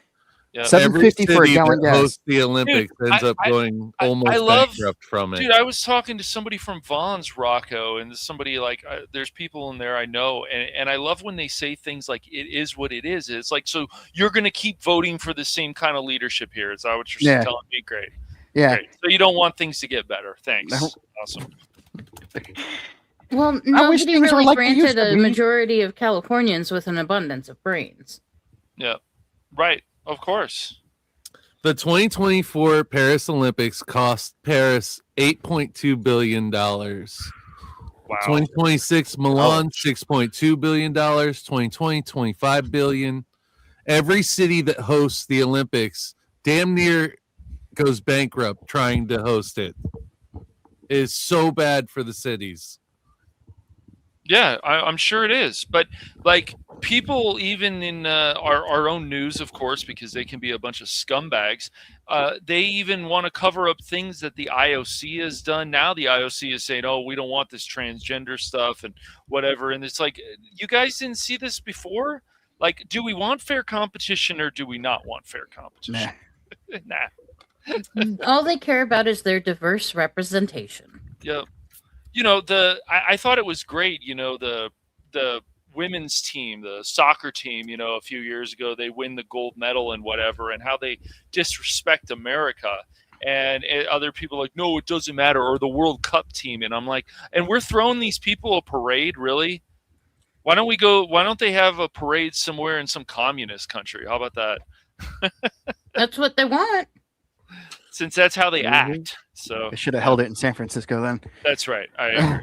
Yeah. $7.50 for a gallon gas. Hosts the Olympics ends up going almost bankrupt from it. Dude, I was talking to somebody from Vaughn's, Rocco, and somebody like there's people in there I know, and I love when they say things like "it is what it is." It's like, so you're going to keep voting for the same kind of leadership here? Is that what you're telling me? Great. Yeah. Great. So you don't want things to get better? Thanks. Awesome. Well, I wish nobody things were really like they used granted to a be. majority of Californians with an abundance of brains. Yeah. Right. Of course. The 2024 Paris Olympics cost Paris $8.2 billion. Wow. 2026 Milan, $6.2 billion. 2020, $25 billion. Every city that hosts the Olympics damn near goes bankrupt trying to host it. It is so bad for the cities. Yeah, I'm sure it is. But like people, even in our own news, of course, because they can be a bunch of scumbags. They even want to cover up things that the IOC has done. Now the IOC is saying, "Oh, we don't want this transgender stuff and whatever." And it's like, you guys didn't see this before. Like, do we want fair competition or do we not want fair competition? Nah. All they care about is their diverse representation. Yeah. I thought it was great, the women's team, the soccer team, a few years ago, they win the gold medal and whatever, and how they disrespect America. And other people are like, no, it doesn't matter. Or the World Cup team. And I'm like, and we're throwing these people a parade, really? Why don't they have a parade somewhere in some communist country? How about that? That's what they want. Since that's how they act. So They should have held it in San Francisco then. that's right. I agree.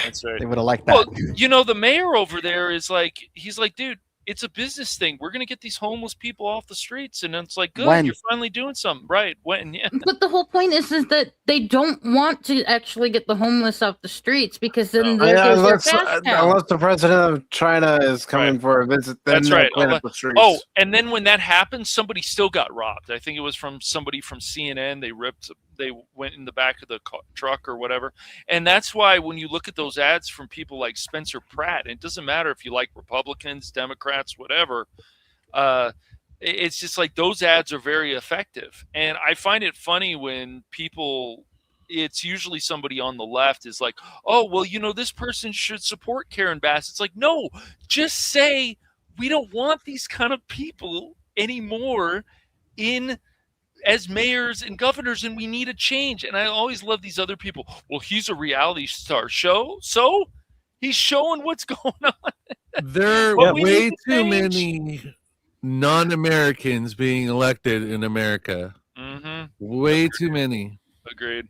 That's right. They would have liked that. Well, the mayor over there is like, he's like, dude, it's a business thing. We're going to get these homeless people off the streets. And it's like, good, When? you're finally doing something. Right. When? Yeah. But the whole point is that they don't want to actually get the homeless off the streets because then there goes their fast town. Unless the president of China is coming for a visit, then That's they'll right. clean up the streets. Oh, and then when that happened, somebody still got robbed. I think it was from somebody from CNN. They went in the back of the truck or whatever. And that's why when you look at those ads from people like Spencer Pratt, and it doesn't matter if you like Republicans, Democrats, whatever, It's just like those ads are very effective. And I find it funny when people, it's usually somebody on the left is like, oh, well, this person should support Karen Bass. It's like, no, just say we don't want these kind of people anymore as mayors and governors, and we need a change. And I always love these other people. Well, he's a reality star show, so he's showing what's going on. There are way too many non-Americans being elected in America. Mm-hmm. Way too many. Agreed.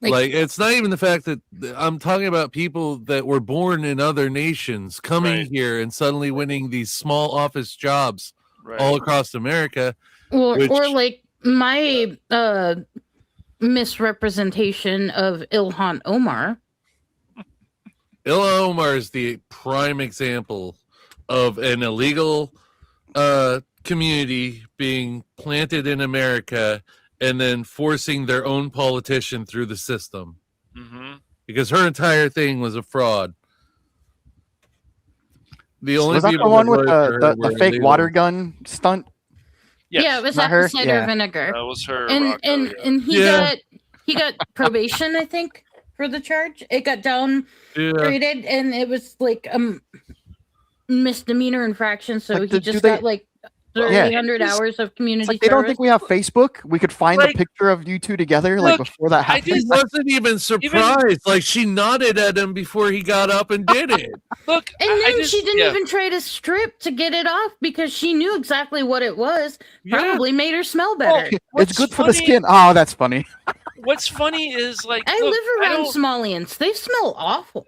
Like, it's not even the fact that I'm talking about people that were born in other nations coming here and suddenly winning these small office jobs all across America. Or like my misrepresentation of Ilhan Omar. Ilhan Omar is the prime example of an illegal community being planted in America and then forcing their own politician through the system. Mm-hmm. Because her entire thing was a fraud. The only was that the one with the fake water gun stunt? Yes. Yeah, it was apple cider vinegar. That was her. And he got probation, I think, for the charge. It got downgraded, and it was like a misdemeanor infraction. So he just got like 300 hours of community service. They don't think we have Facebook. We could find the picture of you two together, like before that happened. I wasn't even surprised. Like, she nodded at him before he got up and did it. Look, and then she didn't even try to strip to get it off because she knew exactly what it was. Probably made her smell better. It's good for the skin. Oh, that's funny. What's funny is like I live around Somalians. They smell awful.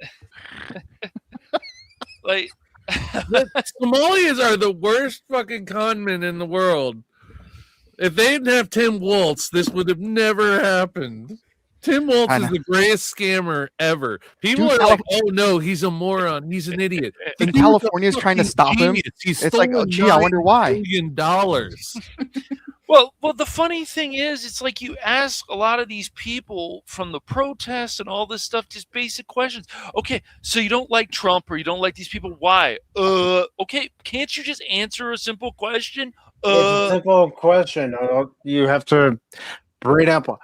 Like. Somalians are the worst fucking conmen in the world. If they didn't have Tim Waltz, this would have never happened. Tim Waltz is the greatest scammer ever. People are like, "Oh no, he's a moron. He's an idiot." And California's trying to stop him. It's like, oh, gee, I wonder why. $1 billion. Well, the funny thing is, it's like you ask a lot of these people from the protests and all this stuff, just basic questions. Okay, so you don't like Trump or you don't like these people. Why? Okay, can't you just answer a simple question? It's a simple question. You have to bring up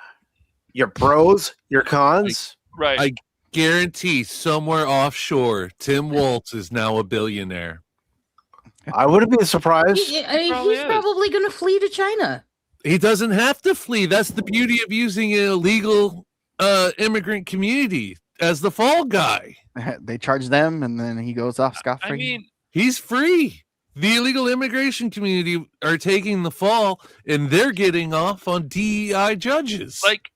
your pros, your cons. Right. I guarantee somewhere offshore, Tim Waltz is now a billionaire. I wouldn't be surprised. He's probably going to flee to China. He doesn't have to flee. That's the beauty of using an illegal immigrant community as the fall guy. They charge them, and then he goes off scot-free. I mean, he's free. The illegal immigration community are taking the fall, and they're getting off on DEI judges. Like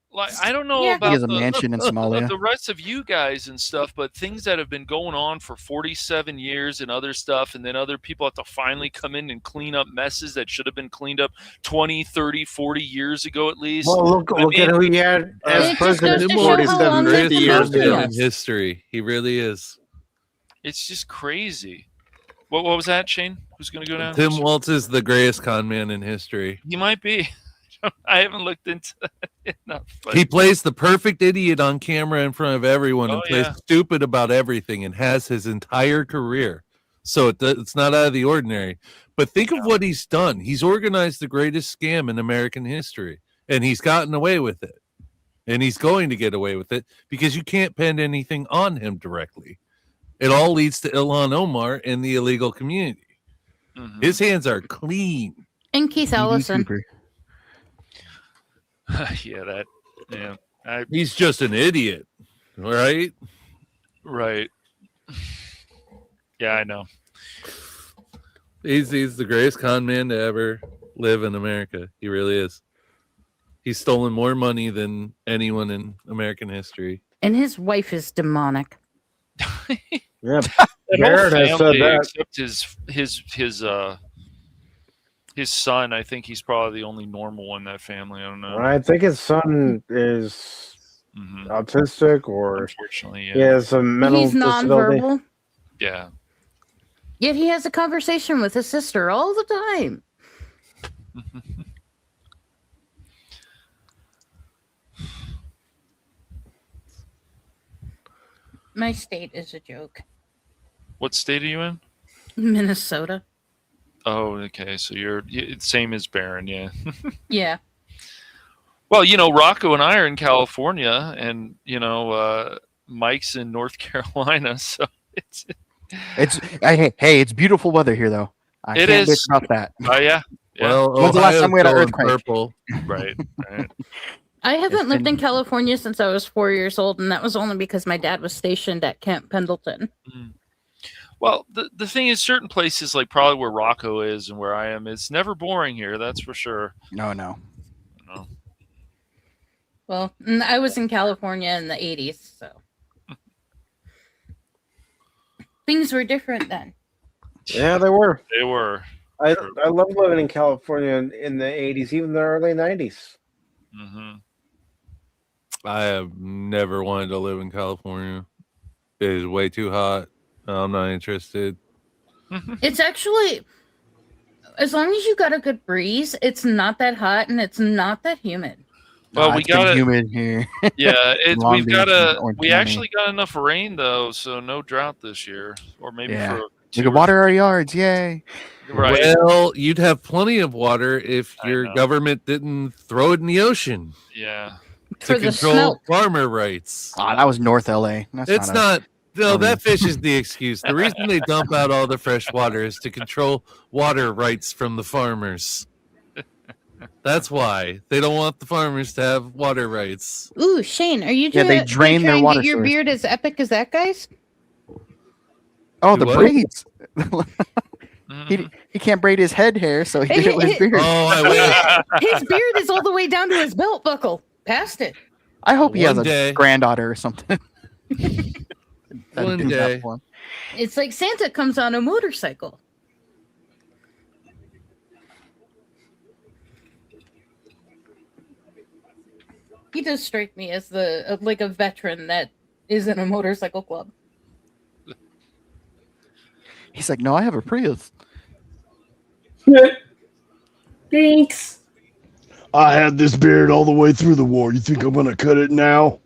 I don't know about he has a mansion in Somalia. The rest of you guys and stuff, but things that have been going on for 47 years and other stuff, and then other people have to finally come in and clean up messes that should have been cleaned up 20, 30, 40 years ago at least. Well, look at who he had as president. Tim Waltz is the greatest man in history. He really is. It's just crazy. What was that, Shane? Who's going to go down? Tim Waltz is the greatest con man in history. He might be. I haven't looked into it enough. But. He plays the perfect idiot on camera in front of everyone and plays stupid about everything and has his entire career. So it's not out of the ordinary. But think of what he's done. He's organized the greatest scam in American history, and he's gotten away with it. And he's going to get away with it because you can't pin anything on him directly. It all leads to Ilhan Omar and the illegal community. Mm-hmm. His hands are clean. And Keith Ellison. He's just an idiot, right? Right. Yeah, I know. He's the greatest con man to ever live in America. He really is. He's stolen more money than anyone in American history. And his wife is demonic. Yeah, Garrett has said that. Except his son, I think he's probably the only normal one in that family. I don't know. I think his son is autistic, or unfortunately, he has a mental He's disability. nonverbal. Yeah. Yet he has a conversation with his sister all the time. My state is a joke. What state are you in? Minnesota. Oh, okay. So you're same as Baron, yeah. Yeah. Well, Rocco and I are in California, and Mike's in North Carolina, so it's hey, it's beautiful weather here though. I It can't is. bitch about that. Oh yeah. Well, When's the last Ohio's time we had an going earthquake? purple. Right. I haven't It's lived been- in California since I was 4 years old, and that was only because my dad was stationed at Camp Pendleton. Well, the thing is, certain places like probably where Rocco is and where I am, it's never boring here. That's for sure. No. Well, I was in California in the 80s, so things were different then. Yeah, they were. They were. I love living in California in the 80s, even the early 90s. Mm-hmm. I have never wanted to live in California. It is way too hot. I'm not interested. It's actually, as long as you got a good breeze, it's not that hot and it's not that humid. Well, we it's been got it. humid here. Yeah, Long we've got Beach and Orange we County. actually got enough rain though, so no drought this year, or maybe Yeah. for We could water our yards, yay! Right. Well, you'd have plenty of water if I your know. government didn't throw it in the ocean Yeah. For to the control smelt. farmer rights. Ah, that was North LA. It's not. No, Oh, that fish is the excuse. The reason they dump out all the fresh water is to control water rights from the farmers. That's why they don't want the farmers to have water rights. Ooh, Shane, are you Yeah, they trying drain their to water get your source. beard as epic as that guy's? Oh, Do the what? braids. Mhm. He can't braid his head hair, so he did it with his beard. Oh, I wish. His beard is all the way down to his belt buckle. Past it. I hope he has One a day. granddaughter or something. That'd One do that day. for him. It's like Santa comes on a motorcycle. He does strike me as like a veteran that is in a motorcycle club. He's like, no, I have a Prius. Thanks. I had this beard all the way through the war. You think I'm gonna cut it now?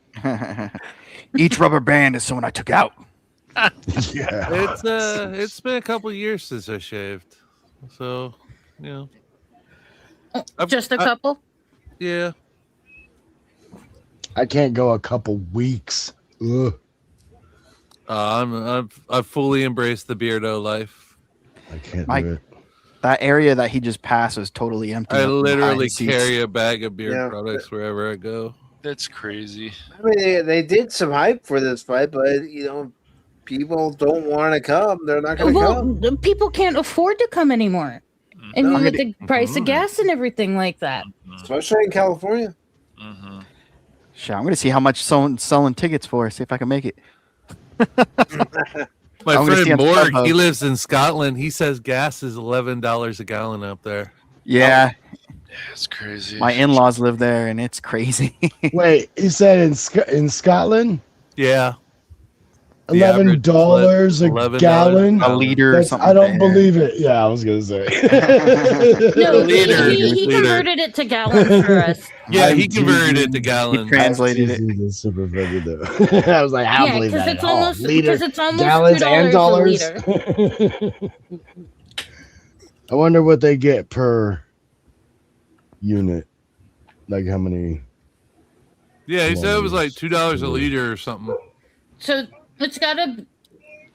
Each rubber band is someone I took out. Yeah. It's been a couple years since I shaved, so Just a couple? yeah. I can't go a couple weeks. Ugh. I've fully embraced the beardo life. I can't Mike, do it. That area that he just passed was totally empty. I up behind literally the seats. carry a bag of beard Yeah. products wherever I go. That's crazy. I mean, they did some hype for this fight, but people don't want to come. They're not going to come. Well, people can't afford to come anymore. I mean, with the price of gas and everything like that. Especially in California. Mm-hmm. Shit, I'm gonna see how much someone's selling tickets for. See if I can make it. My I'm gonna see friend on Morg, StubHub. he lives in Scotland. He says gas is $11 a gallon up there. Yeah, It's crazy. my in-laws live there, and it's crazy. Wait, you said in Scotland, Yeah. The average $11 a $11 gallon. a liter or That's, something. I don't believe it. Yeah, I was gonna say. No, Liter, he liter. converted it to gallons for us. Yeah, he I'm converted it to He gallons. translated it. This is super funny though. I was like, I don't Yeah, believe because that it's at all. almost Liter, because it's almost gallons and $2 dollars. a liter. I wonder what they get per unit. Like how many? Yeah, he said it was like $2 a liter or something. So it's got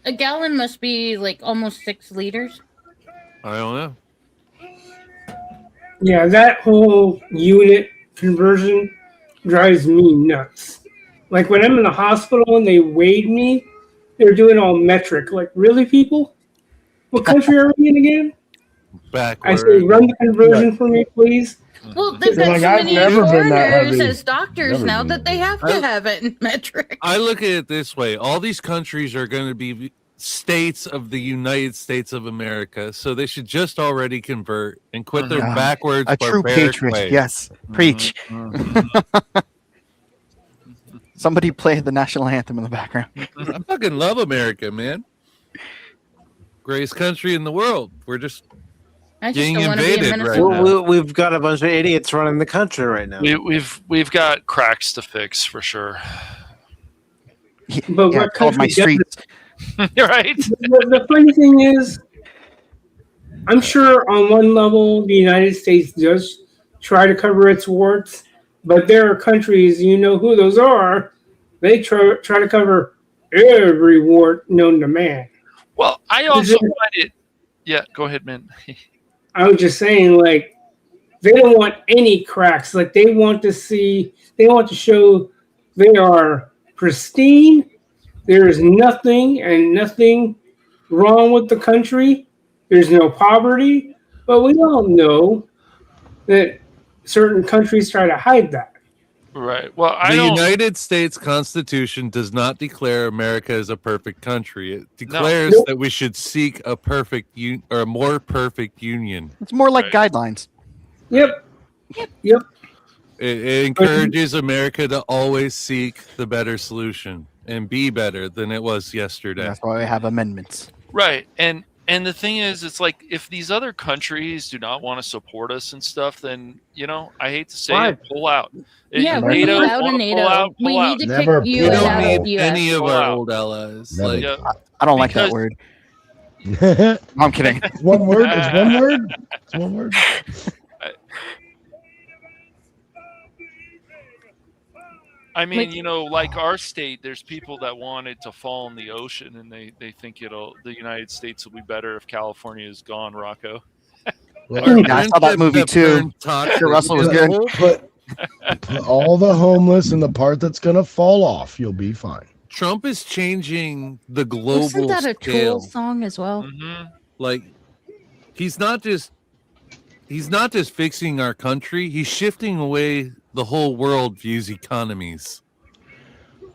a gallon must be like almost 6 liters. I don't know. Yeah, that whole unit conversion drives me nuts. Like when I'm in the hospital and they weighed me, they're doing all metric. Like, really, people? What country are we in again? I Backward. say, run the conversion for me, please. Well, they've They're got like, so I've many never been that foreigners heavy. as doctors Never now been that that they have to have it in metric. I look at it this way. All these countries are going to be states of the United States of America, so they should just already convert and quit their Yeah. backwards A true barbaric patriot. ways. Yes, preach. Mm-hmm. Somebody play the national anthem in the background. I fucking love America, man. Greatest country in the world. We're just I just Getting don't want to be in invaded right Minnesota. now. We've got a bunch of idiots running the country right now. We've got cracks to fix for sure. But Yeah, what called my country does streets. You're right. The funny thing is, I'm sure on one level the United States does try to cover its warts, but there are countries, you know who those are, they try to cover every wart known to man. Well, I also find it. Yeah, go ahead, man. I was just saying, like, they don't want any cracks. Like, they want to show they are pristine. There is nothing wrong with the country. There's no poverty. But we all know that certain countries try to hide that. Right. Well, the United States Constitution does not declare America as a perfect country. It declares that we should seek a perfect or a more perfect union. It's more like guidelines. Yep. It encourages America to always seek the better solution and be better than it was yesterday. That's why we have amendments. Right. And the thing is, it's like if these other countries do not want to support us and stuff, then, you know, I hate to say it, pull out. Yeah, we're NATO, out of NATO. We need to kick We US don't out of need US. any of our old allies. Never. Like, I don't like that word. I'm kidding. It's one word. It's one word. It's one word. I mean, you know, like our state, there's people that want it to fall in the ocean, and they think the United States will be better if California is gone, Rocco. I saw that movie too. Sure, Russell was good. Put all the homeless in the part that's gonna fall off. You'll be fine. Trump is changing the global Wasn't that a scale. Tool song as well? Mm-hmm. Like, he's not just fixing our country. He's shifting away the whole world views economies.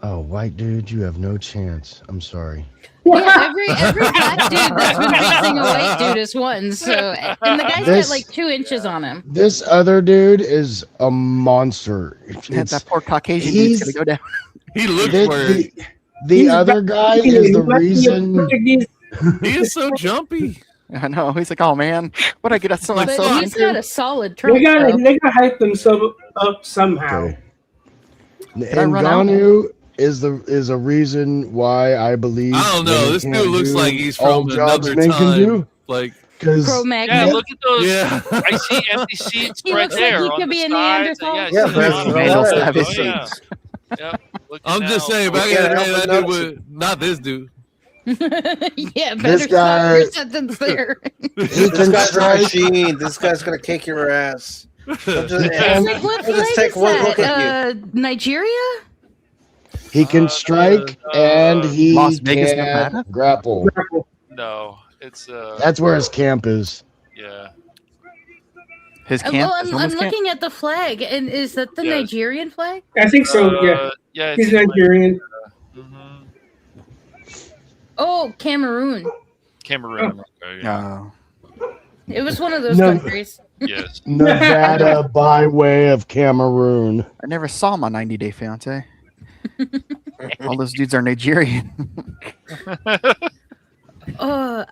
Oh, white dude, you have no chance. I'm sorry. Yeah, every black dude that's been facing a white dude is one. So, and the guy's got like 2 inches on him. This other dude is a monster. That poor Caucasian dude's gonna go down. He looks the other guy is the reason. He is so jumpy. I know. He's like, oh man, what I get at someone But so he's got a solid trunk. They gotta hype themselves up somehow. Okay. And Ganu is a reason why I believe. I don't know. This dude looks like he's all from jobs another men can time. do. Like, yeah, look at those. Yeah. I see empty seats He right looks like there. he on could the be a sides. Neanderthal. Yeah, Yeah, see there's the a bottom. lot of Oh, empty yeah. seats. Yep. Look I'm just now. saying, back in the Yeah, day, that help dude the would not this dude. Yeah, better This stop guy- your sentence there. This guy's a machine. This guy's gonna kick your ass. It's like, what He'll just flag take is one that? look at you. Nigeria? He can strike and he Las Vegas, can Nevada? grapple. No, it's That's where his camp is. yeah. His camp. Well, his I'm homeless camp? looking at the flag, and is that the Yes. Nigerian flag? I think so. Yeah, Yeah, he's it's Nigerian. Mhm. Oh, Cameroon. Cameroon. Okay, yeah. It was one of those No. countries. Yes. Nevada by way of Cameroon. I never saw my 90-day fiance. All those dudes are Nigerian. I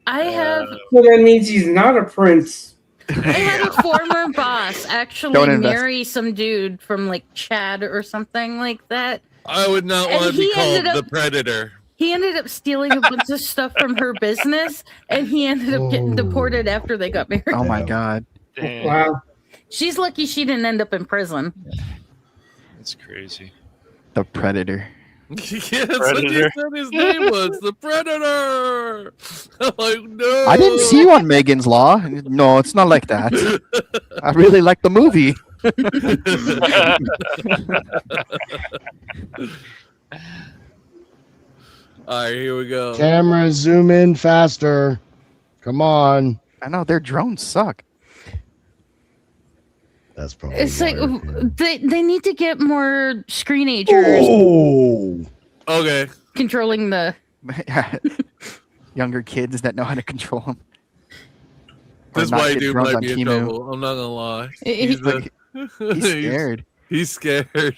have So that means he's not a prince. I had a former boss Don't actually invest. marry some dude from like Chad or something like that. I would not And want to be he ended called up- the predator. He ended up stealing a bunch of stuff from her business, and he ended up getting deported after they got married. Oh my god. Damn, Wow. She's lucky she didn't end up in prison. that's crazy. The predator. Yeah, that's what you said his name was. The predator. I'm like, no. I didn't see you on Megan's Law. No, it's not like that. I really like the movie. All right, here we go. Camera, zoom in faster. Come on. I know their drones suck. That's probably. It's like why it they need to get more screenagers Oh. Okay. controlling the. Younger kids that know how to control them. This white dude might be in trouble. I'm not gonna lie. He's He's scared. He's scared.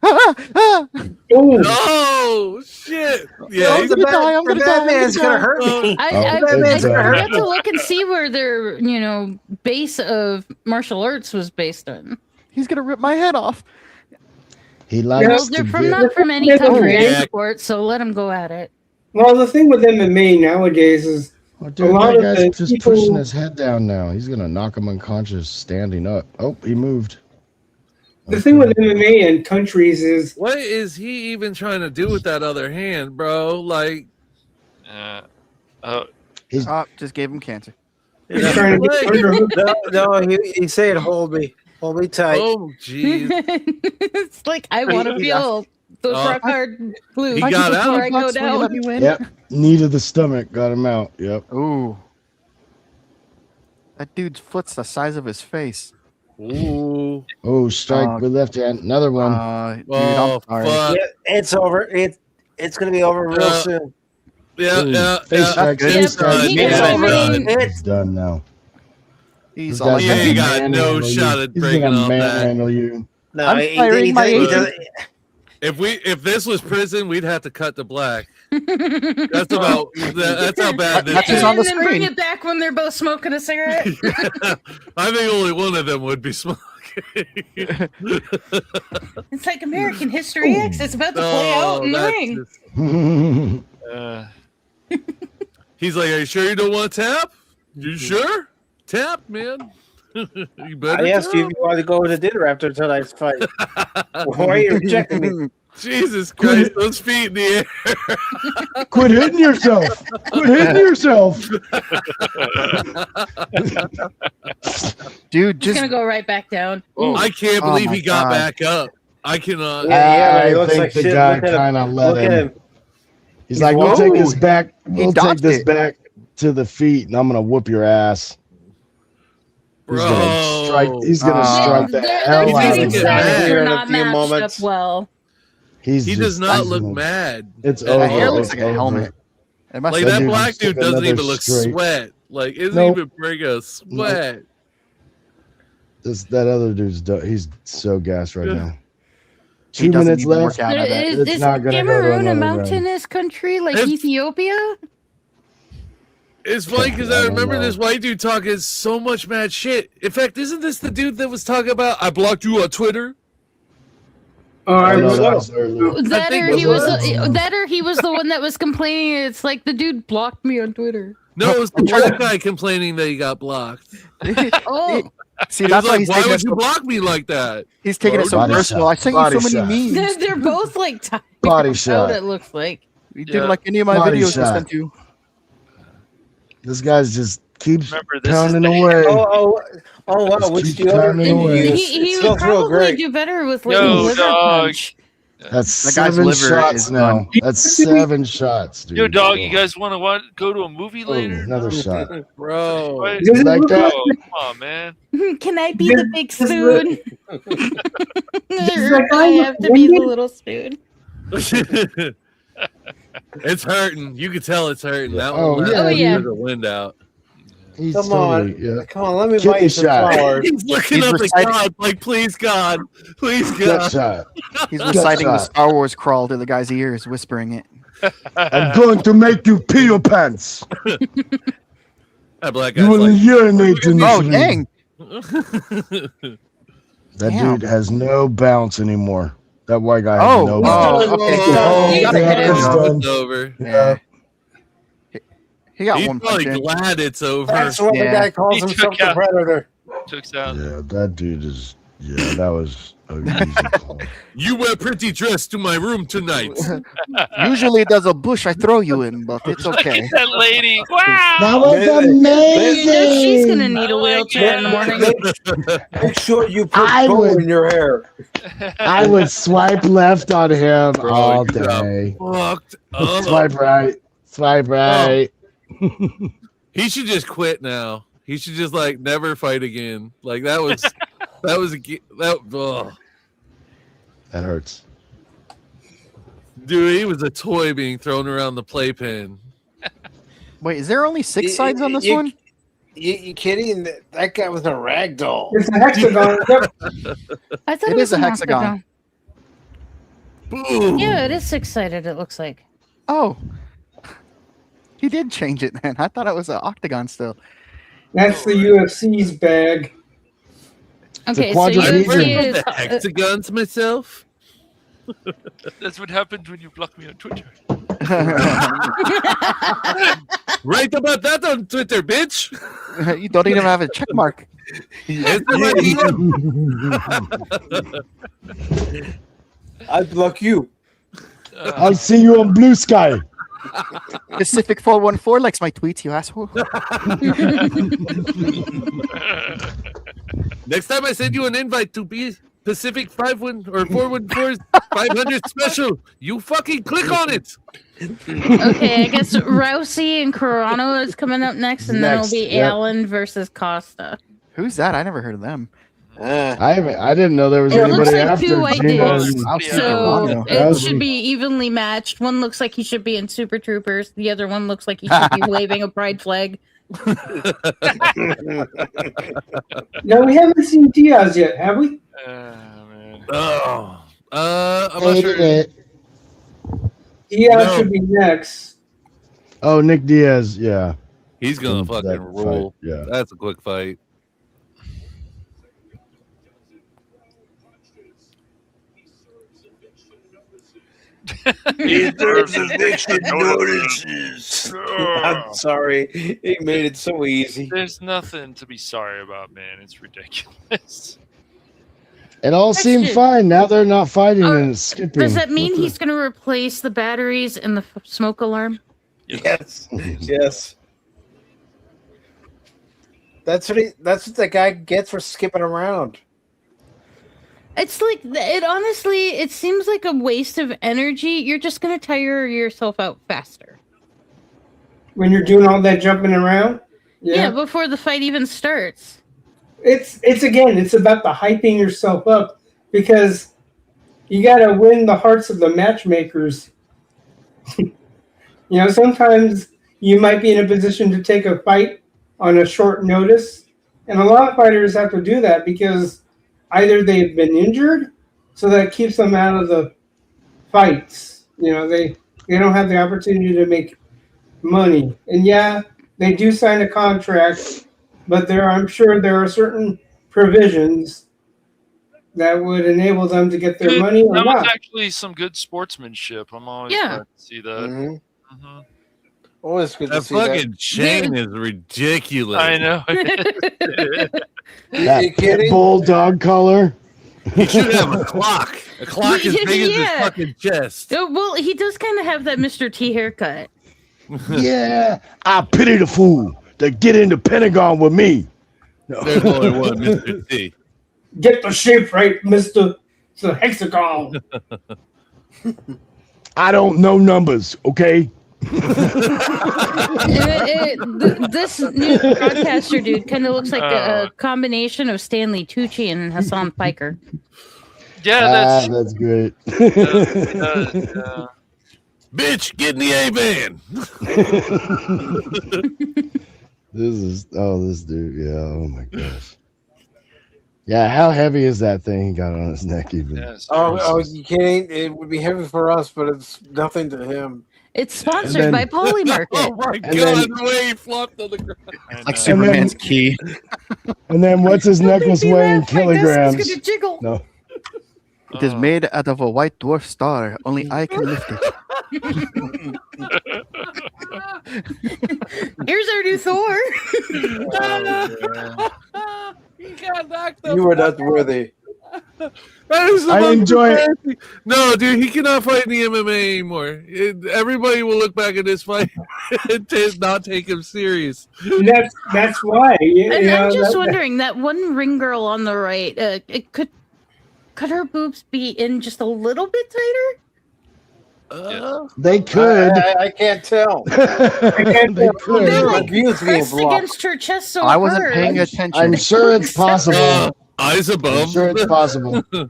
Oh, Oh shit! Yeah, he's I'm gonna die. I'm gonna die. I'm Batman's gonna gonna die. hurt me. I it's forgot to look and see where their base of martial arts was based on. He's gonna rip my head off. He likes Well, to they're from get. not from any Oh, country yeah. I support, so let them go at it. well, the thing with MMA nowadays is Oh, dude, lot that of guy's the just people- pushing his head down now. He's gonna knock him unconscious standing up. Oh, he moved. The thing with MMA and countries is What is he even trying to do with that other hand, bro? Like, Just gave him cancer. he's trying to get under. No, he said, "Hold me tight." oh, jeez. It's like I want to feel the rock hard glue He got out. before I go down. Yep. Knee to the stomach got him out. Yep. Ooh. That dude's foot's the size of his face. Ooh. Oh, strike with left hand. Another one. Dude, Oh, I'm sorry. fuck. Yeah, it's over. It's gonna be over real soon. Yeah, Ooh, yeah, face yeah. strike. Yeah, Face strike. he Yeah, can right. even- He's done now. He's This all guy's He gonna ain't got no manhandle you. shot at He's breaking gonna off that. manhandle you. No, I'm firing my he agent. doesn't- If this was prison, we'd have to cut to black. That's about. That's how bad this That's is. just on the and then bring screen. it back when they're both smoking a cigarette. I think only one of them would be smoking. It's like American History X. It's about to play out in the ring. He's like, "Are you sure you don't want to tap? You sure? Tap, man. You better." I asked you if you wanted to go to dinner after tonight's fight. Why are you rejecting me? Jesus Christ, those feet in the air. Quit hitting yourself. Quit hitting yourself. Dude, He's just gonna go right back down. I can't Oh believe my he got God. back up. I cannot. Yeah, he I looks think like the shit. guy Look at him. kind of let Look at him. him. He's like, we'll take this back. He We'll take dodged this it. back to the feet, and I'm gonna whoop your ass. He's gonna Bro. strike. He's gonna strike the hell He's out gonna of get him. mad. They're in a not few matched moments. up well. He does not look mad. It's That over. that hair Oh, looks It's like a over. helmet. It must Like That that dude black just took dude doesn't another even look straight. sweat. Like isn't Nope. even bring a sweat. That other dude's he's so gassed right now. He 2 doesn't minutes even left. work out of it. Is, It's is not gonna go to Cameroon a another round. mountainous country like It's- Ethiopia? It's funny because I I don't remember know. this white dude talking so much mad shit. In fact, isn't this the dude that was talking about I blocked you on Twitter? I know was that was earlier. That think or it he was was. that or he was the one that was complaining. It's like the dude blocked me on Twitter. No, it was the white guy complaining that he got blocked. Oh, See, He was that's why like, he's why taking it would you so, block me like that? he's taking it so Body personal. shot. I sent Body you so shot. many memes. they're both like tired Body out, shot. it looks like. You didn't like any of my Body videos I shot. sent you. This guy's just keeps Remember, this is pounding the- away. Oh, wow! Just Which keep the other pounding away. interviews? He It would smells real probably great. do better with like Yo, liver dog. punch. That's The guy's 7 liver shots is now. done. That's 7 shots, dude. Yo, dog, you guys want to go to a movie Oh, later? another shot. Bro. What? Does it Like look that? Oh, come on, man. Can I be the big Does spoon? that Or guy I look have to be the wounded? little spoon. It's hurting. You can tell it's hurting. That Oh, one yeah, Oh, yeah. there's a wind out. He's Come totally, on, yeah. come on. Let me Kidney buy you some shot. flowers. He's looking He's up at reciting- God, like, please, God. Please, Gut God. shot. He's Gut reciting the shot. Star Wars crawl to the guy's ears, whispering it. I'm going to make you pee your pants. That black You guy's will like, urinate in this Oh, ring. dang. That Damn. dude has no bounce anymore. That white guy has Oh, no oh, bounce. okay. Oh, You gotta yeah, hit it. it's done. it's over. Yeah. He got He's one probably punch in. glad it's over. That's what the Yeah. guy calls He himself took the out- predator. Took out. Yeah, that dude is. Yeah, that was a easy call. You wear pretty dress to my room tonight. Usually there's a bush I throw you in, but it's Look okay. at that lady. Wow. That was Maybe- amazing. You know she's gonna need a wheelchair in the morning. Make sure you put I bow would- in your hair. I would swipe left on him Bro, all you got day. Fucked up. Swipe right. Swipe right. He should just quit now. He should just like never fight again. Like that was ugh. That hurts. Dude, he was a toy being thrown around the playpen. Wait, is there only 6 sides on this You- one? You kidding? That guy was a rag doll. It's a hexagon. Yep. I thought It it is was a an hexagon. Boom. Yeah, it is 6-sided. It looks like. Oh. He did change it then. I thought it was an octagon still. That's the UFC's bag. Okay, so quadriplegic. UFC I is the hexagons myself. That's what happens when you block me on Twitter. Write about that on Twitter, bitch. You don't even have a check mark. Answer my DM. I block you. I'll see you on Blue Sky. Pacific 414 likes my tweets, you asshole. Next time I send you an invite to be Pacific 414's 500 special, you fucking click on it. Okay, I guess Rousey and Carano is coming up next, and then it'll be Allen versus Costa. Who's that? I never heard of them. I didn't know there was It looks anybody like after two white Gina dudes, and so it Rousey. should be evenly matched. One looks like he should be in Super Troopers. The other one looks like he should be waving a pride flag. No, we haven't seen Diaz yet, have we? Man. I'm not sure. Diaz should be next. Oh, Nick Diaz, yeah. He's gonna That fucking roll. fight, yeah. That's a quick fight. He deserves eviction notices. I'm sorry. He made it so easy. There's nothing to be sorry about, man. It's ridiculous. It all seemed fine. Now they're not fighting and it's skipping. Does that mean he's going to replace the batteries and the smoke alarm? Yes. Yes. That's what the guy gets for skipping around. It's like it. Honestly, it seems like a waste of energy. You're just going to tire yourself out faster. When you're doing all that jumping around? Yeah, before the fight even starts. It's about the hyping yourself up, because you got to win the hearts of the matchmakers. Sometimes you might be in a position to take a fight on a short notice, and a lot of fighters have to do that because either they've been injured, so that keeps them out of the fights. They don't have the opportunity to make money, and they do sign a contract, but I'm sure there are certain provisions that would enable them to get their money or that not. was actually some good sportsmanship. I'm always glad to see that. Mm-hmm. Always good That to see that. fucking chain is ridiculous. I know. That pit bulldog collar. He should have a clock. A clock as big as his fucking chest. Oh, well, he does kind of have that Mr. T haircut. Yeah, I pity the fool that get into Pentagon with me. No. There's only one Mr. T. Get the shape right, Mr. It's a hexagon. I don't know numbers, okay? This new broadcaster dude kind of looks like a combination of Stanley Tucci and Hassan Piker. Yeah, that's great. Bitch, get in the A-van. This dude, yeah, oh my gosh. Yeah, how heavy is that thing he got on his neck even? Yes. Oh, you can't. It would be heavy for us, but it's nothing to him. It's sponsored by Polymarket. Oh my god, the way he flopped on the ground. Like Superman's key. And then what's his necklace weigh in kilograms? It's gonna jiggle. No. It is made out of a white dwarf star. Only I can lift it. Here's our new Thor. He got knocked the You are not worthy. That is the I most enjoy it. embarrassing- No, dude, he cannot fight in the MMA anymore. Everybody will look back at this fight and not take him serious. And that's why. And I'm just wondering, that one ring girl on the right, it could her boobs be in just a little bit tighter? They could. I can't tell. They could. My view's being Pressed blocked. against her chest so I wasn't hard. paying attention. I'm sure it's possible. Eyes above. I'm sure it's possible. Those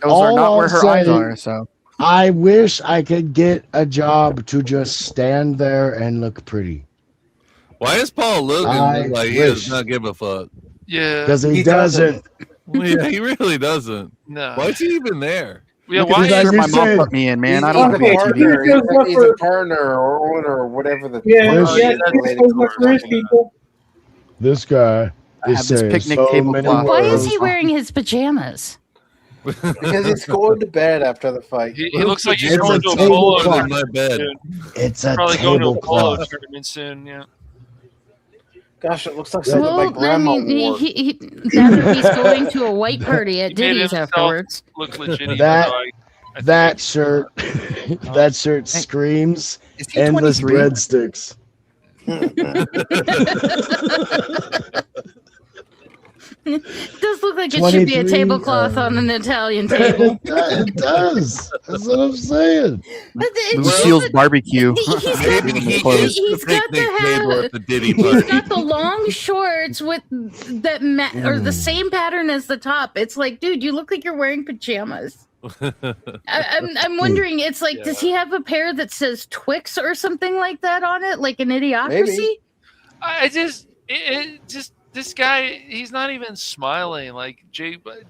All are not where I'm her eyes saying- are. So I wish I could get a job to just stand there and look pretty. Why is Paul Logan I look like he wish. does not give a fuck? Yeah. Because he doesn't. Well, yeah, he really doesn't. No. Why is he even there? Yeah, look at why the shirt you my mom said- put me in, man. I He's don't a have a TV. partner. TV. He's a partner or owner or whatever the for his people. This guy I is have this saying picnic so table many cloth. Why is words. he wearing his pajamas? Because he's going to bed after the fight. He looks like he's It's going a to a table polo cloth. in my bed. soon. It's a Probably going to a polo tablecloth. tournament soon. Yeah. Gosh, it looks like something my Well, I grandma mean, wore. that he's going to a white party at He made Diddy's himself afterwards. look legit. even That- though I That think- shirt, that shirt screams Is he endless 23? breadsticks. Does look like it should be a 23, tablecloth on an Italian table. It does. That's what I'm saying. Lucille's barbecue. Maybe he is the He's got picnic to table have. at the Diddy He's party. got the long shorts with that or the same pattern as the top. It's like, dude, you look like you're wearing pajamas. I'm wondering. It's like, does he have a pair that says Twix or something like that on it, like an Idiocracy? Maybe. I just this guy, he's not even smiling like Jay, but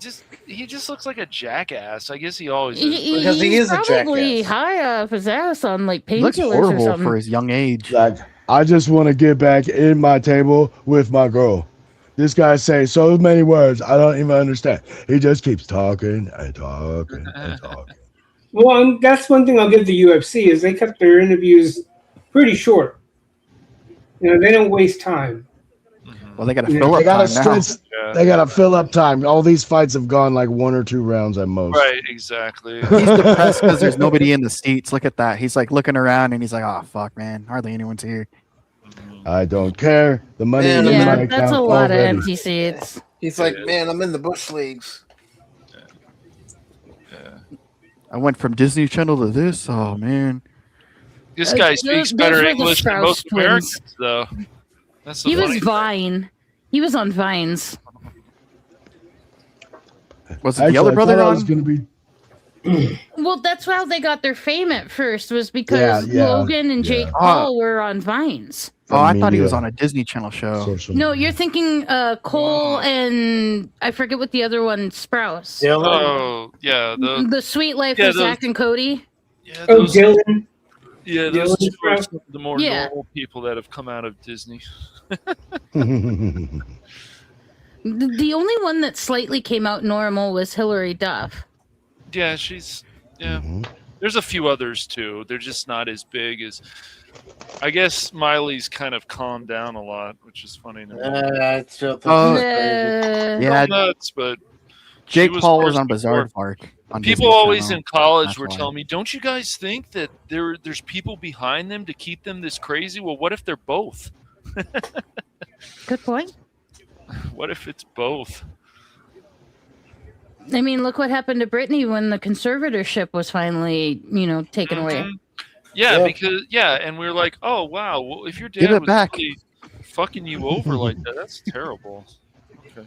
he just looks like a jackass. I guess he always is. Because he is a probably jackass. high off his ass on like He looks painkillers or horrible something. for his young age. Like, I just want to get back in my table with my girl. This guy says so many words I don't even understand. He just keeps talking and talking and talking. Well, that's one thing I'll give the UFC is they cut their interviews pretty short. They don't waste time. Well, they got to Yeah, fill They up gotta time now. stretch. They gotta fill up time. All these fights have gone like 1 or 2 rounds at most. Right, exactly. He's depressed because there's nobody in the seats. Look at that. He's like looking around and he's like, "Oh fuck, man, hardly anyone's here." I don't care. The money Man, is in my Yeah, account that's a lot already. of empty seats. He's like, man, I'm in the bush leagues. I went from Disney Channel to this. Oh man, This guy those- speaks those better were the English than Strauss most twins. Americans, though. That's the He was funny thing. Vine. He was on Vines. was it Actually, the other I brother thought I on? was gonna be. Well, that's how they got their fame at first, was because Yeah, Logan and Jake yeah. Paul were on Vines. Oh, I thought he was Media. on a Disney Channel show. Social No, media. you're thinking Cole and I forget what the other one, Sprouse. Dylan. Oh, yeah. The Sweet Life Yeah, of Zach and Cody. Yeah, Oh, those, Dylan. yeah, those Dylan two are Sprouse. some of the more Yeah. normal people that have come out of Disney. The only one that slightly came out normal was Hillary Duff. Yeah, she's. Yeah. Mhm. There's a few others, too. They're just not as big as. I guess Miley's kind of calmed down a lot, which is funny to me. I still think Oh, he's crazy. Yeah, Nuts, but Jake was Paul was worse on Bizarre before. Park. On people Disney always Channel. in college That's were why. telling me, "Don't you guys think that there's people behind them to keep them this crazy?" Well, what if they're both? Good point. What if it's both? I mean, look what happened to Britney when the conservatorship was finally, taken away. Mhm. Yeah, Yeah. because and we were like, "Oh wow, well, if your Give dad it was back." really fucking you over like that, that's terrible." Okay,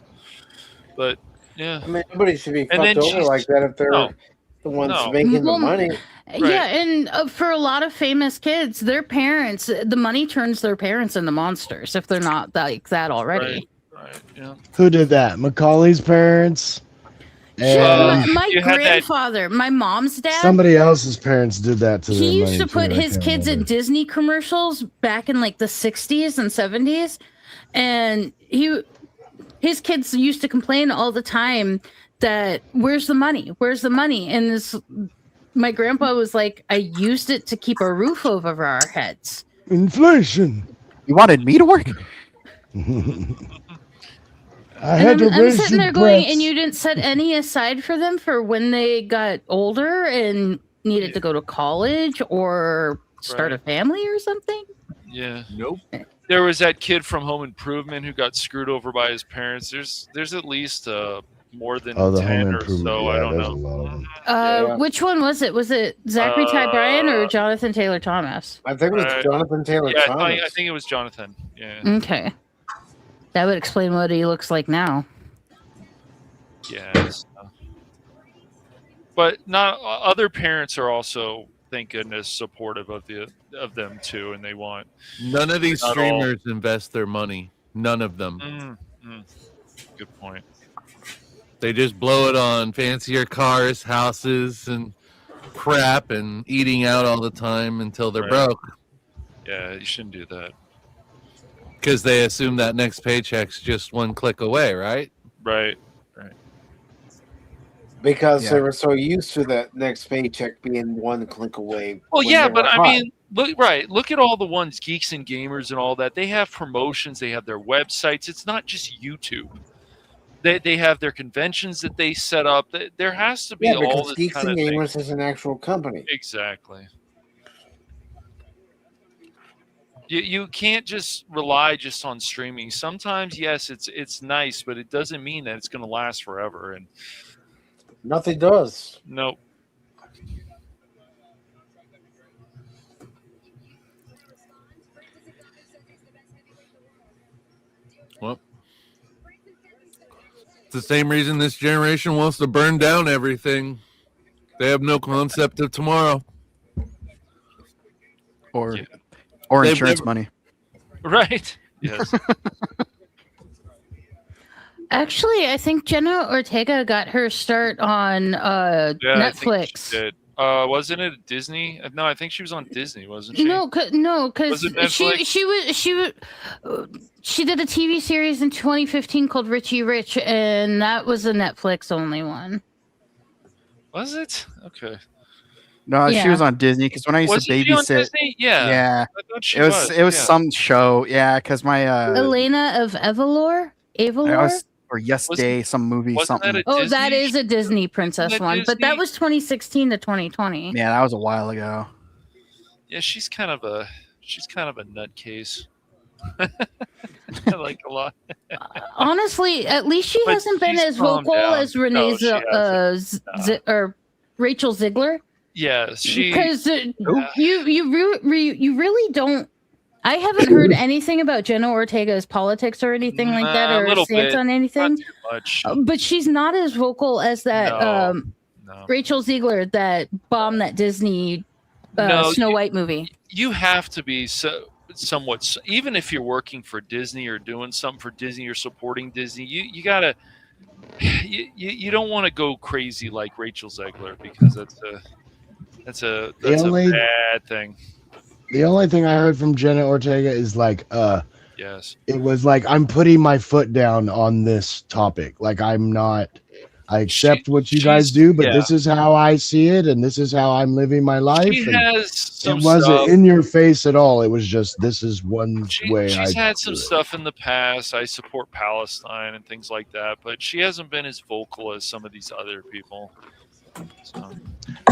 but yeah, I mean, nobody should be And then fucked over she's- like that if they're no. the ones No. making Well, the money. Yeah, and for a lot of famous kids, their parents, the money turns their parents into monsters if they're not like that already. right, yeah. Who did that? Macaulay's parents. Shit, And my you had that- grandfather, my mom's dad, somebody else's parents did that to he their used money, to put too. I his can't kids in remember. Disney commercials back in like the 60s and 70s, and his kids used to complain all the time that where's the money, and my grandpa was like, I used it to keep a roof over our heads. Inflation. You wanted me to work? I And had to I'm raise sitting you there going, brats. and you didn't set any aside for them for when they got older and needed to go to college or start a Right. family or something? Yeah. Nope. There was that kid from Home Improvement who got screwed over by his parents. There's at least more than Oh, the 10 Home or Improvement. so. Yeah, I don't there's know. a lot of them. Yeah. Which one was it? Was it Zachary Ty Bryan or Jonathan Taylor Thomas? I think it was Right. Jonathan Taylor Yeah, Thomas. I think it was Jonathan. Yeah, Okay. That would explain what he looks like now. yeah. But not other parents are also, thank goodness, supportive of them too, and they want. None of these Not all. streamers invest their money. None of them. Good point. They just blow it on fancier cars, houses, and crap, and eating out all the time until they're Right. broke. Yeah, you shouldn't do that. Because they assume that next paycheck's just one click away, right? Right. because they were so used to that next paycheck being one click away. Well, when yeah, they but were I hot. mean, look at all the ones, Geeks and Gamers and all that. They have promotions. They have their websites. It's not just YouTube. They have their conventions that they set up. There has to be all because this Geeks kind and of thing. Gamers is an actual company. Exactly. You can't just rely just on streaming. Sometimes, yes, it's nice, but it doesn't mean that it's going to last forever. And Nothing does. nope. Well, it's the same reason this generation wants to burn down everything. They have no concept of tomorrow. Or They've insurance never- money. Right. Yes. Actually, I think Jenna Ortega got her start on I think Netflix. she did. Wasn't it Disney? No, I think she was on Disney, wasn't she? No, Was because it Netflix? she did a TV series in 2015 called Richie Rich, and that was a Netflix only one. Was it? Okay. No, she Yeah. was on Disney because when I used Was to she on babysit, Disney? Yeah. yeah, I thought she it was yeah. some show, yeah, because my Elena of Avalor, or Yes Day, some movie, wasn't something. that a Oh, Disney that is a Disney princess that one, but that Disney? was 2016 to 2020. Yeah, that was a while ago. Yeah, she's kind of a nutcase. I like a lot. Honestly, at least she But hasn't been she's as calmed vocal down. as Renee No, she hasn't. or Rachel Ziegler. Yeah, she. Because you really don't. I haven't heard anything about Jenna Ortega's politics or anything like that, Nah, a or little stance bit, on anything. Not too much. But she's not as vocal as that No. Rachel Ziegler that bombed that Disney No, Snow White movie. You have to be somewhat, even if you're working for Disney or doing something for Disney or supporting Disney, you gotta. You don't want to go crazy like Rachel Ziegler because that's a bad thing. The only thing I heard from Jenna Ortega is like, Yes. it was like, I'm putting my foot down on this topic. Like, I accept what you guys do, but this is how I see it, and this is how I'm living my life. She and has some it wasn't stuff. in your face at all. It was just, this is one way She's I had some do it. stuff in the past. I support Palestine and things like that, but she hasn't been as vocal as some of these other people. So.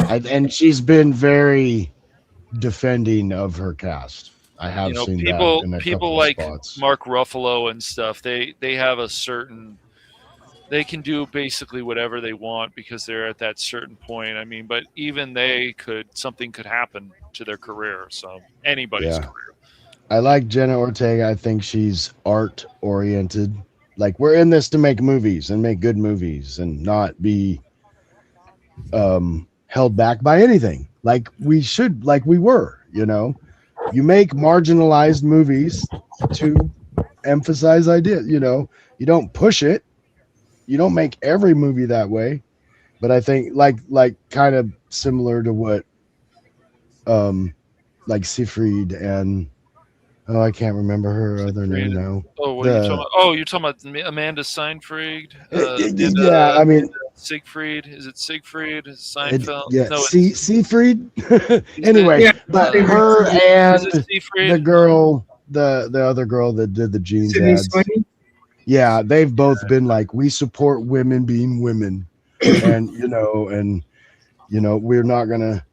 And she's been very defending of her cast. I have seen people that in a people couple like of spots. Mark Ruffalo and stuff. They have a certain. They can do basically whatever they want because they're at that certain point. I mean, but even something could happen to their career. So anybody's career. I like Jenna Ortega. I think she's art oriented. Like, we're in this to make movies and make good movies and not be held back by anything. Like we were, you make marginalized movies to emphasize ideas, you don't push it. You don't make every movie that way, but I think like kind of similar to what like Seyfried and I can't remember her other name now. Oh, what are you talking about? Oh, you're talking about Amanda Seyfried? Yeah, I mean Siegfried. Is it Siegfried? Is it Seinfeld? Yeah, No, Seyfried. Anyway, but her and the girl, the other girl that did the jeans ads. Yeah, they've both been like, we support women being women, and we're not gonna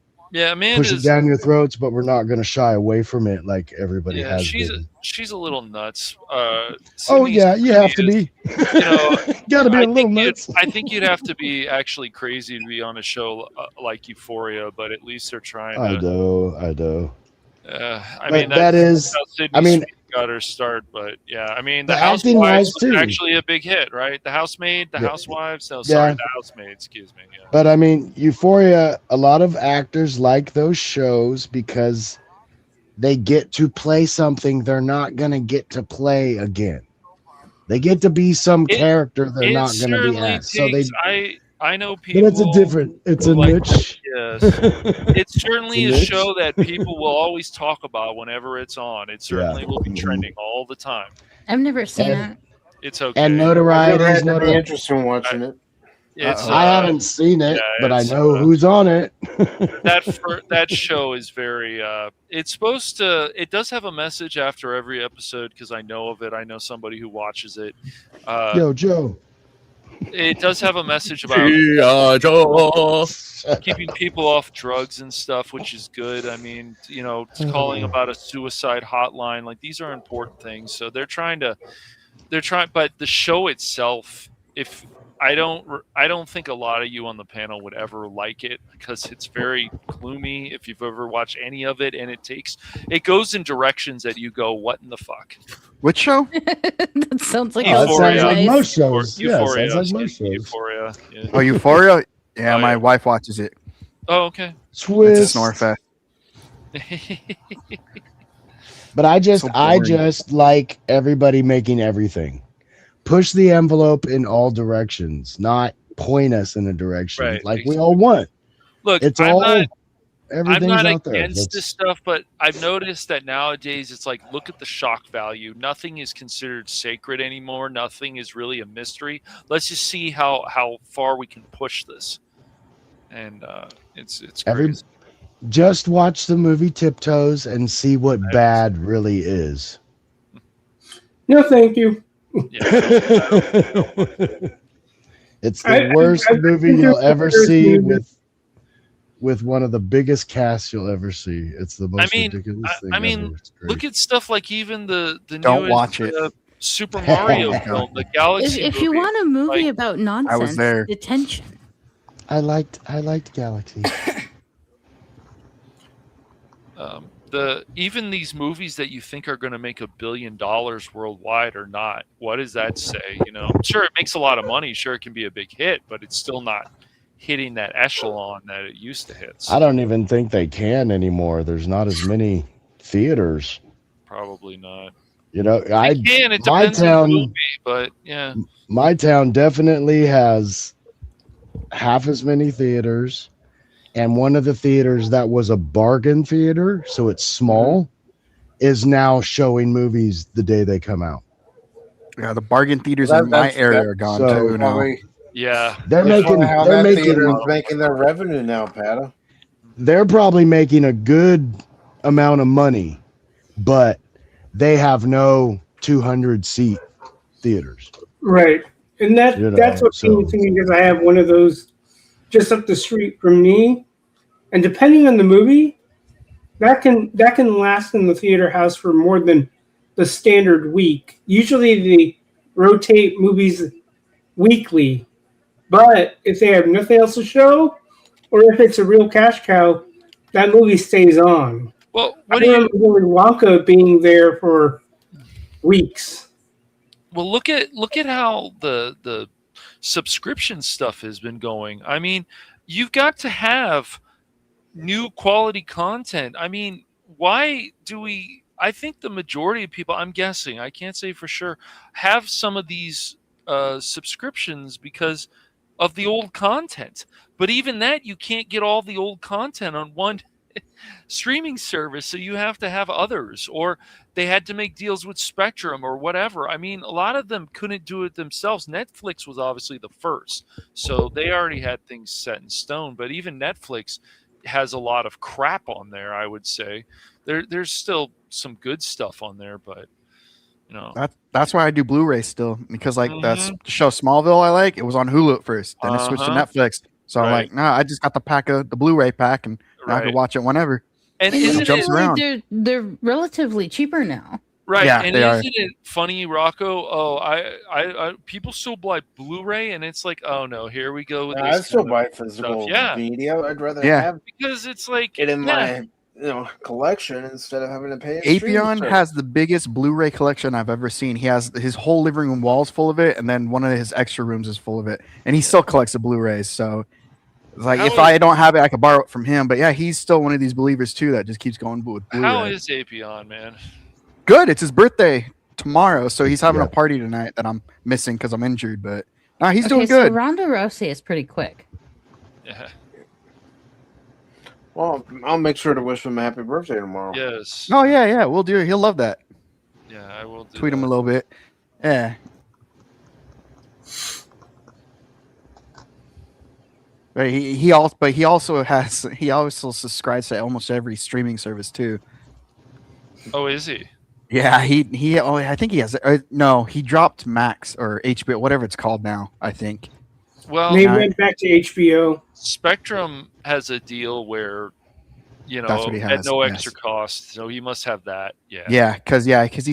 push it down your throats, but we're not gonna shy away from it like everybody has been. She's a little nuts. Oh yeah, you have to be. Got to be a little nuts. I think you'd have to be actually crazy to be on a show like Euphoria, but at least they're trying. I know. I mean, that's how Sydney got her start, but yeah, I mean, the Housewives was actually a big hit, right? The Housewives. No, sorry, the Housemaid. Excuse me. Yeah. But I mean, Euphoria. A lot of actors like those shows because they get to play something they're not gonna get to play again. They get to be some character they're not gonna be at. So I know people. But it's a niche. Yes. It's certainly a show that people will always talk about whenever it's on. It certainly will be trending all the time. I've never seen it. It's okay. And notoriety is not interested in watching it. It's I haven't seen it, but I know who's on it. that show is very. It's supposed to. It does have a message after every episode because I know of it. I know somebody who watches it. Yo, Joe. It does have a message about keeping people off drugs and stuff, which is good. I mean, calling about a suicide hotline, like these are important things. So they're trying, but the show itself, if I don't think a lot of you on the panel would ever like it because it's very gloomy if you've ever watched any of it, and it goes in directions that you go, what in the fuck? Which show? That sounds like Euphoria. sounds like most shows. Euphoria. Yeah, sounds like most shows. Euphoria. Yeah. Oh, Euphoria? Yeah, my wife watches it. Oh, okay. Twist. It's a snore fest. But I just like everybody making everything. Push the envelope in all directions, not point us in a direction like we all want. Look, it's I'm not out there. against this stuff, but I've noticed that nowadays it's like, look at the shock value. Nothing is considered sacred anymore. Nothing is really a mystery. Let's just see how far we can push this. And it's crazy. Just watch the movie Tiptoes and see what bad really is. No, thank you. It's the worst movie you'll ever see with one of the biggest casts you'll ever see. It's the most ridiculous thing. I mean, look at stuff like even the Don't newest, watch it. Super Mario film, the Galaxy. If you want a movie like, about nonsense, I was there. detention. I liked Galaxy. Even these movies that you think are going to make $1 billion worldwide or not, what does that say? Sure, it makes a lot of money. Sure, it can be a big hit, but it's still not hitting that echelon that it used to hit. So I don't even think they can anymore. There's not as many theaters. Probably not. They can. It depends on the movie, but yeah. My town definitely has half as many theaters. And one of the theaters that was a bargain theater, so it's small, is now showing movies the day they come out. Yeah, the bargain theaters in my area are gone too now. Yeah, they're making their revenue now, Pat. They're probably making a good amount of money, but they have no 200-seat theaters. Right, and that's what's interesting because I have one of those just up the street from me, and depending on the movie, that can last in the theater house for more than the standard week. Usually they rotate movies weekly, but if they have nothing else to show, or if it's a real cash cow, that movie stays on. Well, I remember Willy Wonka being there for weeks. Well, look at how the subscription stuff has been going. I mean, you've got to have new quality content. I mean, why do we? I think the majority of people, I'm guessing, I can't say for sure, have some of these subscriptions because of the old content. But even that, you can't get all the old content on one streaming service, so you have to have others, or they had to make deals with Spectrum or whatever. I mean, a lot of them couldn't do it themselves. Netflix was obviously the first, so they already had things set in stone, but even Netflix has a lot of crap on there. I would say there's still some good stuff on there, but that's why I do Blu-ray still, because that show Smallville I like, it was on Hulu at first, then it switched to Netflix. So I'm like, nah, I just got the Blu-ray pack, and now I can watch it whenever. And it jumps around. They're relatively cheaper now. Right. Yeah, and isn't it funny, Rocco? Oh, I people still buy Blu-ray, and it's like, oh no, here we go with this. I still buy physical video. I'd rather have because it's like it in my collection instead of having to pay. Apion has the biggest Blu-ray collection I've ever seen. He has his whole living room walls full of it, and then one of his extra rooms is full of it, and he still collects the Blu-rays. So it's like, if I don't have it, I could borrow it from him. But yeah, he's still one of these believers too that just keeps going with Blu-ray. How is Apion, man? Good. It's his birthday tomorrow, so he's having a party tonight that I'm missing because I'm injured. But no, he's doing good. So Ronda Rousey is pretty quick. Yeah. Well, I'll make sure to wish him a happy birthday tomorrow. Yes. Oh yeah, we'll do it. He'll love that. Yeah, I will tweet him a little bit. Yeah. But he also subscribes to almost every streaming service too. Oh, is he? Yeah, I think he has. No, he dropped Max or HBO, whatever it's called now. I think. Well, They went back to HBO. Spectrum has a deal where, That's what he at has, no yes. extra cost, so he must have that. Yeah. Yeah, because he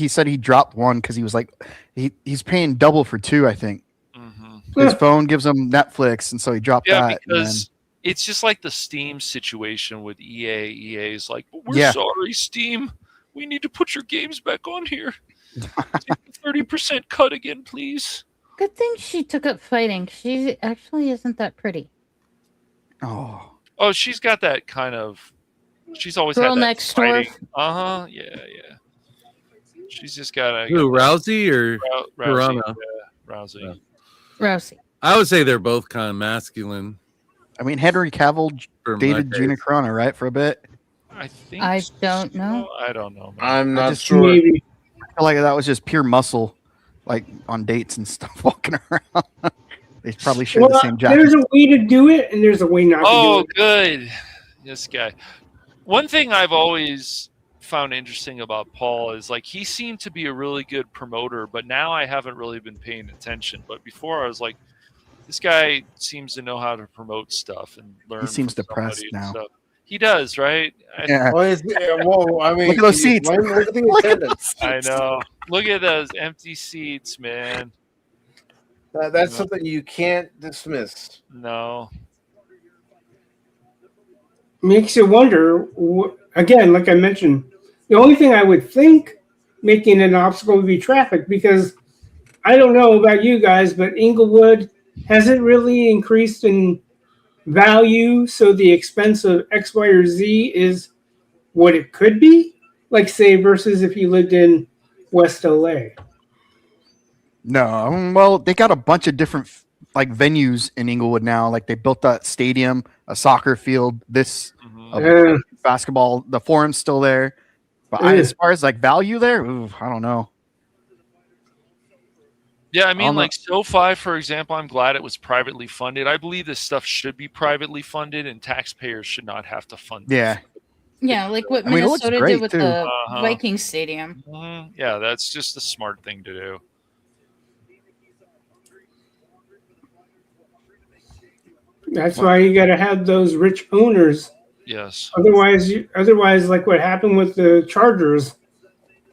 said he dropped one because he was like he's paying double for two. I think his phone gives him Netflix, and so he dropped Yeah, that. because it's just like the Steam situation with EA. EA's like, we're Yeah. sorry, Steam. We need to put your games back on here. Take the 30% cut again, please. Good thing she took up fighting. She actually isn't that pretty. Oh, she's got that kind of. She's always Girl had that next door. Yeah. She's just got a. Who, Rousey or Rousey? Carano? Yeah, Rousey. Rousey. I would say they're both kind of masculine. I mean, Henry Cavill For dated my Gina taste. Carano, right, for a bit. I think. I don't know. I don't know. Man. I'm not just- sure. Maybe. I feel like that was just pure muscle, like on dates and stuff, walking around. They probably share the same jacket. There's a way to do it, and there's a way not to do Oh, it. good. This guy. One thing I've always found interesting about Paul is like he seemed to be a really good promoter, but now I haven't really been paying attention. But before I was like, this guy seems to know how to promote stuff and learn. He seems from depressed somebody and now. stuff. He does, right? Yeah. Well, I mean, Look at those seats. Look at the Look at attendance. I know. Look at those empty seats, man. That's something you can't dismiss. No. Makes you wonder. Again, like I mentioned, the only thing I would think making an obstacle would be traffic, because I don't know about you guys, but Inglewood hasn't really increased in value, so the expense of X, Y, or Z is what it could be. Like, say, versus if you lived in West LA. No, well, they got a bunch of different like venues in Inglewood now. Like they built that stadium, a soccer field, this basketball. The forum's still there, but as far as like value there, I don't know. Yeah, I mean, like SoFi, for example, I'm glad it was privately funded. I believe this stuff should be privately funded, and taxpayers should not have to fund it. Yeah. Yeah, like what I mean, it looks Minnesota great, did with too. the Viking Stadium. Yeah, that's just a smart thing to do. That's why you got to have those rich owners. Yes. Otherwise, like what happened with the Chargers,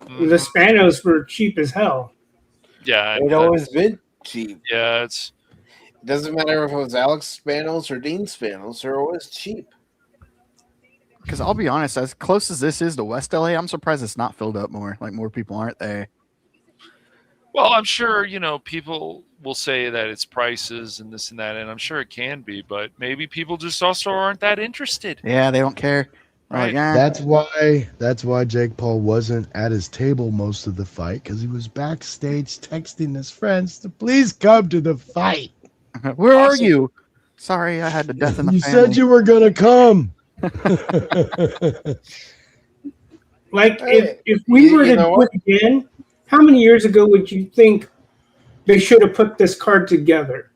the Spanos were cheap as hell. Yeah, They'd always been cheap. Yeah, it doesn't matter if it was Alex Spanos or Dean Spanos; they're always cheap. Because I'll be honest, as close as this is to West LA, I'm surprised it's not filled up more. Like more people aren't there. Well, I'm sure, people will say that it's prices and this and that, and I'm sure it can be, but maybe people just also aren't that interested. Yeah, they don't care. Right. That's why Jake Paul wasn't at his table most of the fight, because he was backstage texting his friends to please come to the fight. Where are you? Sorry, I had the death in the You family. said you were gonna come. Like if we were to do it again, how many years ago would you think they should have put this card together?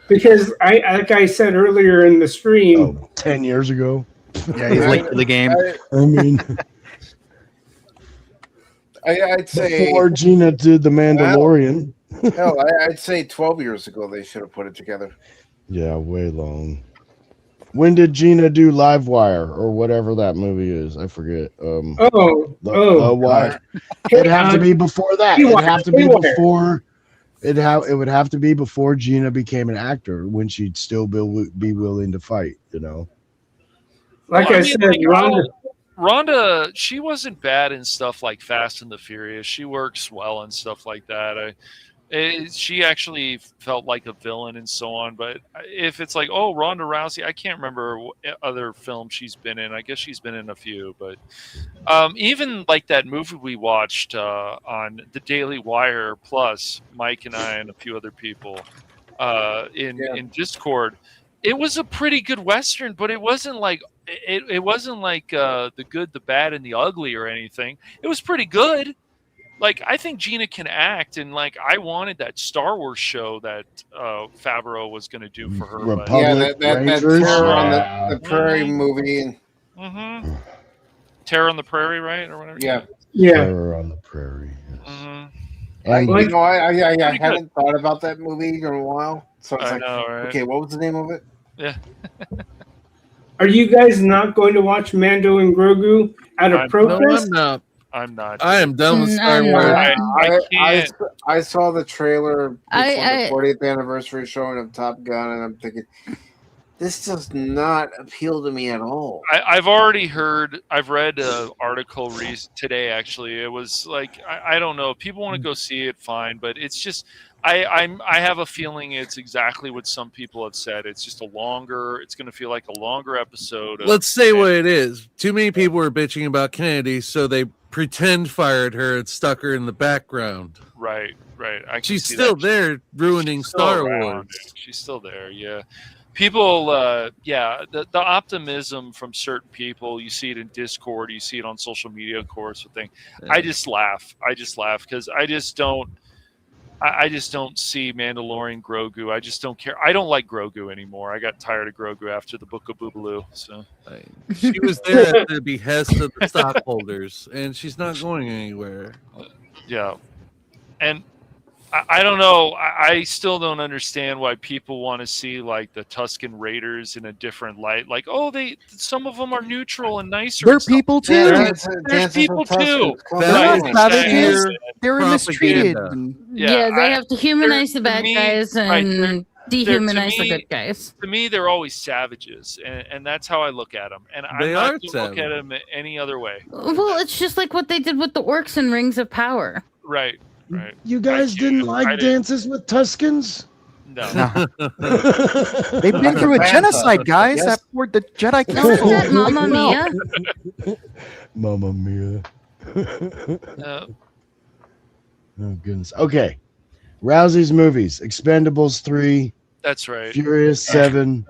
Because like I said earlier in the stream, 10 years ago. Yeah, he's late to the game. I mean, I'd say before Gina did the Mandalorian. Hell, I'd say 12 years ago they should have put it together. Yeah, way long. When did Gina do Livewire or whatever that movie is? I forget. The Wire. It'd have to be before that. It'd have to be before. It would have to be before Gina became an actor, when she'd still be willing to fight. Like I said, Ronda, she wasn't bad in stuff like Fast and the Furious. She works well and stuff like that. She actually felt like a villain and so on. But if it's like, Ronda Rousey, I can't remember what other film she's been in. I guess she's been in a few. But even like that movie we watched on the Daily Wire Plus, Mike and I and a few other people in Discord, it was a pretty good Western, but it wasn't like the good, the bad, and the ugly or anything. It was pretty good. like I think Gina can act, and like I wanted that Star Wars show that Favreau was going to do for her. Republic that Rangers. Terror on Yeah. the Prairie movie. And Mm-hmm. Terror on the Prairie, right, or whatever. yeah, Terror on the Prairie. Yes. Mm-hmm. And I haven't thought about that movie in a while. So it's I like, know, right? okay, what was the name of it? Yeah. Are you guys not going to watch Mando and Grogu out of protest? No, I'm not. I'm not. I am done with Star I'm Wars. not. I saw the trailer before I- the 40th anniversary showing of Top Gun, and I'm thinking, this does not appeal to me at all. I've already heard. I've read an article today. Actually, it was like I don't know. If people want to go see it, fine. But it's just I have a feeling it's exactly what some people have said. It's just a longer. It's going to feel like a longer episode. Let's say what it is. Too many people were bitching about Kennedy, so they pretend fired her and stuck her in the background. Right. I can She's see still that. there ruining She's still Star around, Wars. dude. She's still there. Yeah. People, the optimism from certain people, you see it in Discord, you see it on social media, of course, with things. Yeah. I just laugh because I just don't see Mandalorian Grogu. I just don't care. I don't like Grogu anymore. I got tired of Grogu after the Book of Boobaloo. So She was there at the behest of the stockholders, and she's not going anywhere. yeah, and I don't know. I still don't understand why people want to see like the Tusken Raiders in a different light. Like, oh, some of them are neutral and nicer. They're and stuff. people too. There's people too. They're Right, not savages. exactly. They were mistreated. Propaganda. Yeah, they have to humanize the to bad me- guys right, and dehumanize to the me- good guys. To me, they're always savages, and that's how I look at them. And They I'm are not going to look at savage. them any other way. Well, it's just like what they did with the orcs in Rings of Power. Right. You guys didn't like Dances with Tuscans? No. They've been through a genocide, guys. Yes. That were the Jedi Isn't Council. that Mamma Mia? Mamma Mia. Uh, Oh goodness. Okay. Rousey's movies: Expendables 3, that's right. Furious 7,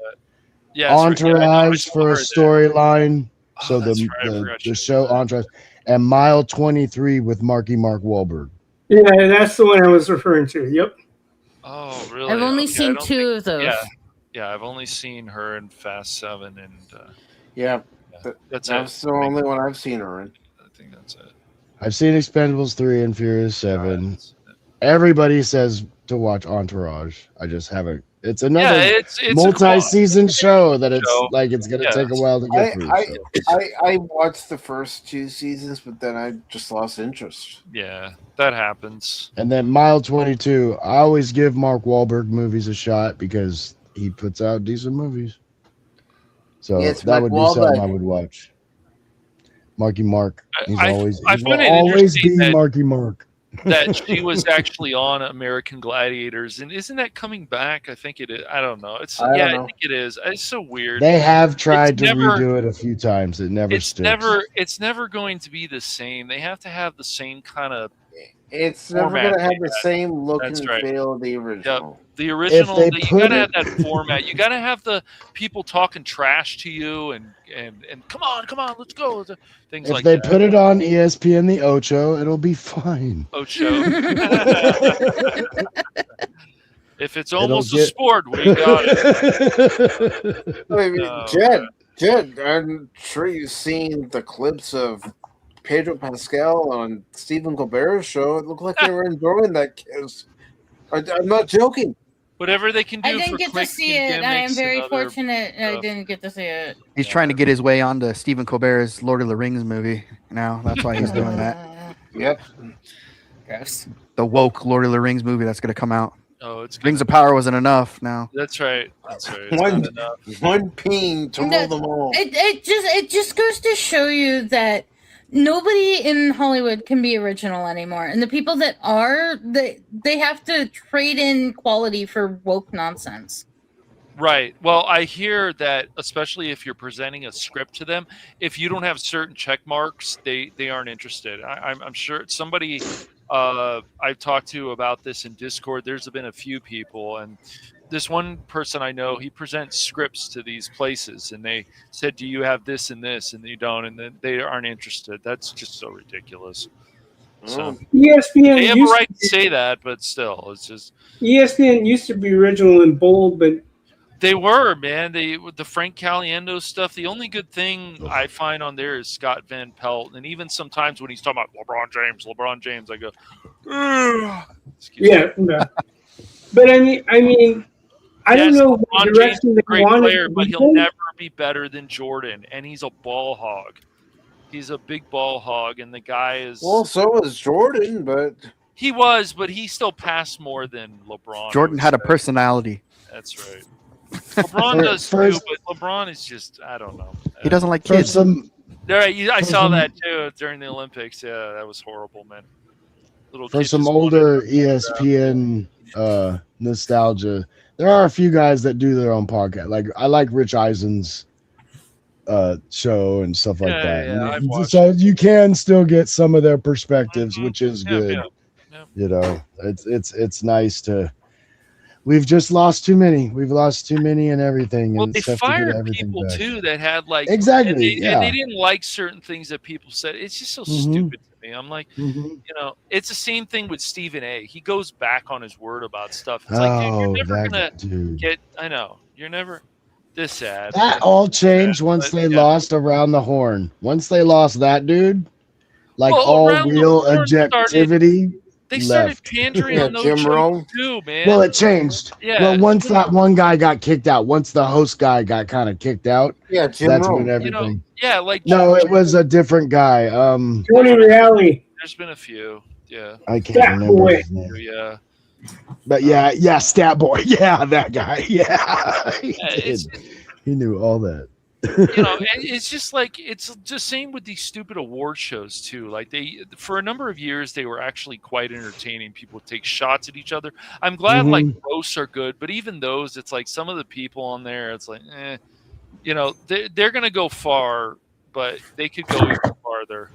Yeah, that's right. Yeah, I know, I Entourage saw for her a there. storyline. Oh, So that's the right, I forgot the you show did that. Entourage, and Mile 23 with Mark Wahlberg. Yeah, that's the one I was referring to. Yep. Oh, really? I've only Okay, I seen don't 2 of those. Yeah, I've only seen her in Fast 7, and Yeah, that's that's it. the only one I've seen her in. I think that's it. I've seen Expendables 3 and Furious 7. Right. Everybody says to watch Entourage. I just haven't. It's Yeah, another it's multi-season show that it's show. like it's gonna Yeah. take a while to get through. So. I watched the first 2 seasons, but then I just lost interest. Yeah, that happens. And then Mile 22, I always give Mark Wahlberg movies a shot because he puts out decent movies. So Yeah, it's that Mark would be something Wahlberg. I would watch. Marky Mark. He's I always find he will it always interesting be that- Marky Mark. That she was actually on American Gladiators, and isn't that coming back? I think it is. I don't know. It's I don't I know. think it is. It's so weird. They have tried to never- redo it a few times. It never It's sticks. it's never going to be the same. They have to have the same kind of It's never Format, going to have the yeah. same look That's and right. feel of the original. the original. they You put gotta it- have that format. You gotta have the people talking trash to you and come on, let's go. Things If like they that. put it on ESPN the Ocho, it'll be fine. Ocho. If it's almost a get- sport, we got it. I mean, Oh, Jed, I'm sure you've seen the clips of Pedro Pascal on Stephen Colbert's show. It looked like they were enjoying that kiss. I'm not joking. Whatever they can do I for didn't get to clicks see and it. I am gimmicks very and other fortunate I stuff. didn't get to see it. He's trying to get his way onto Stephen Colbert's Lord of the Rings movie now. That's why he's doing that. Yep. Gross. The woke Lord of the Rings movie that's going to come out. Oh, it's Rings of Power wasn't enough now. That's right. That's right. It's One, not enough. one peen to rule them all. It just goes to show you that nobody in Hollywood can be original anymore, and the people that are, they have to trade in quality for woke nonsense. Right. Well, I hear that, especially if you're presenting a script to them, if you don't have certain check marks, they aren't interested. I'm sure somebody I've talked to about this in Discord. There's been a few people, and this one person I know, he presents scripts to these places, and they said, "Do you have this and this?" And you don't, and then they aren't interested. That's just so ridiculous. So ESPN they have a used right to say that, but still, it's just ESPN used to be original and bold, but they were, man. With the Frank Caliendo stuff, the only good thing I find on there is Scott Van Pelt, and even sometimes when he's talking about LeBron James, I go, yeah. But I mean, I don't know what LeBron James direction is they a great wanted player, to but go. he'll never be better than Jordan, and he's a ball hog. He's a big ball hog, and the guy is. Well, so is Jordan, but he was, but he still passed more than LeBron. Jordan had a personality. That's right. LeBron does too, but LeBron is just, I don't know. He doesn't like kids. I saw that too during the Olympics. Yeah, that was horrible, man. For some older ESPN nostalgia, there are a few guys that do their own podcast. Like I like Rich Eisen's show and stuff like that. Yeah, And so you can still get some of their perspectives, which is good. Yeah. You know, it's nice to. We've just lost too many. We've lost too many and everything. Well, and they stuff to get fired everything people back. too that had like Exactly, and they didn't like certain things that people said. It's just so stupid to me. I'm like, you know, it's the same thing with Stephen A. He goes back on his word about stuff. It's like, dude, you're never gonna get. I know you're never this sad. That all changed once they lost Around the Horn. Once they lost that dude, like all real objectivity. They started left. pandering on those shows too, man. Well, it changed. Yeah. Well, once that one guy got kicked out, once the host guy got kind of kicked out, that's when everything. You know, yeah, like no, it was a different guy. Tony Reali. There's been a few. Yeah. I can't remember his name. Yeah. But yeah, Stat Boy. Yeah, that guy. Yeah, he knew all that. You know, it's just like it's just same with these stupid award shows too. Like they, for a number of years, they were actually quite entertaining. People would take shots at each other. I'm glad like roasts are good, but even those, it's like some of the people on there, it's like, you know, they're gonna go far, but they could go even farther.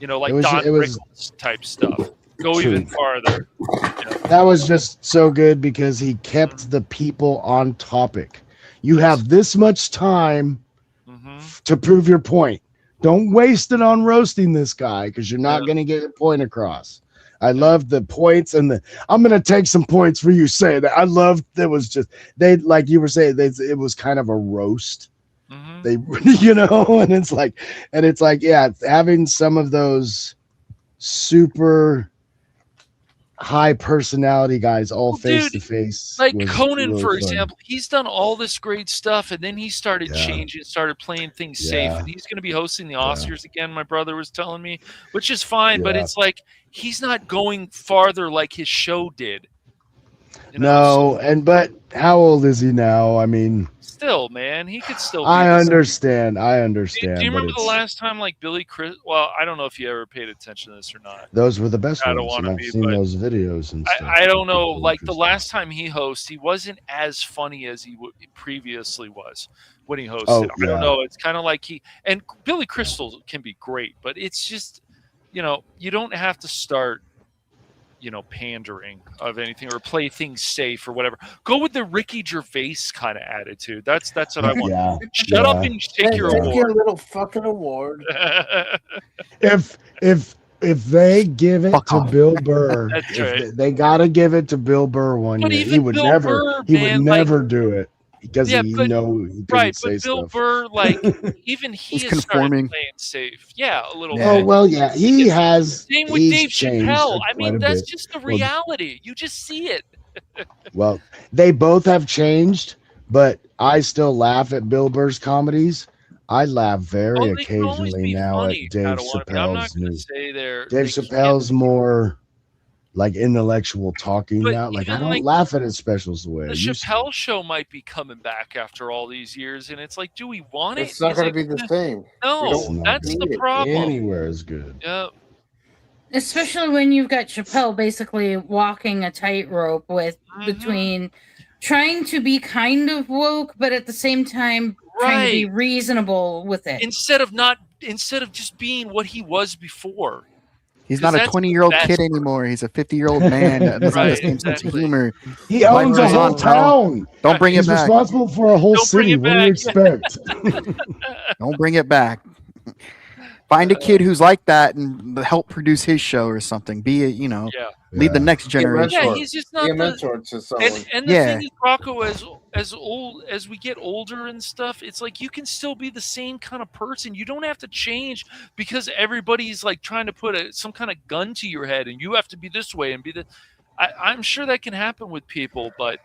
You know, like Don Rickles type stuff. Go even farther. That was just so good because he kept the people on topic. You have this much time to prove your point. Don't waste it on roasting this guy because you're not going to get your point across. I love the points and I'm going to take some points for you saying that. I loved that was just like you were saying it was kind of a roast. They you know, and it's like yeah, having some of those super high personality guys all face to face. Like Conan, really for example, he's done all this great stuff, and then he started changing, started playing things safe, and he's going to be hosting the Oscars again. My brother was telling me, which is fine, but it's like he's not going farther like his show did. You know? No, but how old is he now? I mean, still, man, he could still. I understand. Do you remember the last time, like Billy Chris? Well, I don't know if you ever paid attention to this or not. Those were the best I ones. don't want to be. I've seen those videos and stuff. I don't know. Like the last time he hosted, he wasn't as funny as he previously was when he hosted. I don't know. It's kind of like and Billy Crystal can be great, but it's just, you know, you don't have to start, you know, pandering of anything or play things safe or whatever. Go with the Ricky Gervais kind of attitude. That's what I want. Shut up and take your award. Take your little fucking award. If they give it to Bill Burr, they gotta give it to Bill Burr one year. He would never do it because he couldn't say Bill stuff. Burr, like even he's conforming, playing safe. Yeah, a little bit. Oh well, yeah, he has. Same with Dave Chappelle. I mean, that's just the reality. You just see it. Well, they both have changed, but I still laugh at Bill Burr's comedies. I laugh very occasionally now at Dave Chappelle's news. Dave Chappelle's more like intellectual talking now. Like I don't laugh at his specials the way the Chappelle show might be coming back after all these years, and it's like, do we want it? It's not going to be the same. No, that's the problem. Anywhere is good. Yeah. Especially when you've got Chappelle basically walking a tightrope between trying to be kind of woke, but at the same time trying to be reasonable with it. Instead of just being what he was before. He's not a 20-year-old kid anymore. He's a 50-year-old man that doesn't have the same sense of humor. He owns a whole town. Don't bring it back. He's responsible for a whole city. What do you expect? Don't bring it back. Find a kid who's like that and help produce his show or something. Be a, lead the next generation. Yeah, he's just not Be a the mentor to someone. and the thing is, Rocco, as old as we get older and stuff, it's like you can still be the same kind of person. You don't have to change because everybody's like trying to put some kind of gun to your head, and you have to be this way and be the. I'm sure that can happen with people, but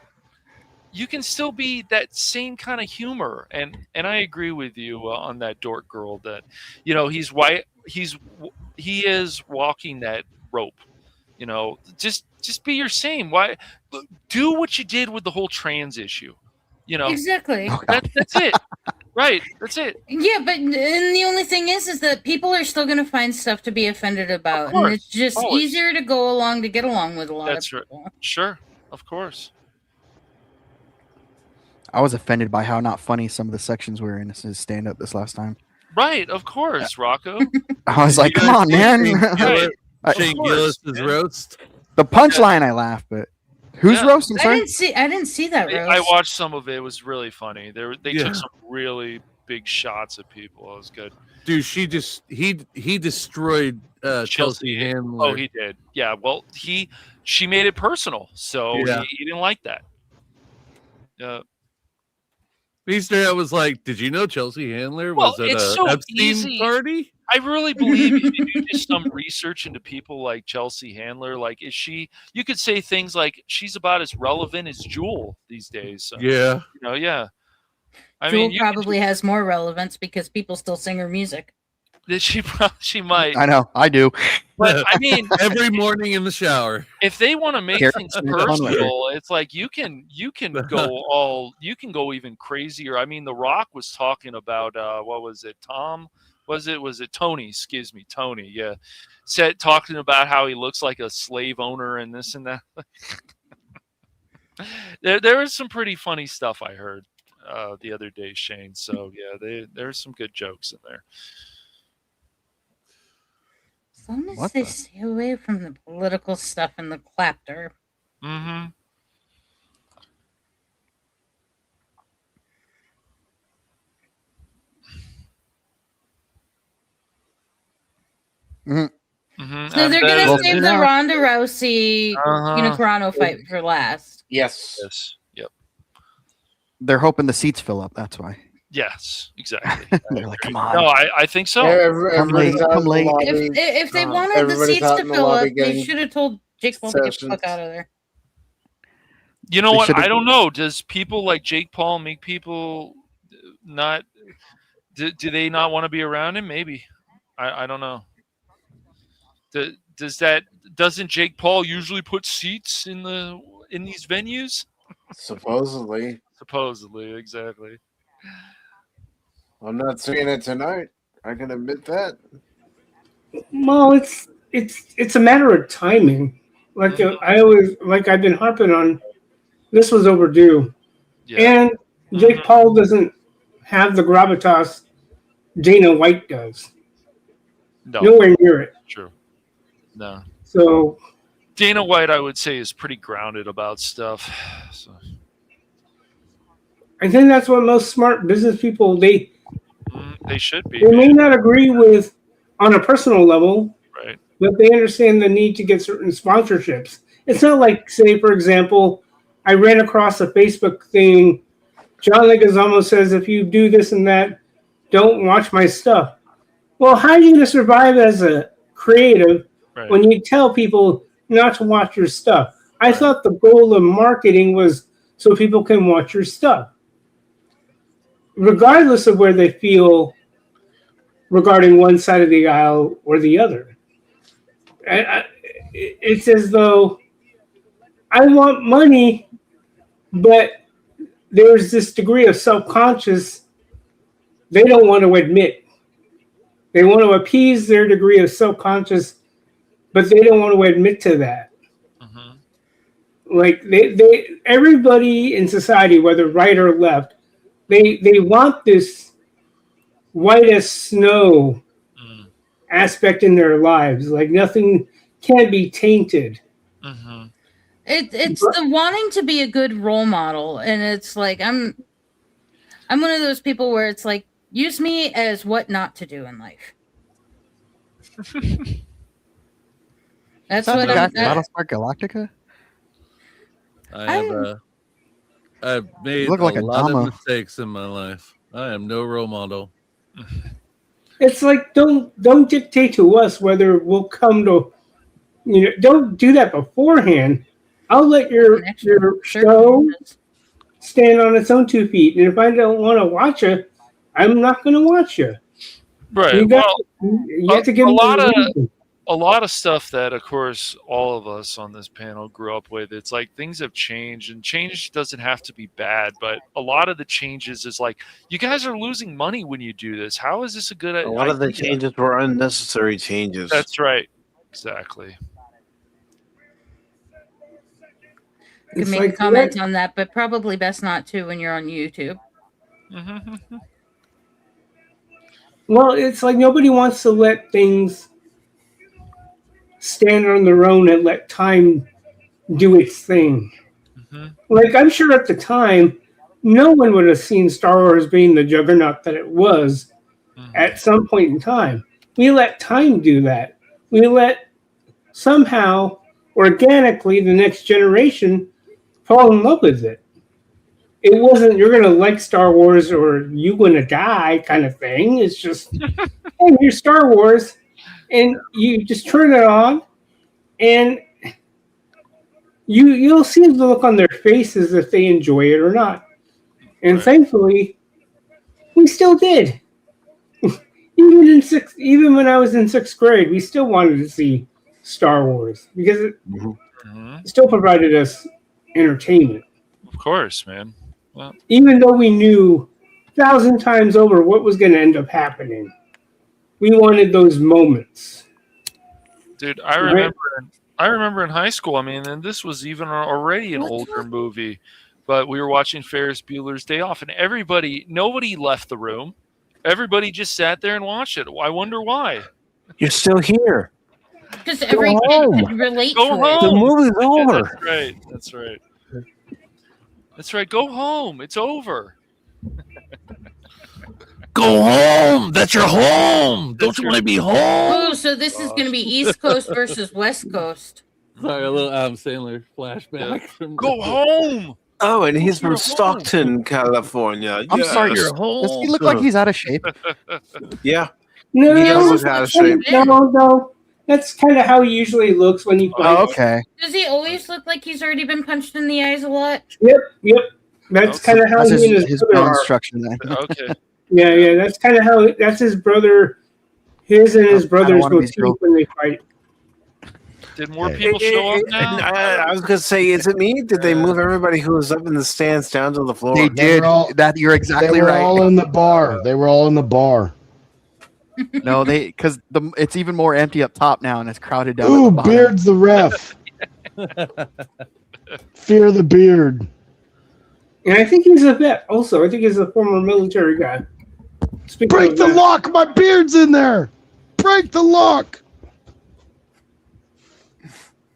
you can still be that same kind of humor. And I agree with you on that dork girl that, he's white. He is walking that rope. Just be your same. Why do what you did with the whole trans issue? Exactly. That's it. Right. That's it. Yeah, but and the only thing is that people are still going to find stuff to be offended about, and it's just easier to go along to get along with a lot of people. Right. Sure, of course. I was offended by how not funny some of the sections were in his stand-up this last time. Right, of course, Rocco. I was like, come on, man. Shane Gillis's roast. The punchline I laughed, but who's roasting? Sorry? I didn't see that roast. I watched some of it. It was really funny. They took some really big shots at people. It was good. Dude, he destroyed Chelsea Handler. Oh, he did. Yeah. Well, she made it personal, so he didn't like that. Easter was like, did you know Chelsea Handler was at so Epstein easy. party? I really believe if you do just some research into people like Chelsea Handler, like you could say things like she's about as relevant as Jewel these days. So, yeah. Yeah. Jewel probably has more relevance because people still sing her music. She might. I know, I do. But I mean, every morning in the shower. If they want to make things personal, it's like you can go even crazier. I mean, The Rock was talking about what was it? Tom? Was it Tony? Excuse me, Tony. Yeah, talking about how he looks like a slave owner and this and that. There was some pretty funny stuff I heard the other day, Shane. So yeah, there's some good jokes in there. As long as they stay away from the political stuff and the clapter. Mm-hmm. Mm-hmm. So they're going to save the Ronda Rousey Gina Carano fight for last. Yes. Yep. They're hoping the seats fill up. That's why. Yes, exactly. They're like, come on. No, I think so. Come late. If they wanted the seats to fill up, they should have told Jake Paul to get the fuck out of there. You know what? I don't know. Does people like Jake Paul make people not? Do they not want to be around him? Maybe. I don't know. Doesn't Jake Paul usually put seats in these venues? Supposedly, exactly. I'm not seeing it tonight. I can admit that. Well, it's a matter of timing. Like I've been harping on, this was overdue, and Jake Paul doesn't have the gravitas Dana White does. No, nowhere near it. True. No. So Dana White, I would say, is pretty grounded about stuff. So. I think that's what most smart business people they should be. They may not agree with on a personal level, right? But they understand the need to get certain sponsorships. It's not like, say, for example, I ran across a Facebook thing. John Leguizamo says, if you do this and that, don't watch my stuff. Well, how are you going to survive as a creative when you tell people not to watch your stuff? I thought the goal of marketing was so people can watch your stuff, regardless of where they feel regarding one side of the aisle or the other. It's as though I want money, but there's this degree of self-conscious they don't want to admit. They want to appease their degree of self-conscious, but they don't want to admit to that. Mm-hmm. Like they everybody in society, whether right or left, they want this white as snow aspect in their lives. Like nothing can be tainted. Mm-hmm. It's the wanting to be a good role model, and it's like I'm one of those people where it's like, use me as what not to do in life. That's what Battlestar Galactica. I've made look like a lot Adama. of mistakes in my life. I am no role model. It's like don't dictate to us whether we'll come to. Don't do that beforehand. I'll let your show stand on its own 2 feet, and if I don't want to watch it, I'm not going to watch it. Right. You have to give me a lot of stuff that, of course, all of us on this panel grew up with. It's like things have changed, and change doesn't have to be bad, but a lot of the changes is like, you guys are losing money when you do this. How is this a good idea? A lot of the changes were unnecessary changes. That's right. Exactly. You can make a comment on that, but probably best not to when you're on YouTube. Well, it's like nobody wants to let things stand on their own and let time do its thing. Like, I'm sure at the time, no one would have seen Star Wars being the juggernaut that it was at some point in time. We let time do that. We let somehow, organically, the next generation fall in love with it. It wasn't, you're going to like Star Wars or you're going to die kind of thing. It's just, hey, here's Star Wars. And you just turn it on, and you'll see the look on their faces if they enjoy it or not. And thankfully, we still did. Even when I was in 6th grade, we still wanted to see Star Wars because it still provided us entertainment. Of course, man. Well, even though we knew 1,000 times over what was going to end up happening, we wanted those moments. Dude, I remember in high school, I mean, and this was even already an older movie, but we were watching Ferris Bueller's Day Off, and nobody left the room. Everybody just sat there and watched it. I wonder why. You're still here. Because every kid could relate to it. The movie's over. That's right. That's right. That's right. Go home. It's over. Go home. That's your home. Don't you want to be home? Oh, so this is going to be East Coast versus West Coast. Sorry, a little Adam Sandler flashback. Go home. Oh, and he's from Stockton, California. I'm sorry, does he look like he's out of shape? Yeah. No, he does look out of shape. No. That's kind of how he usually looks when he plays. Oh, okay. Does he always look like he's already been punched in the eyes a lot? Yep. That's kind of how he and his brother instruction then. Okay. Yeah. That's kind of how. That's his brother. His and his brother's motif when they fight. Did more people show up now? I was going to say, is it me? Did they move everybody who was up in the stands down to the floor? They did. You're exactly right. They were all in the bar. They were all in the bar. No, because it's even more empty up top now, and it's crowded down. Ooh, at the bottom. Beard's the ref. Fear the Beard. And I think he's a vet also. I think he's a former military guy. Break the lock! My beard's in there! Break the lock!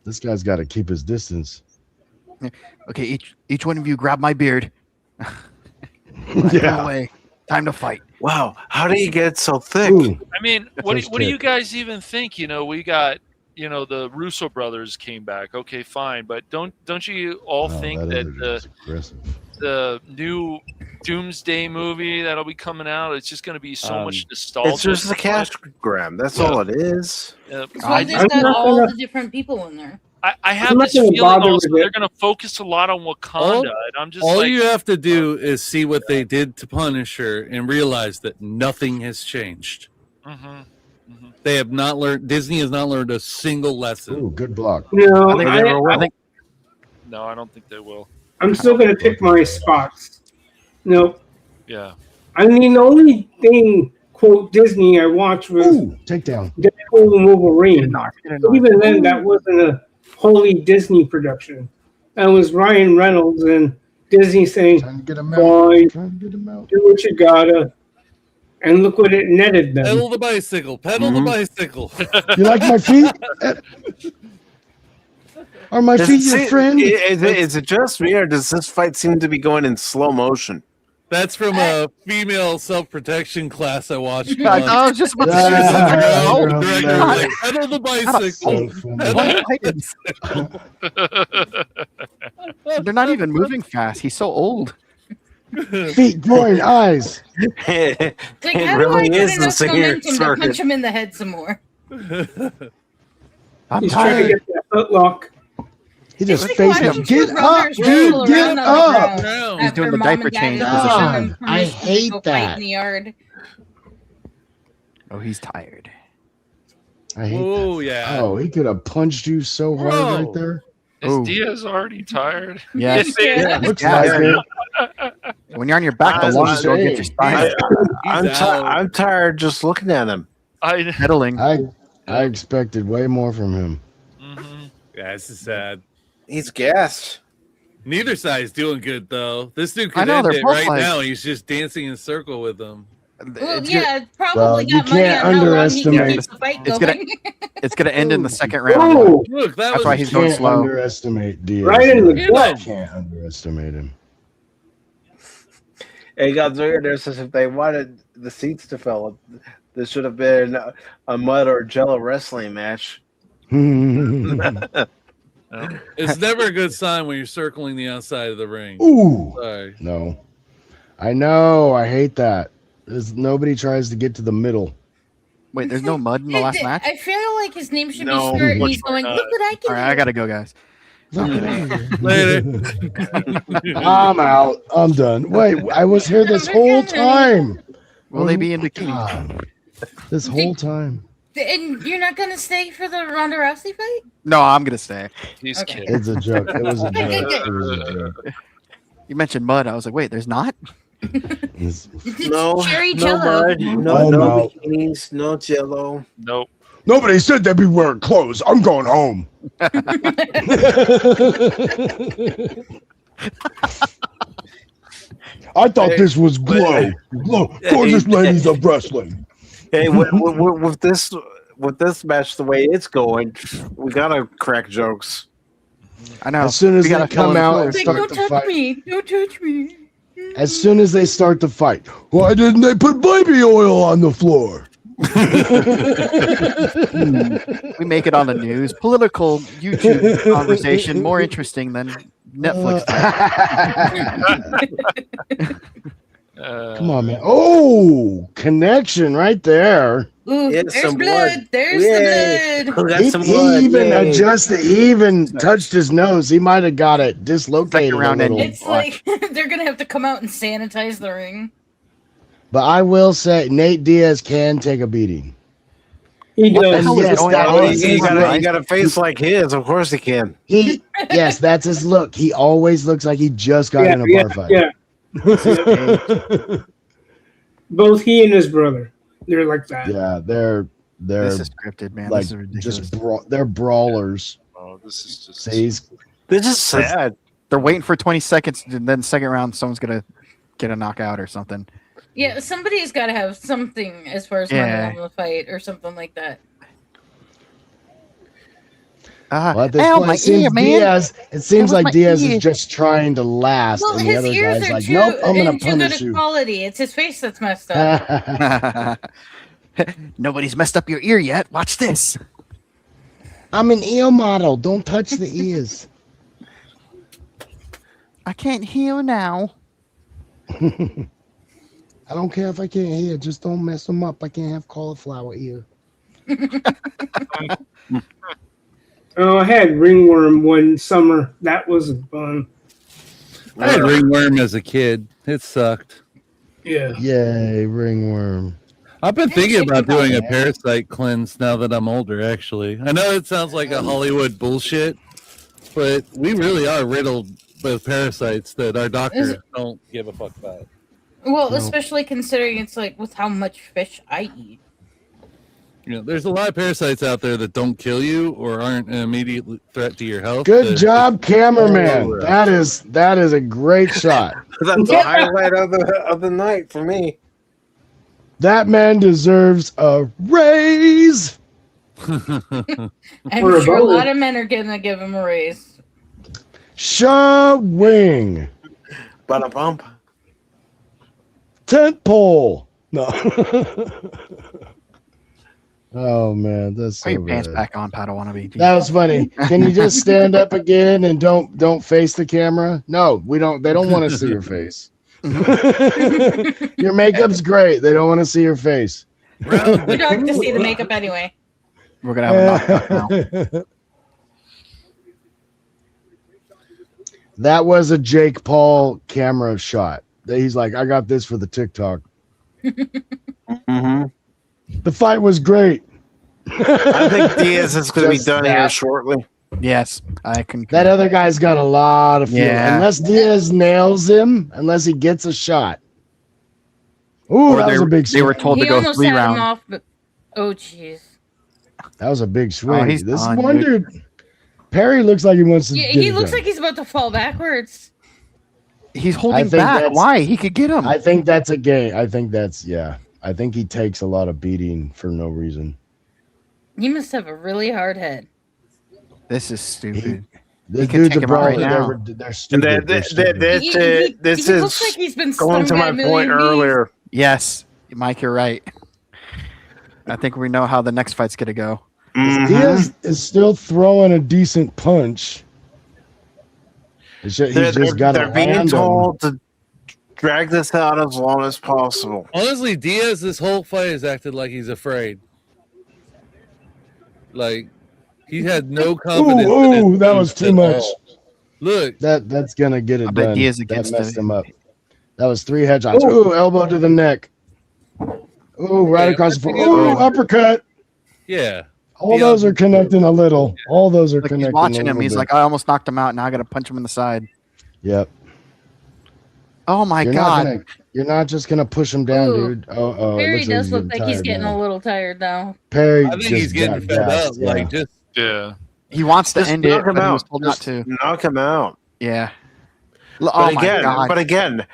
This guy's got to keep his distance. Okay, each one of you grab my beard. Yeah. Away. Time to fight. Wow, how do you get so thick? Ooh. I mean, what do you guys even think? We got, the Russo brothers came back. Okay, fine, but don't you all think that the new Doomsday movie that'll be coming out, it's just going to be so much nostalgia? It's just a cash grab. That's all it is. Well, there's got all the different people in there. I have this feeling also they're going to focus a lot on Wakanda. And I'm just all you have to do is see what they did to Punisher and realize that nothing has changed. They have not learned. Disney has not learned a single lesson. Ooh, good block. No, I don't think they will. I'm still going to pick my spots. No. Yeah. I mean, the only thing, quote, Disney I watched was takedown. Deadpool and Wolverine. Even then, that wasn't a wholly Disney production. That was Ryan Reynolds and Disney saying, "Fine, do what you gotta," and look what it netted them. Pedal the bicycle. Pedal the bicycle. You like my feet? Are my feet your friend? Is it just me, or does this fight seem to be going in slow motion? That's from a female self-protection class I watched. I was just about to say the that. director was like, pedal the bicycle. They're not even moving fast. He's so old. Feet, groin, eyes. Like, It how really do I is get the enough senior momentum to circuit. punch him in the head some more? I'm He's trying to tired. get that foot lock. He just It's like faced watching him. two Get up, brothers dude. wrestle Get around on the up. ground He's after doing the mom diaper and dad change have given God, him I permission to hate go fight that. in the yard. Oh, he's tired. I hate Oh that. yeah. Oh, he could have punched you so hard Bro. right there. Is Ooh. Diaz already tired? Yes. Yeah. Looks Yeah. like it. When you're on your back, the I was longest you'll get your saying. spine. I'm tired just looking at him. Pedaling. I expected way more from him. Yeah, this is sad. He's gassed. Neither side's doing good though. This dude I could know, end they're it both right like- now. He's just dancing in a circle with them. Well, It's yeah, probably Well, you got money can't on how long he can underestimate- keep the fight It's going. It's gonna end in the second round. Oh, Look, that That's was why he's going Can't slow. underestimate Diaz. right in the Yeah. gut. Can't underestimate him. Hey, Godzilla, there says if they wanted the seats to fill, this should have been a mud or jello wrestling match. It's never a good sign when you're circling the outside of the ring. Ooh. Sorry. No. I know. I hate that. Nobody tries to get to the middle. Wait, there's no mud in the last match? I feel like his name should No, be Skirt, and much he's going, more look what I can All right, do. I gotta go, guys. Later. I'm out. I'm done. Wait, I was here this whole time. Will they be in bikini? God. This whole time. And you're not going to stay for the Ronda Rousey fight? No, I'm gonna stay. He's Okay. kidding. It's a joke. It was a joke. Okay, good. It was a joke. You mentioned mud. I was like, wait, there's not? It's- No, cherry no jello. mud, no, Oh, no no. bikinis, no jello. Nope. Nobody said they'd be wearing clothes. I'm going home. I thought this was Glow. Gorgeous ladies of wrestling. Hey, with this match the way it's going, we gotta crack jokes. I know. As soon as We they gotta fill come in the out flares. and Like, start don't the touch fight, me. Don't touch me. as soon as they start the fight, why didn't they put baby oil on the floor? We make it on the news. Political YouTube conversation more interesting than Netflix. Come on, man. Oh, connection right there. Ooh, Yeah, there's some blood. blood. There's Yay. the blood. We got He, some he blood, even yay. adjusted. He even touched his nose. He might have got it dislocated Second round a little. ending. It's like they're going to have to come out and sanitize the ring. But I will say, Nate Diaz can take a beating. He What the does. hell is Yes, going that on? is his You look. got a face like his, of course he can. He, yes, that's his look. He always looks like he just got in a bar fight. Yeah. Both he and his brother, they're like that. Yeah, they're This is scripted, man. like This is ridiculous. just they're brawlers. Oh, this is just. See, he's- This is sad. They're waiting for 20 seconds, and then second round, someone's gonna get a knockout or something. Yeah, somebody's got to have something as far as Yeah. money on the fight or something like that. well, at this ow, point, my it seems ear, man. Diaz. It seems was like my Diaz ear. is just trying to last, Well, and the his other ears guy's are like, too, "Nope, I'm gonna in too good punish a you." quality. It's his face that's messed up. Nobody's messed up your ear yet. Watch this. I'm an ear model. Don't touch the ears. I can't hear now. I don't care if I can't hear. Just don't mess them up. I can't have cauliflower ear. Oh, I had ringworm one summer. That was fun. I had ringworm as a kid. It sucked. Yeah. Yay, ringworm. I've been thinking chicken about doing a pie. parasite cleanse now that I'm older, actually. I know it sounds like a Hollywood bullshit, but we really are riddled with parasites that our doctors don't give a fuck about. Well, No. especially considering it's like with how much fish I eat. You know, there's a lot of parasites out there that don't kill you or aren't an immediate threat to your health. Good that- job, cameraman. That is a great shot. That's the highlight of the night for me. That man deserves a raise. I'm Or a sure a bowl. lot of men are gonna give him a raise. Shawing. Bada bump. tent pole. No. Oh man, that's Put so your pants bad. back on, Padawannabe. That was funny. Can you just stand up again and don't face the camera? No, we don't. They don't want to see your face. Your makeup's great. They don't want to see your face. We don't like to see the makeup anyway. We're gonna have a knockout now. That was a Jake Paul camera shot. He's like, I got this for the TikTok. Mm-hmm. The fight was great. I think Diaz is going to be done here shortly. Yes, I can. That other guy's got a lot of feeling. Yeah. Unless Diaz nails him, unless he gets a shot. Ooh, that was a big swing. They were told to He go almost 3 had him rounds. off, but oh jeez. That was a big swing. he's This done, one dude. dude, Perry looks like he wants to. Yeah, get he it looks done. like he's about to fall backwards. He's I holding think back. that's- Why? He could get him. I think that's a game. I think that's I think he takes a lot of beating for no reason. He must have a really hard head. This is stupid. This could dude's take a him out right brawler. now. They're And stupid. They're stupid. this He is looks like he's been going to stung by my a point million bees. earlier. Yes, Mike, you're right. I think we know how the next fight's gonna go. Mhm. Diaz is still throwing a decent punch. He's just got to they're being land him. told to drag this out as long as possible. Honestly, Diaz, this whole fight has acted like he's afraid. Like he had no confidence. Ooh, that was too much. Look, That's gonna get it I bet done. Diaz That against messed the- him up. That was 3 headshots. Ooh, elbow to the neck. Ooh, right Yeah, across the I think foot. Ooh, it- uppercut. yeah. All those are connecting a little. All those are Like connecting. he's watching a him. little He's bit. like, I almost knocked him out. Now I got to punch him in the side. Yep. Oh my You're god! not you're not just gonna push him down, Ooh. dude. Oh, it Perry looks does look getting like he's tired getting now. a little tired now. Perry I think just he's getting got fed up. gassed, yeah. Like just Yeah. He wants to Just end it, knock but him he was out. told not Just to. knock him out. Yeah. But Oh my again, god!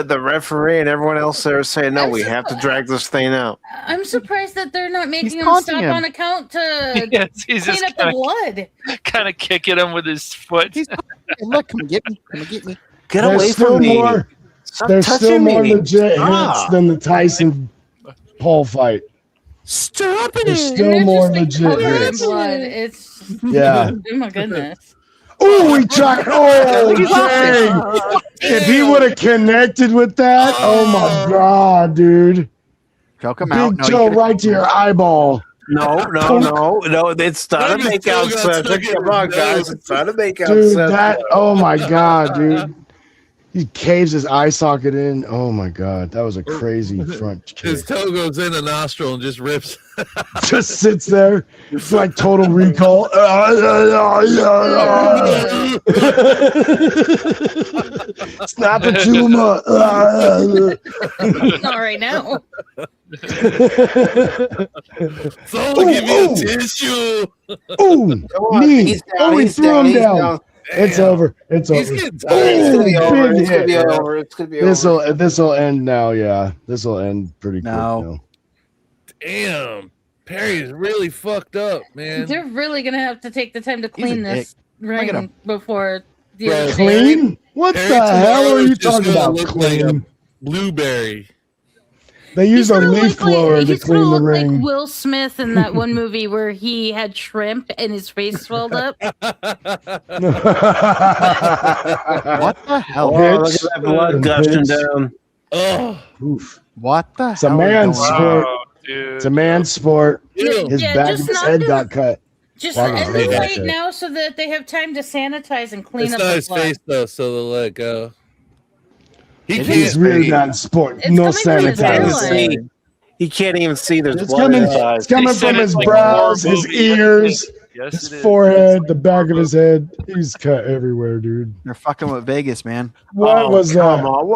the referee and everyone else there is saying, no, I'm we have to drag this thing out. I'm surprised that they're not making him taunting stop him. on account to Yes, he's clean just up the blood. kind of kicking him with his foot. Hey, look, come and get me! Come and get me! Get There's away still from me. more. Stop There's still touching more me. legit Ah. hits than the Tyson Paul fight. Stop There's And still they're more just like legit covered in hits. blood. It's Yeah. oh my goodness. Oh, he tried. Oh, dang. If he would have connected with that, oh my god, dude. Choke him out. Big No, you toe could've- right to your eyeball. No, it's not a Maybe make still out got session. stuck in Come on, his guys. nose. It's not a make out Dude, session. that, oh my god, dude. He caves his eye socket in. Oh my god, that was a crazy front his kick. toe goes in a nostril and just rips. Just sits there. It's like Total Recall. Snap a tumor. Not right now. Someone give me Ooh, a tissue. Ooh, Come on, knee. he's down, Oh, he he's threw down, him he's down. down. It's over. It's He's over. getting Oh, It's gonna be over. big It's gonna be hit. over. It's gonna be over. This'll end now. Yeah, this'll end pretty quick No. now. Damn, Perry's really fucked up, man. They're really gonna have to take the time to He's a clean this Look at ring him. before the Bro, other day. Clean? What Perry the hell tomorrow are is you just talking gonna about? look like Clean. Blueberry. They use a gonna leaf look like- blower to he's gonna clean the look ring. like Will Smith in that one movie where he had shrimp and his face swelled up. What the hell? Oh, look Pitch. at that blood And gushing pitch. down. Oh, Oof. What the It's a hell? is man's going on? sport. Oh, dude. It's a man's sport. ew. His Yeah, back just of his not head do- got cut. Just Wow, end they the got fight that. now so that they have time to sanitize and clean It's up not the his blood. face though, so they'll let it go. He It's can't. really not sport. It's No coming from his sanitizer. hairline. He can't even see. There's It's blood coming. in his eyes. It's coming They said from it's his like a brows, horror his movie. Yes, it ears, is. Yes, his it is. forehead, the back of his head. He's cut everywhere, dude. You're fucking with Vegas, man. What Oh, was come that? on.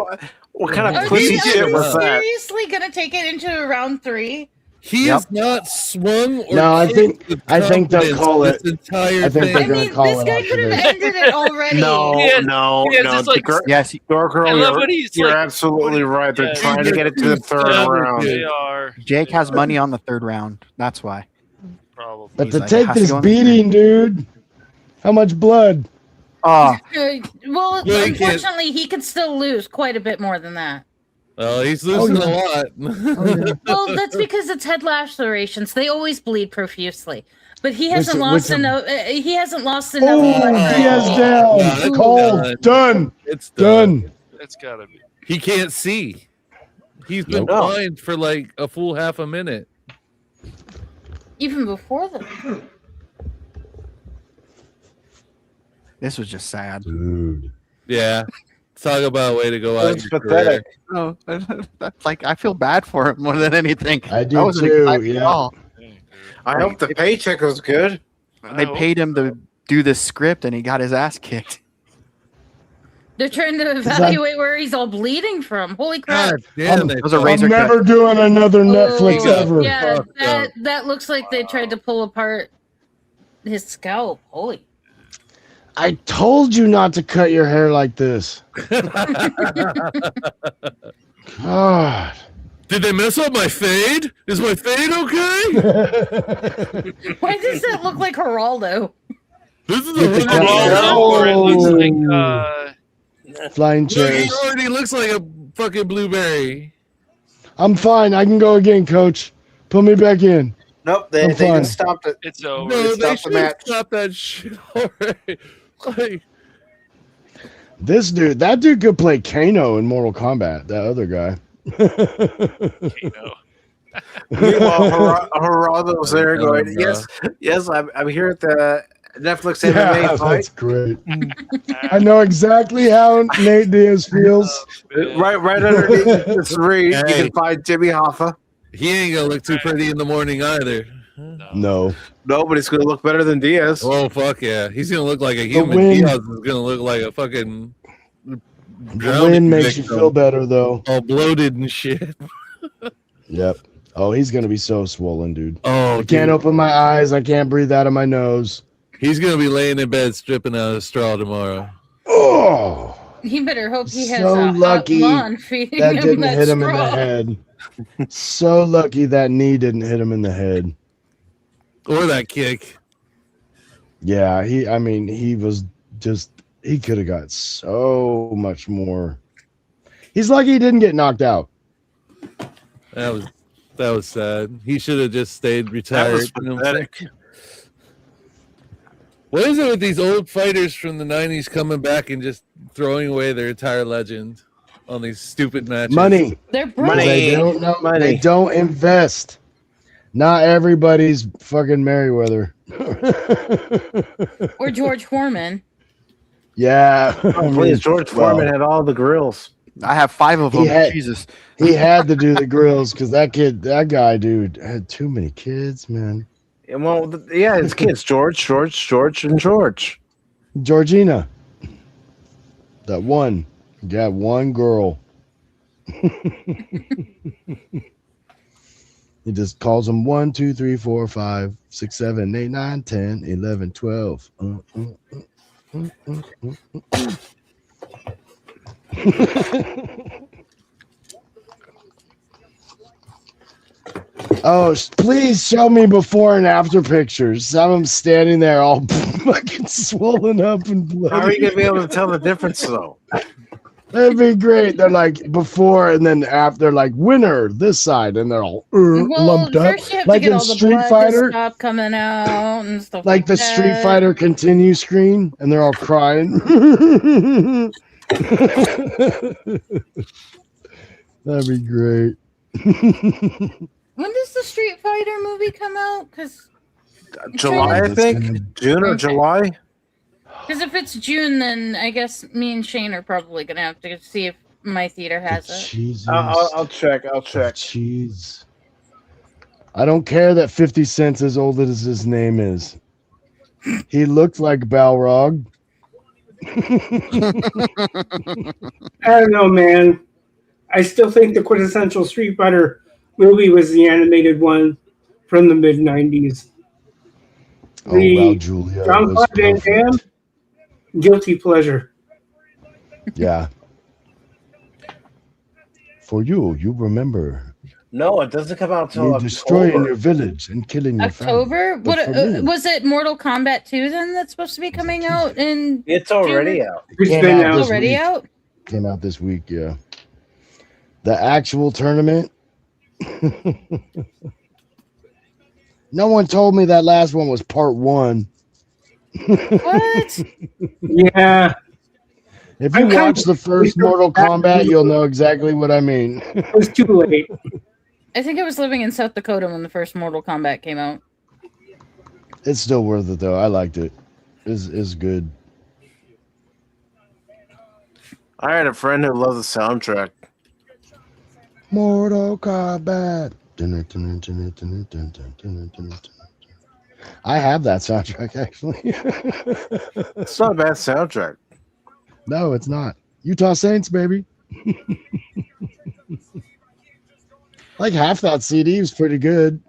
What kind Are of they, pussy are shit they was that? seriously gonna take it into round 3? He Yep. has not swung. Or No, I think- kicked with I think they'll confidence call this it. entire I think thing. they're I gonna mean, call this it guy after could have this. ended it already. No, Yeah, no, yeah, no. just like- Yes, Dark Girl, I love what you're, he's you're like- absolutely right. They're Yeah. trying to get it to the third Yeah, round. They are Jake has money on the third round. That's why. probably. But He's to like, take has to this go in the beating, dude. How much blood? Oh, Well, No, he can't. unfortunately, he could still lose quite a bit more than that. Well, he's losing a lot. Well, that's because it's head lacerations. They always bleed profusely. But he hasn't lost enough. He hasn't lost enough. Diaz down. Called. Done. It's done. That's gotta be. He can't see. He's been Nope. blind for like a full half a minute. Even before that. This was just sad. Dude. Yeah. Talk about a way to go out. That's pathetic. Oh, that's like I feel bad for him more than anything. I do wasn't too. excited at all. I hope the paycheck was good. They paid him to do this script, and he got his ass kicked. They're trying to evaluate where he's all bleeding from. Holy crap. Damn, I'm never doing another Netflix ever. Yeah, that looks like they tried to pull apart his scalp. Holy. I told you not to cut your hair like this. God. Did they mess up my fade? Is my fade okay? Why does that look like Geraldo? This is Get the Geraldo, or it looks like Flying Look, he chairs. already looks like a fucking blueberry. I'm fine. I can go again, coach. Put me back in. Nope, they I'm fine. just stopped it. It's over. No, they Stop the match. should stop that shit already. Like, That dude could play Kano in Mortal Kombat. That other guy. Meanwhile, Geraldo's there going, yes, I'm here at the Netflix MMA fight. That's great. I know exactly how Nate Diaz feels. Right underneath this ring, you can find Jimmy Hoffa. he ain't gonna look too pretty in the morning either. No. Nobody's going to look better than Diaz. Oh fuck yeah, he's gonna look like a human. wind- Diaz is gonna look like a fucking. The wind makes you feel better, though. All bloated and shit. Yep. Oh, he's going to be so swollen, dude. Oh, I can't open my eyes. I can't breathe out of my nose. He's gonna be laying in bed stripping out a straw tomorrow. Oh. He better hope he has So a lucky hot lawn feeding that him didn't that hit him in straw. the head. So lucky that knee didn't hit him in the head. Or that kick. Yeah, he could have got so much more. He's lucky he didn't get knocked out. That was sad. He should have just stayed retired. That was You know what I'm saying? pathetic. What is it with these old fighters from the 90s coming back and just throwing away their entire legend on these stupid matches? Money. They're broke. They don't know. They don't invest. Not everybody's fucking Merriweather. Or George Foreman. Yeah. Please, George Foreman had all the grills. I have 5 of them. Jesus. He had to do the grills because that guy, dude, had too many kids, man. Well, yeah, his kids, George, and George. Georgina. That one. Yeah, one girl. He just calls them 1, 2, 3, 4, 5, 6, 7, 8, 9, 10, 11, 12. Oh, please show me before and after pictures. Have him standing there all fucking swollen up and bloody. How are you going to be able to tell the difference, though? That'd be great. They're like before and then after, they're like winner this side, and they're all lumped up, First you have like to get in all the Street blood Fighter, to stop coming out and stuff like the that. Street Fighter continue screen, and they're all crying. That'd be great. When does the Street Fighter movie come out? Because July, I think. June or July. if it's June, then I guess me and Shane are probably gonna have to see if my theater has it. Jesus. I'll check. Jeez. I don't care that 50 Cent's as old as his name is. He looked like Balrog. I don't know, man. I still think the quintessential Street Fighter movie was the animated one from the mid '90s. Oh, wow, Julia. John was Claude Van Damme, perfect. guilty pleasure. Yeah. For you remember. No, it doesn't come out till You October. destroying your village and killing your October? family. What But for me, was it? Mortal Kombat 2 then? That's supposed to be coming out in. It's already June? out. It's Came been out out. this Already week. out? Came out this week, yeah. The actual tournament. No one told me that last one was part 1. What? Yeah. If you watch the first Mortal Kombat, you'll know exactly what I mean. It was too late. I think I was living in South Dakota when the first Mortal Kombat came out. It's still worth it though. I liked it. It's good. I had a friend who loved the soundtrack. Mortal Kombat. I have that soundtrack actually. It's not a bad soundtrack. No, it's not. Utah Saints, baby. Like half that CD is pretty good.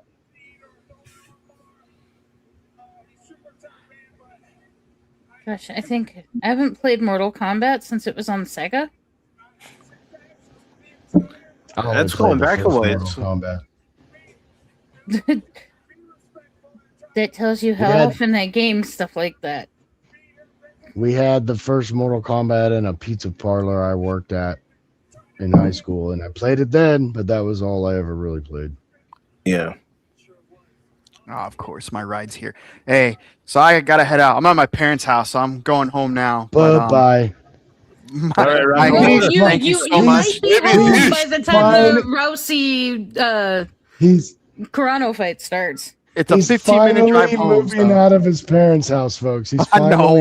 Gosh, I think I haven't played Mortal Kombat since it was on Sega. That's going back a ways. That tells you how often I game stuff like that. We had the first Mortal Kombat in a pizza parlor I worked at in high school, and I played it then, but that was all I ever really played. Yeah. Oh, of course, my ride's here. Hey, so I gotta head out. I'm at my parents' house, so I'm going home now. Bye. Thank you so much. Might be home by the time the Rousey Carano fight starts. It's a 15-minute drive home. Moving out of his parents' house, folks. He's I know.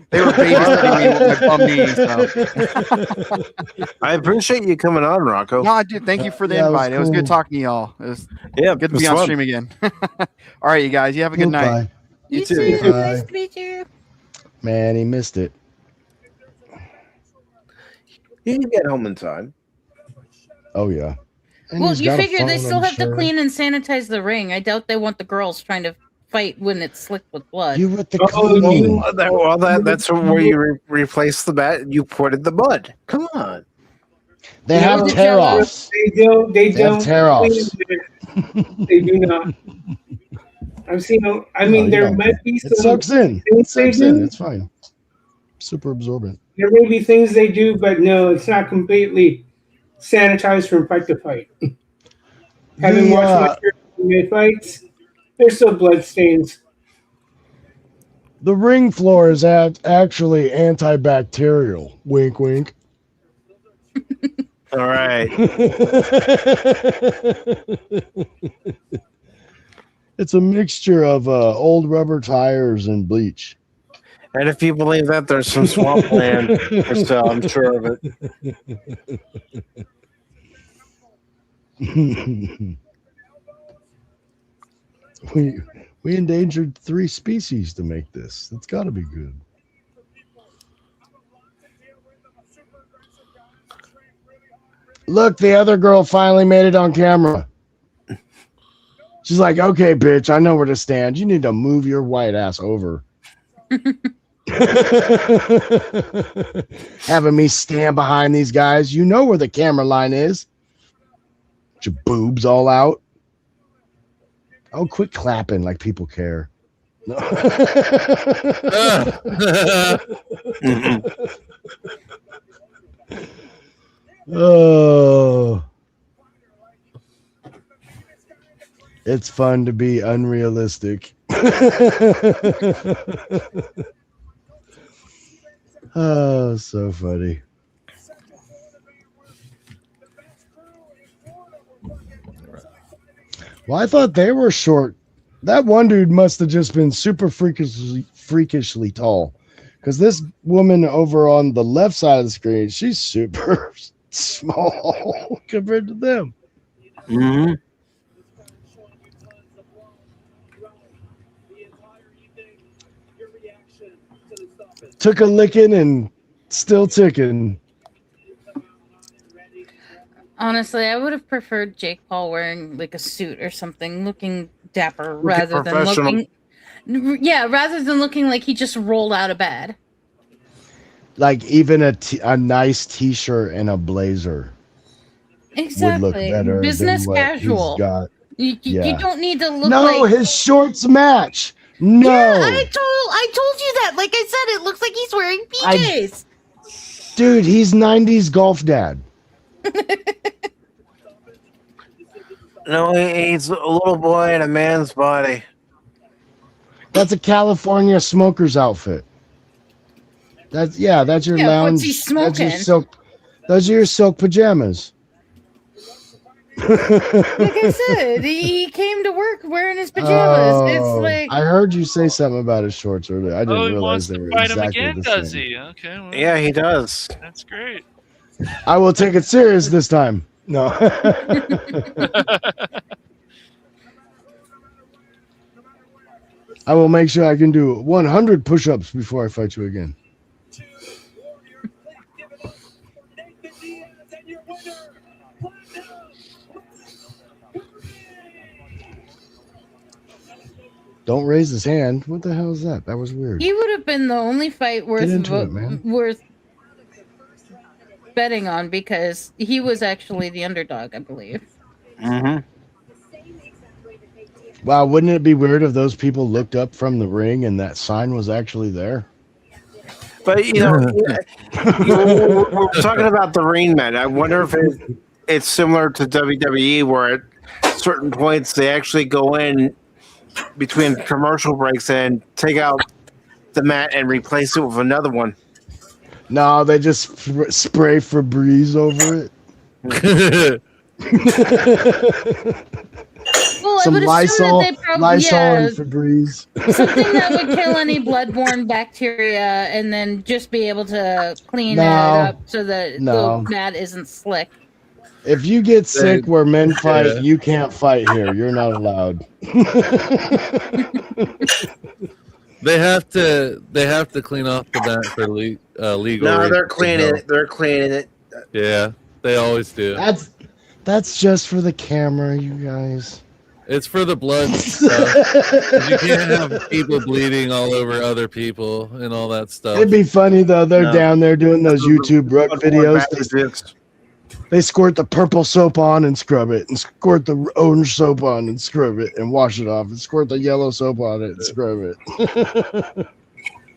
They were babysitting me with my bum knees. So. I appreciate you coming on, Rocco. No, I do. Thank you for the invite. It was good talking to y'all. It was good to be on stream again. All right, you guys. You have a good night. You too. Nice to meet you. Man, he missed it. You can get home in time. Oh, yeah. And well, you figure they still have to clean and sanitize the ring. I doubt they want the girls trying to fight when it's slick with blood. You with the that's where you replace the bat. You poured the mud. Come on. They have tear-offs. They don't tear-offs. They do not. I've seen. I mean, there might be some. It sucks in. It's fine. Super absorbent. There may be things they do, but no, it's not completely sanitized from fight to fight. Having watched my fights, there's still blood stains. The ring floor is actually antibacterial. Wink, wink. All right. It's a mixture of old rubber tires and bleach. And if you believe that, there's some swampland for sale. I'm sure of it. We endangered 3 species to make this. That's got to be good. Look, the other girl finally made it on camera. She's like, okay, bitch, I know where to stand. You need to move your white ass over. Having me stand behind these guys. You know where the camera line is. Your boobs all out. Oh, quit clapping like people care. Oh. It's fun to be unrealistic. Oh, so funny. Well, I thought they were short. That one dude must have just been super freakishly tall. Because this woman over on the left side of the screen, she's super small compared to them. Mm-hmm. Took a licking and still ticking. Honestly, I would have preferred Jake Paul wearing like a suit or something, looking dapper rather than looking. Yeah, rather than looking like he just rolled out of bed. Like even a nice t-shirt and a blazer. Exactly. Would look better. Business than what casual. He's got. You don't need to look No, like his shorts match. No. Yeah, I told you that. Like I said, it looks like he's wearing PJs. Dude, he's 90s golf dad. No, he's a little boy in a man's body. That's a California smoker's outfit. That's your lounge. What's he smoking? Those are your silk pajamas. Like I said, he came to work wearing his pajamas. It's like I heard you say something about his shorts earlier. I didn't he realize wants they to were fight him exactly again, the does same. he? Okay. Well, Yeah, he does. that's great. I will take it serious this time. No. I will make sure I can do 100 push-ups before I fight you again. Don't raise his hand. What the hell is that? That was weird. he would have been the only fight worth betting on because he was actually the underdog, I believe. Mm-hmm. Wow, wouldn't it be weird if those people looked up from the ring and that sign was actually there? But we're talking about the ring men. I wonder if it's similar to WWE, where at certain points they actually go in between commercial breaks and take out the mat and replace it with another one. No, they just spray Febreze over it. Well, Some I would Lysol, assume that they probably Lysol and Febreze. something that would kill any bloodborne bacteria, and then just be able to clean it up so that the mat isn't slick. If you get sick where men fight, you can't fight here. You're not allowed. They have to clean off the mat for legal. No, they're cleaning it. They're cleaning it. Yeah, they always do. That's just for the camera, you guys. It's for the blood stuff. You can't have people bleeding all over other people and all that stuff. It'd be funny though. They're down there doing those YouTube Rook videos. They squirt the purple soap on and scrub it, and squirt the orange soap on and scrub it, and wash it off, and squirt the yellow soap on it and scrub it.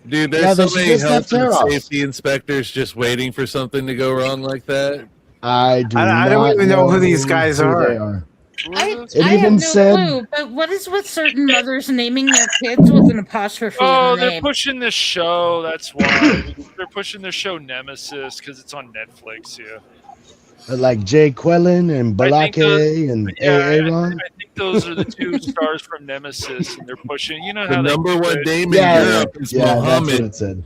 Dude, there's so many health and safety inspectors just waiting for something to go wrong like that. I don't even know who these guys are. I have no clue, but what is with certain mothers naming their kids with an apostrophe? Oh, in the they're name? pushing this show. That's why they're pushing their show Nemesis because it's on Netflix. Yeah. Like Jay Quellen and Balake and Aaron. I think those are the two stars from Nemesis, and they're pushing. You know The how number they one name in Europe is that's what Muhammad. it said.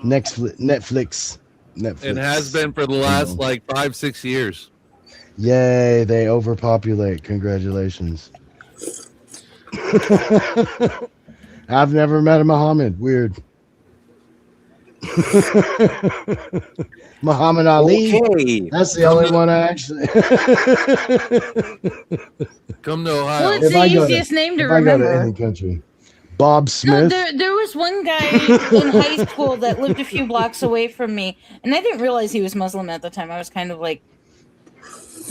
Netflix. It has been for the last 5-6 years. Yay, they overpopulate. Congratulations. I've never met a Muhammad. Weird. Muhammad Ali. Okay. That's the only one I actually. Come to Ohio. Well, it's the easiest name to if I go to remember. any country. Bob No, Smith. there was one guy in high school that lived a few blocks away from me, and I didn't realize he was Muslim at the time. I was kind of like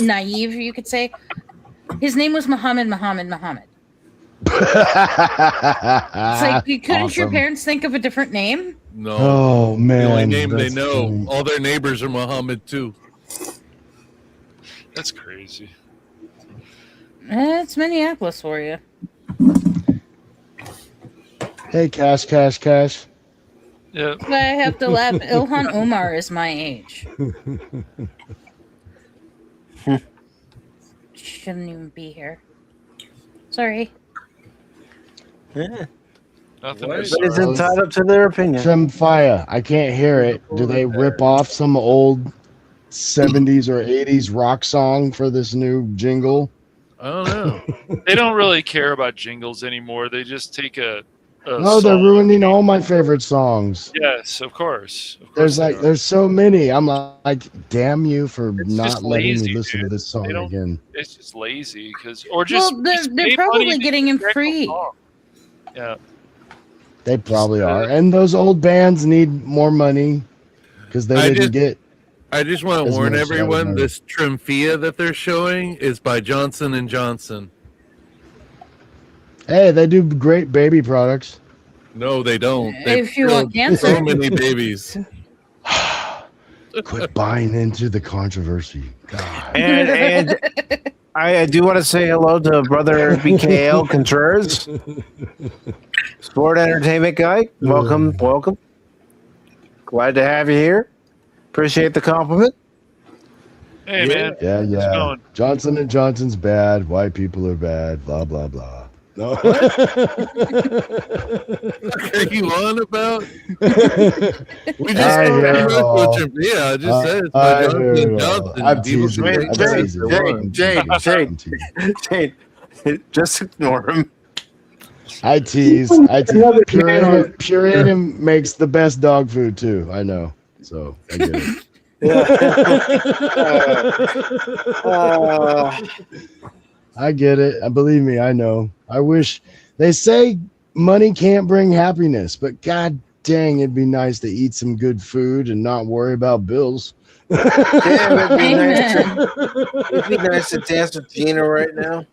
naive, you could say. His name was Muhammad. It's like, couldn't your parents think of a different name? No. Oh man, the only name they that's know. funny. All their neighbors are Muhammad too. That's crazy. It's Minneapolis for you. Hey, Cash. Yeah. But I have to laugh. Ilhan Omar is my age. Shouldn't even be here. Sorry. Yeah. Nothing. But it's entitled to their opinion. Trim fire. I can't hear it. Do they rip off some old 70s or 80s rock song for this new jingle? I don't know. They don't really care about jingles anymore. They just take a Oh, they're ruining all my favorite songs. Yes, of course. There's so many. I'm like, damn you for not just letting lazy, me listen to this song They don't- again. It's just lazy or just. Well, just they're pay probably money to getting him check the free. song. Yeah. They probably are. And those old bands need more money because they didn't get. I just want to as warn much out of everyone: it. this Trimfia that they're showing is by Johnson & Johnson. Hey, they do great baby products. No, they don't. They've If you want killed so cancer. many babies. Quit buying into the controversy. God. And I do want to say hello to brother BKL Contreras, sport entertainment guy. Welcome. Glad to have you here. Appreciate the compliment. Hey, man. Yeah. Johnson and Johnson's bad. White people are bad. Blah blah blah. No. What are you on about? We just I just said it's by Johnson Johnson. I'm teasing. Jane, just ignore him. I tease. Puritan makes the best dog food too. I know. So I get it. I get it. Believe me, I know. I wish they say money can't bring happiness, but god dang, it'd be nice to eat some good food and not worry about bills. Damn, it'd be nice to dance with Gina right now.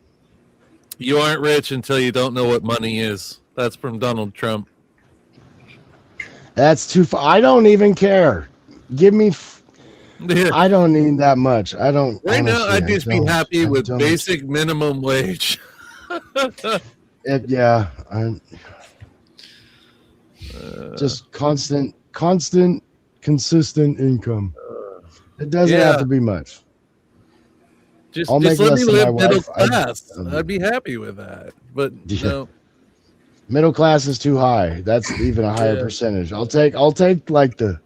You aren't rich until you don't know what money is. That's from Donald Trump. That's too far. I don't even care. Give me. I don't need that much. I don't. Right honestly, now, I'd just be happy with basic minimum wage. Yeah, I'm just constant, consistent income. It doesn't have to be much. Just I'll let make me less than my live middle wife. class. I'd be happy with that. But no. Middle class is too high. That's even a higher percentage. I'll take like the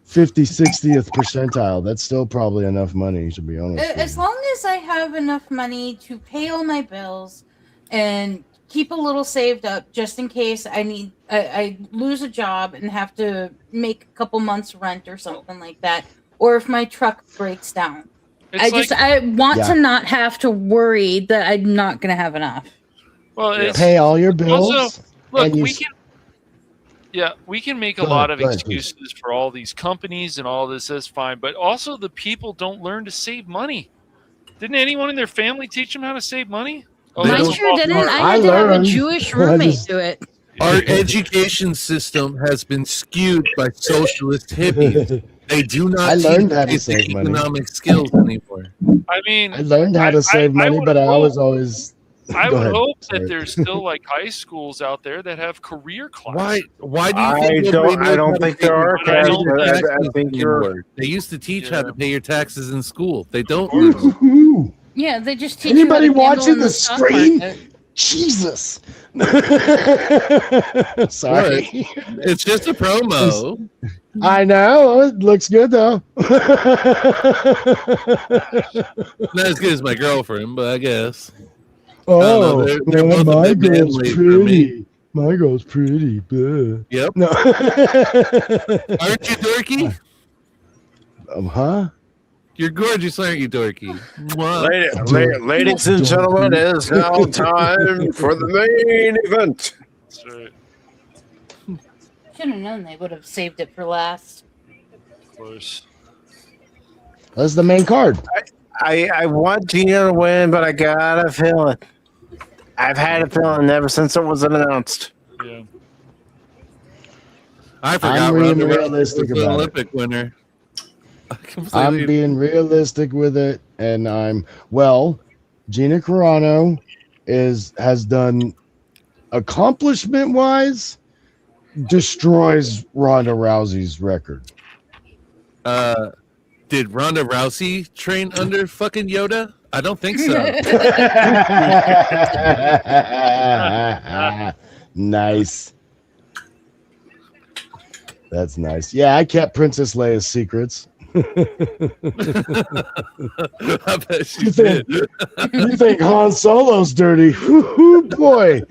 60th percentile. That's still probably enough money, to be honest. As long as I have enough money to pay all my bills and keep a little saved up just in case I lose a job and have to make a couple months rent or something like that, or if my truck breaks down. I want to not have to worry that I'm not going to have enough. Well, pay all your bills. Also, look, we can make a lot of excuses for all these companies and all this. That's fine, but also the people don't learn to save money. Didn't anyone in their family teach them how to save money? Mine sure didn't. I had to have a Jewish roommate do it. Our education system has been skewed by socialist hippies. They do not teach basic economic skills anymore. I mean, I learned how to save money, but I was always. I would hope that there's still like high schools out there that have career classes. Why do you think I don't think there are. I think they used to teach how to pay your taxes in school. They don't. Yeah, they just teach anybody you how to watching gamble in the screen. market. Jesus. Sorry. It's just a promo. I know. It looks good though. Not as good as my girlfriend, but I guess. Oh, they're both my a bit girl's manly for me. pretty. My girl's pretty. Bleh. Yep. No. Aren't you dorky? Huh? You're gorgeous, aren't you, dorky? Ladies and gentlemen, it is now time for the main event. That's right. Should have known they would have saved it for last. Of course. That's the main card. I want Gina to win, but I got a feeling. I've had a feeling ever since it was announced. Yeah. I forgot I'm being Ronda Rousey realistic was the about it. Olympic winner. I'm being realistic with it, and Gina Carano has done accomplishment-wise, destroys Ronda Rousey's record. Did Ronda Rousey train under fucking Yoda? I don't think so. Nice. That's nice. Yeah, I kept Princess Leia's secrets. I bet she did. You think Han Solo's dirty? Boy.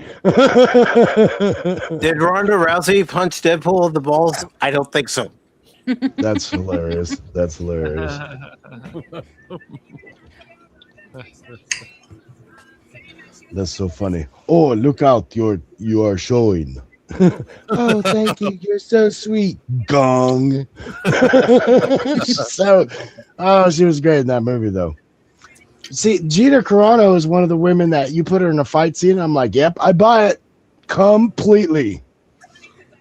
Did Ronda Rousey punch Deadpool in the balls? I don't think so. That's hilarious. That's hilarious. That's so funny. Oh, look out! You are showing. Oh, thank you. You're so sweet. Gong. She was great in that movie, though. See, Gina Carano is one of the women that you put her in a fight scene. And I'm like, yep, I buy it completely.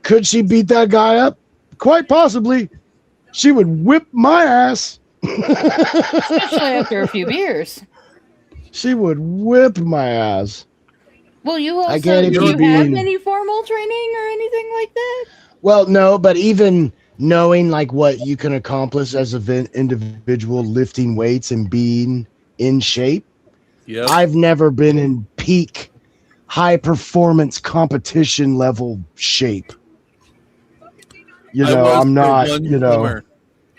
Could she beat that guy up? Quite possibly. She would whip my ass. Especially after a few beers. She would whip my ass. Well, you also I can't do even you have be- any formal training or anything like that? Well, no, but even knowing like what you can accomplish as an individual lifting weights and being in shape, Yep. I've never been in peak high performance competition level shape. You I know, was I'm for not, one you know. summer.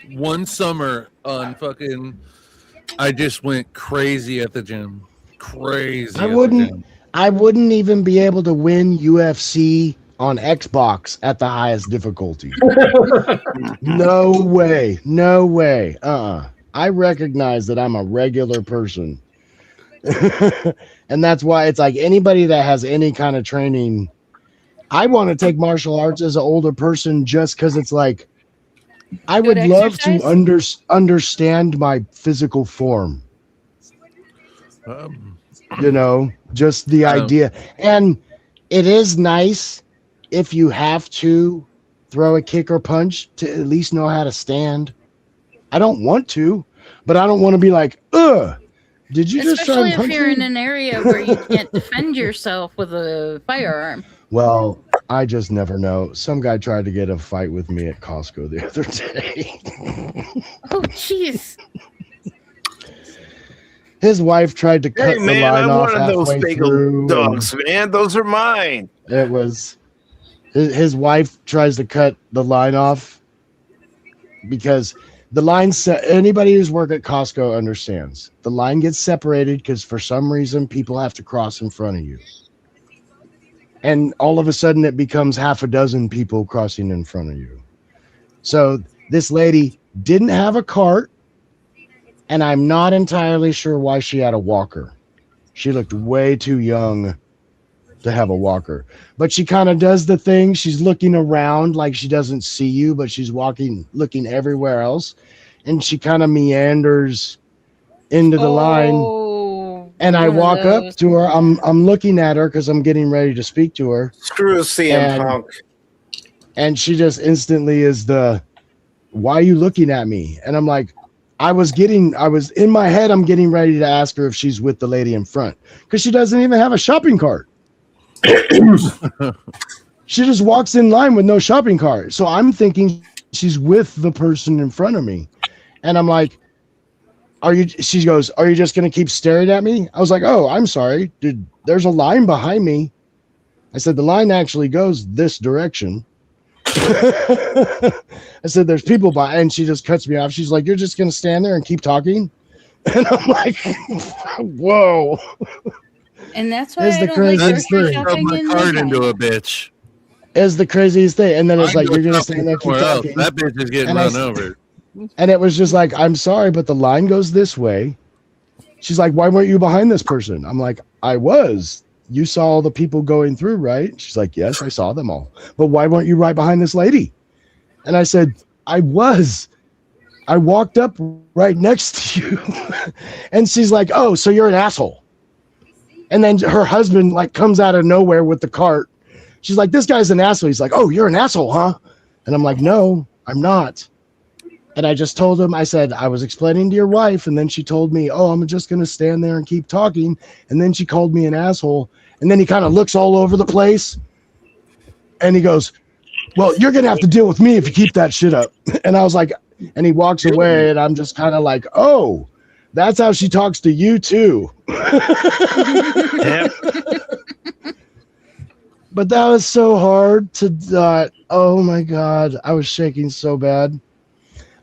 One summer on fucking, I just went crazy at the gym. Crazy. I at the wouldn't gym. I wouldn't even be able to win UFC on Xbox at the highest difficulty. No way. No way. I recognize that I'm a regular person. And that's why it's like anybody that has any kind of training, I want to take martial arts as an older person just because it's like I would Good love to exercise? understand my physical form. You know, just the idea. And it is nice if you have to throw a kick or punch to at least know how to stand. I don't want to, but I don't want to be like, ugh. Did you just try Especially and if punch you're me? in an area where you can't defend yourself with a firearm. Well, I just never know. Some guy tried to get a fight with me at Costco the other day. Oh, jeez. His wife tried to cut Hey the man, I line off wanted those halfway bagel through. dogs, man. Those are mine. It was his wife tries to cut the line off because the line anybody who's worked at Costco understands the line gets separated because for some reason people have to cross in front of you, and all of a sudden it becomes half a dozen people crossing in front of you. So this lady didn't have a cart, and I'm not entirely sure why she had a walker. She looked way too young to have a walker, but she kind of does the thing. She's looking around like she doesn't see you, but she's looking everywhere else, and she kind of meanders into the line. And I walk up to her. I'm looking at her because I'm getting ready to speak to her. Screw CM Punk. And she just instantly is why are you looking at me? And I'm like, I was in my head, I'm getting ready to ask her if she's with the lady in front because she doesn't even have a shopping cart. She just walks in line with no shopping cart. So I'm thinking she's with the person in front of me. And I'm like, she goes, are you just going to keep staring at me? I was like, oh, I'm sorry. Dude, there's a line behind me. I said, the line actually goes this direction. I said, there's people by, and she just cuts me off. She's like, you're just going to stand there and keep talking? And I'm like, whoa. And that's why I don't like grocery shopping in card midnight. into a bitch. It's the craziest thing. And then it's like, you're going to stand there and keep somewhere else. talking. That bitch is getting run over. And it was just like, I'm sorry, but the line goes this way. She's like, why weren't you behind this person? I'm like, I was. You saw all the people going through, right? She's like, yes, I saw them all. But why weren't you right behind this lady? And I said, I was. I walked up right next to you. And she's like, oh, so you're an asshole. And then her husband like comes out of nowhere with the cart. She's like, this guy's an asshole. He's like, oh, you're an asshole, huh? And I'm like, no, I'm not. And I just told him, I said, I was explaining to your wife. And then she told me, oh, I'm just going to stand there and keep talking. And then she called me an asshole. And then he kind of looks all over the place. And he goes, well, you're going to have to deal with me if you keep that shit up. And I was like, and he walks away. And I'm just kind of like, oh, that's how she talks to you too. But that was so hard to not. Oh my God. I was shaking so bad.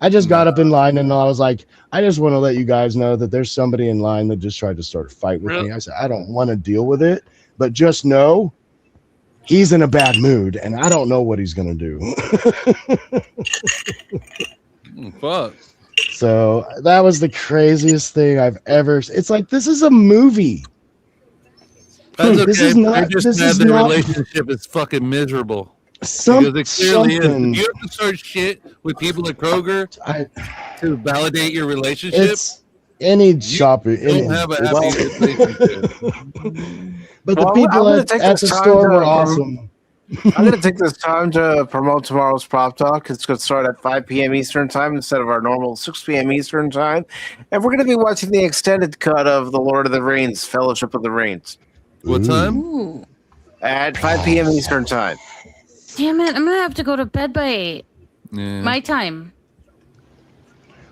I just got up in line and I was like, I just want to let you guys know that there's somebody in line that just tried to start a fight with me. I said, I don't want to deal with it, but just know he's in a bad mood and I don't know what he's going to do. Fuck. So that was the craziest thing I've ever. It's like, this is a movie. That's okay. This is not. Just This mad is the not. relationship is fucking miserable. Something. Because it clearly is. You have to start shit with people at Kroger to validate your relationship. It's any shopping. You don't have a happy relationship. But the people at the store were awesome. I'm going to take this time to promote tomorrow's Prop Talk. It's going to start at 5 p.m. Eastern Time instead of our normal 6 p.m. Eastern Time. And we're going to be watching the extended cut of The Lord of the Rings, Fellowship of the Rings. What time? Ooh. At 5 p.m. Eastern Time. Damn it! I'm gonna have to go to bed by 8. Yeah. My time.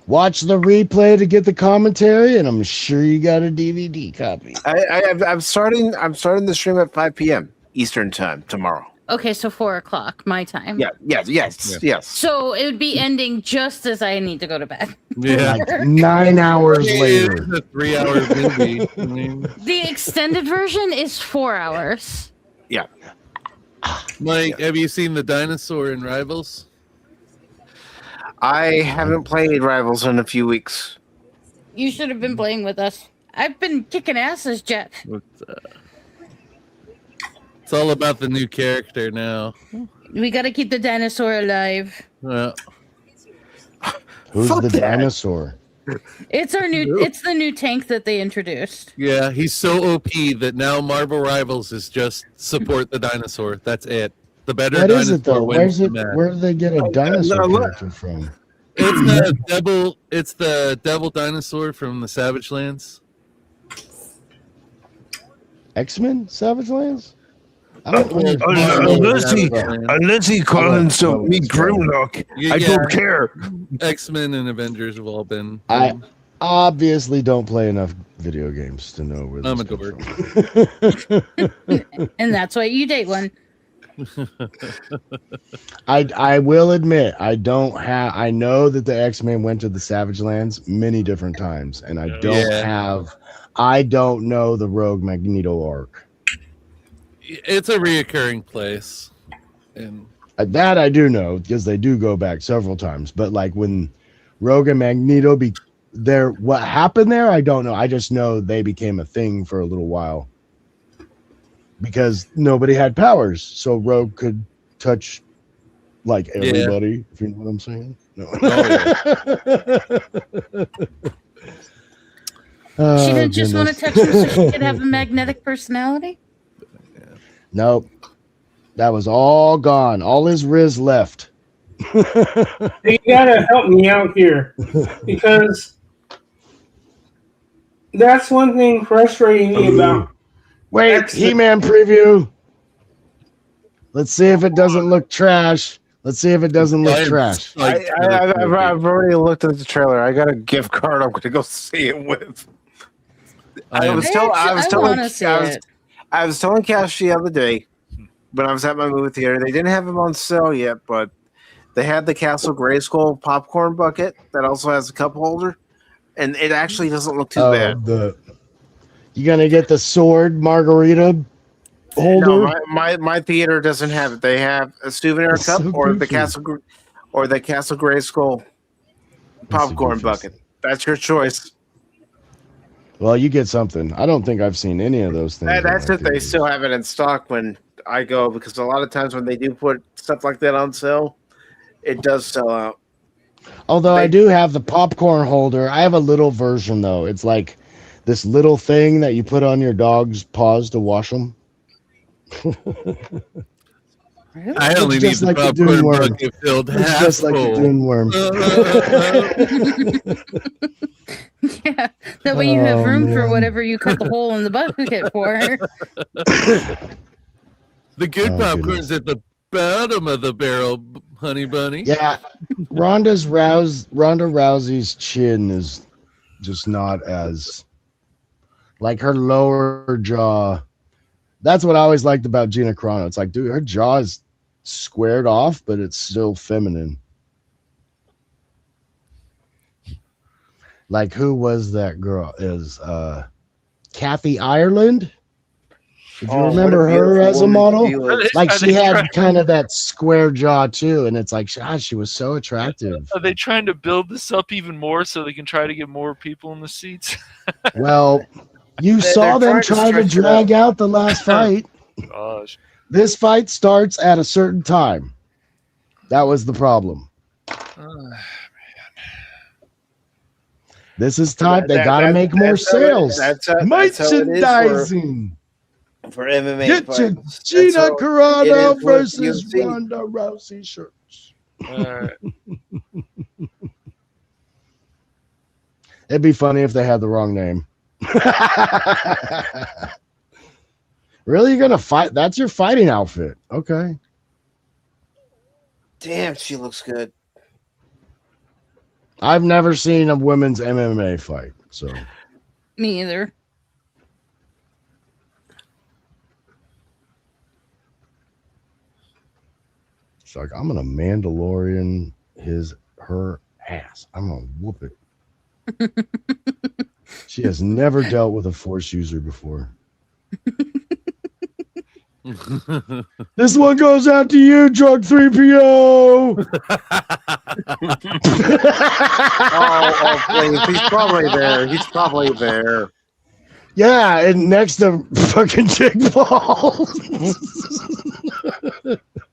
Watch the replay to get the commentary, and I'm sure you got a DVD copy. I'm starting the stream at 5 p.m. Eastern Time tomorrow. Okay, so 4 o'clock my time. Yes. So it would be ending just as I need to go to bed. Yeah. Like 9 hours later. It's a 3-hour movie. I mean, The extended version is 4 hours. Yeah. Mike, have you seen the dinosaur in Rivals? I haven't played Rivals in a few weeks. You should have been playing with us. I've been kicking asses, Jeff. It's all about the new character now. We got to keep the dinosaur alive. Well, Who's the dinosaur? It's the new tank that they introduced. yeah, he's so OP that now Marvel Rivals is just support the dinosaur. That's it. The better What dinosaur is it though? wins Where's it? the match. Where do they get a dinosaur character from? It's the devil dinosaur from the Savage Lands. X-Men Savage Lands? I don't Unless he calls himself me Grimlock, I don't care. X-Men and Avengers have all been. I obviously don't play enough video games to know where I'm this a dork. from. And that's why you date one. I will admit I know that the X-Men went to the Savage Lands many different times, and I don't know the Rogue Magneto arc. It's a reoccurring place, and That I do know because they do go back several times. But like when Rogue and Magneto what happened there, I don't know. I just know they became a thing for a little while because nobody had powers, so Rogue could touch like everybody. If you know what I'm saying. No. She didn't just want to touch him so she could have a magnetic personality? Nope. That was all gone. All his Riz left. You gotta help me out here because that's one thing frustrating me about. Wait, He-Man preview. Let's see if it doesn't look trash. I've already looked at the trailer. I got a gift card. I'm gonna go see it with. I was telling Cash the other day when I was at my movie theater. They didn't have them on sale yet, but they had the Castle Grayskull popcorn bucket that also has a cup holder, and it actually doesn't look too bad. You gonna get the sword margarita holder? No, my theater doesn't have it. They have a souvenir cup or the Castle Grayskull popcorn bucket. That's your choice. Well, you get something. I don't think I've seen any of those things. That's if they still have it in stock when I go, because a lot of times when they do put stuff like that on sale, it does sell out. Although I do have the popcorn holder. I have a little version though. It's like this little thing that you put on your dog's paws to wash them. I only need the popcorn bucket filled half just like a dune worm. Yeah, that way you have room for whatever you cut the hole in the bucket for. The good popcorn's at the bottom of the barrel, honey bunny. Yeah, Ronda Rousey's chin is just not as like her lower jaw. That's what I always liked about Gina Carano. It's like, dude, her jaw is squared off, but it's still feminine. Like, who was that girl? Is Kathy Ireland? If you remember her as a model, like she had kind of that square jaw too, and it's like, gosh, she was so attractive. Are they trying to build this up even more so they can try to get more people in the seats? Well, you saw them try to drag out the last fight. Gosh. This fight starts at a certain time. That was the problem. This is time. They got to make more sales. Merchandising. for MMA Get fights. your And Gina so it Carano is with versus UFC. Ronda Rousey shirts. All right. It'd be funny if they had the wrong name. Really? You're gonna fight? That's your fighting outfit. Okay. Damn, she looks good. I've never seen a women's MMA fight, so Me either. it's like I'm gonna Mandalorian her ass. I'm gonna whoop it. She has never dealt with a Force user before. This one goes out to you, Drug 3PO. Please. He's probably there. He's probably there. Yeah, and next to fucking Jake Paul.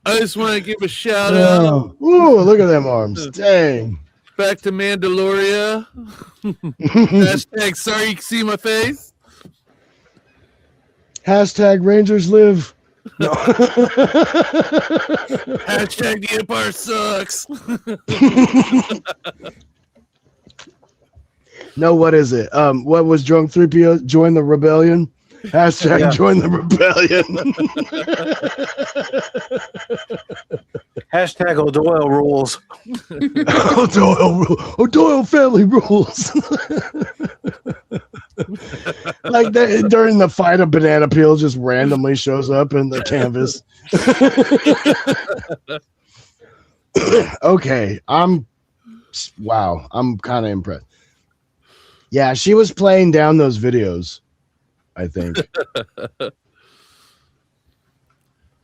I just want to give a shout out. Ooh, look at them arms. Dang. Back to Mandaloria. Hashtag sorry you can see my face. Hashtag Rangers live. No. Hashtag the Empire sucks. No, what is it? What was Drunk 3PO? Join the rebellion? Hashtag join the rebellion. Hashtag O'Doyle rules. O'Doyle family rules. Like that, during the fight, a banana peel just randomly shows up in the canvas. Okay, I'm kind of impressed. Yeah, she was playing down those videos, I think.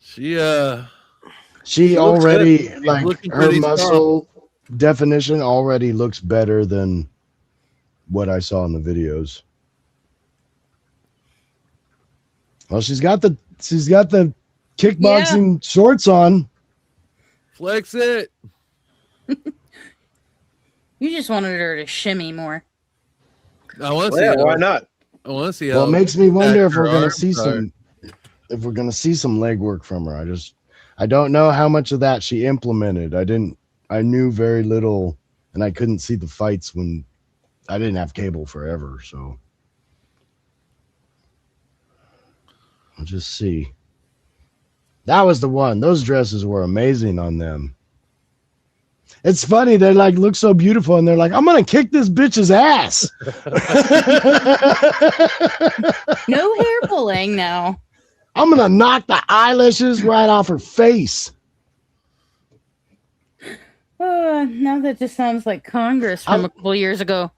She already good. like her muscle definition already looks better than what I saw in the videos. Well, she's got the kickboxing shorts on. Flex it. You just wanted her to shimmy more. I want to see. Why not? I want to see. Well, it makes me wonder if we're going gonna see some leg work from her. I don't know how much of that she implemented. I knew very little, and I couldn't see the fights when I didn't have cable forever. So I'll just see. That was the one. Those dresses were amazing on them. It's funny. They like look so beautiful, and they're like, "I'm gonna kick this bitch's ass." No hair pulling now. I'm gonna knock the eyelashes right off her face. Now that just sounds like Congress from a couple years ago.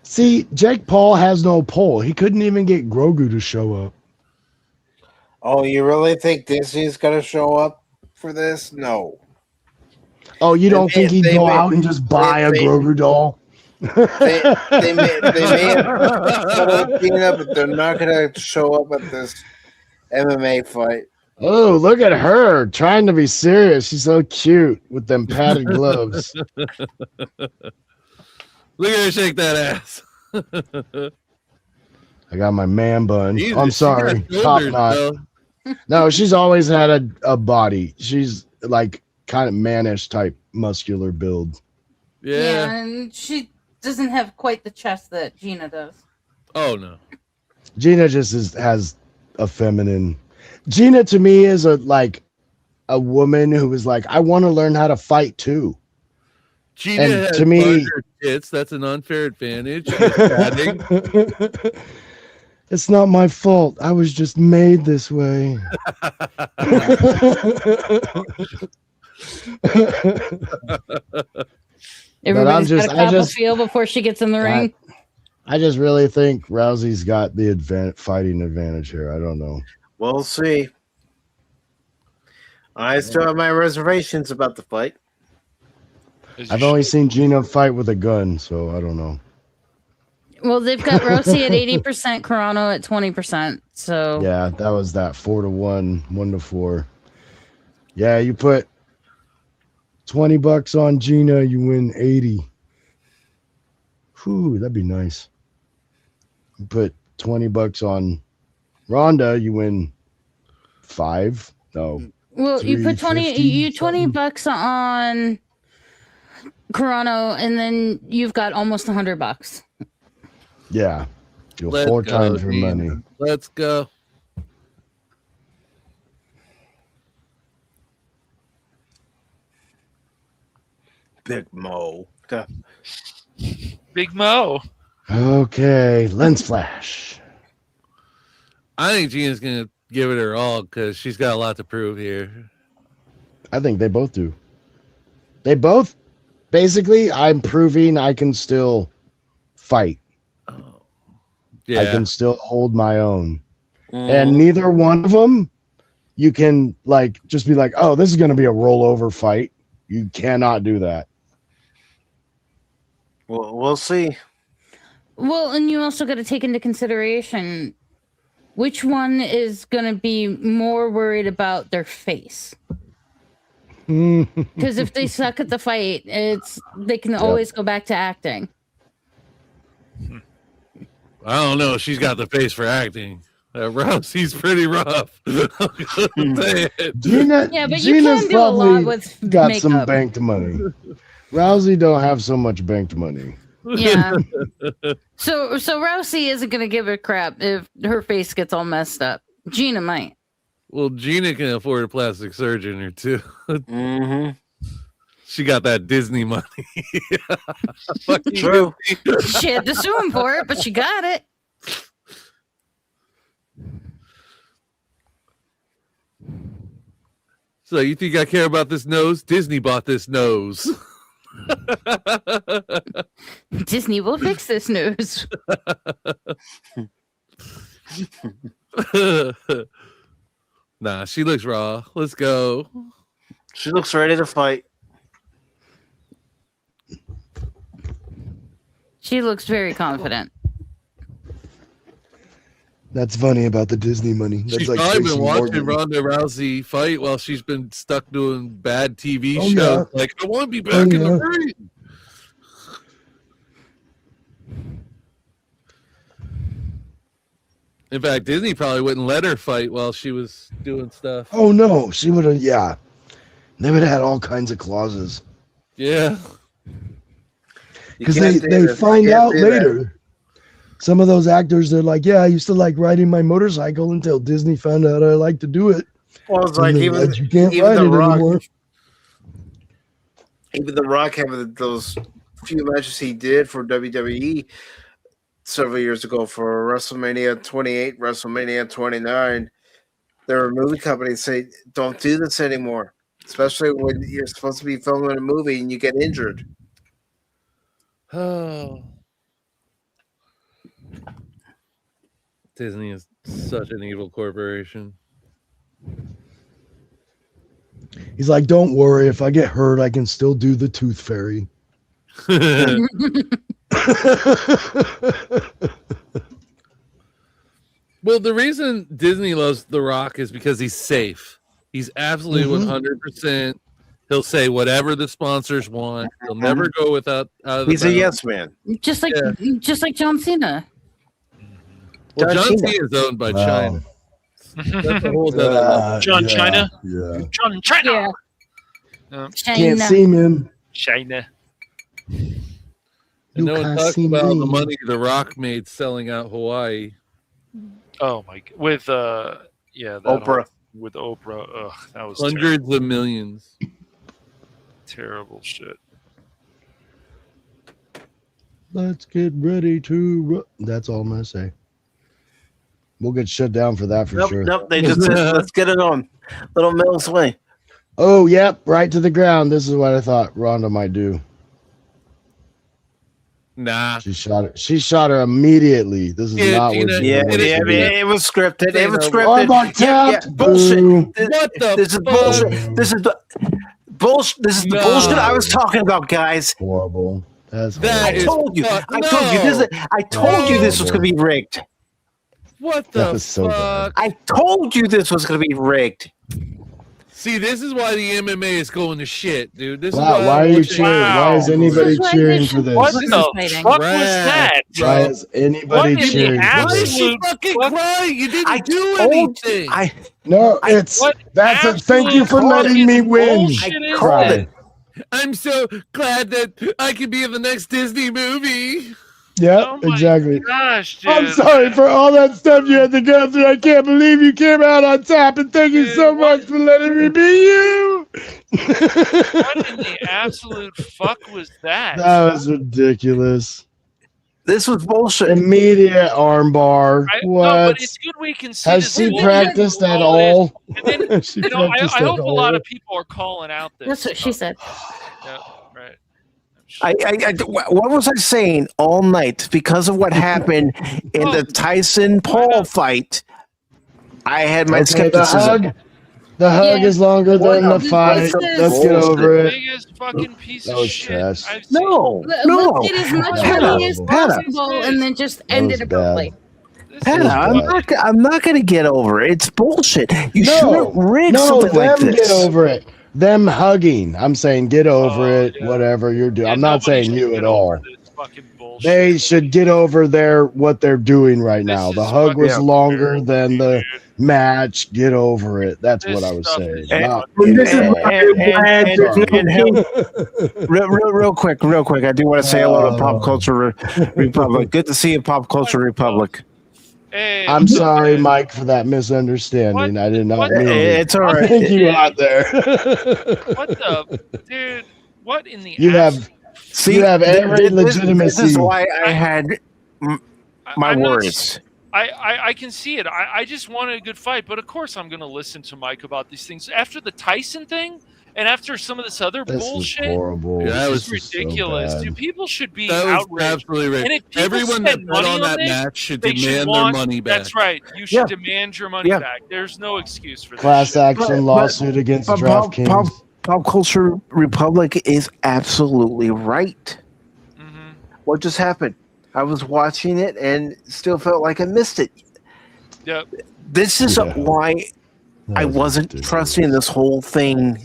See, Jake Paul has no pull. He couldn't even get Grogu to show up. Oh, you really think Disney's gonna show up for this? No. Oh, you don't think he'd go out and just buy a Grogu doll? They may have Gina, but they're not gonna show up at this MMA fight. Oh, look at her trying to be serious. She's so cute with them padded gloves. Look at her shake that ass. I got my man bun. Jesus, I'm sorry, top knot. No, she's always had a body. She's like kind of mannish type muscular build. Yeah. And she doesn't have quite the chest that Gina does. Oh no. Gina just has a feminine. Gina to me is a woman who is like, I want to learn how to fight too. Gina And has to me, larger tits. That's an unfair advantage. it's not my fault. I was just made this way. Everybody's got to cop a feel before she gets in the ring. I just really think Rousey's got the fighting advantage here. I don't know. We'll see. I still have my reservations about the fight. I've only seen Gina fight with a gun, so I don't know. Well, they've got Rousey at 80%, Carano at 20%. So yeah, that was that 4-1, 1-4. Yeah, you put $20 on Gina, you win 80. Whew, that'd be nice. You put $20 on Ronda, you win 5. No. Well, you put 20 something. $20 on Carano, and then you've got almost $100. Yeah. You're Let's 4 go, times your Gina. money. Let's go. Big Mo. Big Mo. Okay, lens flash. I think Gina's going to give it her all because she's got a lot to prove here. I think they both do. They both, basically, I'm proving I can still fight. Yeah. I can still hold my own. And neither one of them, you can like just be like, oh, this is going to be a rollover fight. You cannot do that. Well, we'll see. Well, and you also got to take into consideration which one is going to be more worried about their face. Because if they suck at the fight, they can always go back to acting. I don't know. She's got the face for acting. Rousey's pretty rough. Gina, Yeah, but you Gina's can do a lot probably with got makeup. some banked money. Rousey don't have so much banked money. Yeah. So Rousey isn't going to give a crap if her face gets all messed up. Gina might. Well, Gina can afford a plastic surgeon or two. Mm-hmm. She got that Disney money. True. She had to sue him for it, but she got it. So you think I care about this nose? Disney bought this nose. Disney will fix this news. Nah, she looks raw. Let's go. She looks ready to fight. She looks very confident. That's funny about the Disney money. That's She's like probably Tracy been watching Morgan. Ronda Rousey fight while she's been stuck doing bad TV Oh, shows. yeah. Like, I want to be back in the ring. In fact, Disney probably wouldn't let her fight while she was doing stuff. Oh no, she would have. Yeah, they would have had all kinds of clauses. Yeah, because they find out later. Some of those actors, they're like, "Yeah, I used to like riding my motorcycle until Disney found out I like to do it." Well, it's like you can't even ride The it Rock. anymore. Even The Rock having those few matches he did for WWE several years ago for WrestleMania 28, WrestleMania 29. There were movie companies say, "Don't do this anymore," especially when you're supposed to be filming a movie and you get injured. Oh, Disney is such an evil corporation. He's like, "Don't worry, if I get hurt, I can still do the Tooth Fairy." Well, the reason Disney loves The Rock is because he's safe. He's absolutely 100%. He'll say whatever the sponsors want. He'll never go without. He's a yes man, just like John Cena. Well, John Cena is owned by China. That's a whole other level. John China. Yeah. John China. Can't see him. China. And You no one can't talks see about me. the money The Rock made selling out Hawaii. Oh my! With that Oprah. whole- with Oprah. Ugh, that was Hundreds of millions. terrible shit. Let's get ready to. That's all I'm gonna say. We'll get shut down for that for sure. Nope. They just said, "Let's get it on." Little Mills way. Oh, yep, right to the ground. This is what I thought Ronda might do. Nah. She shot her. She shot her immediately. This is not what. She Yeah, wanted to do. it was scripted. It was Oh, scripted. my tapped. Bullshit. Boo. What the This is bullshit. This is the bullshit. This is the bullshit I was talking about, guys. Horrible. That's That I is told you. fuck- I told you this. no. I told you this was going to be rigged. What That the was so bad. fuck? I told you this was going to be rigged. See, this is why the MMA is going to shit, dude. This Wow, is why are you cheering? Why is anybody cheering for this? What the fuck was that? Why is anybody What in the cheering for Why is this? she fucking crying? You didn't do told- anything. No, it's that's a thank you for letting me win. bullshit is Cry. this? I'm so glad that I could be in the next Disney movie. Yeah, Oh my exactly. gosh, dude. I'm sorry for all that stuff you had to go through. I can't believe you came out on top, and thank you so much for letting me be you. What in the absolute fuck was that? That was ridiculous. This was bullshit. Immediate armbar. No, What? but it's good we can see Has this. she And then practiced at all this- all? And then, She you know, practiced I at hope a lot all? of people are calling out this. That's what she said. Yeah, right. What was I saying all night? Because of what happened in the Tyson Paul fight, I had my Okay, skepticism. The hug is longer than the fight. Let's get over it. Biggest fucking piece That of was shit trash. I've seen. No, Let's get as much money as possible and then just end it abruptly. I'm not going to get over it. It's bullshit. You shouldn't rig something like them this. get over it. Them hugging. I'm saying get over it. Whatever you're doing. I'm not saying you at all. They should get over what they're doing right now. The hug was longer than the match. Get over it. That's what I was saying. Real quick. I do want to say hello to Pop Culture Republic. Good to see you, Pop Culture Republic. I'm sorry, Mike, for that misunderstanding. I did not mean it. It's all right. Thank you out there. What the dude? What in the? You have every legitimacy. This is why I had my worries. I can see it. I just wanted a good fight, but of course I'm going to listen to Mike about these things after the Tyson thing and after some of this other bullshit. Horrible. Yeah, that was ridiculous. so Dude, people should be That was outraged. absolutely right. And if people Everyone that spend bet money on that this, match should they demand want- their money back. That's right. You should demand your money back. There's no excuse for that. Class action lawsuit against DraftKings. Pop Culture Republic is absolutely right. Mm-hmm. What just happened? I was watching it and still felt like I missed it. Yep. This is why I wasn't trusting this whole thing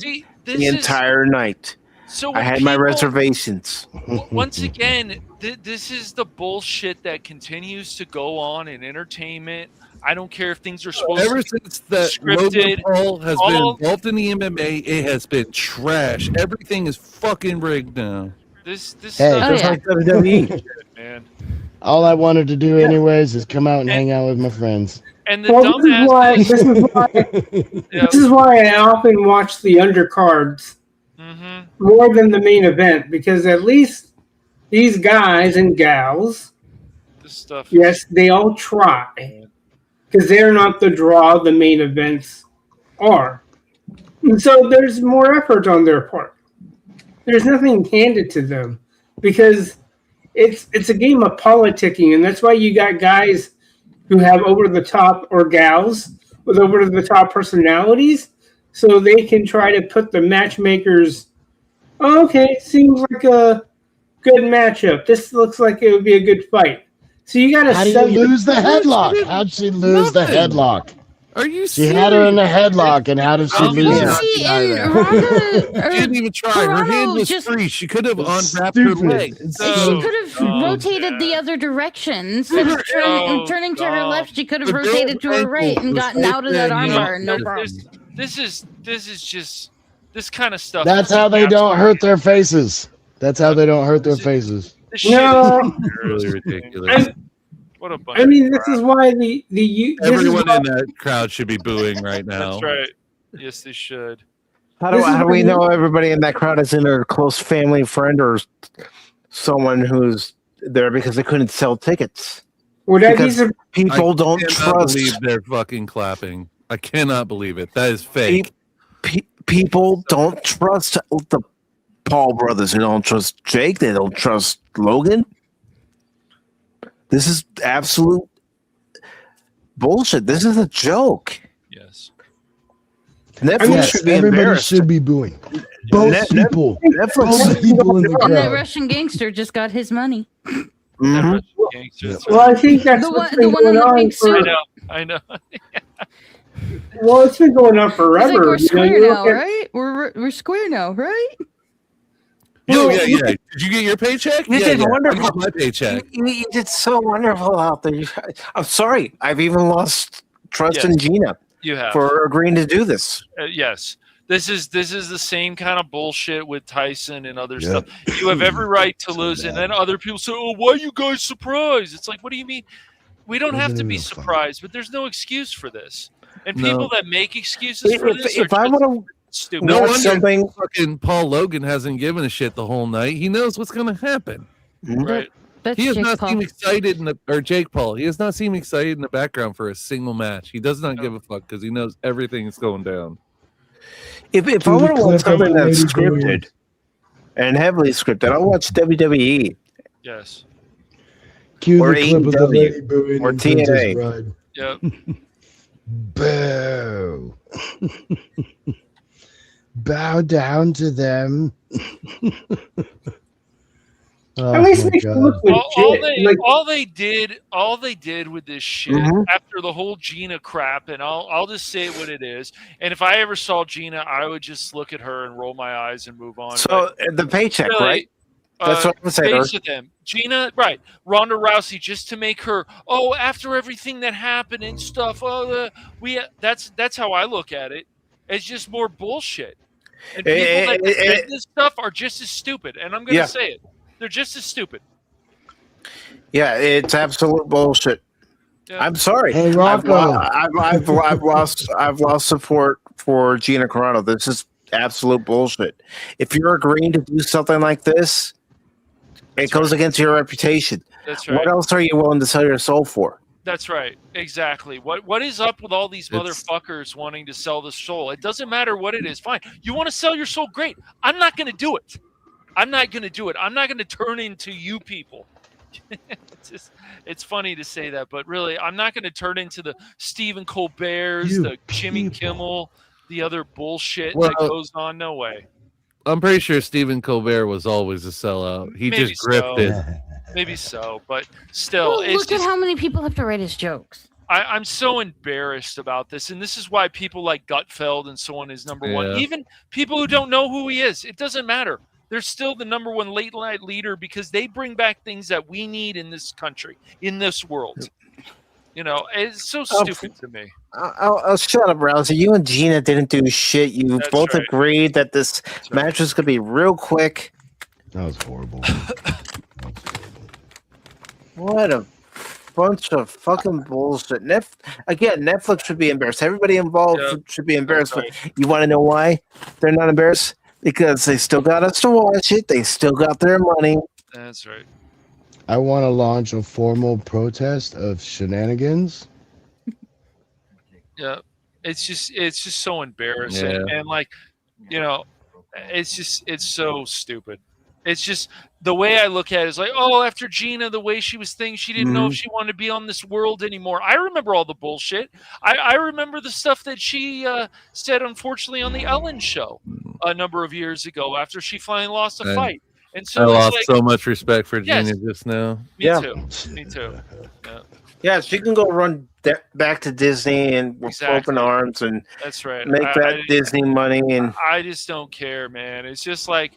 the entire night. So I had my reservations. Once again, this is the bullshit that continues to go on in entertainment. I don't care if things are supposed Ever to be since that scripted. Logan Paul has been involved in the MMA, it has been trash. Everything is fucking rigged now. This Hey, stuff just like WWE. man. All I wanted to do, anyways, is come out and hang out with my friends. And the this is why I often watch the undercards more than the main event, because at least these guys and gals, this stuff. Yes, they all try, because they're not the draw the main events are, and so there's more effort on their part. There's nothing handed to them because it's a game of politicking, and that's why you got guys who have over the top, or gals with over the top personalities, so they can try to put the matchmakers. Oh, okay, seems like a good matchup. This looks like it would be a good fight. So you got to. How do you lose the headlock? How'd she lose the headlock? Are you She had her in the headlock, and how did she lose it? She didn't even try. Her hand was free. She could have unwrapped her leg. She could have rotated the other direction. Instead of turning to her left, she could have rotated to her right and gotten out of that armbar. No problem. This is just this kind of stuff. That's how they don't hurt their faces. That's how they don't hurt their faces. No, really ridiculous. What a bunch. I mean, this is why the everyone in that crowd should be booing right now. That's right. Yes, they should. How do we know everybody in that crowd is in a close family friend or someone who's there because they couldn't sell tickets? Because people don't trust. Believe they're fucking clapping. I cannot believe it. That is fake. People don't trust the Paul brothers. They don't trust Jake. They don't trust Logan. This is absolute bullshit. This is a joke. Yes. Netflix should be everybody embarrassed. should be booing. Both people. Netflix. Both people in the And that crowd. Russian gangster just got his money. Well, I think that's The what's one been in going the on big for. suit. I know. Well, it's been going on It's forever. like we're You know, square you now, look at- right? We're square now, right? Oh, Well, yeah. Did you get your paycheck? You did I wonderful. got my paycheck. You did so wonderful out there. I'm sorry. I've even lost trust in Gina You have. for agreeing to do this. Yes. This is the same kind of bullshit with Tyson and other stuff. You have every right to lose, and then other people say, "Oh, why are you guys surprised?" It's like, what do you mean? We don't have to be surprised, but there's no excuse for this. And people that make excuses for this If are I just want stupid. No watch wonder something- fucking Paul Logan hasn't given a shit the whole night. He knows what's going to happen. Right. That's He has Jake not Paul. seemed excited or Jake Paul. He has not seemed excited in the background for a single match. He does not give a fuck because he knows everything is going down. If I want to watch something that's scripted and heavily scripted, I'll watch WWE. Yes. Cue Or the clip of the AEW, lady booing or in Princess TNA. Bride. Yep. Boo. Bow down to them. Oh, At least my make it God. look legit. All they did with this shit after the whole Gina crap, and I'll just say what it is. And if I ever saw Gina, I would just look at her and roll my eyes and move on. So the paycheck, right? That's what I'm saying. Face of them, Gina, right? Ronda Rousey, just to make her. Oh, after everything that happened and stuff. Oh, that's how I look at it. It's just more bullshit. And people that defend this stuff are just as stupid. And I'm gonna say it. They're just as stupid. Yeah, it's absolute bullshit. Yeah. I'm sorry. Hey, Rocco. I've lost support for Gina Carano. This is absolute bullshit. If you're agreeing to do something like this, it goes against your reputation. That's right. What else are you willing to sell your soul for? That's right. Exactly. What is up with all these motherfuckers wanting to sell the soul? It doesn't matter what it is. Fine. You want to sell your soul? Great. I'm not going to do it. I'm not going to do it. I'm not going to turn into you people. It's funny to say that, but really, I'm not going to turn into the Stephen Colbert's, the Jimmy Kimmel, the other bullshit that goes on. No way. I'm pretty sure Stephen Colbert was always a sellout. He Maybe just grifted. Maybe so, but still, Well, look at how many people have to write his jokes. I'm so embarrassed about this, and this is why people like Gutfeld and so on is number one. Even people who don't know who he is, it doesn't matter. They're still the number one late night leader because they bring back things that we need in this country, in this world. You know, it's so stupid to me. I'll shut up, Rousey. You and Gina didn't do shit. You both agreed that this match was going to be real quick. That was horrible. What a bunch of fucking bullshit. Netflix should be embarrassed. Everybody involved should be embarrassed. But you want to know why they're not embarrassed? Because they still got us to watch it. They still got their money. That's right. I want to launch a formal protest of shenanigans. Yeah, it's just so embarrassing, and like, you know, it's so stupid. It's just the way I look at it is like, oh, after Gina, the way she was thinking, she didn't know if she wanted to be on this world anymore. I remember all the bullshit. I remember the stuff that she said, unfortunately, on the Ellen show a number of years ago after she finally lost a fight. And so I it's lost like, so much respect for Gina just now. Me too. Me too. Yeah. Yeah, she can go run back to Disney and with open arms and that's right. make that Disney money. And I just don't care, man. It's just like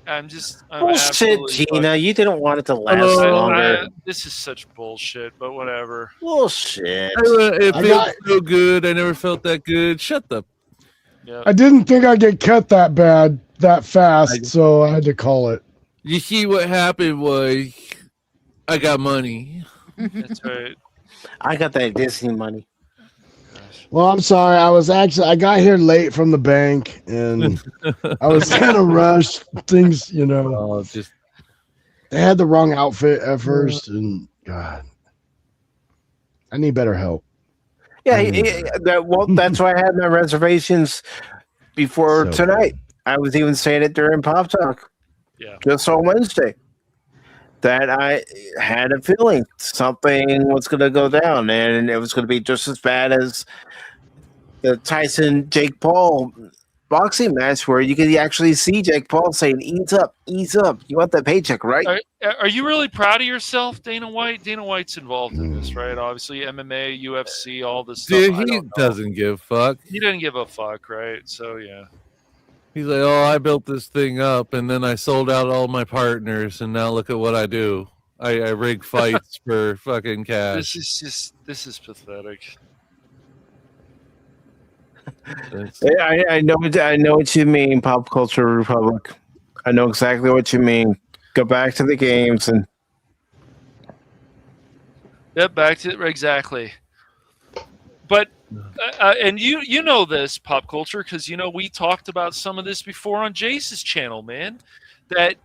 I'm bullshit, Gina. You didn't want it to last longer. This is such bullshit, but whatever. Bullshit. It feels so good. I never felt that good. Shut the. I didn't think I'd get cut that bad, that fast, so I had to call it. You see, what happened was I got money. That's right. I got that Disney money. Well, I'm sorry. I got here late from the bank, and I was kind of rushed. Things, you know, they had the wrong outfit at first, and God, I need better help. Yeah, that's why I had my reservations before tonight. I was even saying it during Pop Talk. Yeah, just on Wednesday. That I had a feeling something was going to go down, and it was going to be just as bad as the Tyson Jake Paul boxing match where you could actually see Jake Paul saying, ease up, ease up. You want that paycheck, right? Are you really proud of yourself, Dana White? Dana White's involved in this, right? Obviously, MMA, UFC, all this stuff. Dude, he doesn't give a fuck. He doesn't give a fuck, right? So, yeah. He's like, oh, I built this thing up, and then I sold out all my partners, and now look at what I do. I rig fights for fucking cash. This is pathetic. I know what you mean, Pop Culture Republic. I know exactly what you mean. Go back to the games and Back to exactly. But and you know this, Pop Culture, because we talked about some of this before on Jace's channel, man. That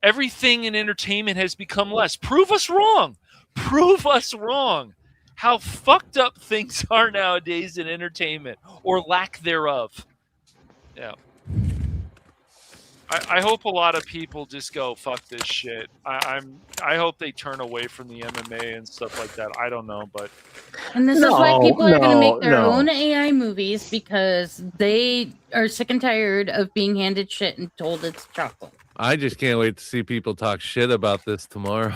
everything in entertainment has become less. Prove us wrong. Prove us wrong. How fucked up things are nowadays in entertainment, or lack thereof. Yeah. I hope a lot of people just go, fuck this shit. I hope they turn away from the MMA and stuff like that. I don't know, but and this is why people are going to make their own AI movies, because they are sick and tired of being handed shit and told it's chocolate. I just can't wait to see people talk shit about this tomorrow.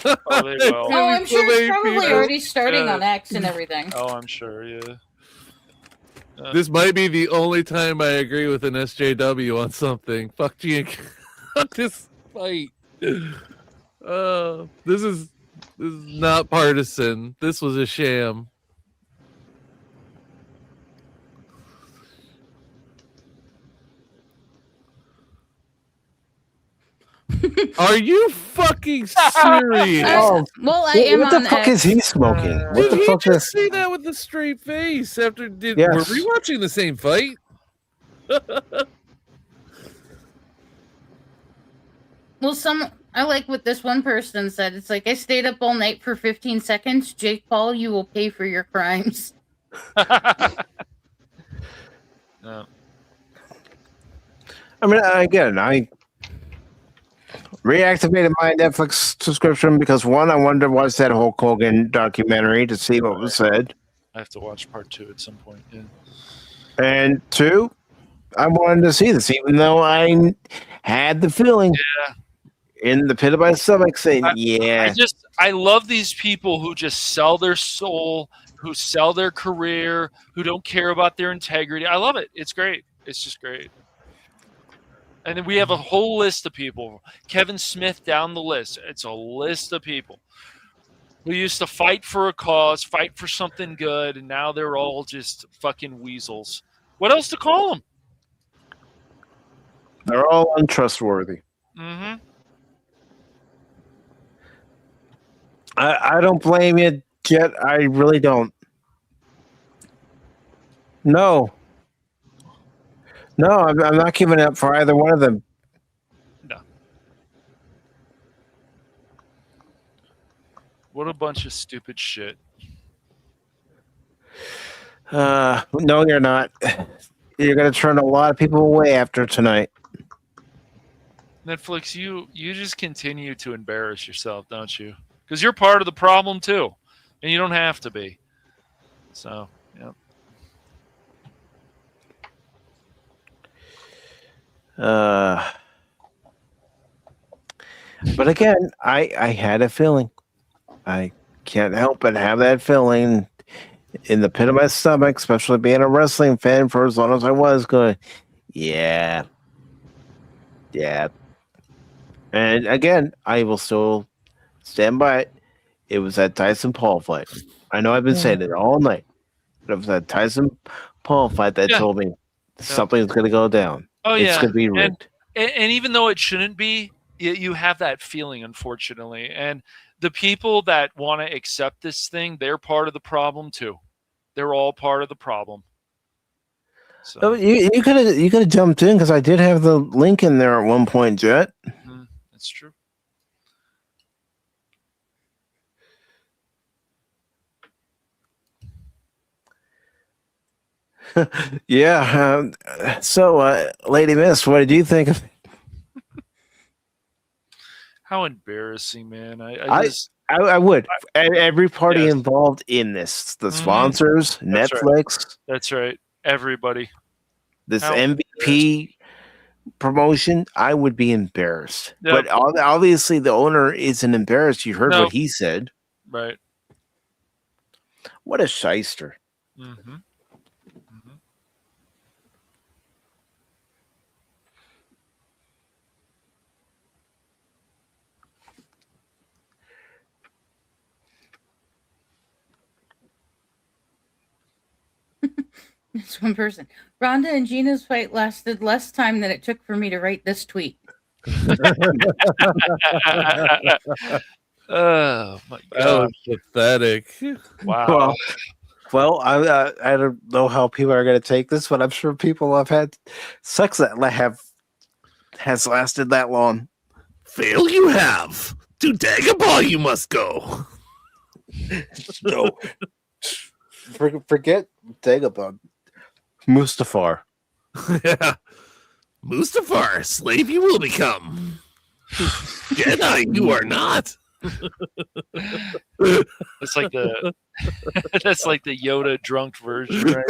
Oh, they will. Oh, I'm sure it's probably already starting on X and everything. Oh, I'm sure, yeah. This might be the only time I agree with an SJW on something. Fuck Gina on this fight. This is not partisan. This was a sham. Are you fucking serious? Well, I am. What the fuck is he smoking? What the fuck just is? say that with a straight face after Yes. Were we watching the same fight? Well, I like what this one person said. It's like, I stayed up all night for 15 seconds. Jake Paul, you will pay for your crimes. No. I mean, again, I reactivated my Netflix subscription because one, I wanted to watch that Hulk Hogan documentary to see what was said, I have to watch part 2 at some point. Yeah. and two, I wanted to see this, even though I had the feeling in the pit of my stomach saying, I love these people who just sell their soul, who sell their career, who don't care about their integrity. I love it. It's great. It's just great. And then we have a whole list of people. Kevin Smith down the list. It's a list of people who used to fight for a cause, fight for something good, and now they're all just fucking weasels. What else to call them? They're all untrustworthy. Mm-hmm. I don't blame you, Jet. I really don't. No, I'm not giving up for either one of them. No. What a bunch of stupid shit. No, you're not. You're going to turn a lot of people away after tonight. Netflix, you just continue to embarrass yourself, don't you? Because you're part of the problem too, and you don't have to be. So, yeah. But again, I had a feeling. I can't help but have that feeling in the pit of my stomach, especially being a wrestling fan for as long as I was, going, yeah. And again, I will still stand by it. It was that Tyson Paul fight. I know I've been saying it all night, but it was that Tyson Paul fight that told me something's going to go down. Oh, It's going to be rigged. And even though it shouldn't be, you have that feeling, unfortunately. And the people that want to accept this thing, they're part of the problem too. They're all part of the problem. So You could have jumped in because I did have the link in there at one point, Jet. that's true. Yeah. So, Lady Miss, what did you think of it? How embarrassing, man. I would. Every party involved in this, the sponsors, That's Netflix. Right. That's right. Everybody. this MVP promotion, I would be embarrassed. Yep. But obviously, the owner isn't embarrassed. You heard what he said. Right. What a shyster. Mm-hmm. It's one person. Ronda and Gina's fight lasted less time than it took for me to write this tweet. Oh my That god! was pathetic. Wow. Well, I don't know how people are going to take this, but I'm sure people have had sex that has lasted that long. Fail you have. To Dagobah you must go. No. Forget Dagobah. Mustafar. Yeah. Mustafar, slave you will become. Jedi, you are not. It's like the that's like the Yoda drunk version, right?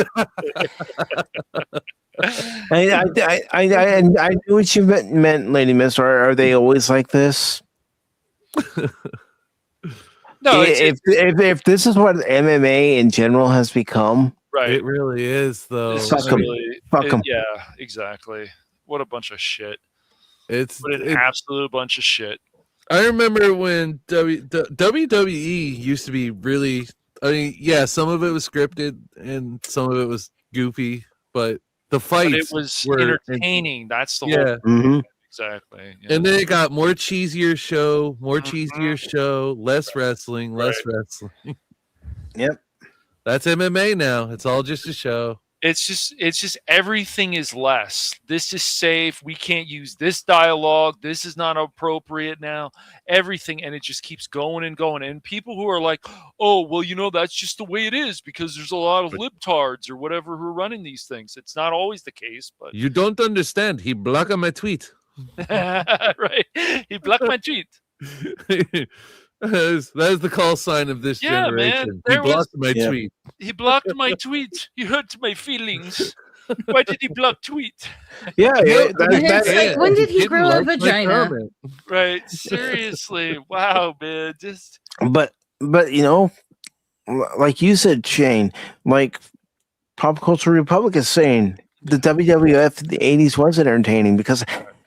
I knew what you meant, Lady Miss. Are they always like this? No, if this is what MMA in general has become, right? It really is, though. This is really, Fuck 'em. yeah, exactly. What a bunch of shit. It's What an absolute bunch of shit. I remember when WWE used to be really. I mean, yeah, some of it was scripted and some of it was goofy, but the fights But it was were entertaining. That's the yeah. whole exactly. Yeah. And then it got more cheesier show, less wrestling, less wrestling. Yep. That's MMA now. It's all just a show. It's just everything is less. This is safe. We can't use this dialogue. This is not appropriate now. Everything, and it just keeps going and going. And people who are like, oh, well, that's just the way it is because there's a lot of libtards or whatever who are running these things. It's not always the case, but You don't understand. He blocked my tweet. right. He blocked my tweet. That is the call sign of this generation. Man, he blocked my tweet. He blocked my tweet. He hurt my feelings. Why did he block tweet? When did he grow a vagina? Right. Seriously. Wow, man. Just But like you said, Shane, like Pop Culture Republic is saying the WWF in the 80s was entertaining because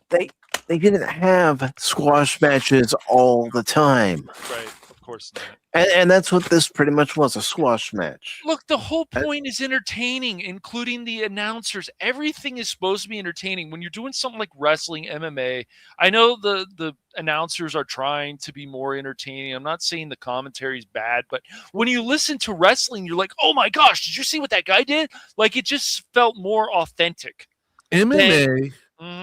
they didn't have squash matches all the time. Right, of course not. And that's what this pretty much was, a squash match. Look, the whole point is entertaining, including the announcers. Everything is supposed to be entertaining. When you're doing something like wrestling, MMA, I know the announcers are trying to be more entertaining. I'm not saying the commentary is bad, but when you listen to wrestling, you're like, oh my gosh, did you see what that guy did? Like, it just felt more authentic. MMA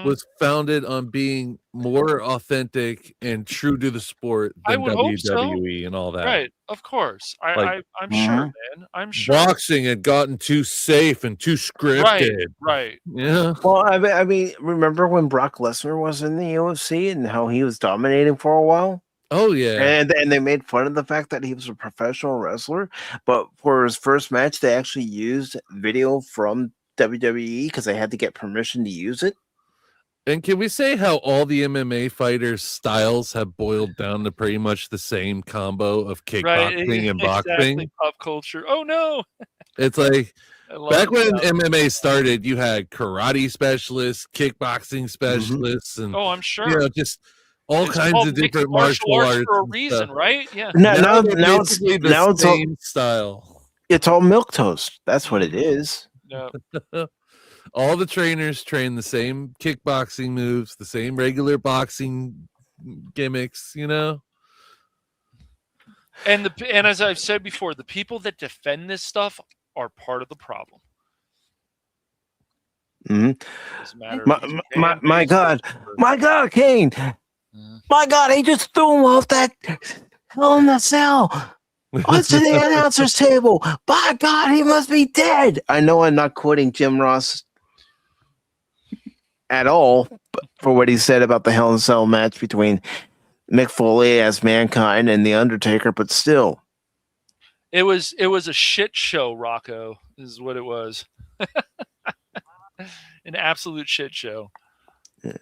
was founded on being more authentic and true to the sport than WWE and all that. Right, of course. I'm sure, man. I'm sure. Boxing had gotten too safe and too scripted. Right. Yeah. Well, I mean, remember when Brock Lesnar was in the UFC and how he was dominating for a while? Oh yeah. And they made fun of the fact that he was a professional wrestler, but for his first match, they actually used video from WWE because they had to get permission to use it. And can we say how all the MMA fighters' styles have boiled down to pretty much the same combo of kickboxing and boxing? Exactly, pop culture. Oh no! It's like back when MMA started, you had karate specialists, kickboxing specialists, and I'm sure. Just all kinds of different martial arts for a reason, right? Yeah. Now it's the same style. It's all milquetoast. That's what it is. No. All the trainers train the same kickboxing moves, the same regular boxing gimmicks, And as I've said before, the people that defend this stuff are part of the problem. My God, Kane! My God, he just threw him off that Hell in the Cell. Onto the announcer's table. By God, he must be dead. I know I'm not quoting Jim Ross at all for what he said about the Hell in a Cell match between Mick Foley as Mankind and The Undertaker, but still. It was a shit show, Rocco, is what it was. An absolute shit show. Yeah.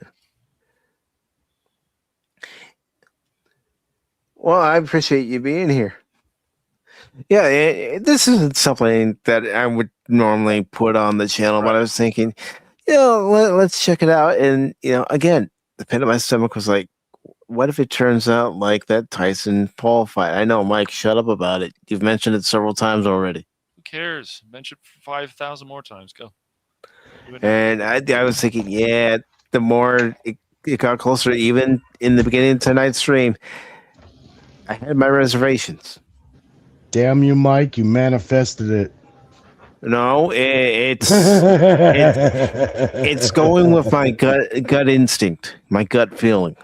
Well, I appreciate you being here. Yeah, this isn't something that I would normally put on the channel, but I was thinking, let's check it out. And, again, the pit of my stomach was like, what if it turns out like that Tyson Paul fight? I know, Mike, shut up about it. You've mentioned it several times already. Who cares? Mention 5,000 more times. Go. And I was thinking, the more it got closer, even in the beginning of tonight's stream, I had my reservations. Damn you, Mike! You manifested it. No, it's going with my gut instinct, my gut feeling.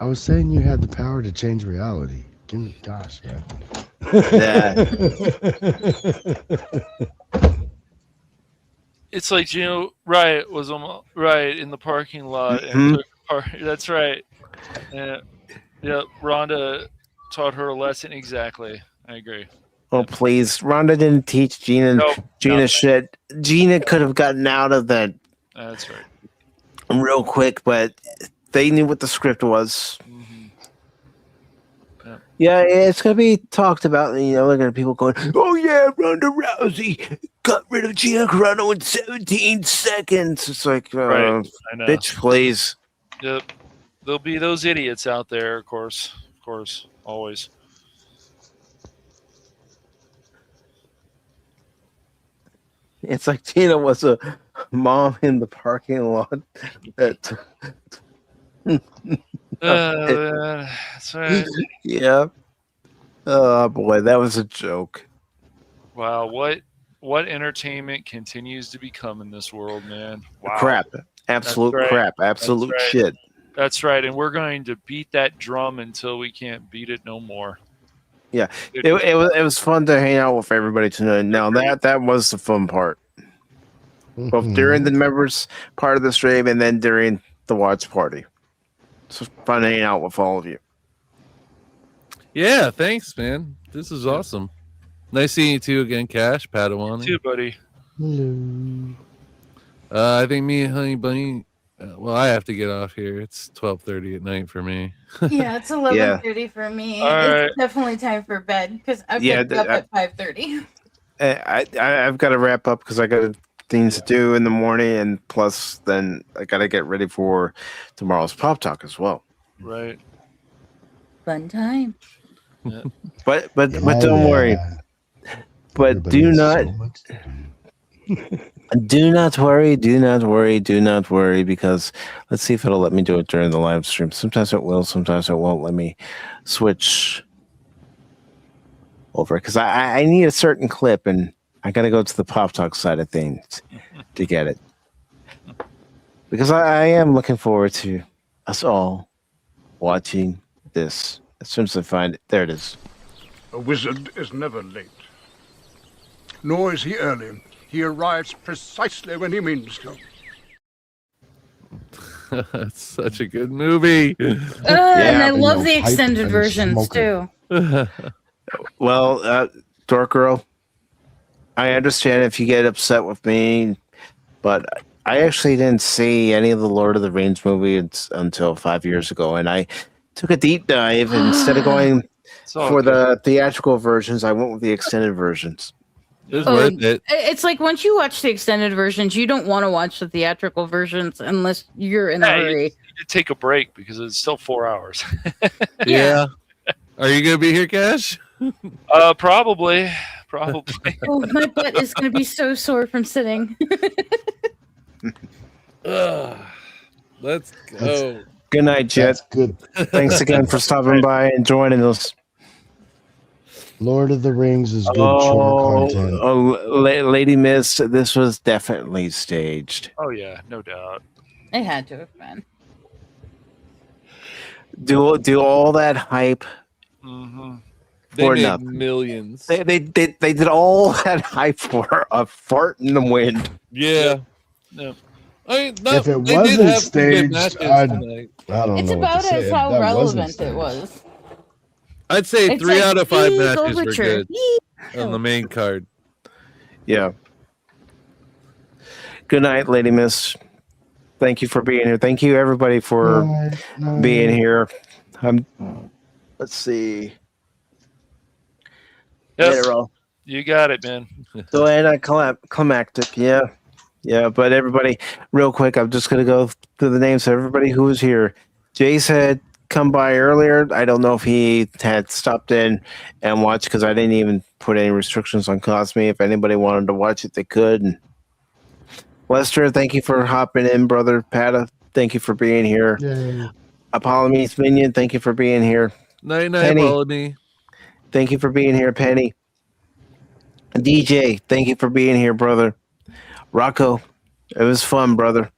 I was saying you had the power to change reality. Give me, gosh, man. It's like Gino Riot was almost right in the parking lot. And that's right. Yeah, Ronda taught her a lesson. Exactly. I agree. Oh, please. Ronda didn't teach Gina shit. Gina could have gotten out of that. That's right. Real quick, but they knew what the script was. Yeah, it's going to be talked about. They're going to be people going, oh, yeah, Ronda Rousey got rid of Gina Carano in 17 seconds. It's like, right. I know. Bitch, please. Yep. There'll be those idiots out there, of course. Of course. Always. It's like Gina was a mom in the parking lot. That's right. Yeah. Oh boy, that was a joke. Wow, what entertainment continues to become in this world, man? Wow. Crap. Absolute crap. Absolute shit. That's right. And we're going to beat that drum until we can't beat it no more. Yeah. It was fun to hang out with everybody tonight. Now that was the fun part. Both during the members part of the stream and then during the watch party. It's fun hanging out with all of you. Yeah, thanks, man. This is awesome. Nice seeing you too again, Cash, Padawan. You too, buddy. Hello. I think me and Honey Bunny. Well, I have to get off here. It's 12:30 at night for me. Yeah, it's 11:30 for me. It's definitely time for bed because I picked up at 5:30. I've got to wrap up because I got things to do in the morning, and plus, then I got to get ready for tomorrow's Pop Talk as well. Right. Fun time. Yeah. But don't worry. But do not worry, because let's see if it'll let me do it during the live stream. Sometimes it will, sometimes it won't let me switch over because I need a certain clip and I got to go to the Pop Talk side of things to get it. Because I am looking forward to us all watching this. As soon as I find it, there it is. A wizard is never late. Nor is he early. He arrives precisely when he means to. It's such a good movie. And I love the extended versions too. Well, Dork Girl, I understand if you get upset with me, but I actually didn't see any of the Lord of the Rings movies until 5 years ago, and I took a deep dive. And instead of going for the theatrical versions, I went with the extended versions. It was worth it. It's like once you watch the extended versions, you don't want to watch the theatrical versions unless you're in a hurry. You need to take a break because it's still 4 hours. Yeah. Are you gonna be here, Cash? Probably. Oh, my butt is going to be so sore from sitting. Let's go. Good night, Jet. Good. Thanks again for stopping by and joining us. Lord of the Rings is good short content. Lady Mist, this was definitely staged. Oh yeah, no doubt. It had to have been. Do all that hype They for made nothing. millions. They did all that hype for a fart in the wind. Yeah. No. If it wasn't staged, I don't know. It's about as how relevant it was. I'd say It's 3 like out of 5 Eagle matches were Butcher. good on the main card. Yeah. Good night, Lady Miss. Thank you for being here. Thank you, everybody, for being here. Let's see. Yep. Later, all. You got it, man. So anticlimactic, yeah. But everybody, real quick, I'm just gonna go through the names of everybody who was here. Jace had come by earlier. I don't know if he had stopped in and watched because I didn't even put any restrictions on Kosmi. If anybody wanted to watch it, they could. And Lester, thank you for hopping in, brother. Pata, thank you for being here. Apollome's Minion, thank you for being here. Night, Penny, Apollomy. thank you for being here, Penny. DJ, thank you for being here, brother. Rocco, it was fun, brother.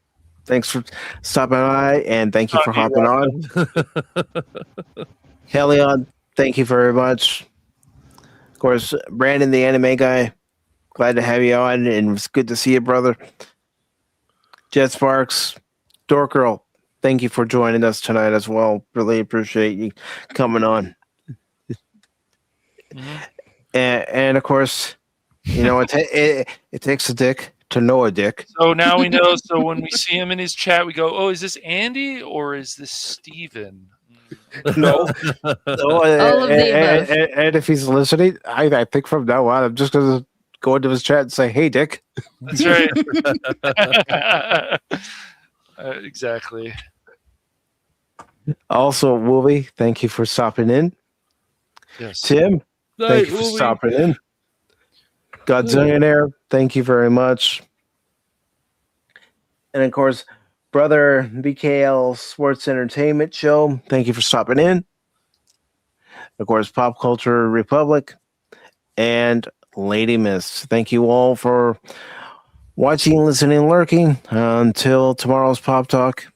Thanks for stopping by, and thank you for hopping on. Helion, thank you very much. Of course, Brandon, the anime guy, glad to have you on, and it's good to see you, brother. Jet Sparks, Dork Girl, thank you for joining us tonight as well. Really appreciate you coming on. And of course, you know, it takes a dick to know a dick. So now we know. So when we see him in his chat, we go, "Oh, is this Andy or is this Steven?" No. All of the above. And if he's listening, I think from now on, I'm just going to go into his chat and say, "Hey, Dick." That's right. Exactly. Also, Wooly, thank you for stopping in. Yes. Tim, thank you for stopping in. Godzillionaire, thank you very much. And of course, brother BKL Sports Entertainment Show, thank you for stopping in. Of course, Pop Culture Republic and Lady Miss, thank you all for watching, listening, lurking. Until tomorrow's Pop Talk,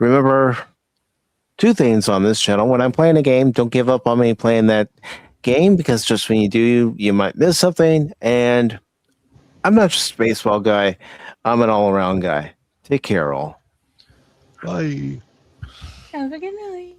remember 2 things on this channel. When I'm playing a game, don't give up on me playing that game, because just when you do, you might miss something. And I'm not just a baseball guy, I'm an all-around guy. Take care, all. Bye. Have a good night.